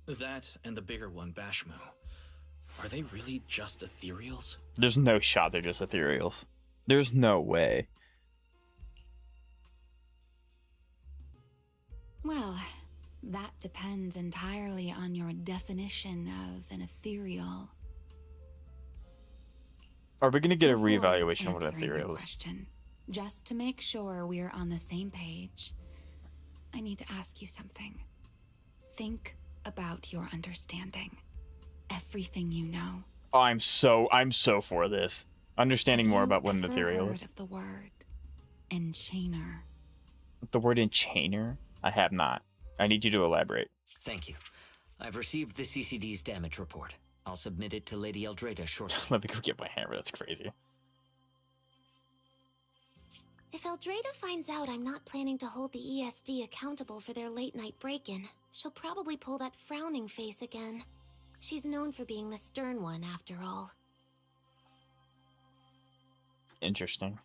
That and the bigger one, Bashmu. Are they really just ethereals? There's no shot they're just ethereals. There's no way. Well, that depends entirely on your definition of an ethereal. Are we gonna get a Before reevaluation of what answering your ethereal is? question, just to make sure we're on the same page, I need to ask you something. Think about your understanding. Everything you know. Oh, I'm so for this. Understanding more about what an Ever ethereal heard is. of the word enchainer? The word enchainer? I have not. I need you to elaborate. Thank you. I've received the CCD's damage report. I'll submit it to Lady Eldrada shortly. Let me go get my hammer. That's crazy. If Eldrada finds out I'm not planning to hold the ESD accountable for their late-night break-in, she'll probably pull that frowning face again. She's known for being the stern one, after all. Interesting.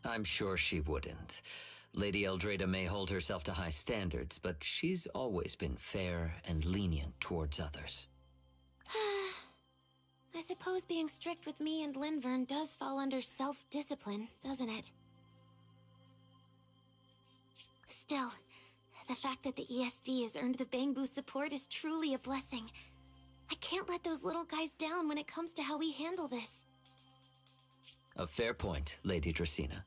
I'm sure she wouldn't. Lady Eldrada may hold herself to high standards, but she's always been fair and lenient towards others. I suppose being strict with me and Linvern does fall under self-discipline, doesn't it? Still, the fact that the ESD has earned the Bangbu support is truly a blessing. I can't let those little guys down when it comes to how we handle this. A fair point, Lady Dracena.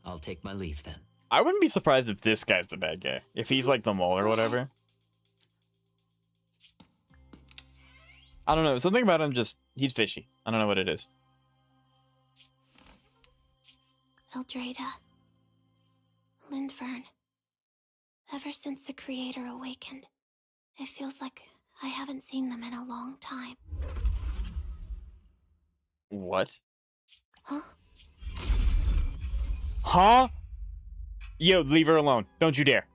I'll take my leave then. I wouldn't be surprised if this guy's the bad guy. If he's like the mole or whatever. I don't know. Something about him just... He's fishy. I don't know what it is. Eldrada. Lindvern. Ever since the Creator awakened, It feels like I haven't seen them in a long time. What? Huh? Huh? Yo, leave her alone. Don't you dare.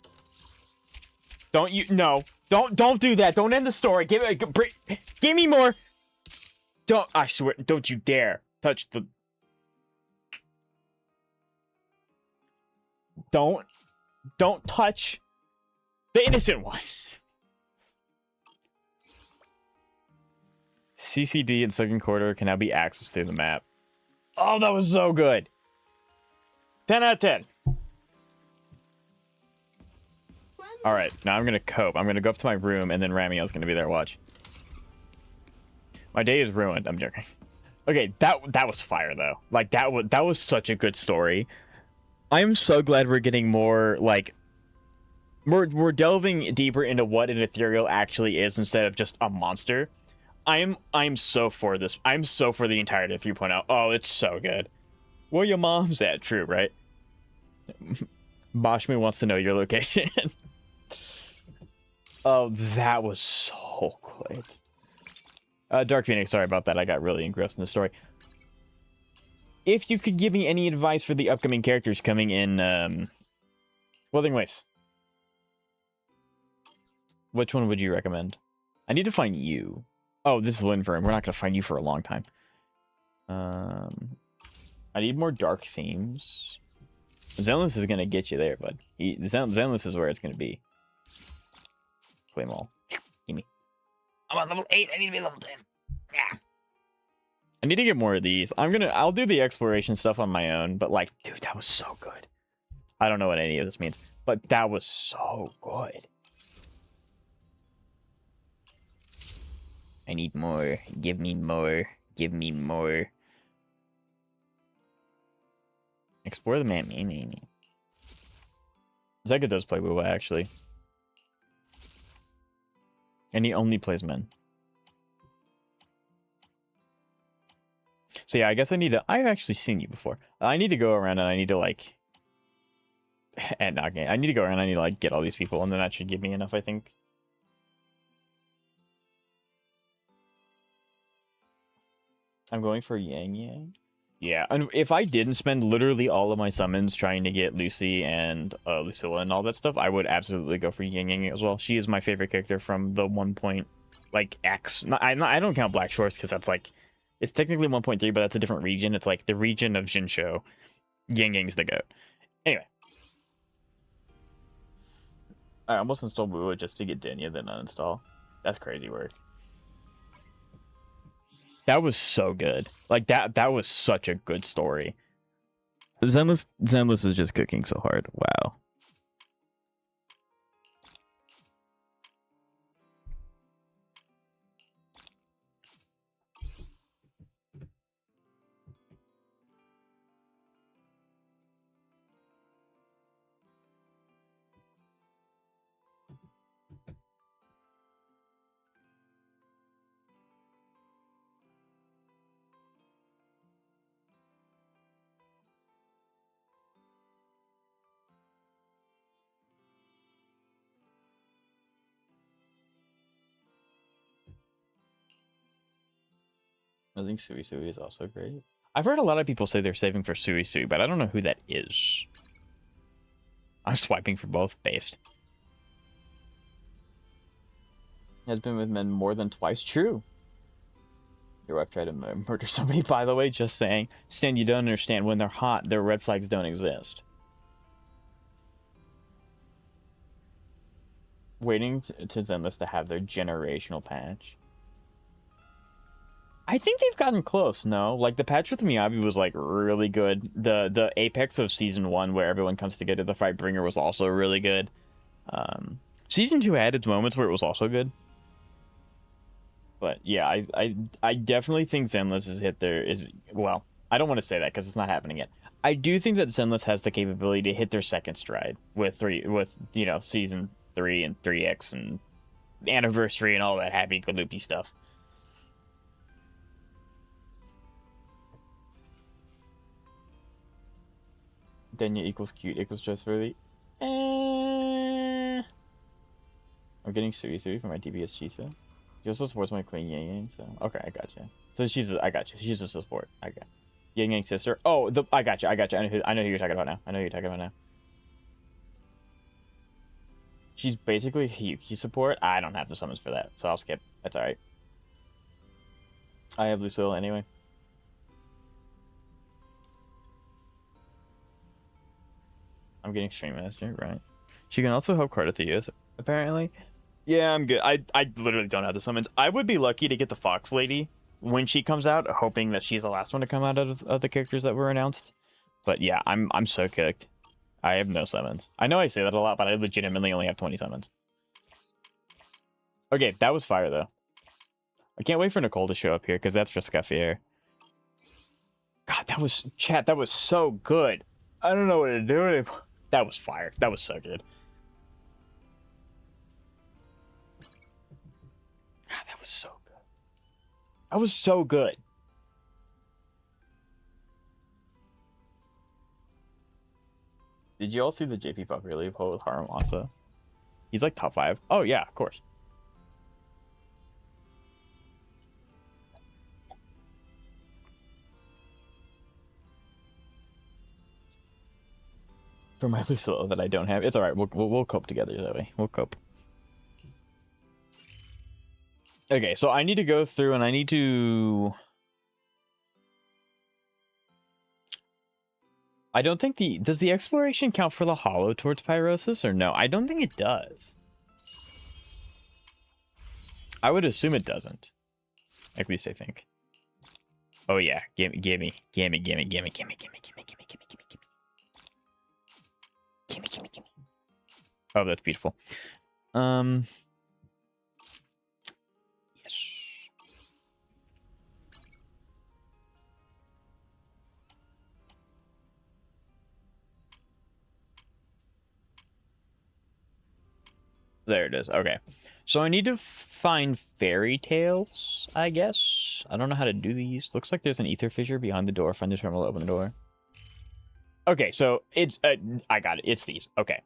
Don't you? No. Don't do that. Don't end the story. Give me more. Don't. I swear. Don't you dare touch the. Don't touch the innocent one. CCD in second quarter can now be accessed through the map. Oh, that was so good. 10 out of 10. All right, now I'm gonna cope. I'm gonna go up to my room, and then Ramiel's gonna be there. Watch. My day is ruined. I'm joking. Okay, that was fire though. Like that was such a good story. I'm so glad we're getting more like we're delving deeper into what an ethereal actually is instead of just a monster. I'm so for this. I'm so for the entirety of 3.0. Oh, it's so good. Where your mom's at? True, right? Boshme wants to know your location. Oh, that was so good. Dark Phoenix, sorry about that. I got really engrossed in the story. If you could give me any advice for the upcoming characters coming in, Withering Waves, which one would you recommend? I need to find you. Oh, this is Linfern. We're not going to find you for a long time. I need more dark themes. Zenless is going to get you there, bud. Zenless is where it's going to be. Play them all. Give me. I'm on level 8. I need to be level 10. Yeah. I need to get more of these. I'll do the exploration stuff on my own, but like, dude, that was so good. I don't know what any of this means, but that was so good. I need more. Give me more. Give me more. Explore the map. Zega does play WoW, actually. And he only plays men. So yeah, I guess I need to... I've actually seen you before. I need to go around and I need to, like... and not game. I need to go around and I need to, like, get all these people. And then that should give me enough, I think. I'm going for Yang Yang. Yeah, and if I didn't spend literally all of my summons trying to get Lucy and Lucilla and all that stuff, I would absolutely go for Yang Yang as well. She is my favorite character from the 1. Like X. I don't count Black Shores because that's like, it's technically 1.3, but that's a different region. It's like the region of Jinsho. Yang Yang's the goat. Anyway. I almost installed Woo just to get Denya, then uninstall. That's crazy work. That was so good. Like that was such a good story. Zenless is just cooking so hard. Wow. I think Sui Sui is also great. I've heard a lot of people say they're saving for Sui Sui, but I don't know who that is. I'm swiping for both, based. Has been with men more than twice. True. Your wife tried to murder somebody, by the way, just saying. Stan, you don't understand. When they're hot, their red flags don't exist. Waiting to Zenless to have their generational patch. I think they've gotten close, no? Like, the patch with Miyabi was, like, really good. The apex of Season 1, where everyone comes together to fight Bringer, was also really good. Season 2 had its moments where it was also good. But, yeah, I definitely think Zenless has hit their... Well, I don't want to say that, because it's not happening yet. I do think that Zenless has the capability to hit their second stride with, you know, Season 3 and 3X and Anniversary and all that happy-go-loopy stuff. Denya equals cute equals trustworthy. I I'm getting Sui for my DPS Chisa. She also supports my Queen Yang Yang, so okay, I gotcha. So I got you. She's a support. I got Yang Yang sister. Oh, I got you. I know who you're talking about now. I know who you're talking about now. She's basically Hyuki support. I don't have the summons for that, so I'll skip. That's alright. I have Lucille anyway. I'm getting Stream Master, right? She can also help Cardatheus, apparently. Yeah, I'm good. I literally don't have the summons. I would be lucky to get the Fox Lady when she comes out, hoping that she's the last one to come out of the characters that were announced. But yeah, I'm so cooked. I have no summons. I know I say that a lot, but I legitimately only have 20 summons. Okay, that was fire, though. I can't wait for Nicole to show up here, because that's for Scuffier. God, that was... Chat, that was so good. I don't know what to do with it. That was fire. That was so good. God, that was so good. That was so good. Did you all see the JP Popularity poll with Haramasa? He's like top 5. Oh, yeah, of course. For my Lucille that I don't have. It's alright. We'll cope together that way. We'll cope. Okay, so I need to go through and I need to... I don't think does the exploration count for the hollow towards Pyrosis or no? I don't think it does. I would assume it doesn't. At least I think. Oh yeah, gimme. Oh, that's beautiful. Yes. There it is. Okay. So I need to find fairy tales, I guess. I don't know how to do these. Looks like there's an ether fissure behind the door. Find the terminal, open the door. Okay, so it's... I got it. It's these. Okay.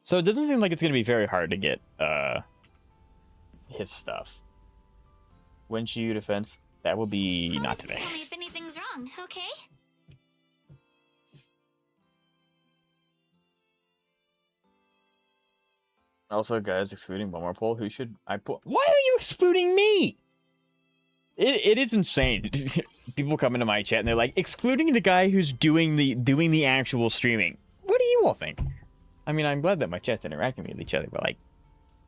So it doesn't seem like it's going to be very hard to get his stuff. Wenshu defense, that will be not today. Tell me if anything's wrong, okay? Also, guys, excluding one more poll, who should I pull? Why are you excluding me? It is insane. People come into my chat and they're like, excluding the guy who's doing the actual streaming. What do you all think? I mean, I'm glad that my chat's interacting with each other, but like,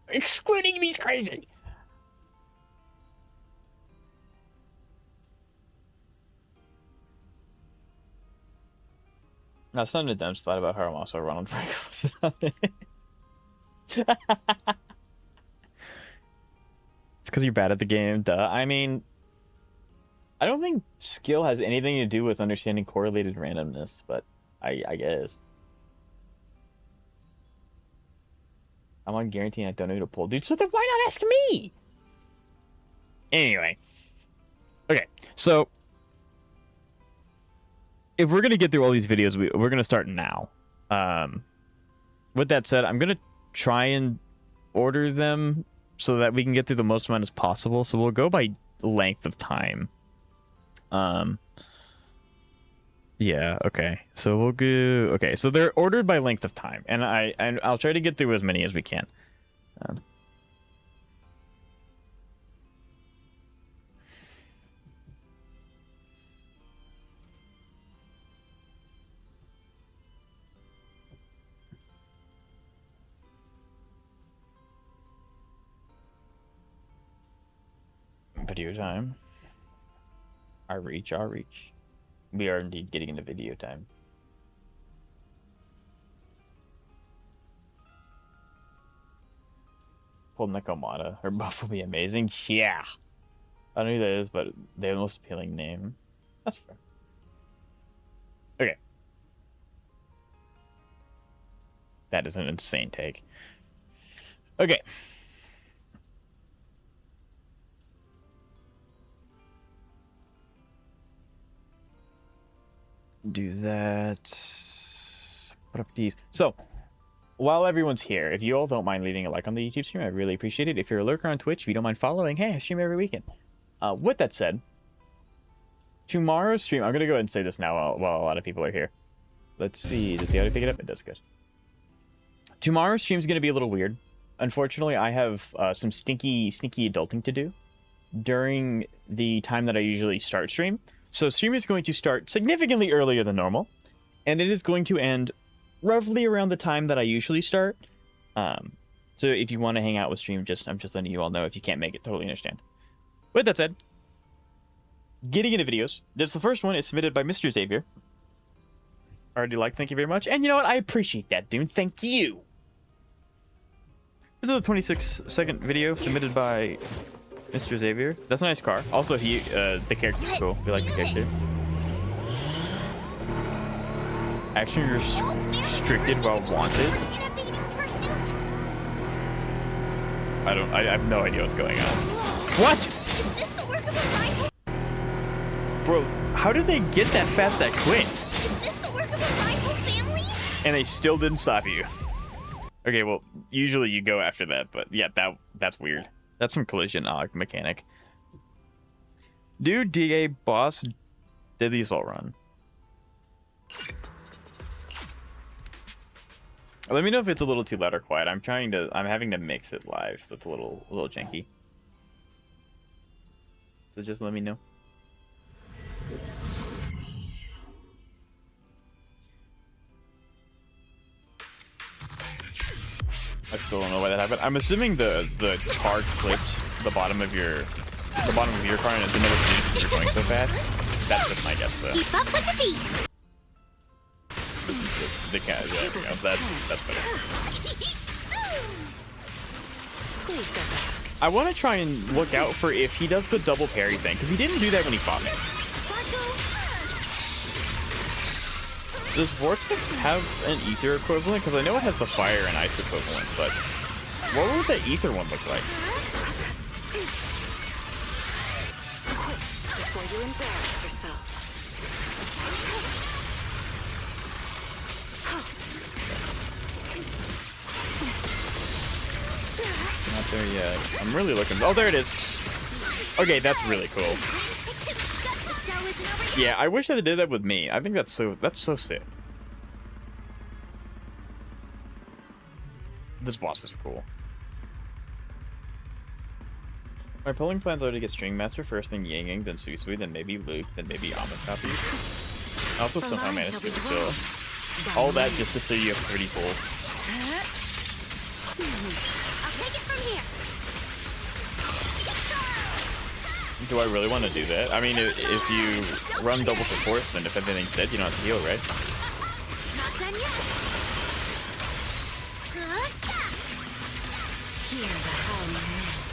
excluding me is crazy. Now, some of them thought about how I'm also Ronald Franco. It's because you're bad at the game, duh. I mean, I don't think skill has anything to do with understanding correlated randomness, but I guess. I'm on guaranteeing I don't know who to pull, dude, so then why not ask me? Anyway. Okay, so if we're going to get through all these videos, we're going to start now. With that said, I'm going to try and order them so that we can get through the most amount as possible. So we'll go by length of time. Yeah, okay. So we'll go... Okay, so they're ordered by length of time. And I'll try to get through as many as we can. Video time. Our reach. We are indeed getting into video time. Pull Nekomata. Her buff will be amazing. Yeah. I don't know who that is, but they have the most appealing name. That's fair. Okay. That is an insane take. Okay. Do that. Put up these. So, while everyone's here, if you all don't mind leaving a like on the YouTube stream, I really appreciate it. If you're a lurker on Twitch, if you don't mind following, hey, I stream every weekend. With that said, tomorrow's stream, I'm going to go ahead and say this now while a lot of people are here. Let's see, does the audio pick it up? It does, good. Tomorrow's stream is going to be a little weird. Unfortunately, I have some sneaky adulting to do during the time that I usually start stream. So stream is going to start significantly earlier than normal, and it is going to end roughly around the time that I usually start. So if you want to hang out with stream, I'm just letting you all know. If you can't make it, totally understand. With that said, getting into videos. This the first one is submitted by Mr. Xavier. Already like, thank you very much. And you know what? I appreciate that, dude. Thank you. This is a 26-second video submitted by Mr. Xavier. That's a nice car. Also, the character's cool. We like the character. Action restricted while wanted. I have no idea what's going on. What? Is this the work of a rival? Bro, how did they get that fast that quick? Is this the work of a rival family? And they still didn't stop you. Okay, well, usually you go after that, but yeah, that's weird. That's some collision mechanic. Dude, DA boss did these all run. Let me know if it's a little too loud or quiet. I'm having to mix it live, so it's a little janky. So just let me know. I still don't know why that happened. I'm assuming the car clipped the bottom of your car and it's never seen because you're going so fast. That's just my guess, though. Keep up with the beat. This is the kind of, yeah, you know, that's better. I want to try and look out for if he does the double parry thing, because he didn't do that when he fought me. Does Vortex have an ether equivalent? Because I know it has the fire and ice equivalent, but what would the ether one look like? Before you embarrass yourself. Not there yet. I'm really looking. Oh, there it is. Okay, that's really cool. Yeah, I wish they did that with me. I think that's so sick. This boss is cool. My polling plans are to get String Master first, then Yang Yang, then Suisui, then maybe Luke, then maybe Amaterasu. I also somehow managed to still. All that just to say you have 30 pulls. I'll take it from here. Do I really want to do that? I mean, if you run double supports, then if everything's dead, you don't have to heal, right? Not done yet.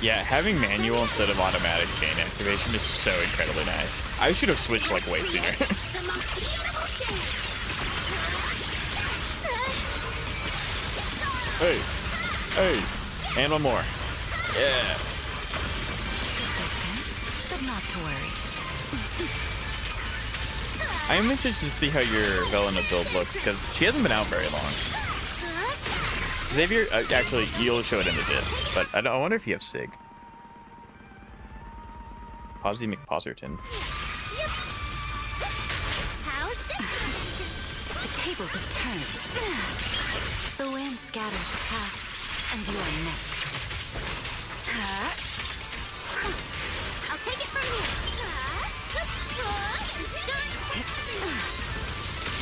Yeah, having manual instead of automatic chain activation is so incredibly nice. I should have switched like way sooner. Hey, and one more. Yeah. But not to worry. I am interested to see how your Velina build looks, because she hasn't been out very long. Xavier, actually, you'll show it in a bit, but I wonder if you have Sig. Posy McPosserton. The tables have turned. The wind scatters the path, and you are next. I'll take it from here.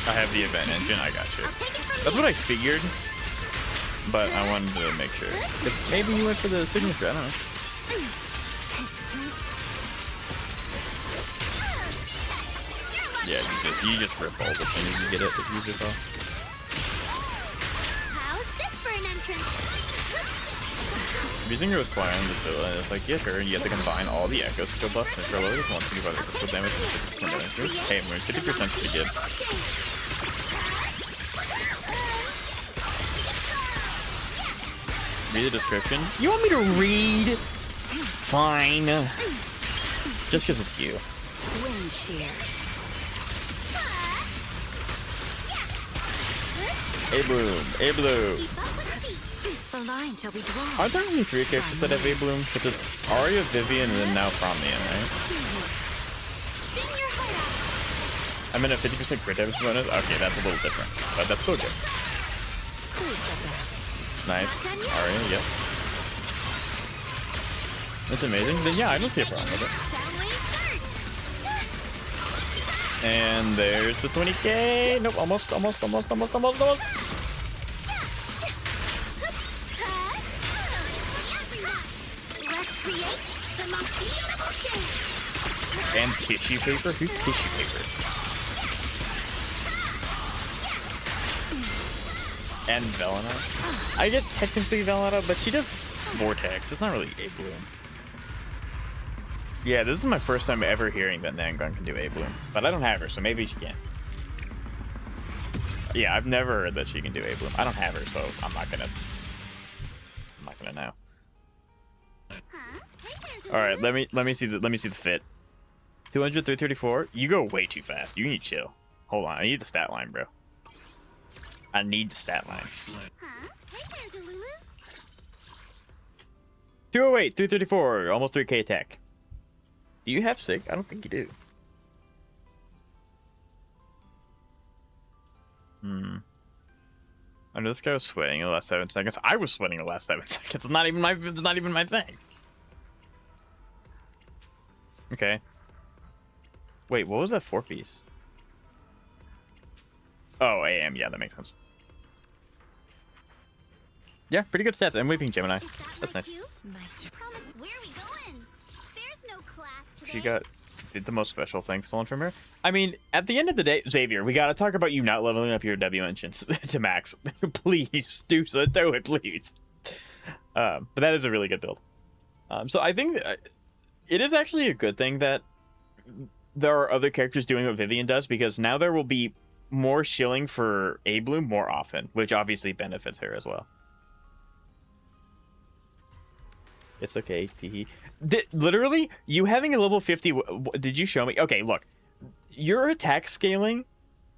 I have the event engine, I got you. That's what I figured, but I wanted to make sure. If maybe you went for the signature, I don't know. Yeah, you just rip all as soon as you get it, if you just off. How's this for an entrance? Using her with fire on the Scylla, and it's like, get her, and you have to combine all the echoes to go bust and control it. 125 physical damage and 50% damage. Hey, we're 50% pretty good. Read the description. You want me to read? Fine. Just because it's you. Wind shear. Hey, boom. Hey, blue. The line shall be drawn. Aren't there only 3 characters that have A Bloom? Because it's Arya, Vivian, and then now Promian, right? I'm in a 50% crit damage bonus. Okay, that's a little different, but that's still good. Nice. Arya, yep. That's amazing. Then yeah, I don't see a problem with it. And there's the 20k. Nope, almost. And tissue paper? Who's tissue paper? And Velina. I get technically Velina, but she does Vortex. It's not really A Bloom. Yeah, this is my first time ever hearing that Nangon can do A Bloom, but I don't have her, so maybe she can. Yeah, I've never heard that she can do A Bloom. I don't have her, so I'm not gonna know. All right, let me see the fit. 200, 334. You go way too fast. You need to chill. Hold on, I need the stat line, bro. I need the stat line. 208, 334, almost 3k attack. Do you have Sig? I don't think you do. I know this guy was sweating in the last 7 seconds. I was sweating in the last 7 seconds. It's not even my thing. Okay. Wait, what was that 4-piece? Oh, AM. Yeah, that makes sense. Yeah, pretty good stats. I'm weeping Gemini. That's nice. Where are we going? There's no class today. She got the most special thing stolen from her. I mean, at the end of the day, Xavier, we gotta talk about you not leveling up your W engines to max. Please do so. Do it, please. But that is a really good build. So I think it is actually a good thing that there are other characters doing what Vivian does, because now there will be more shilling for A Bloom more often, which obviously benefits her as well. It's okay, teehee. Literally, you having a level 50... Did you show me? Okay, look. Your attack scaling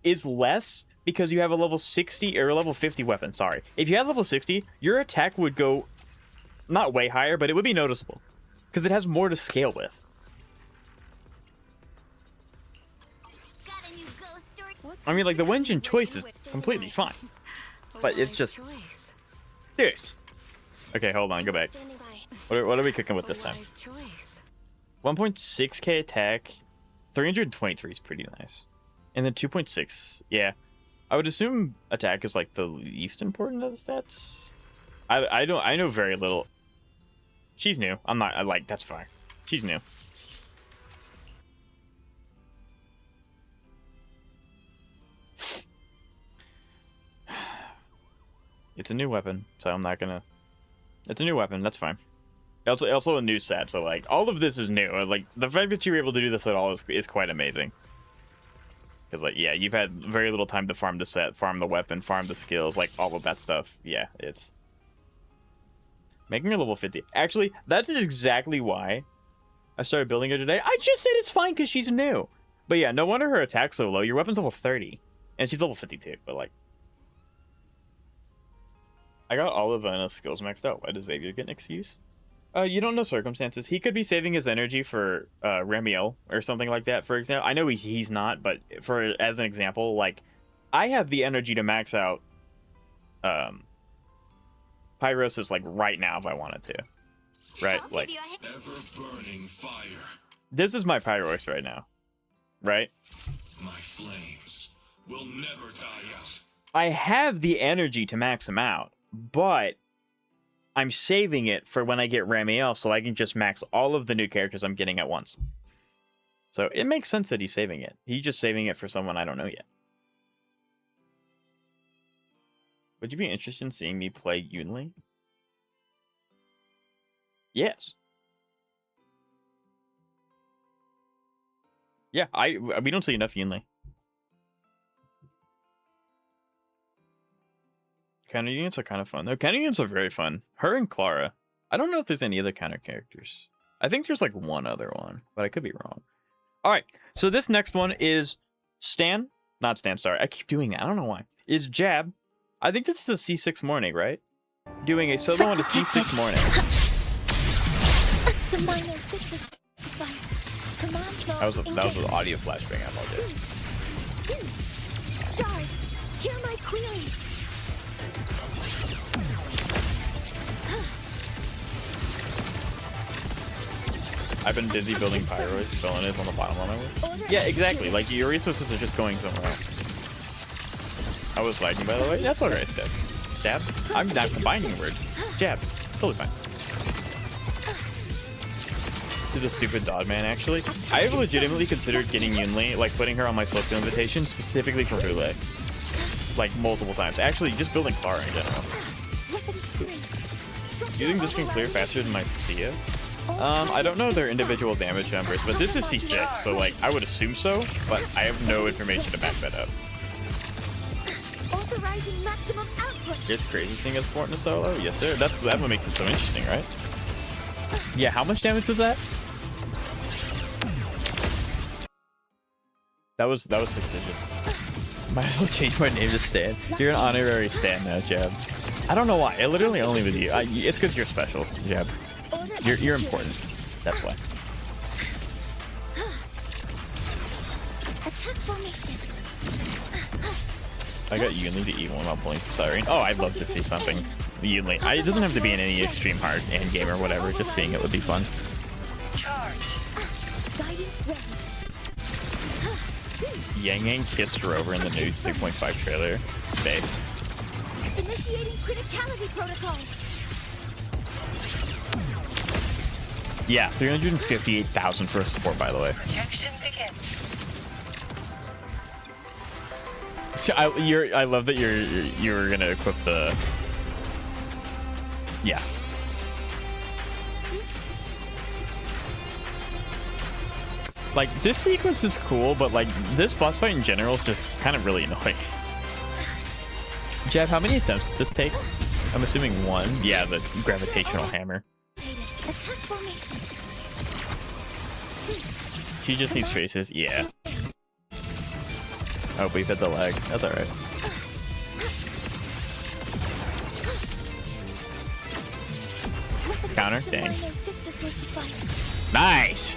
is less because you have a level 60 or a level 50 weapon. Sorry. If you had level 60, your attack would go... Not way higher, but it would be noticeable. Because it has more to scale with. I mean, like, the Wenjin choice is completely fine. But it's just... Dude. Okay, hold on. Go back. What are we cooking with this time? 1.6k attack. 323 is pretty nice. And then 2.6. Yeah. I would assume attack is like the least important of the stats. I know very little. She's new. That's fine. She's new. It's a new weapon, so I'm not gonna... It's a new weapon, that's fine. Also a new set, so like all of this is new. Like the fact that you were able to do this at all is quite amazing. Because like yeah, you've had very little time to farm the set, farm the weapon, farm the skills, like all of that stuff. Yeah, it's making her level 50. Actually, that's exactly why I started building her today. I just said it's fine because she's new. But yeah, no wonder her attack's so low. Your weapon's level 30, and she's level 52. But like, I got all of Vena's skills maxed out. Why does Xavier get an excuse? You don't know circumstances. He could be saving his energy for Ramiel or something like that, for example. I know he's not, but as an example, like, I have the energy to max out Pyrosis, like, right now if I wanted to. Right? Like, ever-burning fire. This is my Pyrosis right now. Right? My flames will never die out. I have the energy to max him out, but I'm saving it for when I get Ramiel so I can just max all of the new characters I'm getting at once. So it makes sense that he's saving it. He's just saving it for someone I don't know yet. Would you be interested in seeing me play Yunli? Yes. Yeah, we don't see enough Yunli. Counter units are kind of fun. No, counter units are very fun. Her and Clara. I don't know if there's any other counter characters. I think there's like one other one, but I could be wrong. All right, so this next one is Stan. Not Stan, sorry. I keep doing that. I don't know why. Is Jab. I think this is a C6 morning, right? Doing a solo on a C6 morning. Some minor fixes suffice. Command That was an audio flashbang. I apologize. Stars, hear my queries. I've been busy building Pyrosis. Velins on the bottom of my list. Yeah, exactly. Like, your resources are just going somewhere else. I was lagging, by the way. That's alright, Stab. Stab? I'm not combining words. Jab. Totally fine. To the stupid Dog Man, actually. I have legitimately considered getting Yunli, like, putting her on my Celestial invitation specifically for Hule. Like, multiple times. Actually, just building Clara in general. Do you think this can clear faster than my Cecilia? I don't know their individual damage numbers, but this is C6, so like I would assume so, but I have no information to back that up. Authorizing maximum output. It's crazy seeing us sport in a solo. Yes, sir. That's what makes it so interesting, right? Yeah. How much damage was that? That was 6 digits. Might as well change my name to Stan. You're an honorary Stan now, Jab. I don't know why. I literally only with you. It's because you're special, Jab. You're important. That's why. Attack formation. I got Yunli to E1 while pulling Siren. Oh, I'd love to see something. Yunli. It doesn't have to be in any extreme hard end game or whatever. Just seeing it would be fun. Yang Yang kissed her over in the new 3.5 trailer. Based. Initiating criticality protocol. Yeah, 358,000 for a support, by the way. So I love that you're gonna equip the. Yeah. Like, this sequence is cool, but like this boss fight in general is just kind of really annoying. Jab, how many attempts did this take? I'm assuming 1. Yeah, the gravitational hammer. Attack formation. She just needs traces. Yeah. Oh, we've hit the lag. That's alright. Counter? Dang. Nice!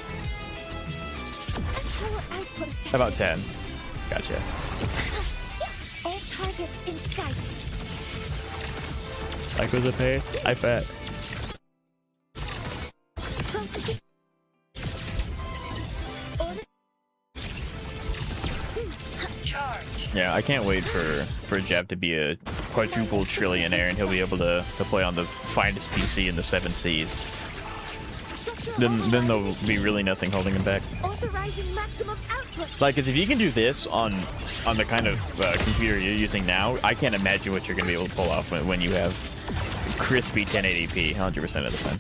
About 10. Gotcha. All targets in sight. Like was a pay? I bet. Yeah, I can't wait for Jeb to be a quadruple trillionaire and he'll be able to play on the finest PC in the 7 seas. Then there'll be really nothing holding him back. Like, 'cause if you can do this on the kind of computer you're using now, I can't imagine what you're gonna be able to pull off when you have crispy 1080p 100% of the time.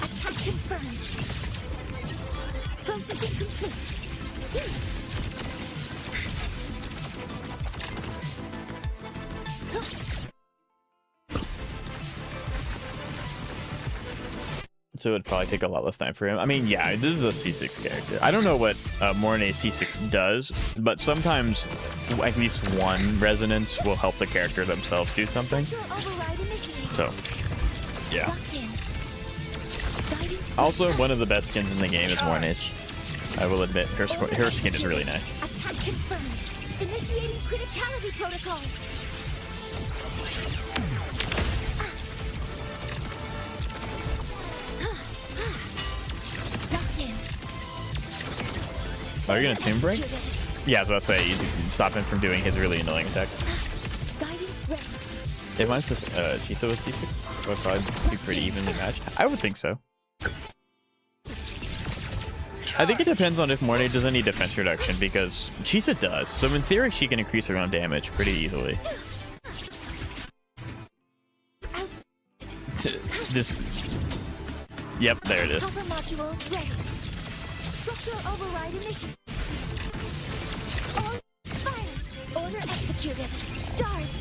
Attack confirmed. Processing complete. So it would probably take a lot less time for him. I mean, yeah, this is a C6 character. I don't know what Morne C6 does, but sometimes at least one resonance will help the character themselves do something. So, yeah. Also, one of the best skins in the game is Morne's. I will admit, her skin is really nice. Attack confirmed. Initiating criticality protocol. Are you gonna Tomb Break? Yeah, I was about to say, you can stop him from doing his really annoying attacks. If mine says Chisa with C6, it would probably be pretty evenly matched. I would think so. I think it depends on if Morne does any defense reduction, because Chisa does. So in theory, she can increase her own damage pretty easily. Just... Yep, there it is. Structural override initiative. Fire. Order executed. Stars.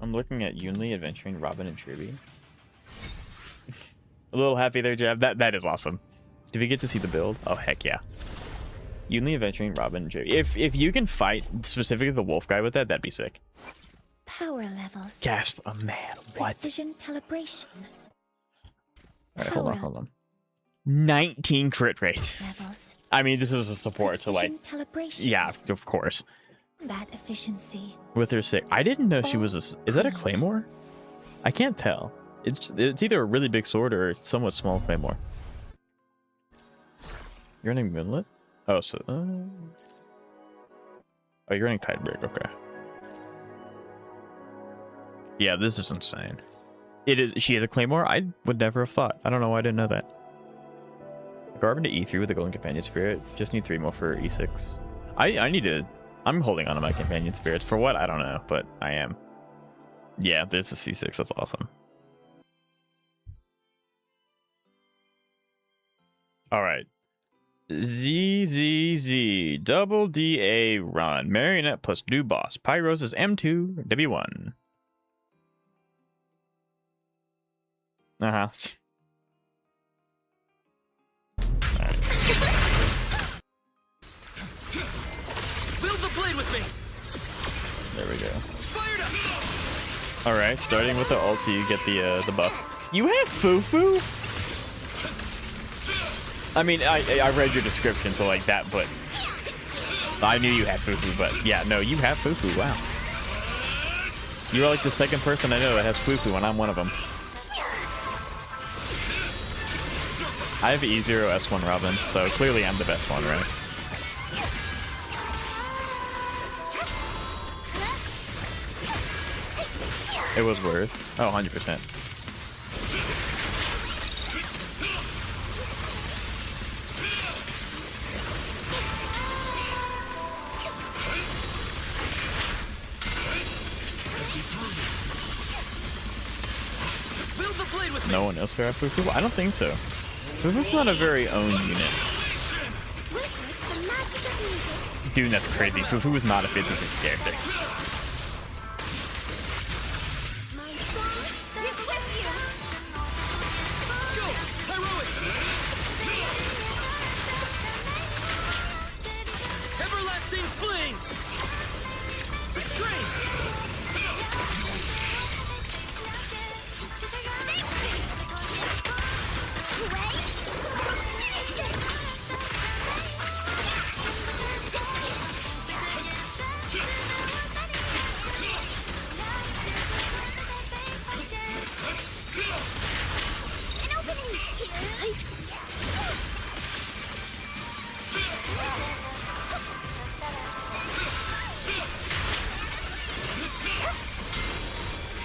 I'm looking at Yunli adventuring Robin and Tribby. A little happy there, Jeb. That is awesome. Did we get to see the build? Oh, heck yeah. Unly Adventuring, Robin, Jerry. If you can fight specifically the wolf guy with that, that'd be sick. Power levels. Gasp. Oh, man. What? Precision calibration. All right, hold on. 19 crit rate. Levels. I mean, this is a support, so like... Calibration. Yeah, of course. That efficiency. With her sick. I didn't know she was a... Is that a claymore? I can't tell. It's either a really big sword or a somewhat small claymore. You're running Moonlit? Oh, so... oh, you're running Tidebreak. Okay. Yeah, this is insane. It is. She has a claymore? I would never have thought. I don't know why I didn't know that. Garvin to E3 with the Golden Companion Spirit. Just need 3 more for E6. I need to... I'm holding on to my Companion Spirits. For what? I don't know, but I am. Yeah, there's the C6. That's awesome. All right. ZZZ. Double DA run. Marionette plus new boss. Pyrosis M2 W1. Uh-huh. Alright. Build the blade with me. There we go. Alright, starting with the ulti, you get the buff. You have Fufu? I mean, I read your description, so like that, but I knew you had Fufu, but yeah, no, you have Fufu, wow. You're like the second person I know that has Fufu, and I'm one of them. I have E0 S1 Robin, so clearly I'm the best one, right? It was worth. Oh, 100%. No one else have Fufu? I don't think so. Fufu's not a very owned unit. Dude, that's crazy. Fufu was not a 50-50 character. Everlasting fling! Restrain!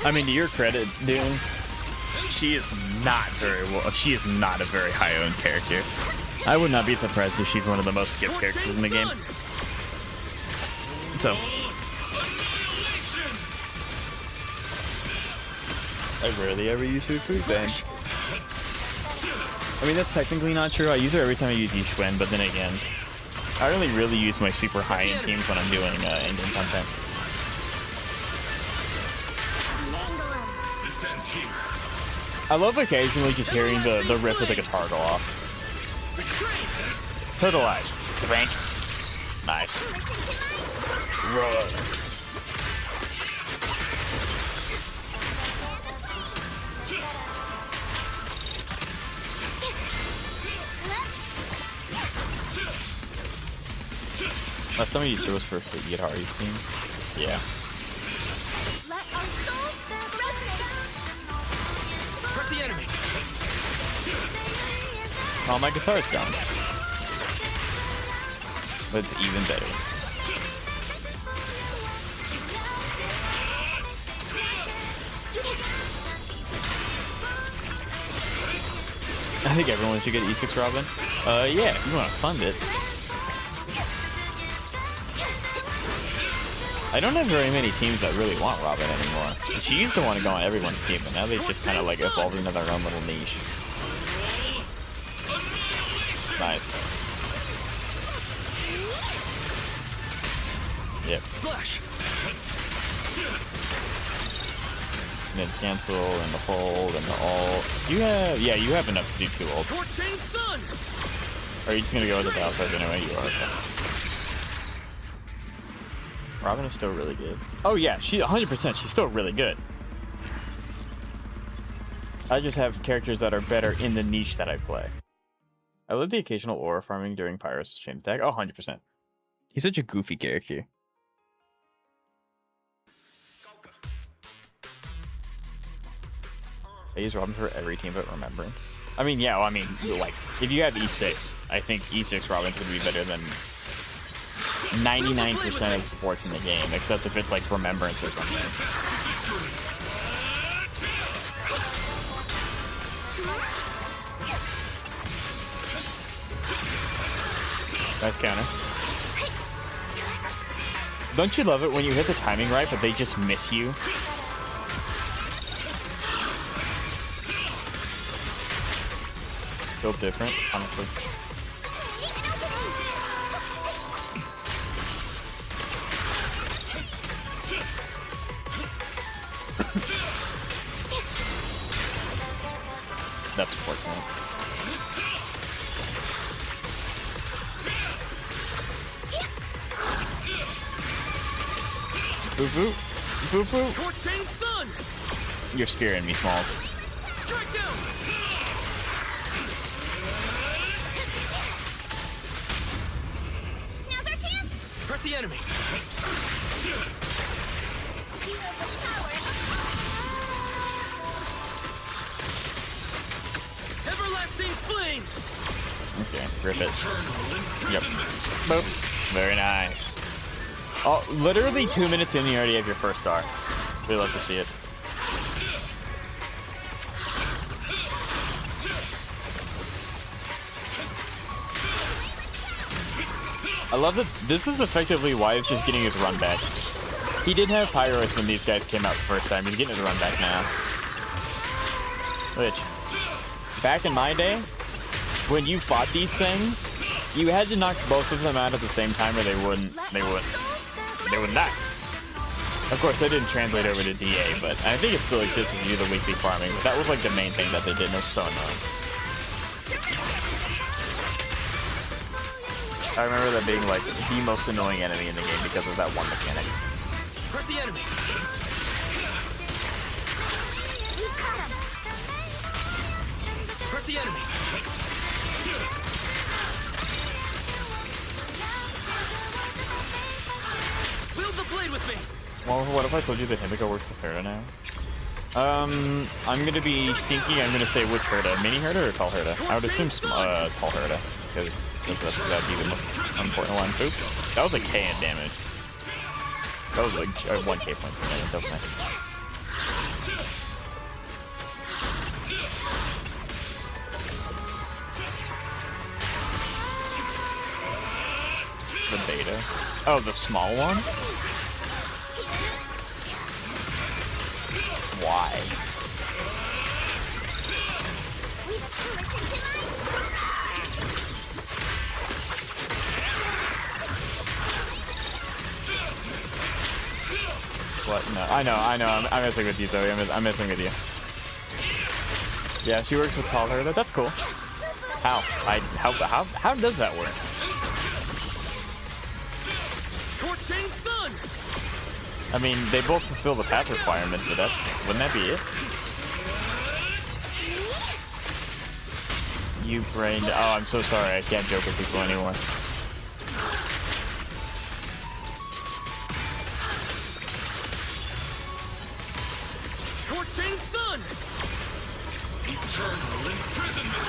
I mean, to your credit, Dune, she is not very well. She is not a very high-owned character. I would not be surprised if she's one of the most skipped characters in the game. So, I rarely ever use Fufu, same. I mean, that's technically not true. I use her every time I use Yishwen, but then again, I only really use my super high-end teams when I'm doing in-game content. I love occasionally just hearing the riff of the guitar go off. Turtle eyes. Frank. Nice. Run. Last time I used her was for Yidhari's team. Yeah. Press the enemy. Oh, my guitar's gone. But it's even better. I think everyone should get E6 Robin. Yeah, if you want to fund it. I don't have very many teams that really want Robin anymore. She used to want to go on everyone's team, but now they just kind of like evolved into their own little niche. Nice. Yep. Slash. then cancel, and the hold, and the ult. You have, yeah, you have enough to do 2 ults. Or are you just gonna go with the battle charge anyway? You are. Okay. Robin is still really good. Oh yeah, she 100%. She's still really good. I just have characters that are better in the niche that I play. I love the occasional aura farming during Pyrosis chain attack. Oh, 100%. He's such a goofy character. I use Robin for every team but Remembrance. I mean, yeah, well, I mean, like, if you have E6, I think E6 Robin's going to be better than 99% of supports in the game, except if it's like Remembrance or something. Nice counter. Don't you love it when you hit the timing right, but they just miss you? Feel different, honestly. That's unfortunate. Boo boo. Boo boo. You're scaring me, Smalls. Strike down. Now's our chance. Press the enemy. Everlasting flames. Okay, rip it. Yep. Boop. Very nice. Oh, literally 2 minutes in, you already have your first star. We love to see it. I love that this is effectively why he's just getting his run back. He didn't have Pyrosis when these guys came out the first time. He's getting his run back now. Which, back in my day, when you fought these things, you had to knock both of them out at the same time or they wouldn't die. Of course, that didn't translate over to DA, but I think it still exists if you do the weekly farming. But that was like the main thing that they did, and it was so annoying. I remember that being like the most annoying enemy in the game because of that one mechanic. Press the enemy. Press the enemy. Wield the blade with me. Well, what if I told you that Himiko works with Herda now? I'm gonna be stinky. I'm gonna say which Herda, mini Herda or tall Herda? I would assume tall Herda because that'd be the most important one. Oops, that was like K in damage. That was like 1K points in damage. That was nice. The beta. Oh, the small one? Why? What? No, I know. I'm messing with you, Zoe. I'm messing with you. Yeah, she works with tall Herda. That's cool. How? How does that work? I mean, they both fulfill the path requirements, but wouldn't that be it? You brained. Oh, I'm so sorry. I can't joke with people anymore. Sun. Eternal imprisonment.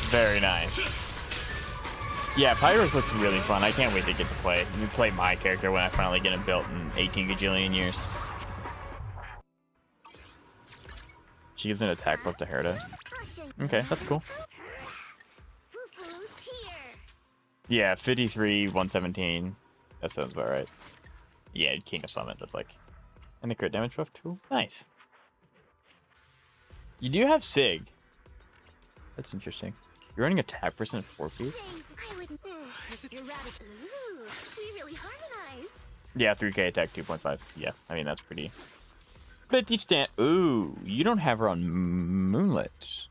Very nice. Yeah, Pyros looks really fun. I can't wait to get to play my character when I finally get it built in 18 gajillion years. She gives an attack buff to Herda. Okay, that's cool. Yeah, 53, 117. That sounds about right. Yeah, King of Summit, that's like... And the crit damage buff too? Nice. You do have Sig. That's interesting. You're running attack percent 4P? We really harmonized. Yeah, 3K attack 2.5. Yeah, I mean, that's pretty 50 stand. Ooh, you don't have her on Moonlit.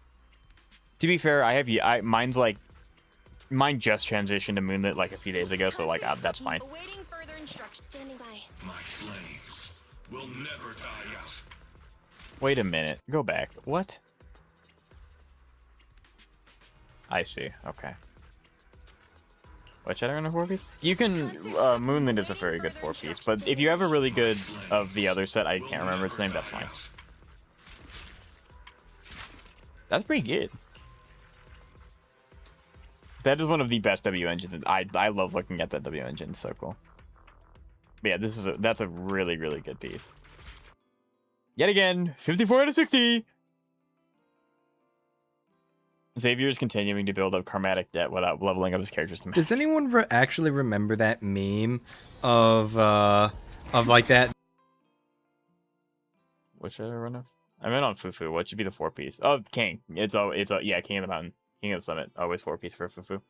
To be fair, I have you. Mine's like, mine just transitioned to Moonlit like a few days ago, so like that's fine. Awaiting further instructions. Standing by. My flames will never die out. Wait a minute. Go back. What? I see. Okay. What should I run a 4-piece? You can. Moonlit is a very good 4-piece, but if you have a really good of the other set, I can't remember its name. That's fine. That's pretty good. That is one of the best W engines. I love looking at that W engine. It's so cool. But yeah, that's a really, really good piece. Yet again, 54 out of 60. Xavier is continuing to build up karmatic debt without leveling up his characters to max. Does anyone actually remember that meme of like that? What should I run off? I meant on Fufu. What should be the 4-piece? Oh, King. Yeah, King of the Mountain. King of the Summit. Always 4-piece for Fufu.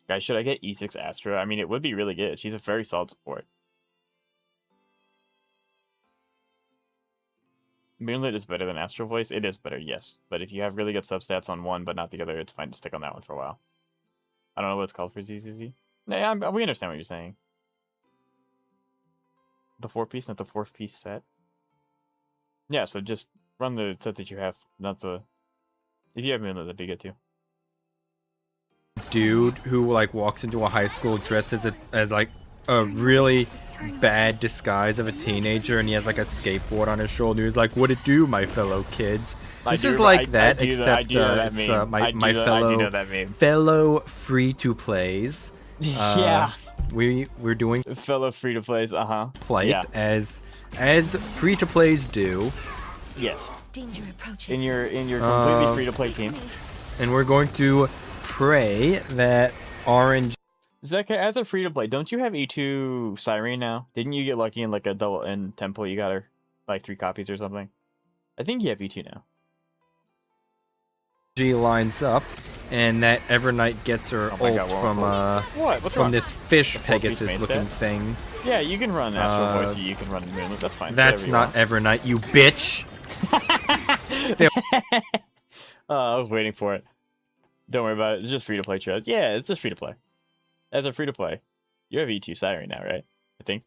Guys, should I get E6 Astra? I mean, it would be really good. She's a very solid support. Moonlit is better than Astral Voice. It is better, yes. But if you have really good substats on one but not the other, it's fine to stick on that one for a while. I don't know what it's called for ZZZ. No, we understand what you're saying. The 4-piece, not the 4th-piece set. Yeah, so just run the set that you have, not the... If you have Moonlit, that'd be good too. Dude who like walks into a high school dressed as like a really bad disguise of a teenager, and he has like a skateboard on his shoulder. He's like, "What it do, my fellow kids?" This is like that, except it's my fellow free-to-plays. Yeah, we're doing fellow free-to-plays. Play yeah. as free-to-plays do. Yes. Danger approaches. In your completely free-to-play team. And we're going to pray that orange. Zeka, as a free-to-play, don't you have E2 Siren now? Didn't you get lucky in like a double in Temple? You got her like 3 copies or something. I think you have E2 now. G lines up, and that Evernight gets her ult from this fish Pegasus looking thing. Yeah, you can run Astral Voice, you can run Moonlit, that's fine. That's not Evernight, you bitch! I was waiting for it. Don't worry about it. It's just free to play, Chaz. Yeah, it's just free to play. As a free to play, you have E2 Siren now, right? I think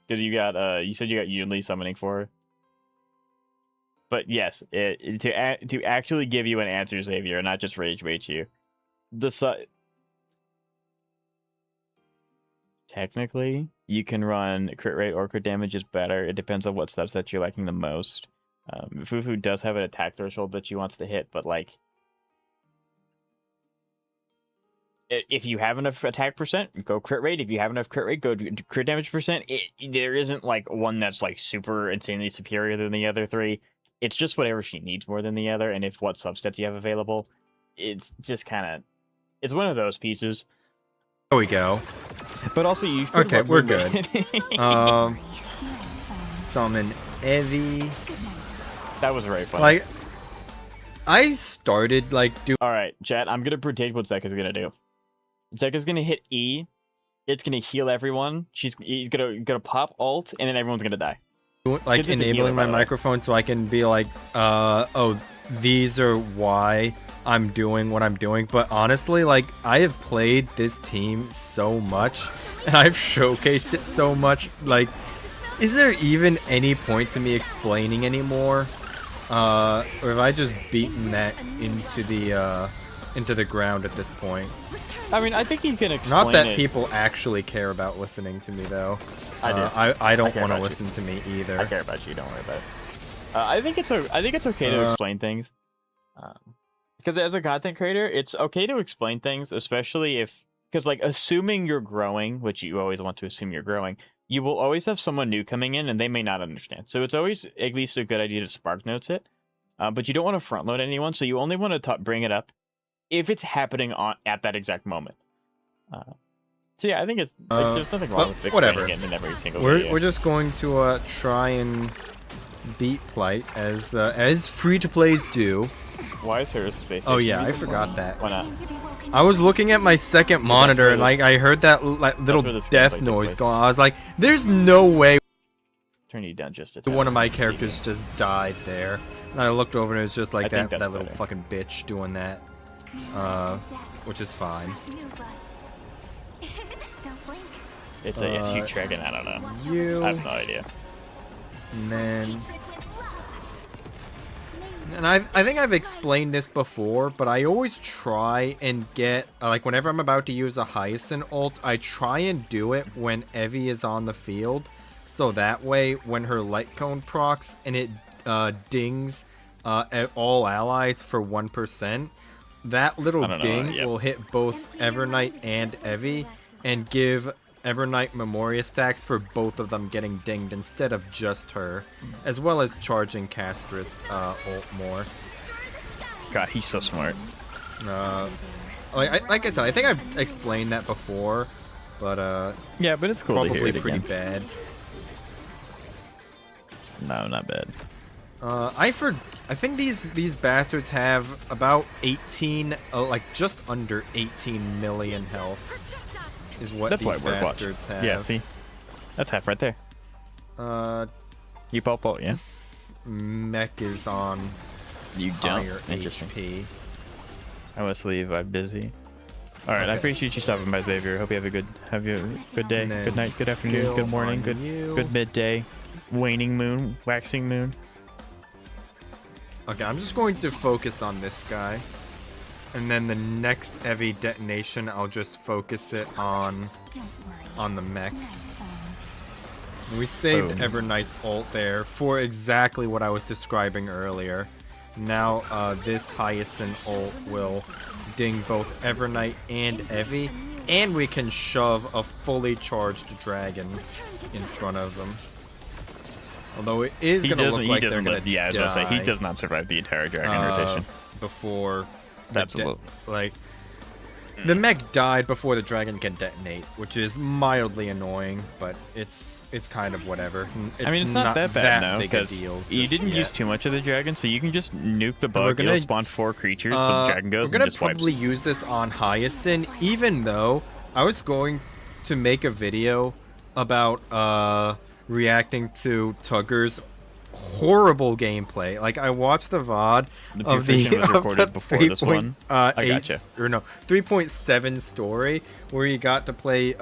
because you got you said you got Yunli summoning for her. But yes, to actually give you an answer, Xavier, and not just rage bait you. Technically, you can run crit rate or crit damage is better. It depends on what subset you're liking the most. Fufu does have an attack threshold that she wants to hit, but like, if you have enough attack percent, go crit rate. If you have enough crit rate, go crit damage percent. There isn't like one that's like super insanely superior than the other 3. It's just whatever she needs more than the other, and if what subsets you have available. It's just kind of, it's one of those pieces. There we go. But also you. Okay, we're good. Summon Evie. That was very fun. Like, I started like All right, chat. I'm gonna predict what Zeka's gonna do. Zeka's gonna hit E. It's gonna heal everyone. He's gonna pop ult, and then everyone's gonna die. Like enabling my microphone so I can be like, oh, these are why I'm doing what I'm doing. But honestly, like, I have played this team so much, and I've showcased it so much. Like, is there even any point to me explaining anymore? Or have I just beaten that into the ground at this point? I mean, I think you can explain. Not that people actually care about listening to me, though. I do. I don't want to listen to me either. I care about you. Don't worry about it. I think it's okay to explain things. Because as a content creator, it's okay to explain things, especially because like assuming you're growing, which you always want to assume you're growing, you will always have someone new coming in and they may not understand. So it's always at least a good idea to spark notes it. But you don't want to front load anyone, so you only want to bring it up if it's happening at that exact moment. So yeah, I think it's like, there's nothing wrong with explaining it in every single video. We're just going to try and beat Plight as free to plays do. Why is her space? Oh yeah, I forgot that. Why not? I was looking at my second monitor and like I heard that little death noise going on. I was like, "There's no way." Turn you down just a tad. One of my characters just died there. And I looked over and it was just like that little better. fucking bitch doing that. Which is fine. It's a huge dragon. I don't know. I have no idea. And then... And I think I've explained this before, but I always try and get... like, whenever I'm about to use a Hyacinth ult, I try and do it when Evie is on the field. So that way, when her light cone procs and it dings at all allies for 1%, that little ding will hit both Evernight and Evie and give Evernight Memoria stacks for both of them getting dinged instead of just her, as well as charging Castrus ult more. God, he's so smart. Like I said, I think I've explained that before, but yeah, but it's cool to hear probably it pretty again. bad. No, not bad. I think these bastards have about 18, like just under 18 million health. Is what That's these why bastards have. Yeah, see, that's half right there. You pop out, yeah. This mech is on. You don't. Higher Interesting. HP. I must leave. I'm busy. All right, I appreciate you stopping by, Xavier. Hope you have a good day, good night, good afternoon, good morning, good midday, waning moon, waxing moon. Okay, I'm just going to focus on this guy. And then the next Evie detonation, I'll just focus it on the mech. We saved Evernight's ult there for exactly what I was describing earlier. Now this Hyacinth ult will ding both Evernight and Evie, and we can shove a fully charged dragon in front of them. Although it is going to look like they're going to yeah, I was about to say, he does not survive the entire dragon rotation. Before... Absolutely. Like, the mech died before the dragon can detonate, which is mildly annoying, but it's kind of whatever. I mean, it's not that bad now, because you didn't yet. use too much of the dragon, so you can just nuke the bug, it'll spawn 4 creatures, the dragon goes and just wipes. We're gonna probably use this on Hyacinth, even though I was going to make a video about reacting to Tugger's horrible gameplay. Like, I watched the VOD of the was recorded before this one. I gotcha. 3.7 story where you got to play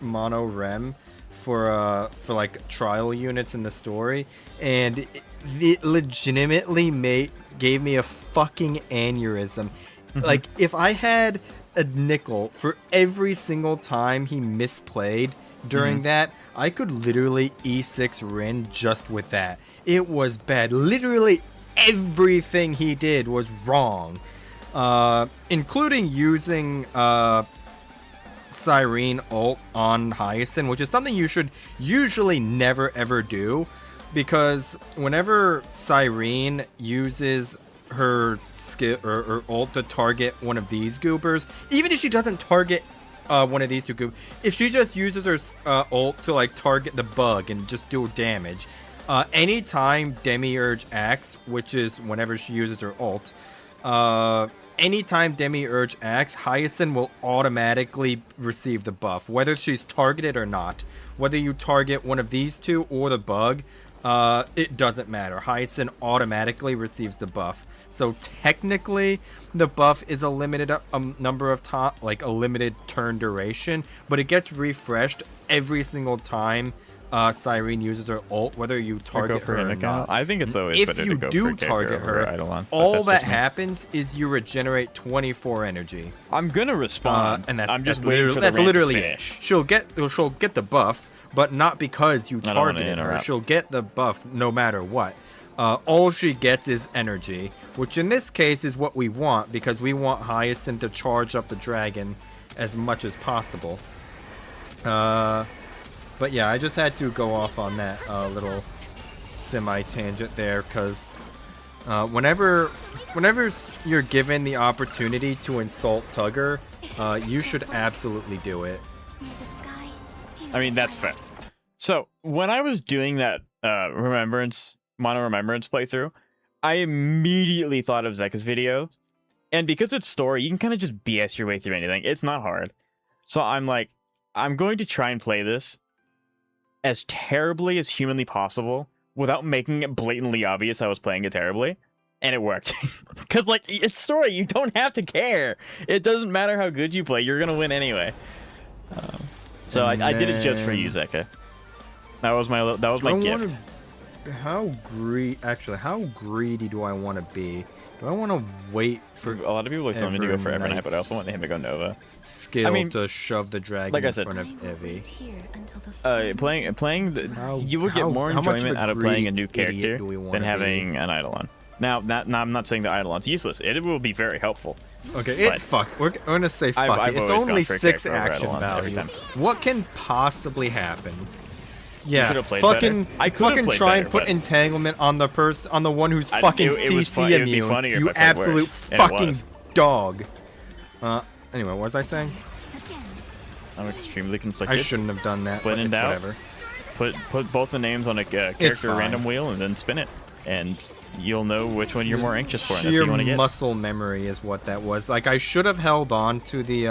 mono rem for like trial units in the story, and it legitimately gave me a fucking aneurysm. Like, if I had a nickel for every single time he misplayed during that, I could literally E6 Rin just with that. It was bad. Literally everything he did was wrong. Including using Cyrene ult on Hyacinth, which is something you should usually never ever do, because whenever Cyrene uses her skill or ult to target one of these goobers, even if she doesn't target one of these two goobers, if she just uses her ult to like target the bug and just do damage, anytime Demiurge acts, which is whenever she uses her ult, anytime Demiurge acts, Hyacinth will automatically receive the buff, whether she's targeted or not. Whether you target one of these two or the bug, it doesn't matter. Hyacinth automatically receives the buff. So technically, the buff is a limited number of like a limited turn duration, but it gets refreshed every single time Cyrene uses her ult, whether you target her or not. I think it's always better to go for if you do target her, all that happens is you regenerate 24 energy. I'm gonna respond, and I'm just waiting for the that's literally to finish. She'll get the buff, but not because you targeted her. She'll get the buff no matter what. All she gets is energy, which in this case is what we want, because we want Hyacinth to charge up the dragon as much as possible. But yeah, I just had to go off on that little semi-tangent there, because whenever you're given the opportunity to insult Tugger, you should absolutely do it. I mean, that's fair. So, when I was doing that Mono Remembrance playthrough, I immediately thought of Zeka's video. And because it's story, you can kind of just BS your way through anything. It's not hard. So I'm like, I'm going to try and play this as terribly as humanly possible without making it blatantly obvious I was playing it terribly, and it worked. Because, like, it's story. You don't have to care. It doesn't matter how good you play. You're going to win anyway. So I did it just for you, Zeka. That was my gift. How greedy do I want to be? Do I want to wait for a lot of people like telling me to go for Evernight, but I also want him to go Nova. Skill to shove the dragon like I said, in front of Evie. You will get more enjoyment out of playing a new character than having an Eidolon. Now, I'm not saying the Eidolon's useless. It will be very helpful. Okay, fuck. We're gonna say fuck. It's only 6 action value. What can possibly happen? Yeah, fucking try and put entanglement on the one who's fucking CC immune. You absolute fucking dog. Anyway, what was I saying? I'm extremely conflicted. I shouldn't have done that. When in doubt, whatever. Put both the names on a character random wheel and then spin it, and you'll know which one you're more anxious for. And that's what you want to get. Muscle memory is what that was. Like, I should have held on to the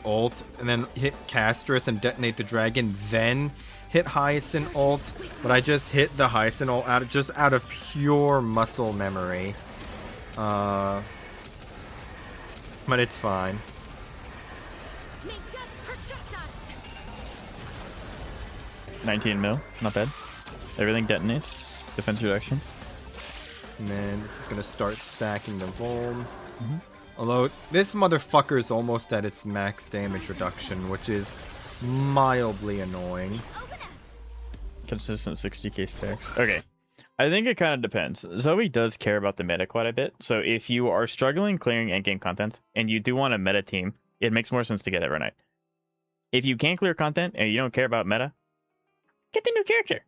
ult and then hit Castris and detonate the dragon, then hit Hyacinth ult, but I just hit the Hyacinth ult out of pure muscle memory. But it's fine. 19 mil, not bad. Everything detonates. Defense reduction. And then this is gonna start stacking the Volm. Although this motherfucker is almost at its max damage reduction, which is mildly annoying. Consistent 60k stacks. Okay. I think it kind of depends. Zoe does care about the meta quite a bit. So if you are struggling clearing endgame content and you do want a meta team, it makes more sense to get Evernight. If you can't clear content and you don't care about meta, get the new character.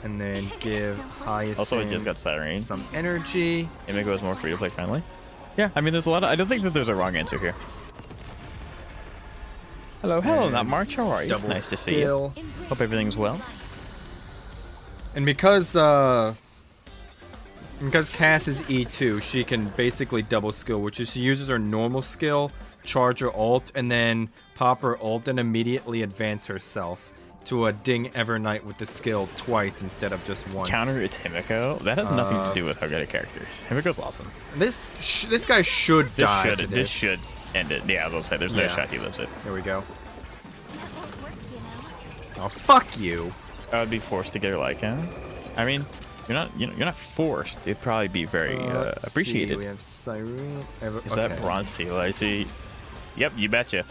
And then give Hyacinth also, it just got Siren. Some energy. Emiko is more free to play friendly. Yeah, I mean, there's a lot of... I don't think that there's a wrong answer here. Hello, not March. How are you? It's nice to see you. Hope everything's well. And because Cass is E2, she can basically double skill, which is she uses her normal skill, charge her ult, and then pop her ult and immediately advance herself to a ding Evernight with the skill twice instead of just once. Counter it's Himiko? That has nothing to do with how good a character is. Himiko's awesome. This guy should die. This should end it. Yeah, I was gonna say there's no shot he lives it. There we go. Oh, fuck you. I would be forced to get her like him. I mean, you're not forced. It'd probably be very appreciated. We have Siren. Is that Bronze Seal? I see. Yep, you betcha.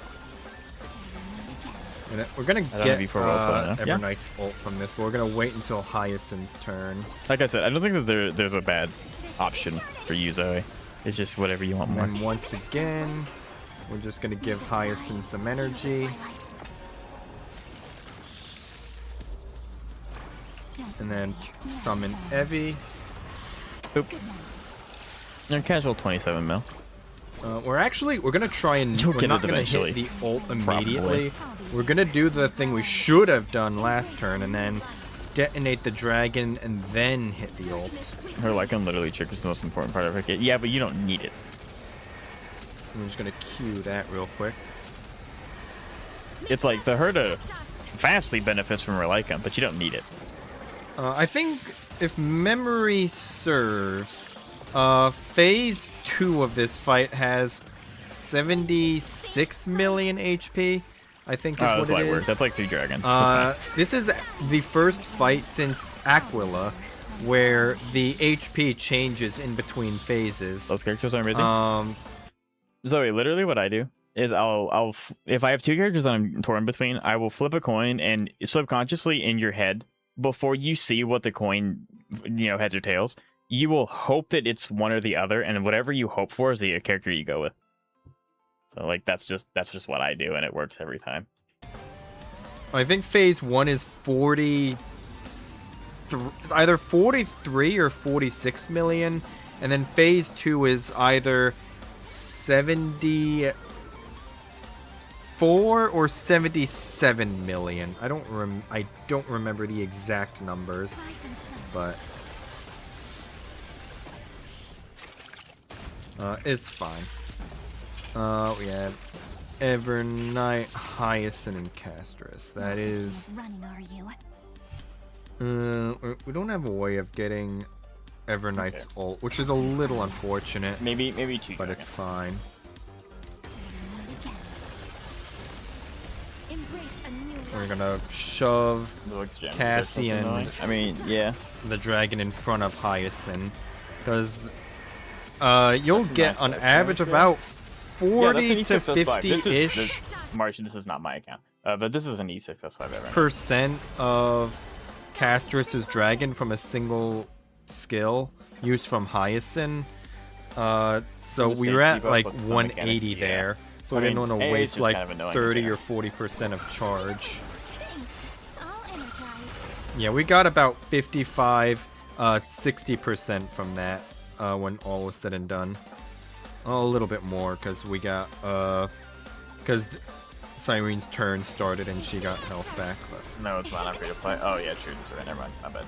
We're gonna get Evernight's ult from this, but we're gonna wait until Hyacinth's turn. Like I said, I don't think that there's a bad option for you, Zoe. It's just whatever you want more. And once again, we're just gonna give Hyacinth some energy. And then summon Evie. Oop. Casual 27 mil. We're gonna try and we're not gonna hit the ult immediately. We're gonna do the thing we should have done last turn and then detonate the dragon and then hit the ult. Her Lycan literally triggers the most important part of her kit. Yeah, but you don't need it. I'm just gonna cue that real quick. It's like the Herda vastly benefits from her Lycan, but you don't need it. I think if memory serves, phase 2 of this fight has 76 million HP, I think is what it is. That's like 3 dragons. This is the first fight since Aquila where the HP changes in between phases. Those characters are amazing. Zoe, literally what I do is I'll if I have 2 characters that I'm torn between, I will flip a coin and subconsciously in your head, before you see what the coin, heads or tails, you will hope that it's one or the other, and whatever you hope for is the character you go with. So like that's just what I do, and it works every time. I think phase 1 is either 43 or 46 million, and then phase 2 is either 74 or 77 million. I don't remember the exact numbers, but it's fine. We have Evernight, Hyacinth, and Castris. That is. Running, are you? We don't have a way of getting Evernight's ult, which is a little unfortunate. Maybe two. But it's fine. We're gonna shove Cassie and the dragon in front of Hyacinth, because you'll get on average about 40 to 50-ish Martian, this is not my account, but this is an E6S5 percent of Castris's dragon from a single skill used from Hyacinth. So we were at like 180 there. So I didn't want to waste like 30 or 40% of charge. Yeah, we got about 55, 60% from that when all was said and done. A little bit more because we got because Cyrene's turn started and she got health back. But no, it's not. I'm free to play. Oh yeah, true. That's right. Never mind. My bad.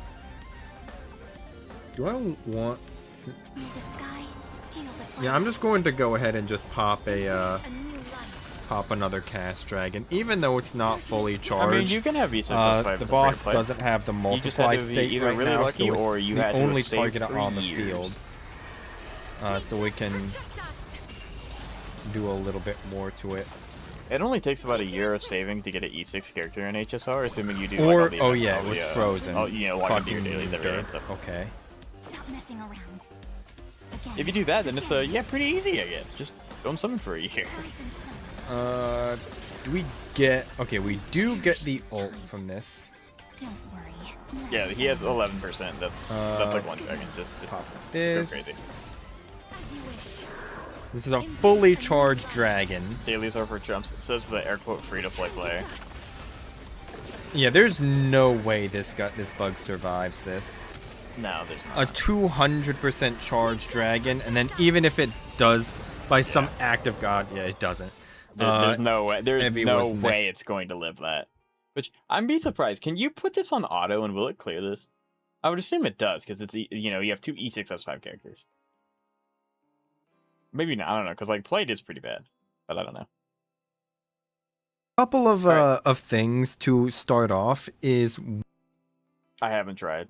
Do I want? Yeah, I'm just going to go ahead and just pop another cast dragon, even though it's not fully charged. I mean, you can have E6S5. The boss doesn't have the multiply state right really now, lucky, so it's or you the had only to target save on the years. field. So we can do a little bit more to it. It only takes about a year of saving to get an E6 character in HSR, assuming you do. Or like, all the yeah, events, it was frozen. Oh, you know, walking through your Fucking dailies every day and dirt. stuff. Okay. Stop messing around. If you do that, then it's pretty easy, I guess. Just don't summon for a year. Do we get? Okay, we do get the ult from this. Don't worry. Yeah, he has 11%. That's like one dragon. Just go this. crazy. This is a fully charged dragon. Dailies are for jumps. It says the air quote free to play player. Yeah, there's no way this bug survives this. No, there's not. A 200% charged dragon, and then even if it does, by some act of God, yeah, it doesn't. There's no way. There's no way it's going to live that. Which I'm be surprised. Can you put this on auto and will it clear this? I would assume it does because it's you have two E6S5 characters. Maybe not. I don't know because like played is pretty bad, but I don't know. Couple of things to start off is I haven't tried.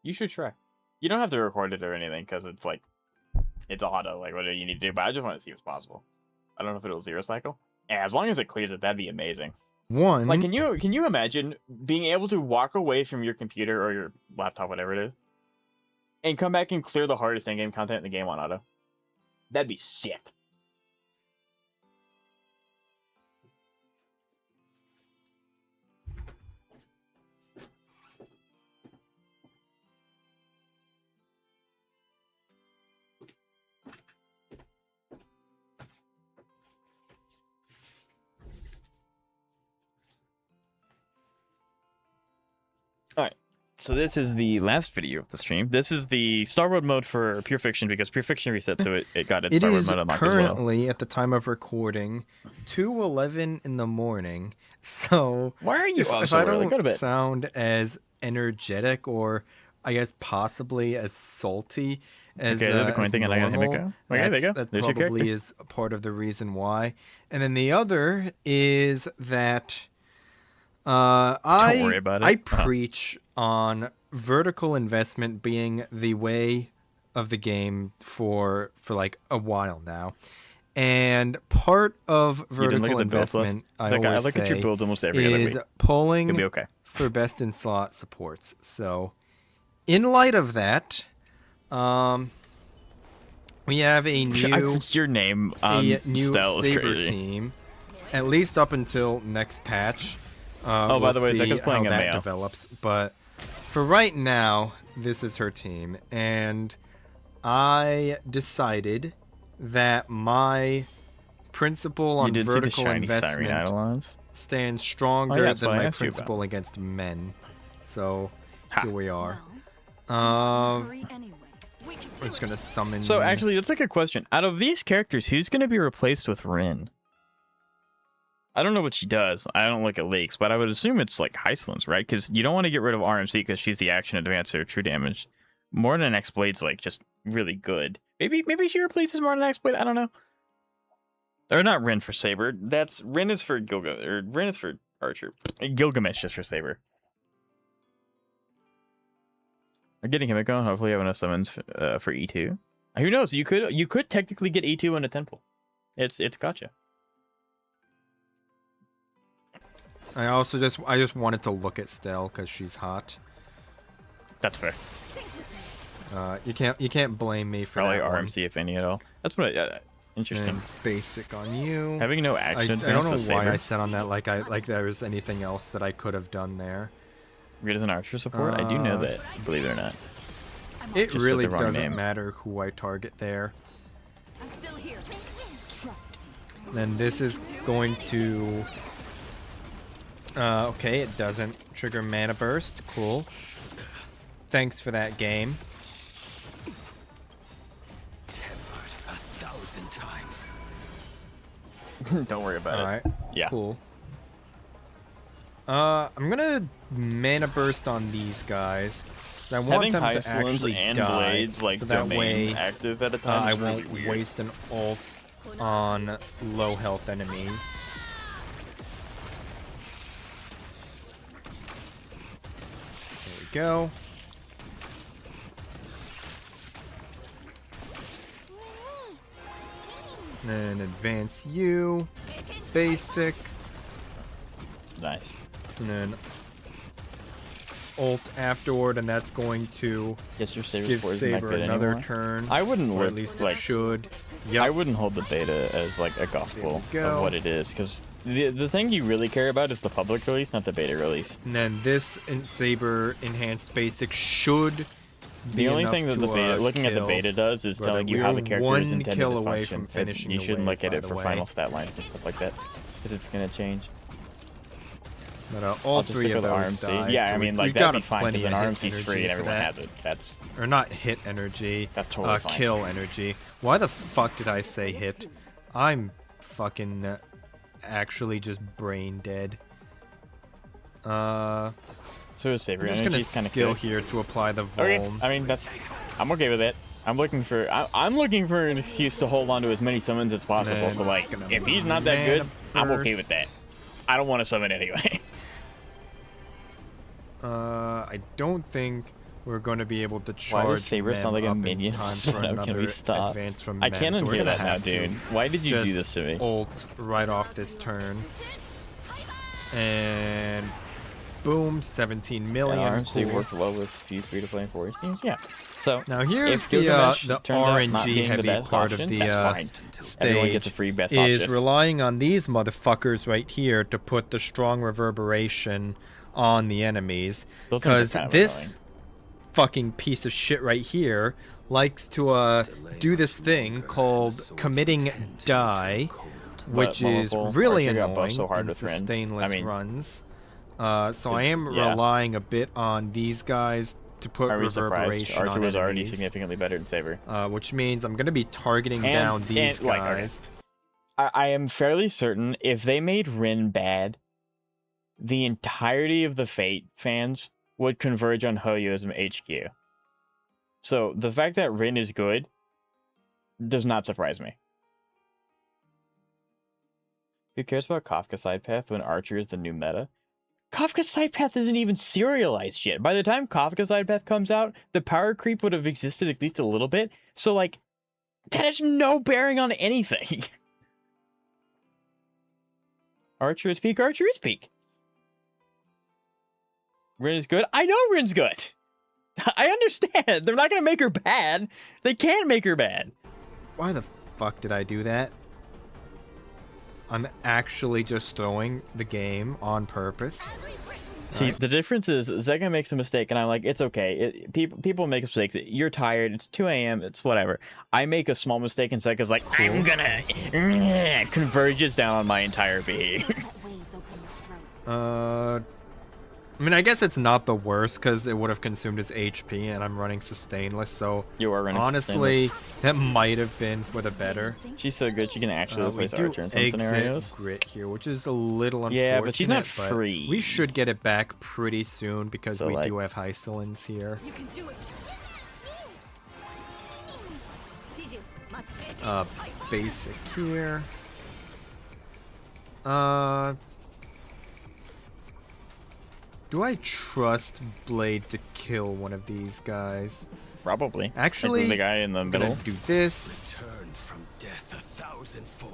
You should try. You don't have to record it or anything because it's like it's auto, like whatever you need to do. But I just want to see if it's possible. I don't know if it'll zero cycle. And as long as it clears it, that'd be amazing. One. Like, can you imagine being able to walk away from your computer or your laptop, whatever it is, and come back and clear the hardest in-game content in the game on auto? That'd be sick. Alright, so this is the last video of the stream. This is the Starwood mode for Pure Fiction because Pure Fiction reset, so it got its Starwood mode unlocked as well. It is currently, at the time of recording, 2:11 in the morning. So why are you if so I early? Go to don't bed. sound as energetic or I guess possibly as salty as Okay, the coin as thing, and I got normal, Himiko. Okay, there you go. that There's your probably character. is part of the reason why. And then the other is that Don't worry about it. I preach on vertical investment being the way of the game for like a while now. And part of vertical investment, I look at your build almost every other is week. pulling It'll be okay. for best in slot supports. So, in light of that, we have a new your name a new Stell is Saber crazy. team, at least up until next patch. Oh, by the way, see Zeka's playing how a that male. develops. But for right now, this is her team, and I decided that my principle on didn't see the vertical shiny Siren investment Eidolons? stands stronger Oh, yeah, that's than what I my asked you about. principle against men. So here we are. Hurry anyway. We're just gonna summon. So actually, that's like a question. Out of these characters, who's going to be replaced with Rin? I don't know what she does. I don't look at leaks, but I would assume it's like Heislin's, right? Because you don't want to get rid of RMC because she's the action advancer, true damage. More than X Blade's like just really good. Maybe she replaces more than X-Blade. I don't know. Or not Rin for Saber. That's Rin is for Rin is for Archer. Gilgamesh just for Saber. We're getting Himiko. Hopefully, you have enough summons for E2. Who knows? You could technically get E2 in a temple. It's gotcha. I just wanted to look at Stell because she's hot. That's fair. You can't blame me for probably that RMC one. if any at all. That's what. Interesting. And basic on you. Having no action. I don't know why I said on that like there was anything else that I could have done there. Good as an Archer support. I do know that. Believe it or not. It Just really said the wrong doesn't name. matter who I target there. I'm still here. Trust me. Then this is going to. Okay, it doesn't trigger mana burst. Cool. Thanks for that game. Tempered 1,000 times. Don't worry about All right. Yeah. Cool. I'm gonna mana burst on these guys. I want Having them to Hyacinths actually and die, blades like so that domain way active at a time. I is really won't weird. waste an ult on low health enemies. There we go. Then advance you. Basic. Nice. And then ult afterward, and that's going to Yes, your Saber's give Force isn't that Saber good another anymore. turn. I wouldn't or look at least like it should. I wouldn't hold the beta as like a gospel go. of what it is, because the thing you really care about is the public release, not the beta release. And then this Saber enhanced basic should be The only enough thing that to, the beta, looking at the kill. beta does is But, telling you how the we're character is one intended kill to away function. from finishing You the shouldn't wave, look at by it the for way. final stat lines and stuff like that, because it's gonna change. But I'll all just three stick of with those RMC. died, Yeah, so I mean, like we've that'd got be fine plenty because an of hit RMC's energy free and for everyone that. has it. That's Or not hit energy. That's totally fine. Kill energy. Why the fuck did I say hit? I'm fucking actually just brain dead. So is Saber. I'm just gonna Energy's kind of skill here to apply the Vuln. I mean, I'm okay with it. I'm looking for an excuse to hold on to as many summons as possible. Man, So like, it's gonna if he's not that mana good, I'm okay with burst. that. I don't want to summon anyway. I don't think we're going to be able to charge Why does Saber them sound like a up in minion? time for Can another we stop? advance from I them, can't so we're unhear gonna that now, have to dude. Why did you just do this to me? Ult right off this turn. And boom, 17 million. RMC Cool. worked well with few free-to-play and 4 teams. Yeah. So Now here's if the Gilgamesh the turns out not RNG being the heavy best part option, of the that's fine. Everyone gets a free best is option. relying on these motherfuckers right here to put the strong reverberation on the enemies. Those things are Because kind of this annoying. fucking piece of shit right here likes to do this thing called committing die, which is Multiple really Archer got buffed annoying so hard in with Ren. sustainless I mean, runs. So I am yeah. relying a bit on these guys to put Are we surprised? reverberation Archer on was already enemies. significantly better than Saber. Which means I'm going to be targeting down these like, okay. guys. I am fairly certain if they made Rin bad, the entirety of the Fate fans would converge on Hoyo's HQ. So the fact that Rin is good does not surprise me. Who cares about Kafka side path when Archer is the new meta? Kafka side path isn't even serialized yet. By the time Kafka side path comes out, the power creep would have existed at least a little bit. So like, that has no bearing on anything. Archer is peak, Archer is peak. Rin is good. I know Rin's good. I understand. They're not going to make her bad. They can't make her bad. Why the fuck did I do that? I'm actually just throwing the game on purpose. See, Right. the difference is Zega makes a mistake, and I'm like, it's okay. People make mistakes. You're tired. It's 2 a.m. It's whatever. I make a small mistake, and Zega's like, I'm gonna converges down on my entire being. I mean, I guess it's not the worst because it would have consumed his HP, and I'm running sustainless. So You are running honestly, that might have been for the better. She's so good she can actually We replace do Archer in some exit scenarios. Grit here, which is a little unfortunate. Yeah, but she's not free. We should get it back pretty soon because So, we like- do have Hycelins here. You can do it. CJ, basic here. Do I trust Blade to kill one of these guys? Probably. Actually, the guy in the middle. Do this. Return from death 1,000-fold.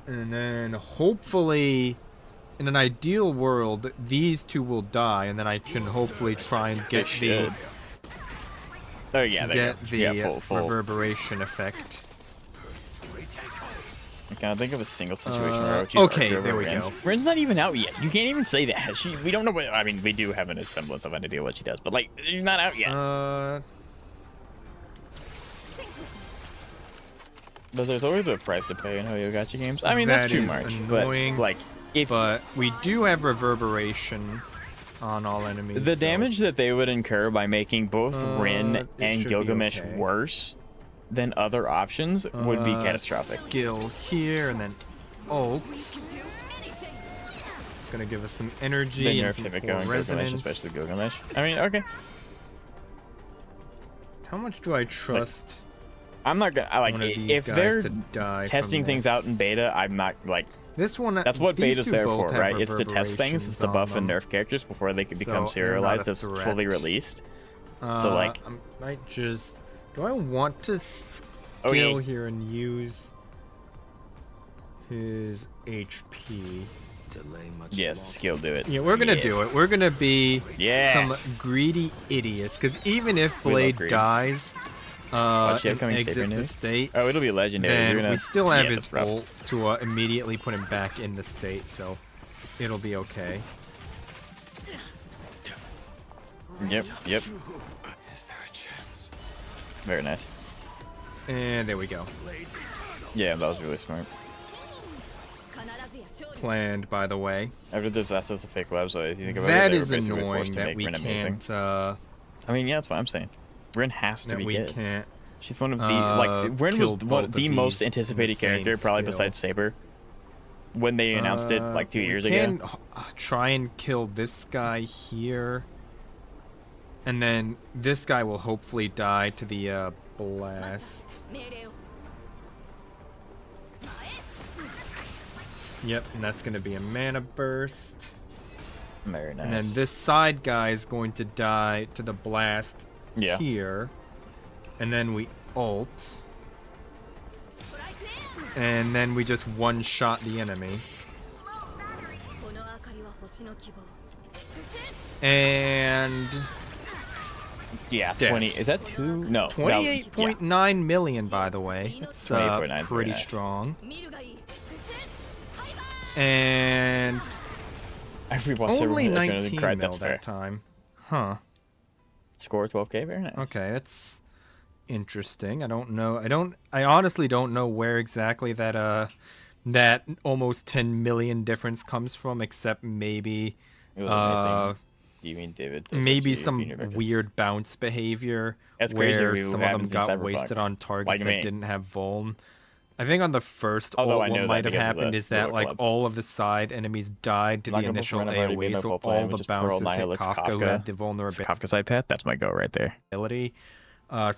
And then hopefully, in an ideal world, these two will die, and then I can hopefully try and get the oh yeah, full reverberation effect. I can't think of a single situation where Orochi's okay, Archer there we Rin. go. Rin's not even out yet. You can't even say that. We don't know what. I mean, we do have a semblance of an idea what she does, but like, she's not out yet. But there's always a price to pay in Hoyogachi games. I mean, that's too much. Annoying, but like, but we do have reverberation on all enemies. The damage that they would incur by making both Rin and Gilgamesh worse than other options would be catastrophic. Skill here and then ult. It's gonna give us some energy then and some Kimiko and resonance. Gilgamesh, especially Gilgamesh. I mean, okay. How much do I trust? I'm not gonna like if they're testing things out in beta. I'm not like this one. That's what beta's there for, right? It's to test reverberations things. It's to buff and nerf characters before they could become serialized as fully released. So like, I might just. Do I want to skill here and use his HP? Yes, skill, do it. Yeah, we're gonna do it. We're gonna be some greedy idiots, because even if Blade dies, and exit the state, it'll be legendary. Then we still have his ult to immediately put him back in the state, so it'll be okay. Yep. Very nice. And there we go. Yeah, that was really smart. Planned, by the way. After this, that's just a fake web, so if you think about that it, is annoying that we can't. I mean, yeah, that's what I'm saying. Rin has to be good. Can't. She's one of the Rin was the most anticipated character, probably besides Saber. When they announced it like 2 years ago. We can try and kill this guy here. And then this guy will hopefully die to the blast. Yep, and that's going to be a mana burst. Very nice. And then this side guy is going to die to the blast here. And then we ult. And then we just one-shot the enemy. And... yeah, 20. Is that 2? No. 28.9 million, by the way. It's pretty strong. And only 19 mil that time. Huh. Score 12k, very nice. Okay, that's interesting. I don't know. I honestly don't know where exactly that that almost 10 million difference comes from, except maybe you mean David? Maybe some weird bounce behavior where some of them got wasted on targets that didn't have vuln. I think on the first ult, what might have happened is that like all of the side enemies died to the initial AoE, so all the bounces hit Kafka, who had the vulnerability. Kafka side path, that's my go right there.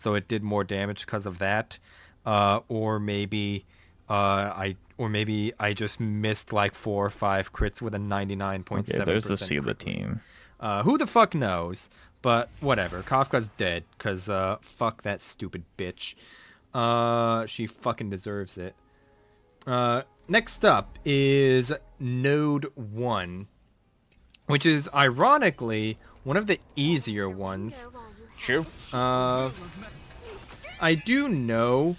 So it did more damage because of that, or maybe I just missed like 4 or 5 crits with a 99.7%. Okay, there's the Sela team. Who the fuck knows? But whatever. Kafka's dead, because fuck that stupid bitch. She fucking deserves it. Next up is Node 1, which is ironically one of the easier ones. True. I do know,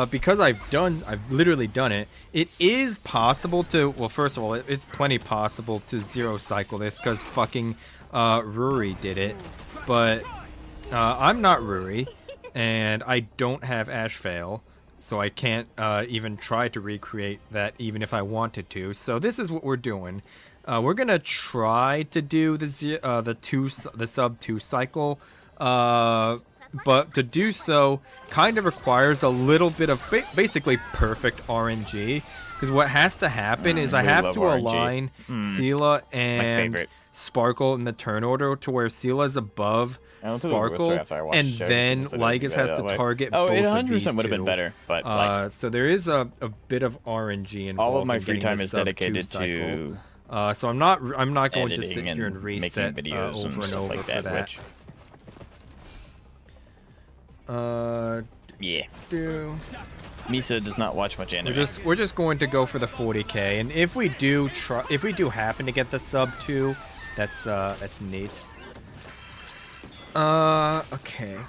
because I've literally done it. It is possible to, well, first of all, it's plenty possible to zero cycle this, because fucking Ruri did it. But I'm not Ruri, and I don't have Ash Veil, so I can't even try to recreate that even if I wanted to. So this is what we're doing. We're gonna try to do the sub 2 cycle, but to do so kind of requires a little bit of basically perfect RNG, because what has to happen is I have to align Sela and Sparkle in the turn order to where Sela is above I don't think it was Sparkle, after I watched and the show, then just considered Lygus it has that to way. target Oh, both it of these 100% would have been two. better, but like, So there is a bit of RNG involved. all of my in free getting time the is sub 2 dedicated cycle. to So I'm not going to sit editing here and and reset making videos and over and stuff over like for that, that. yeah. Do. Misa does not watch much anime. We're just going to go for the 40k, and if we do happen to get the sub 2, that's neat. Okay.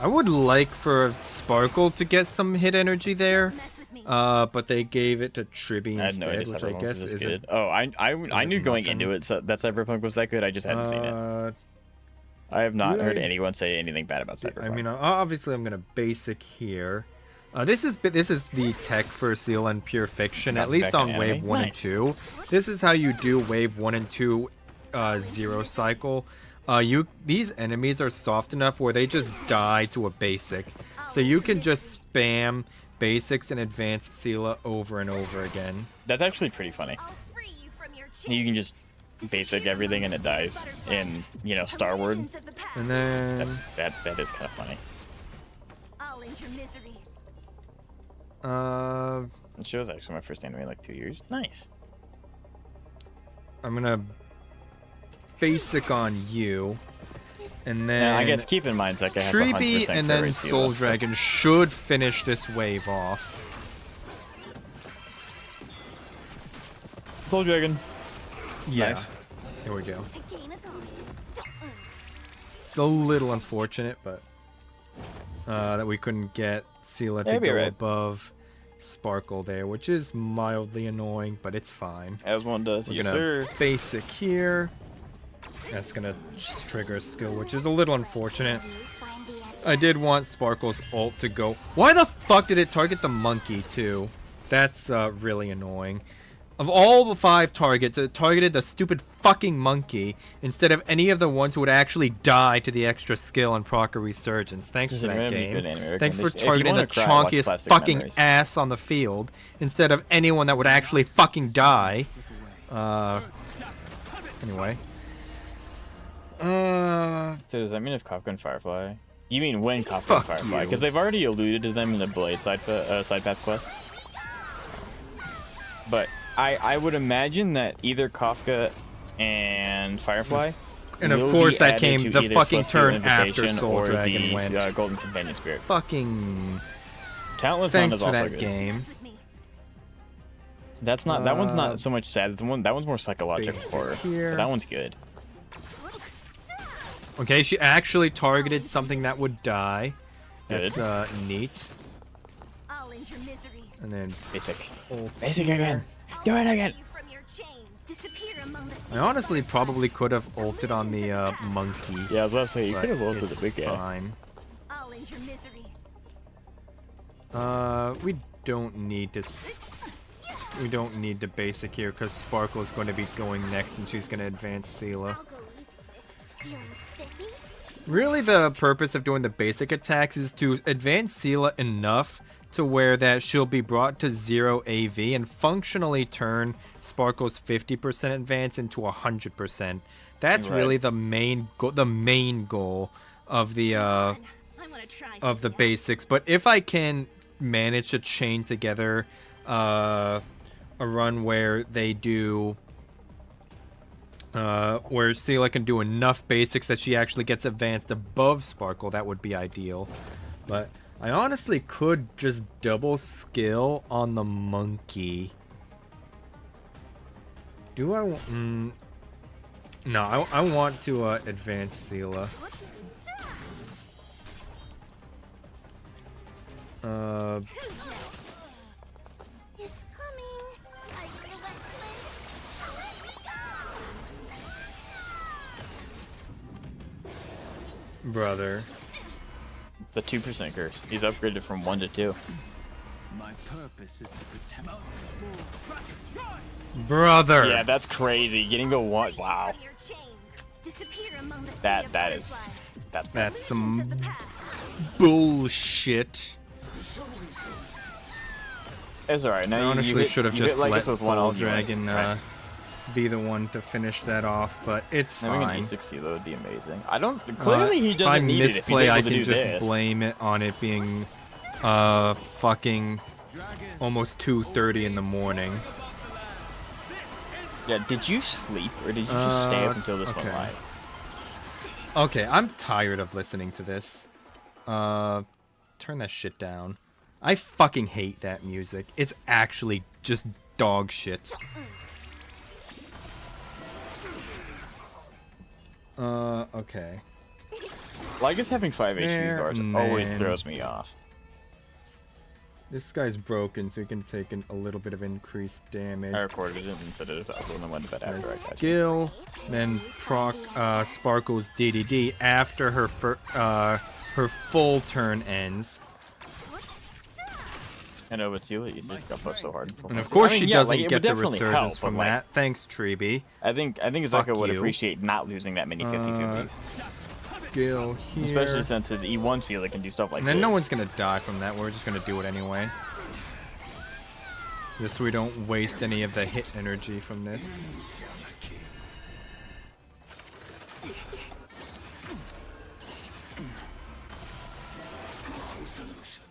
I would like for Sparkle to get some hit energy there, but they gave it to Tribby I had no idea instead, which I Cyberpunk guess was this is good. Oh, I knew going into it that Cyberpunk was that good. I just hadn't seen it. I have not heard anyone say anything bad about Cyberpunk. I mean, obviously, I'm gonna basic here. This is the tech for Seal and Pure Fiction, at least on Wave 1 and 2. This is how you do Wave 1 and 2 Zero cycle. These enemies are soft enough where they just die to a basic. So you can just spam basics and advanced Seala over and over again. That's actually pretty funny. You can just basic everything and it dies in, Starward. And then that is kind of funny. It shows actually my first anime in like 2 years. Nice. I'm gonna basic on you, and then I guess keep in mind Zeka has 100% Tribby and then currency Soul left, so- Dragon should finish this wave off. Soul Dragon. Yeah. Nice. Here we go. It's a little unfortunate, but that we couldn't get Seala to Maybe go right. above Sparkle there, which is mildly annoying, but it's fine. As one does. We're Yes, gonna sir. basic here. That's gonna just trigger a skill, which is a little unfortunate. I did want Sparkle's ult to go. Why the fuck did it target the monkey too? That's really annoying. Of all the 5 targets, it targeted the stupid fucking monkey instead of any of the ones who would actually die to the extra skill and proc a resurgence. Thanks This for is a that really good game. anime Thanks for recommendation. If you targeting the wanna cry, watch chonkiest Plastic fucking Memories. ass on the field instead of anyone that would actually fucking die. Anyway. So does that mean if Kafka and Firefly? You mean when Kafka and Firefly? you. Because they've already alluded to them in the Blade side path quest. But I would imagine that either Kafka and Firefly. And of will course be that added came to the either fucking Celestial turn after Invitation Soul or Dragon the, went. Golden Companion Spirit. Fucking. Talentless Sun Thanks is for also that good. game. That's not. That one's not so much sad. That one's more psychological Basic horror. here. So that one's good. Okay, she actually targeted something that would die. Good. That's neat. And then Basic. ult Basic here. again. Do it again. I honestly probably could have ulted on the monkey. Yeah, I was about to say you but could have ulted the it's big guy. fine. We don't need to. We don't need to basic here because Sparkle's going to be going next, and she's going to advance Seala. Really, the purpose of doing the basic attacks is to advance Seala enough to where that she'll be brought to 0 AV and functionally turn Sparkle's 50% advance into 100%. That's Right. really the main goal of the basics. But if I can manage to chain together a run where they do where Seala can do enough basics that she actually gets advanced above Sparkle, that would be ideal. But I honestly could just double skill on the monkey. Do I want... no, I want to advance Seala. Brother. The 2% curse. He's upgraded from 1 to 2. My purpose is to protect. Brother. Yeah, that's crazy. Getting to 1. Wow. That's some bullshit. It's alright. I Now honestly should have just let Soul Dragon be the one to finish that off, but it's Having fine. an E6 Silo would be amazing. I don't. Clearly, he If I doesn't need it. If he's misplay, able I to can do just this. blame it on it being fucking almost 2:30 in the morning. Yeah, did you sleep or did you just stay up until this went okay. live? Okay, I'm tired of listening to this. Turn that shit down. I fucking hate that music. It's actually just dog shit. Okay. Well, I guess having 5 HP There, guards always man. throws me off. This guy's broken, so he can take a little bit of increased damage. I recorded it instead of and then went to bed after I got you. Skill, then proc Sparkle's DDD after her her full turn ends. I know, but Sela, you just got pushed so hard. And of course, she doesn't it get would the definitely resurgence help, from but, like, that. Thanks, Treeby. I think Fuck Izaka would you. appreciate not losing that many 50-50s. Skill here. Especially since his E1 Sela can do stuff like And then this. no one's gonna die from that. We're just gonna do it anyway. Just so we don't waste any of the hit energy from this.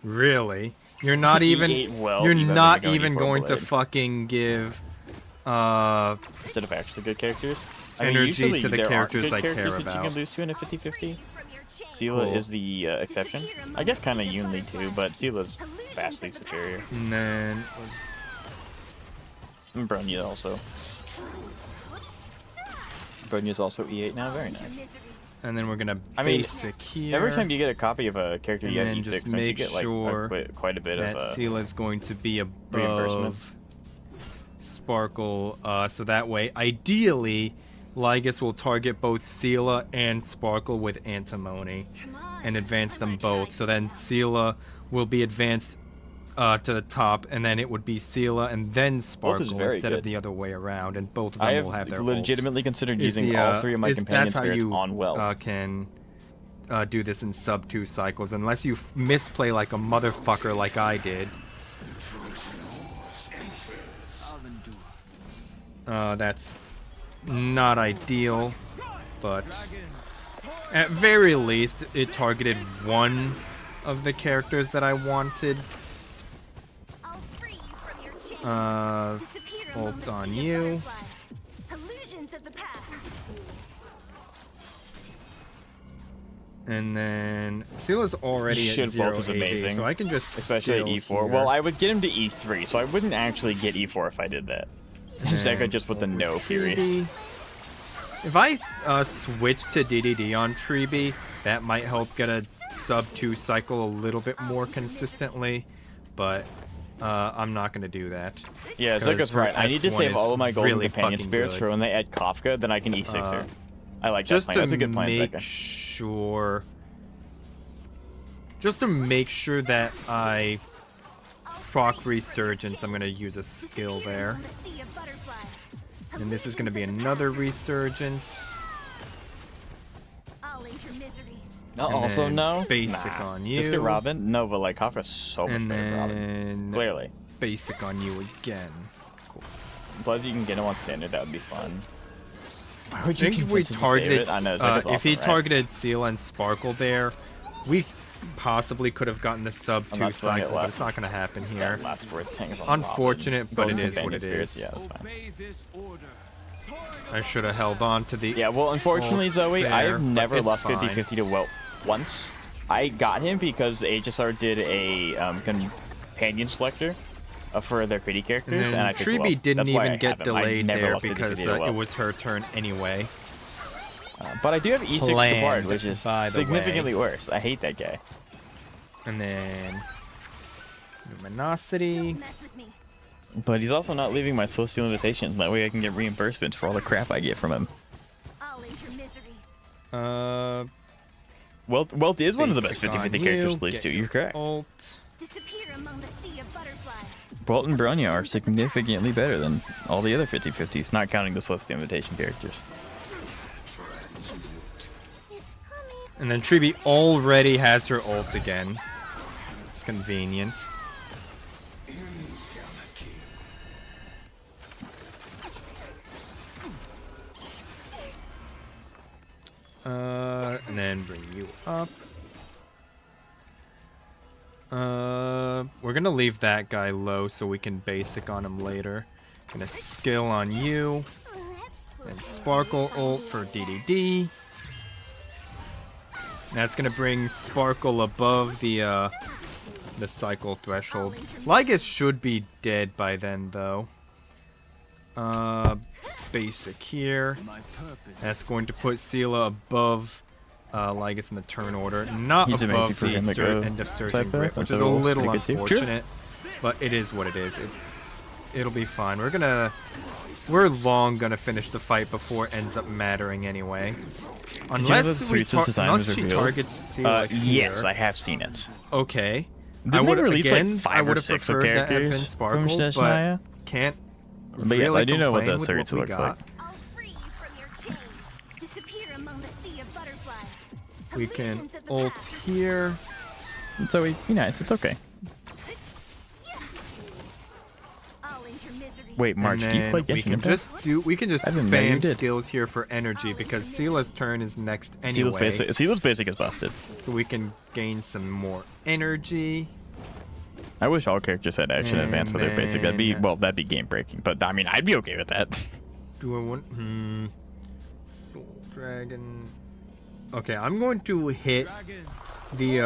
Really? You're not He even. ate well, You're even though not they're going even E4 going to blade. fucking give. Instead of actually good characters. Energy usually to the there aren't characters good I care characters that about. you can lose to in a 50-50. Sela Cool. is the exception. I guess kind of Yunli too, but Sela's vastly superior. And then. And Bronya also. Bronya's also E8 now, very nice. And then we're gonna I mean, basic here. every time you get a copy of a character, you and have then E6, just don't you make get like sure quite a bit that of Sela's going to be reimbursement. above Sparkle, so that way, ideally, Lygus will target both Sela and Sparkle with Antimony and advance them both. So then Sela will be advanced to the top, and then it would be Sela and then Sparkle very instead of good. the other way around, and both of I them have will have their legitimately ults. considered Is using the, all three of my companion that's how spirits you, on Wealth. Can do this in sub 2 cycles, unless you misplay like a motherfucker like I did. That's not ideal, but at very least, it targeted one of the characters that I wanted. Ult on you. And then Sela's already at Shield 0 bolt is AD, amazing, so I can just especially at skill E4. here. Well, I would get him to E3, so I wouldn't actually get E4 if I did that. Zeka just with the no period. Treeby. If I switch to DDD on Treeby, that might help get a sub 2 cycle a little bit more consistently, but I'm not going to do that. Yeah, Zeka's her right. I need to S1 save all of my golden really companion fucking spirits good. for when they add Kafka, then I can E6 her. I like that Just plan. to That's a good plan, make Zeka. sure. Just to make sure that I proc Resurgence, I'm going to use a skill there. And this is going to be another Resurgence. No, And also then no. Basic Nah. on you. Just get Robin. No, but like Kafka's so much And better than Robin. then Clearly. Basic on you again. Cool. Plus, you can get him on standard. That would be fun. Why I would you think if we convince him to save targeted, it? I know, Zeka's if he awesome, right? targeted Seal and Sparkle there, we possibly could have gotten the sub I'm 2 not swinging it cycle, but left. it's not going to happen here. That last word thing is on Unfortunate, but Golden it is what companion it spirits, is. Yeah, that's fine. I should have held on to the. Yeah, well, unfortunately, ults Zoe, I there, have but never it's lost fine. 50-50 to Welt once. I got him because HSR did a companion selector for their pretty characters, And then I took Treeby Welt. didn't That's why I even get have him. I delayed never there lost 50-50 because to Welt. it was her turn anyway. But I do have E6 to Planned, Bard, which is by the significantly way. worse. I hate that guy. And then Luminosity. But he's also not leaving my Celestial Invitation. That way I can get reimbursements for all the crap I get from him. Welt is one of the best Basic 50-50 on characters you, to lose get to. your You're correct. Ult. Welt and Bronya are significantly better than all the other 50-50s, not counting the Celestial Invitation characters. And then Treeby already has her ult again. It's convenient. And then bring you up. We're gonna leave that guy low so we can basic on him later. Gonna skill on you. And Sparkle ult for DDD. That's gonna bring Sparkle above the cycle threshold. Lygus should be dead by then, though. Basic here. That's going to put Seela above Lygus in the turn order, not He's above the the end of Surging Grip, which is a little unfortunate, but it is what it is. It'll be fine. We're long gonna finish the fight before it ends up mattering anyway. Unless she targets Seela here. Yes, I have seen it. Okay. Didn't they release like 5 or 6 of characters from Sparkle, can't. But really yes, I do know what that complain with series what we looks got. like. We can ult here. So be nice. It's okay. Wait, March, do you play Genshin we can just I didn't know you spam did. skills here for energy because Seela's turn is next anyway. Seela's basic is busted. So we can gain some more energy. I wish all characters had action advance with their basic. That'd be game breaking. But I mean, I'd be okay with that. Do I want Soul Dragon? Okay, I'm going to hit the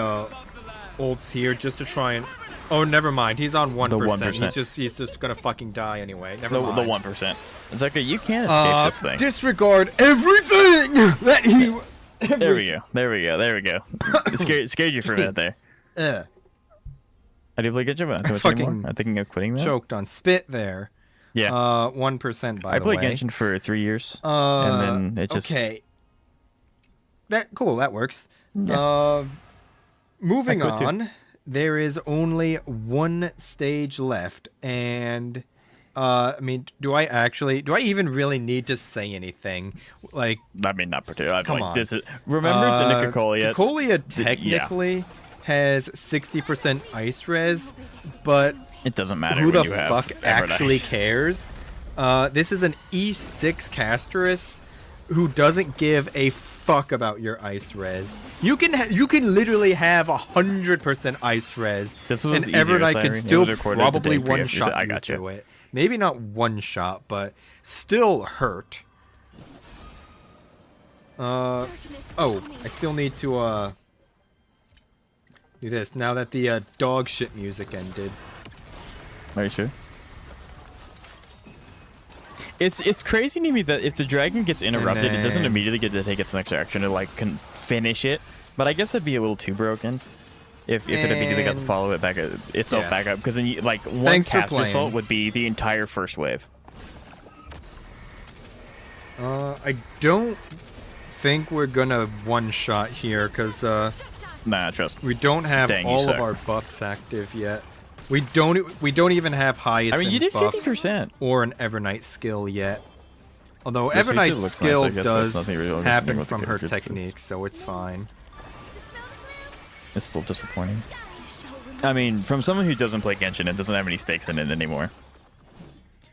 ults here just to try and. Oh, never mind. He's on 1%. The 1%. He's just gonna fucking die anyway. Never The mind. 1%. It's okay. You can't escape this thing. Disregard everything that he. There we go. It scared you for a minute there. I do play Genshin, but not too much anymore. I'm thinking of quitting that. Choked on spit there. Yeah. 1% by the way. I played Genshin for 3 years, and then it just. Okay. That works. Yeah. Moving on. There is only one stage left, and I mean, do I even really need to say anything? Like, I mean, not particularly. Come on. This is Remembrance and Cocolia. Cocolia technically has 60% ice res, but it doesn't matter. Who the when you have fuck actually cares? This is an E6 casteress who doesn't give a fuck about your ice res. You can literally have 100% ice res, and Evernight can still probably one shot you to it. Maybe not one shot, but still hurt. Oh, I still need to do this now that the dog shit music ended. Are you sure? It's crazy to me that if the dragon gets interrupted, it doesn't immediately get to take its next action to like finish it. But I guess that'd be a little too broken if it immediately got to follow it back itself back up, because then like one cast assault would be the entire first wave. I don't think we're gonna one shot here because nah, trust. We don't have all of our buffs active yet. We don't even have highest. I mean, you did 50% or an Evernight skill yet. Although Evernight's skill does happen from her technique, so it's fine. It's still disappointing. I mean, from someone who doesn't play Genshin and doesn't have any stakes in it anymore.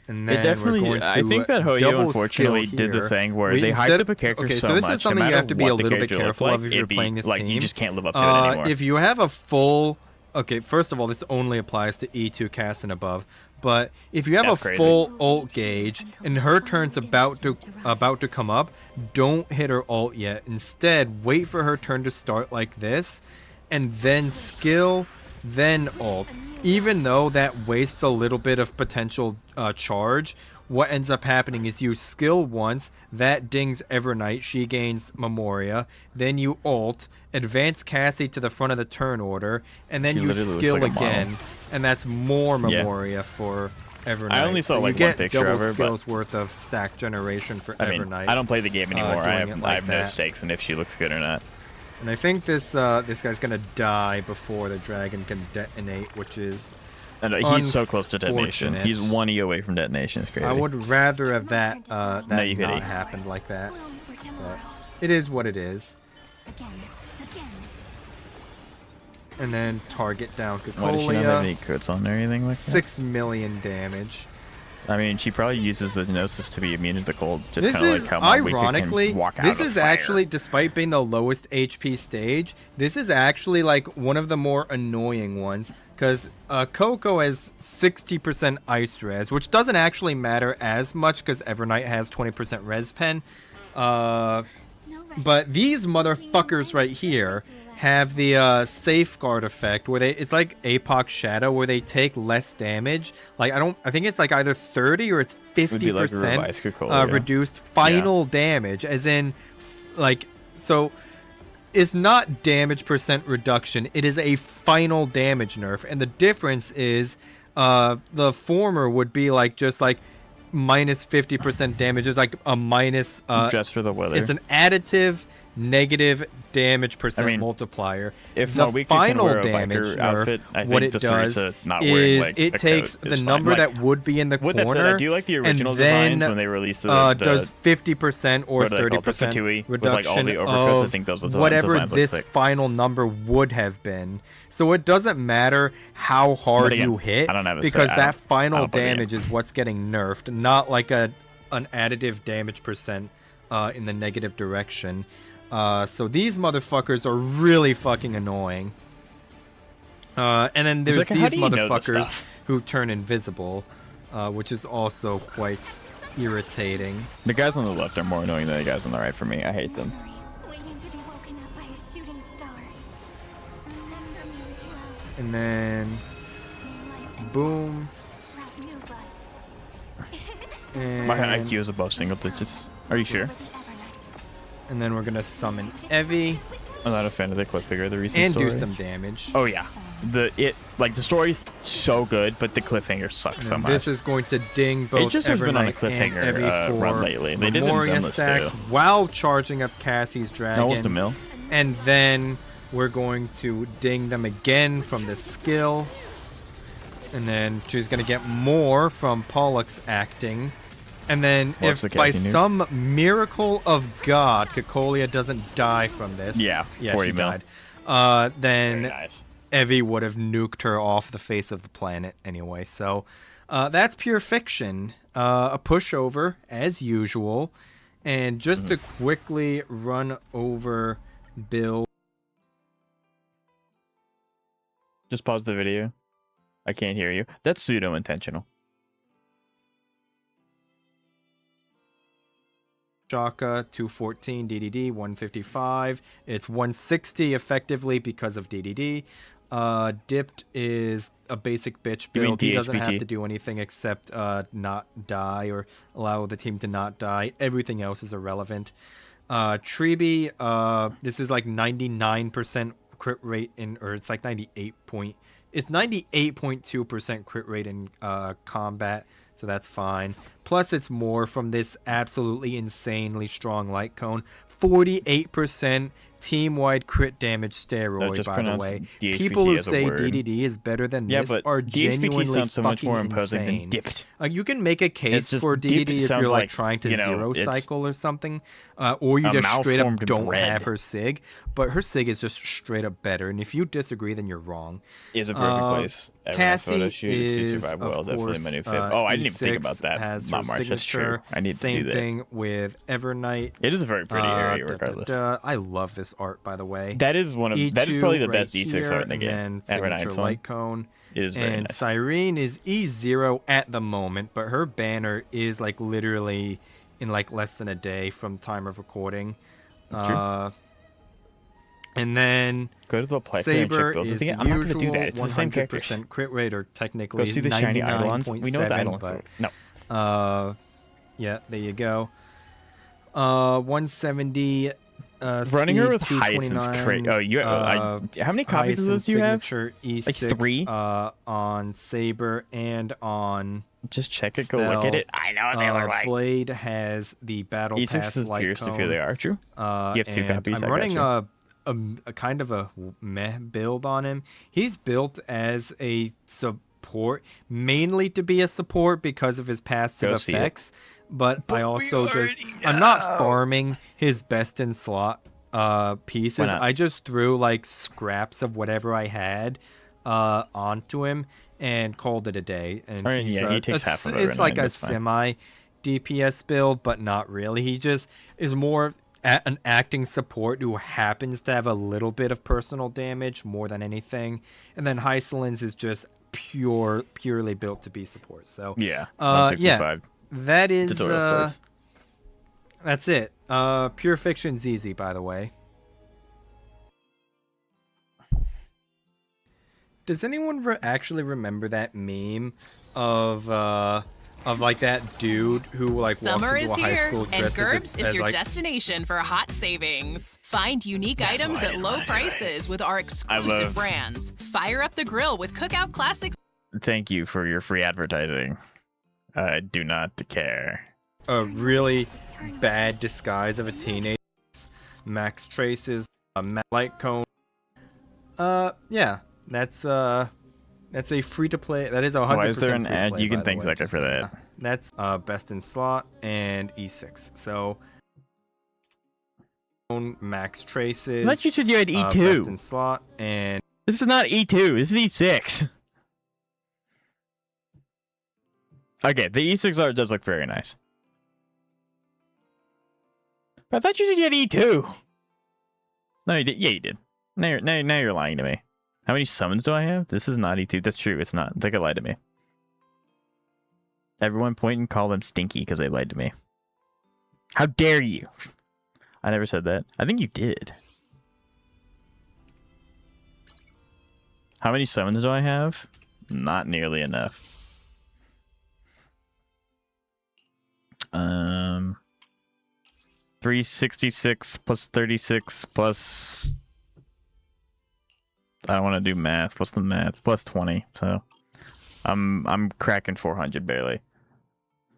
And then it definitely. I think that Hoyo unfortunately did the thing where they hyped up a character so much. So this is something you have to be a little bit careful of if you're playing this team. You just can't live up to it anymore. If you have a full. Okay, first of all, this only applies to E2 cast and above. But if you have full ult gauge and her turn's about to come up, don't hit her ult yet. Instead, wait for her turn to start like this, and then skill, then ult. Even though that wastes a little bit of potential charge, what ends up happening is you skill once, that dings Evernight, she gains Memoria, then you ult, advance Cassie to the front of the turn order, and then you skill again, and that's more Memoria for Evernight. I only saw so like you one get picture double of her, skills worth of stack generation for Evernight. I don't play the game anymore. I have no stakes in if she looks good or not. And I think this guy's gonna die before the dragon can detonate, which is he's so close to detonation. He's 1 E away from detonation. It's crazy. I would rather have that not happened like that. But it is what it is. And then target down Cocolia. Why does she not have any crits on or anything like that? 6 million damage. I mean, she probably uses the Gnosis to be immune to the cold. Just This kind of is like how Mom Wicked ironically, can walk out this of is fire. actually, despite being the lowest HP stage, this is actually like one of the more annoying ones because Coco has 60% ice res, which doesn't actually matter as much because Evernight has 20% res pen. But these motherfuckers right here have the safeguard effect where it's like Apoc Shadow where they take less damage. Like I think it's like either 30 or it's 50% reduced final damage, as in like, so it's not damage percent reduction, it is a final damage nerf, and the difference is the former would be like just like minus 50% damage. Is like a minus just for the weather. It's an additive negative damage percent multiplier. If the Mawika final can wear a damage biker nerf, outfit, I what think it the does Sarisa not is wearing like it a takes coat the is number fine. that would be in the With corner. that said, I do like the original and then, designs when they released the does 50% or what do they call it, the 30% Fatui, with, reduction like, all the overcoats. I of think those designs whatever look this sick. final number would have been. So it doesn't matter how hard again, you hit I don't have a because say. that I final don't believe damage is what's getting nerfed, not like an additive damage percent in the negative direction. So these motherfuckers are really fucking annoying. And then there's Zuka, how these do you know this motherfuckers stuff? who turn invisible, which is also quite irritating. The guys on the left are more annoying than the guys on the right for me. I hate them. Waiting to be woken up by a shooting star. Remember me with love. And then boom. Sprout new buds. And, My IQ is above single digits. Are you sure? and then we're gonna summon Evie I'm not a fan of the cliffhanger of the recent and story. do some damage. Oh yeah, the story's so good, but the cliffhanger sucks so And much. this is going to ding both It just has been on a Evernight and cliffhanger Evie for run lately. They did it in Memoria Zenless stacks too. while charging up Cassie's dragon. That was the mill. And then we're going to ding them again from the skill. And then she's going to get more from Pollux acting. And then What's if the by Cassie nuke? some miracle of God, Cocolia doesn't die from this. Yeah, 40 she mil. died. Then Very nice. Evie would have nuked her off the face of the planet anyway. So that's pure fiction. A pushover, as usual. And just to quickly run over Bill. Just pause the video. I can't hear you. That's pseudo-intentional. Shaka 214 DDD 155. It's 160 effectively because of DDD. Dipped is a basic bitch You mean build. He doesn't have DHBT? to do anything except not die or allow the team to not die. Everything else is irrelevant. Treeby, this is like 99% crit rate in, or it's like 98.2% crit rate in combat, so that's fine. Plus it's more from this absolutely insanely strong light cone. 48% team-wide crit damage steroid, just by the pronounce way. DHBT People who as a say word. DDD is better than Yeah, this but are DHBT genuinely sounds so much fucking more imposing than insane. dipped. You can make a case just for dipped DDD if sounds you're like like, trying to you know, zero it's cycle or something, or you a just straight up malformed don't bread. have her sig, but her sig is just straight up better. And if you disagree, then you're wrong. Is a perfect place. Everyone's Cassie photo shoot. It suits is, your vibe of well. Definitely course, my new favorite. Oh, I didn't even think E6 about that. has Not her March. That's true. signature. I need to Same do that. thing with Evernight. It is a very pretty area, regardless. I love this art, by the way. That is one of that is E2 probably the right best E6 art in the here, game. and then Evernight's signature one. light cone. It is very And nice. Cyrene is E0 at the moment, but her banner is like literally in like less than a day from time of recording. That's true. And then Go to the playthrough and Saber check builds. is the I'm not going to do usual that. It's the same 100% characters. crit rate, or technically Go see the shiny Eidolons. We know what the 99.7, Eidolons but are. No. yeah, there you go. 170. Running her with speed, Hyacinth's 229, cra- Oh, you. How many copies of those do you have? signature E6, Like 3? On Saber and on. Just check it. Go look at it. I know what they look like. Blade has the battle E6 pass is light curious if cone. here they are. True. You have 2 and copies. I'm I running gotcha. a kind of a meh build on him. He's built as a support, mainly to be a support because of his passive Go see it. effects. But I also I'm not farming his best in slot pieces. Why not? I just threw like scraps of whatever I had onto him and called it a day. And he takes half of it. It's like a semi DPS build, but not really. He just is more an acting support who happens to have a little bit of personal damage more than anything. And then Hysolins is just purely built to be support. So yeah, that is that's it. Pure Fiction's easy, by the way. Does anyone actually remember that meme of like that dude who like Summer walks into a high school and dressed Gerbs is your like, destination for hot savings. Find unique items at low prices with our exclusive brands. Fire up the grill with Cookout Classics. Thank you for your free advertising. I do not care. A really bad disguise of a teenager. Max Traces, a light cone. Yeah, that's a free to play. That is 100%. Why is there an free to ad? play, You can by the thank way, Zucker for that. That's best in slot and E6. So Max Traces. I thought you said you had E2. Best in slot and this is not E2. This is E6. Okay, the E6 art does look very nice. I thought you said you had E2. No, you did. Yeah, you did. Now you're lying to me. How many summons do I have? This is not E2. That's true. It's not. They could lie to me. Everyone point and call them stinky because they lied to me. How dare you? I never said that. I think you did. How many summons do I have? Not nearly enough. 366 plus 36 plus... I don't want to do math. What's the math? Plus 20. So I'm cracking 400 barely.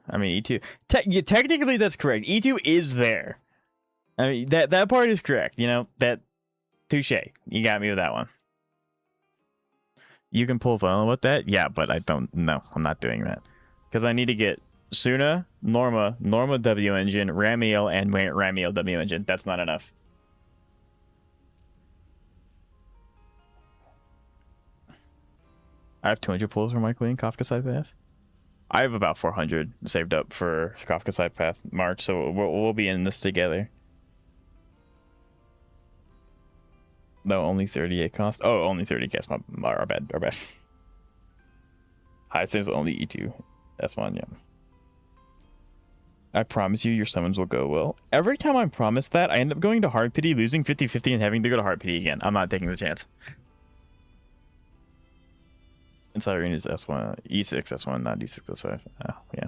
I mean, E2... technically, that's correct. E2 is there. I mean, that part is correct. You know, that... Touche. You got me with that one. You can pull Velin with that? Yeah, but I don't... No, I'm not doing that. Because I need to get Suna, Norma W engine, Ramiel, and Ramiel W engine. That's not enough. I have 200 pulls for my Queen Kafka side path. I have about 400 saved up for Kafka side path March, so we'll be in this together. No, only 38 cost. Oh, only 30 cost. Our bad. Highest is only E2. That's one, yeah. I promise you your summons will go well. Every time I'm promised that, I end up going to hard pity, losing 50-50, and having to go to hard pity again. I'm not taking the chance. Inside Arena is S1, E6, S1, not D6, S5. Oh, yeah.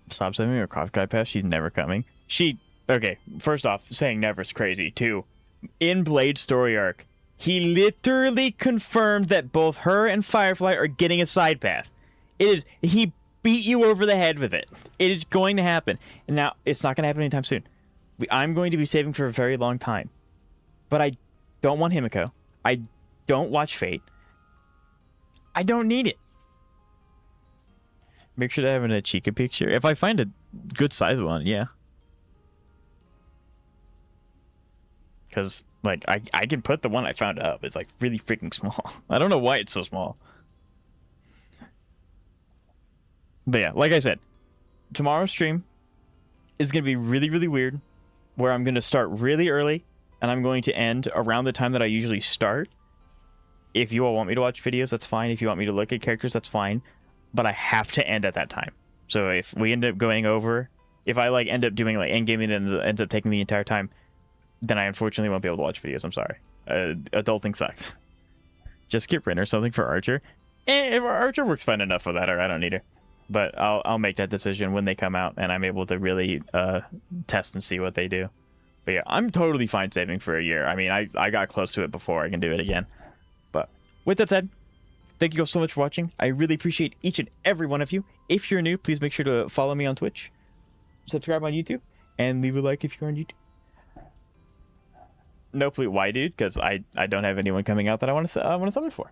Stop sending me her Kafka pass. She's never coming. Okay, first off, saying never is crazy. Two, in Blade story arc, he literally confirmed that both her and Firefly are getting a side path. He beat you over the head with it. It is going to happen. And now, it's not going to happen anytime soon. I'm going to be saving for a very long time. But I don't want Himiko. I don't watch Fate. I don't need it. Make sure to have a Chica picture. If I find a good size one, yeah. Because, like, I can put the one I found up. It's, like, really freaking small. I don't know why it's so small. But, yeah, like I said, tomorrow's stream is going to be really, really weird, where I'm going to start really early, and I'm going to end around the time that I usually start. If you all want me to watch videos, that's fine. If you want me to look at characters, that's fine. But I have to end at that time. So if we end up going over, if I, like, end up doing, like, endgaming and it ends up taking the entire time, then I unfortunately won't be able to watch videos. I'm sorry. Adulting sucks. Just get Ren or something for Archer. If Archer works fine enough for that, or I don't need her. But I'll make that decision when they come out and I'm able to really test and see what they do. But yeah, I'm totally fine saving for a year. I mean, I got close to it before. I can do it again. But with that said, thank you all so much for watching. I really appreciate each and every one of you. If you're new, please make sure to follow me on Twitch, subscribe on YouTube, and leave a like if you're on YouTube. No plea why, dude? Because I don't have anyone coming out that I want to summon for.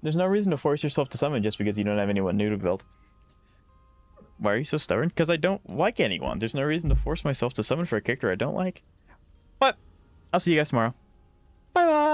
There's no reason to force yourself to summon just because you don't have anyone new to build. Why are you so stubborn? Because I don't like anyone. There's no reason to force myself to summon for a character I don't like. But I'll see you guys tomorrow. Bye bye.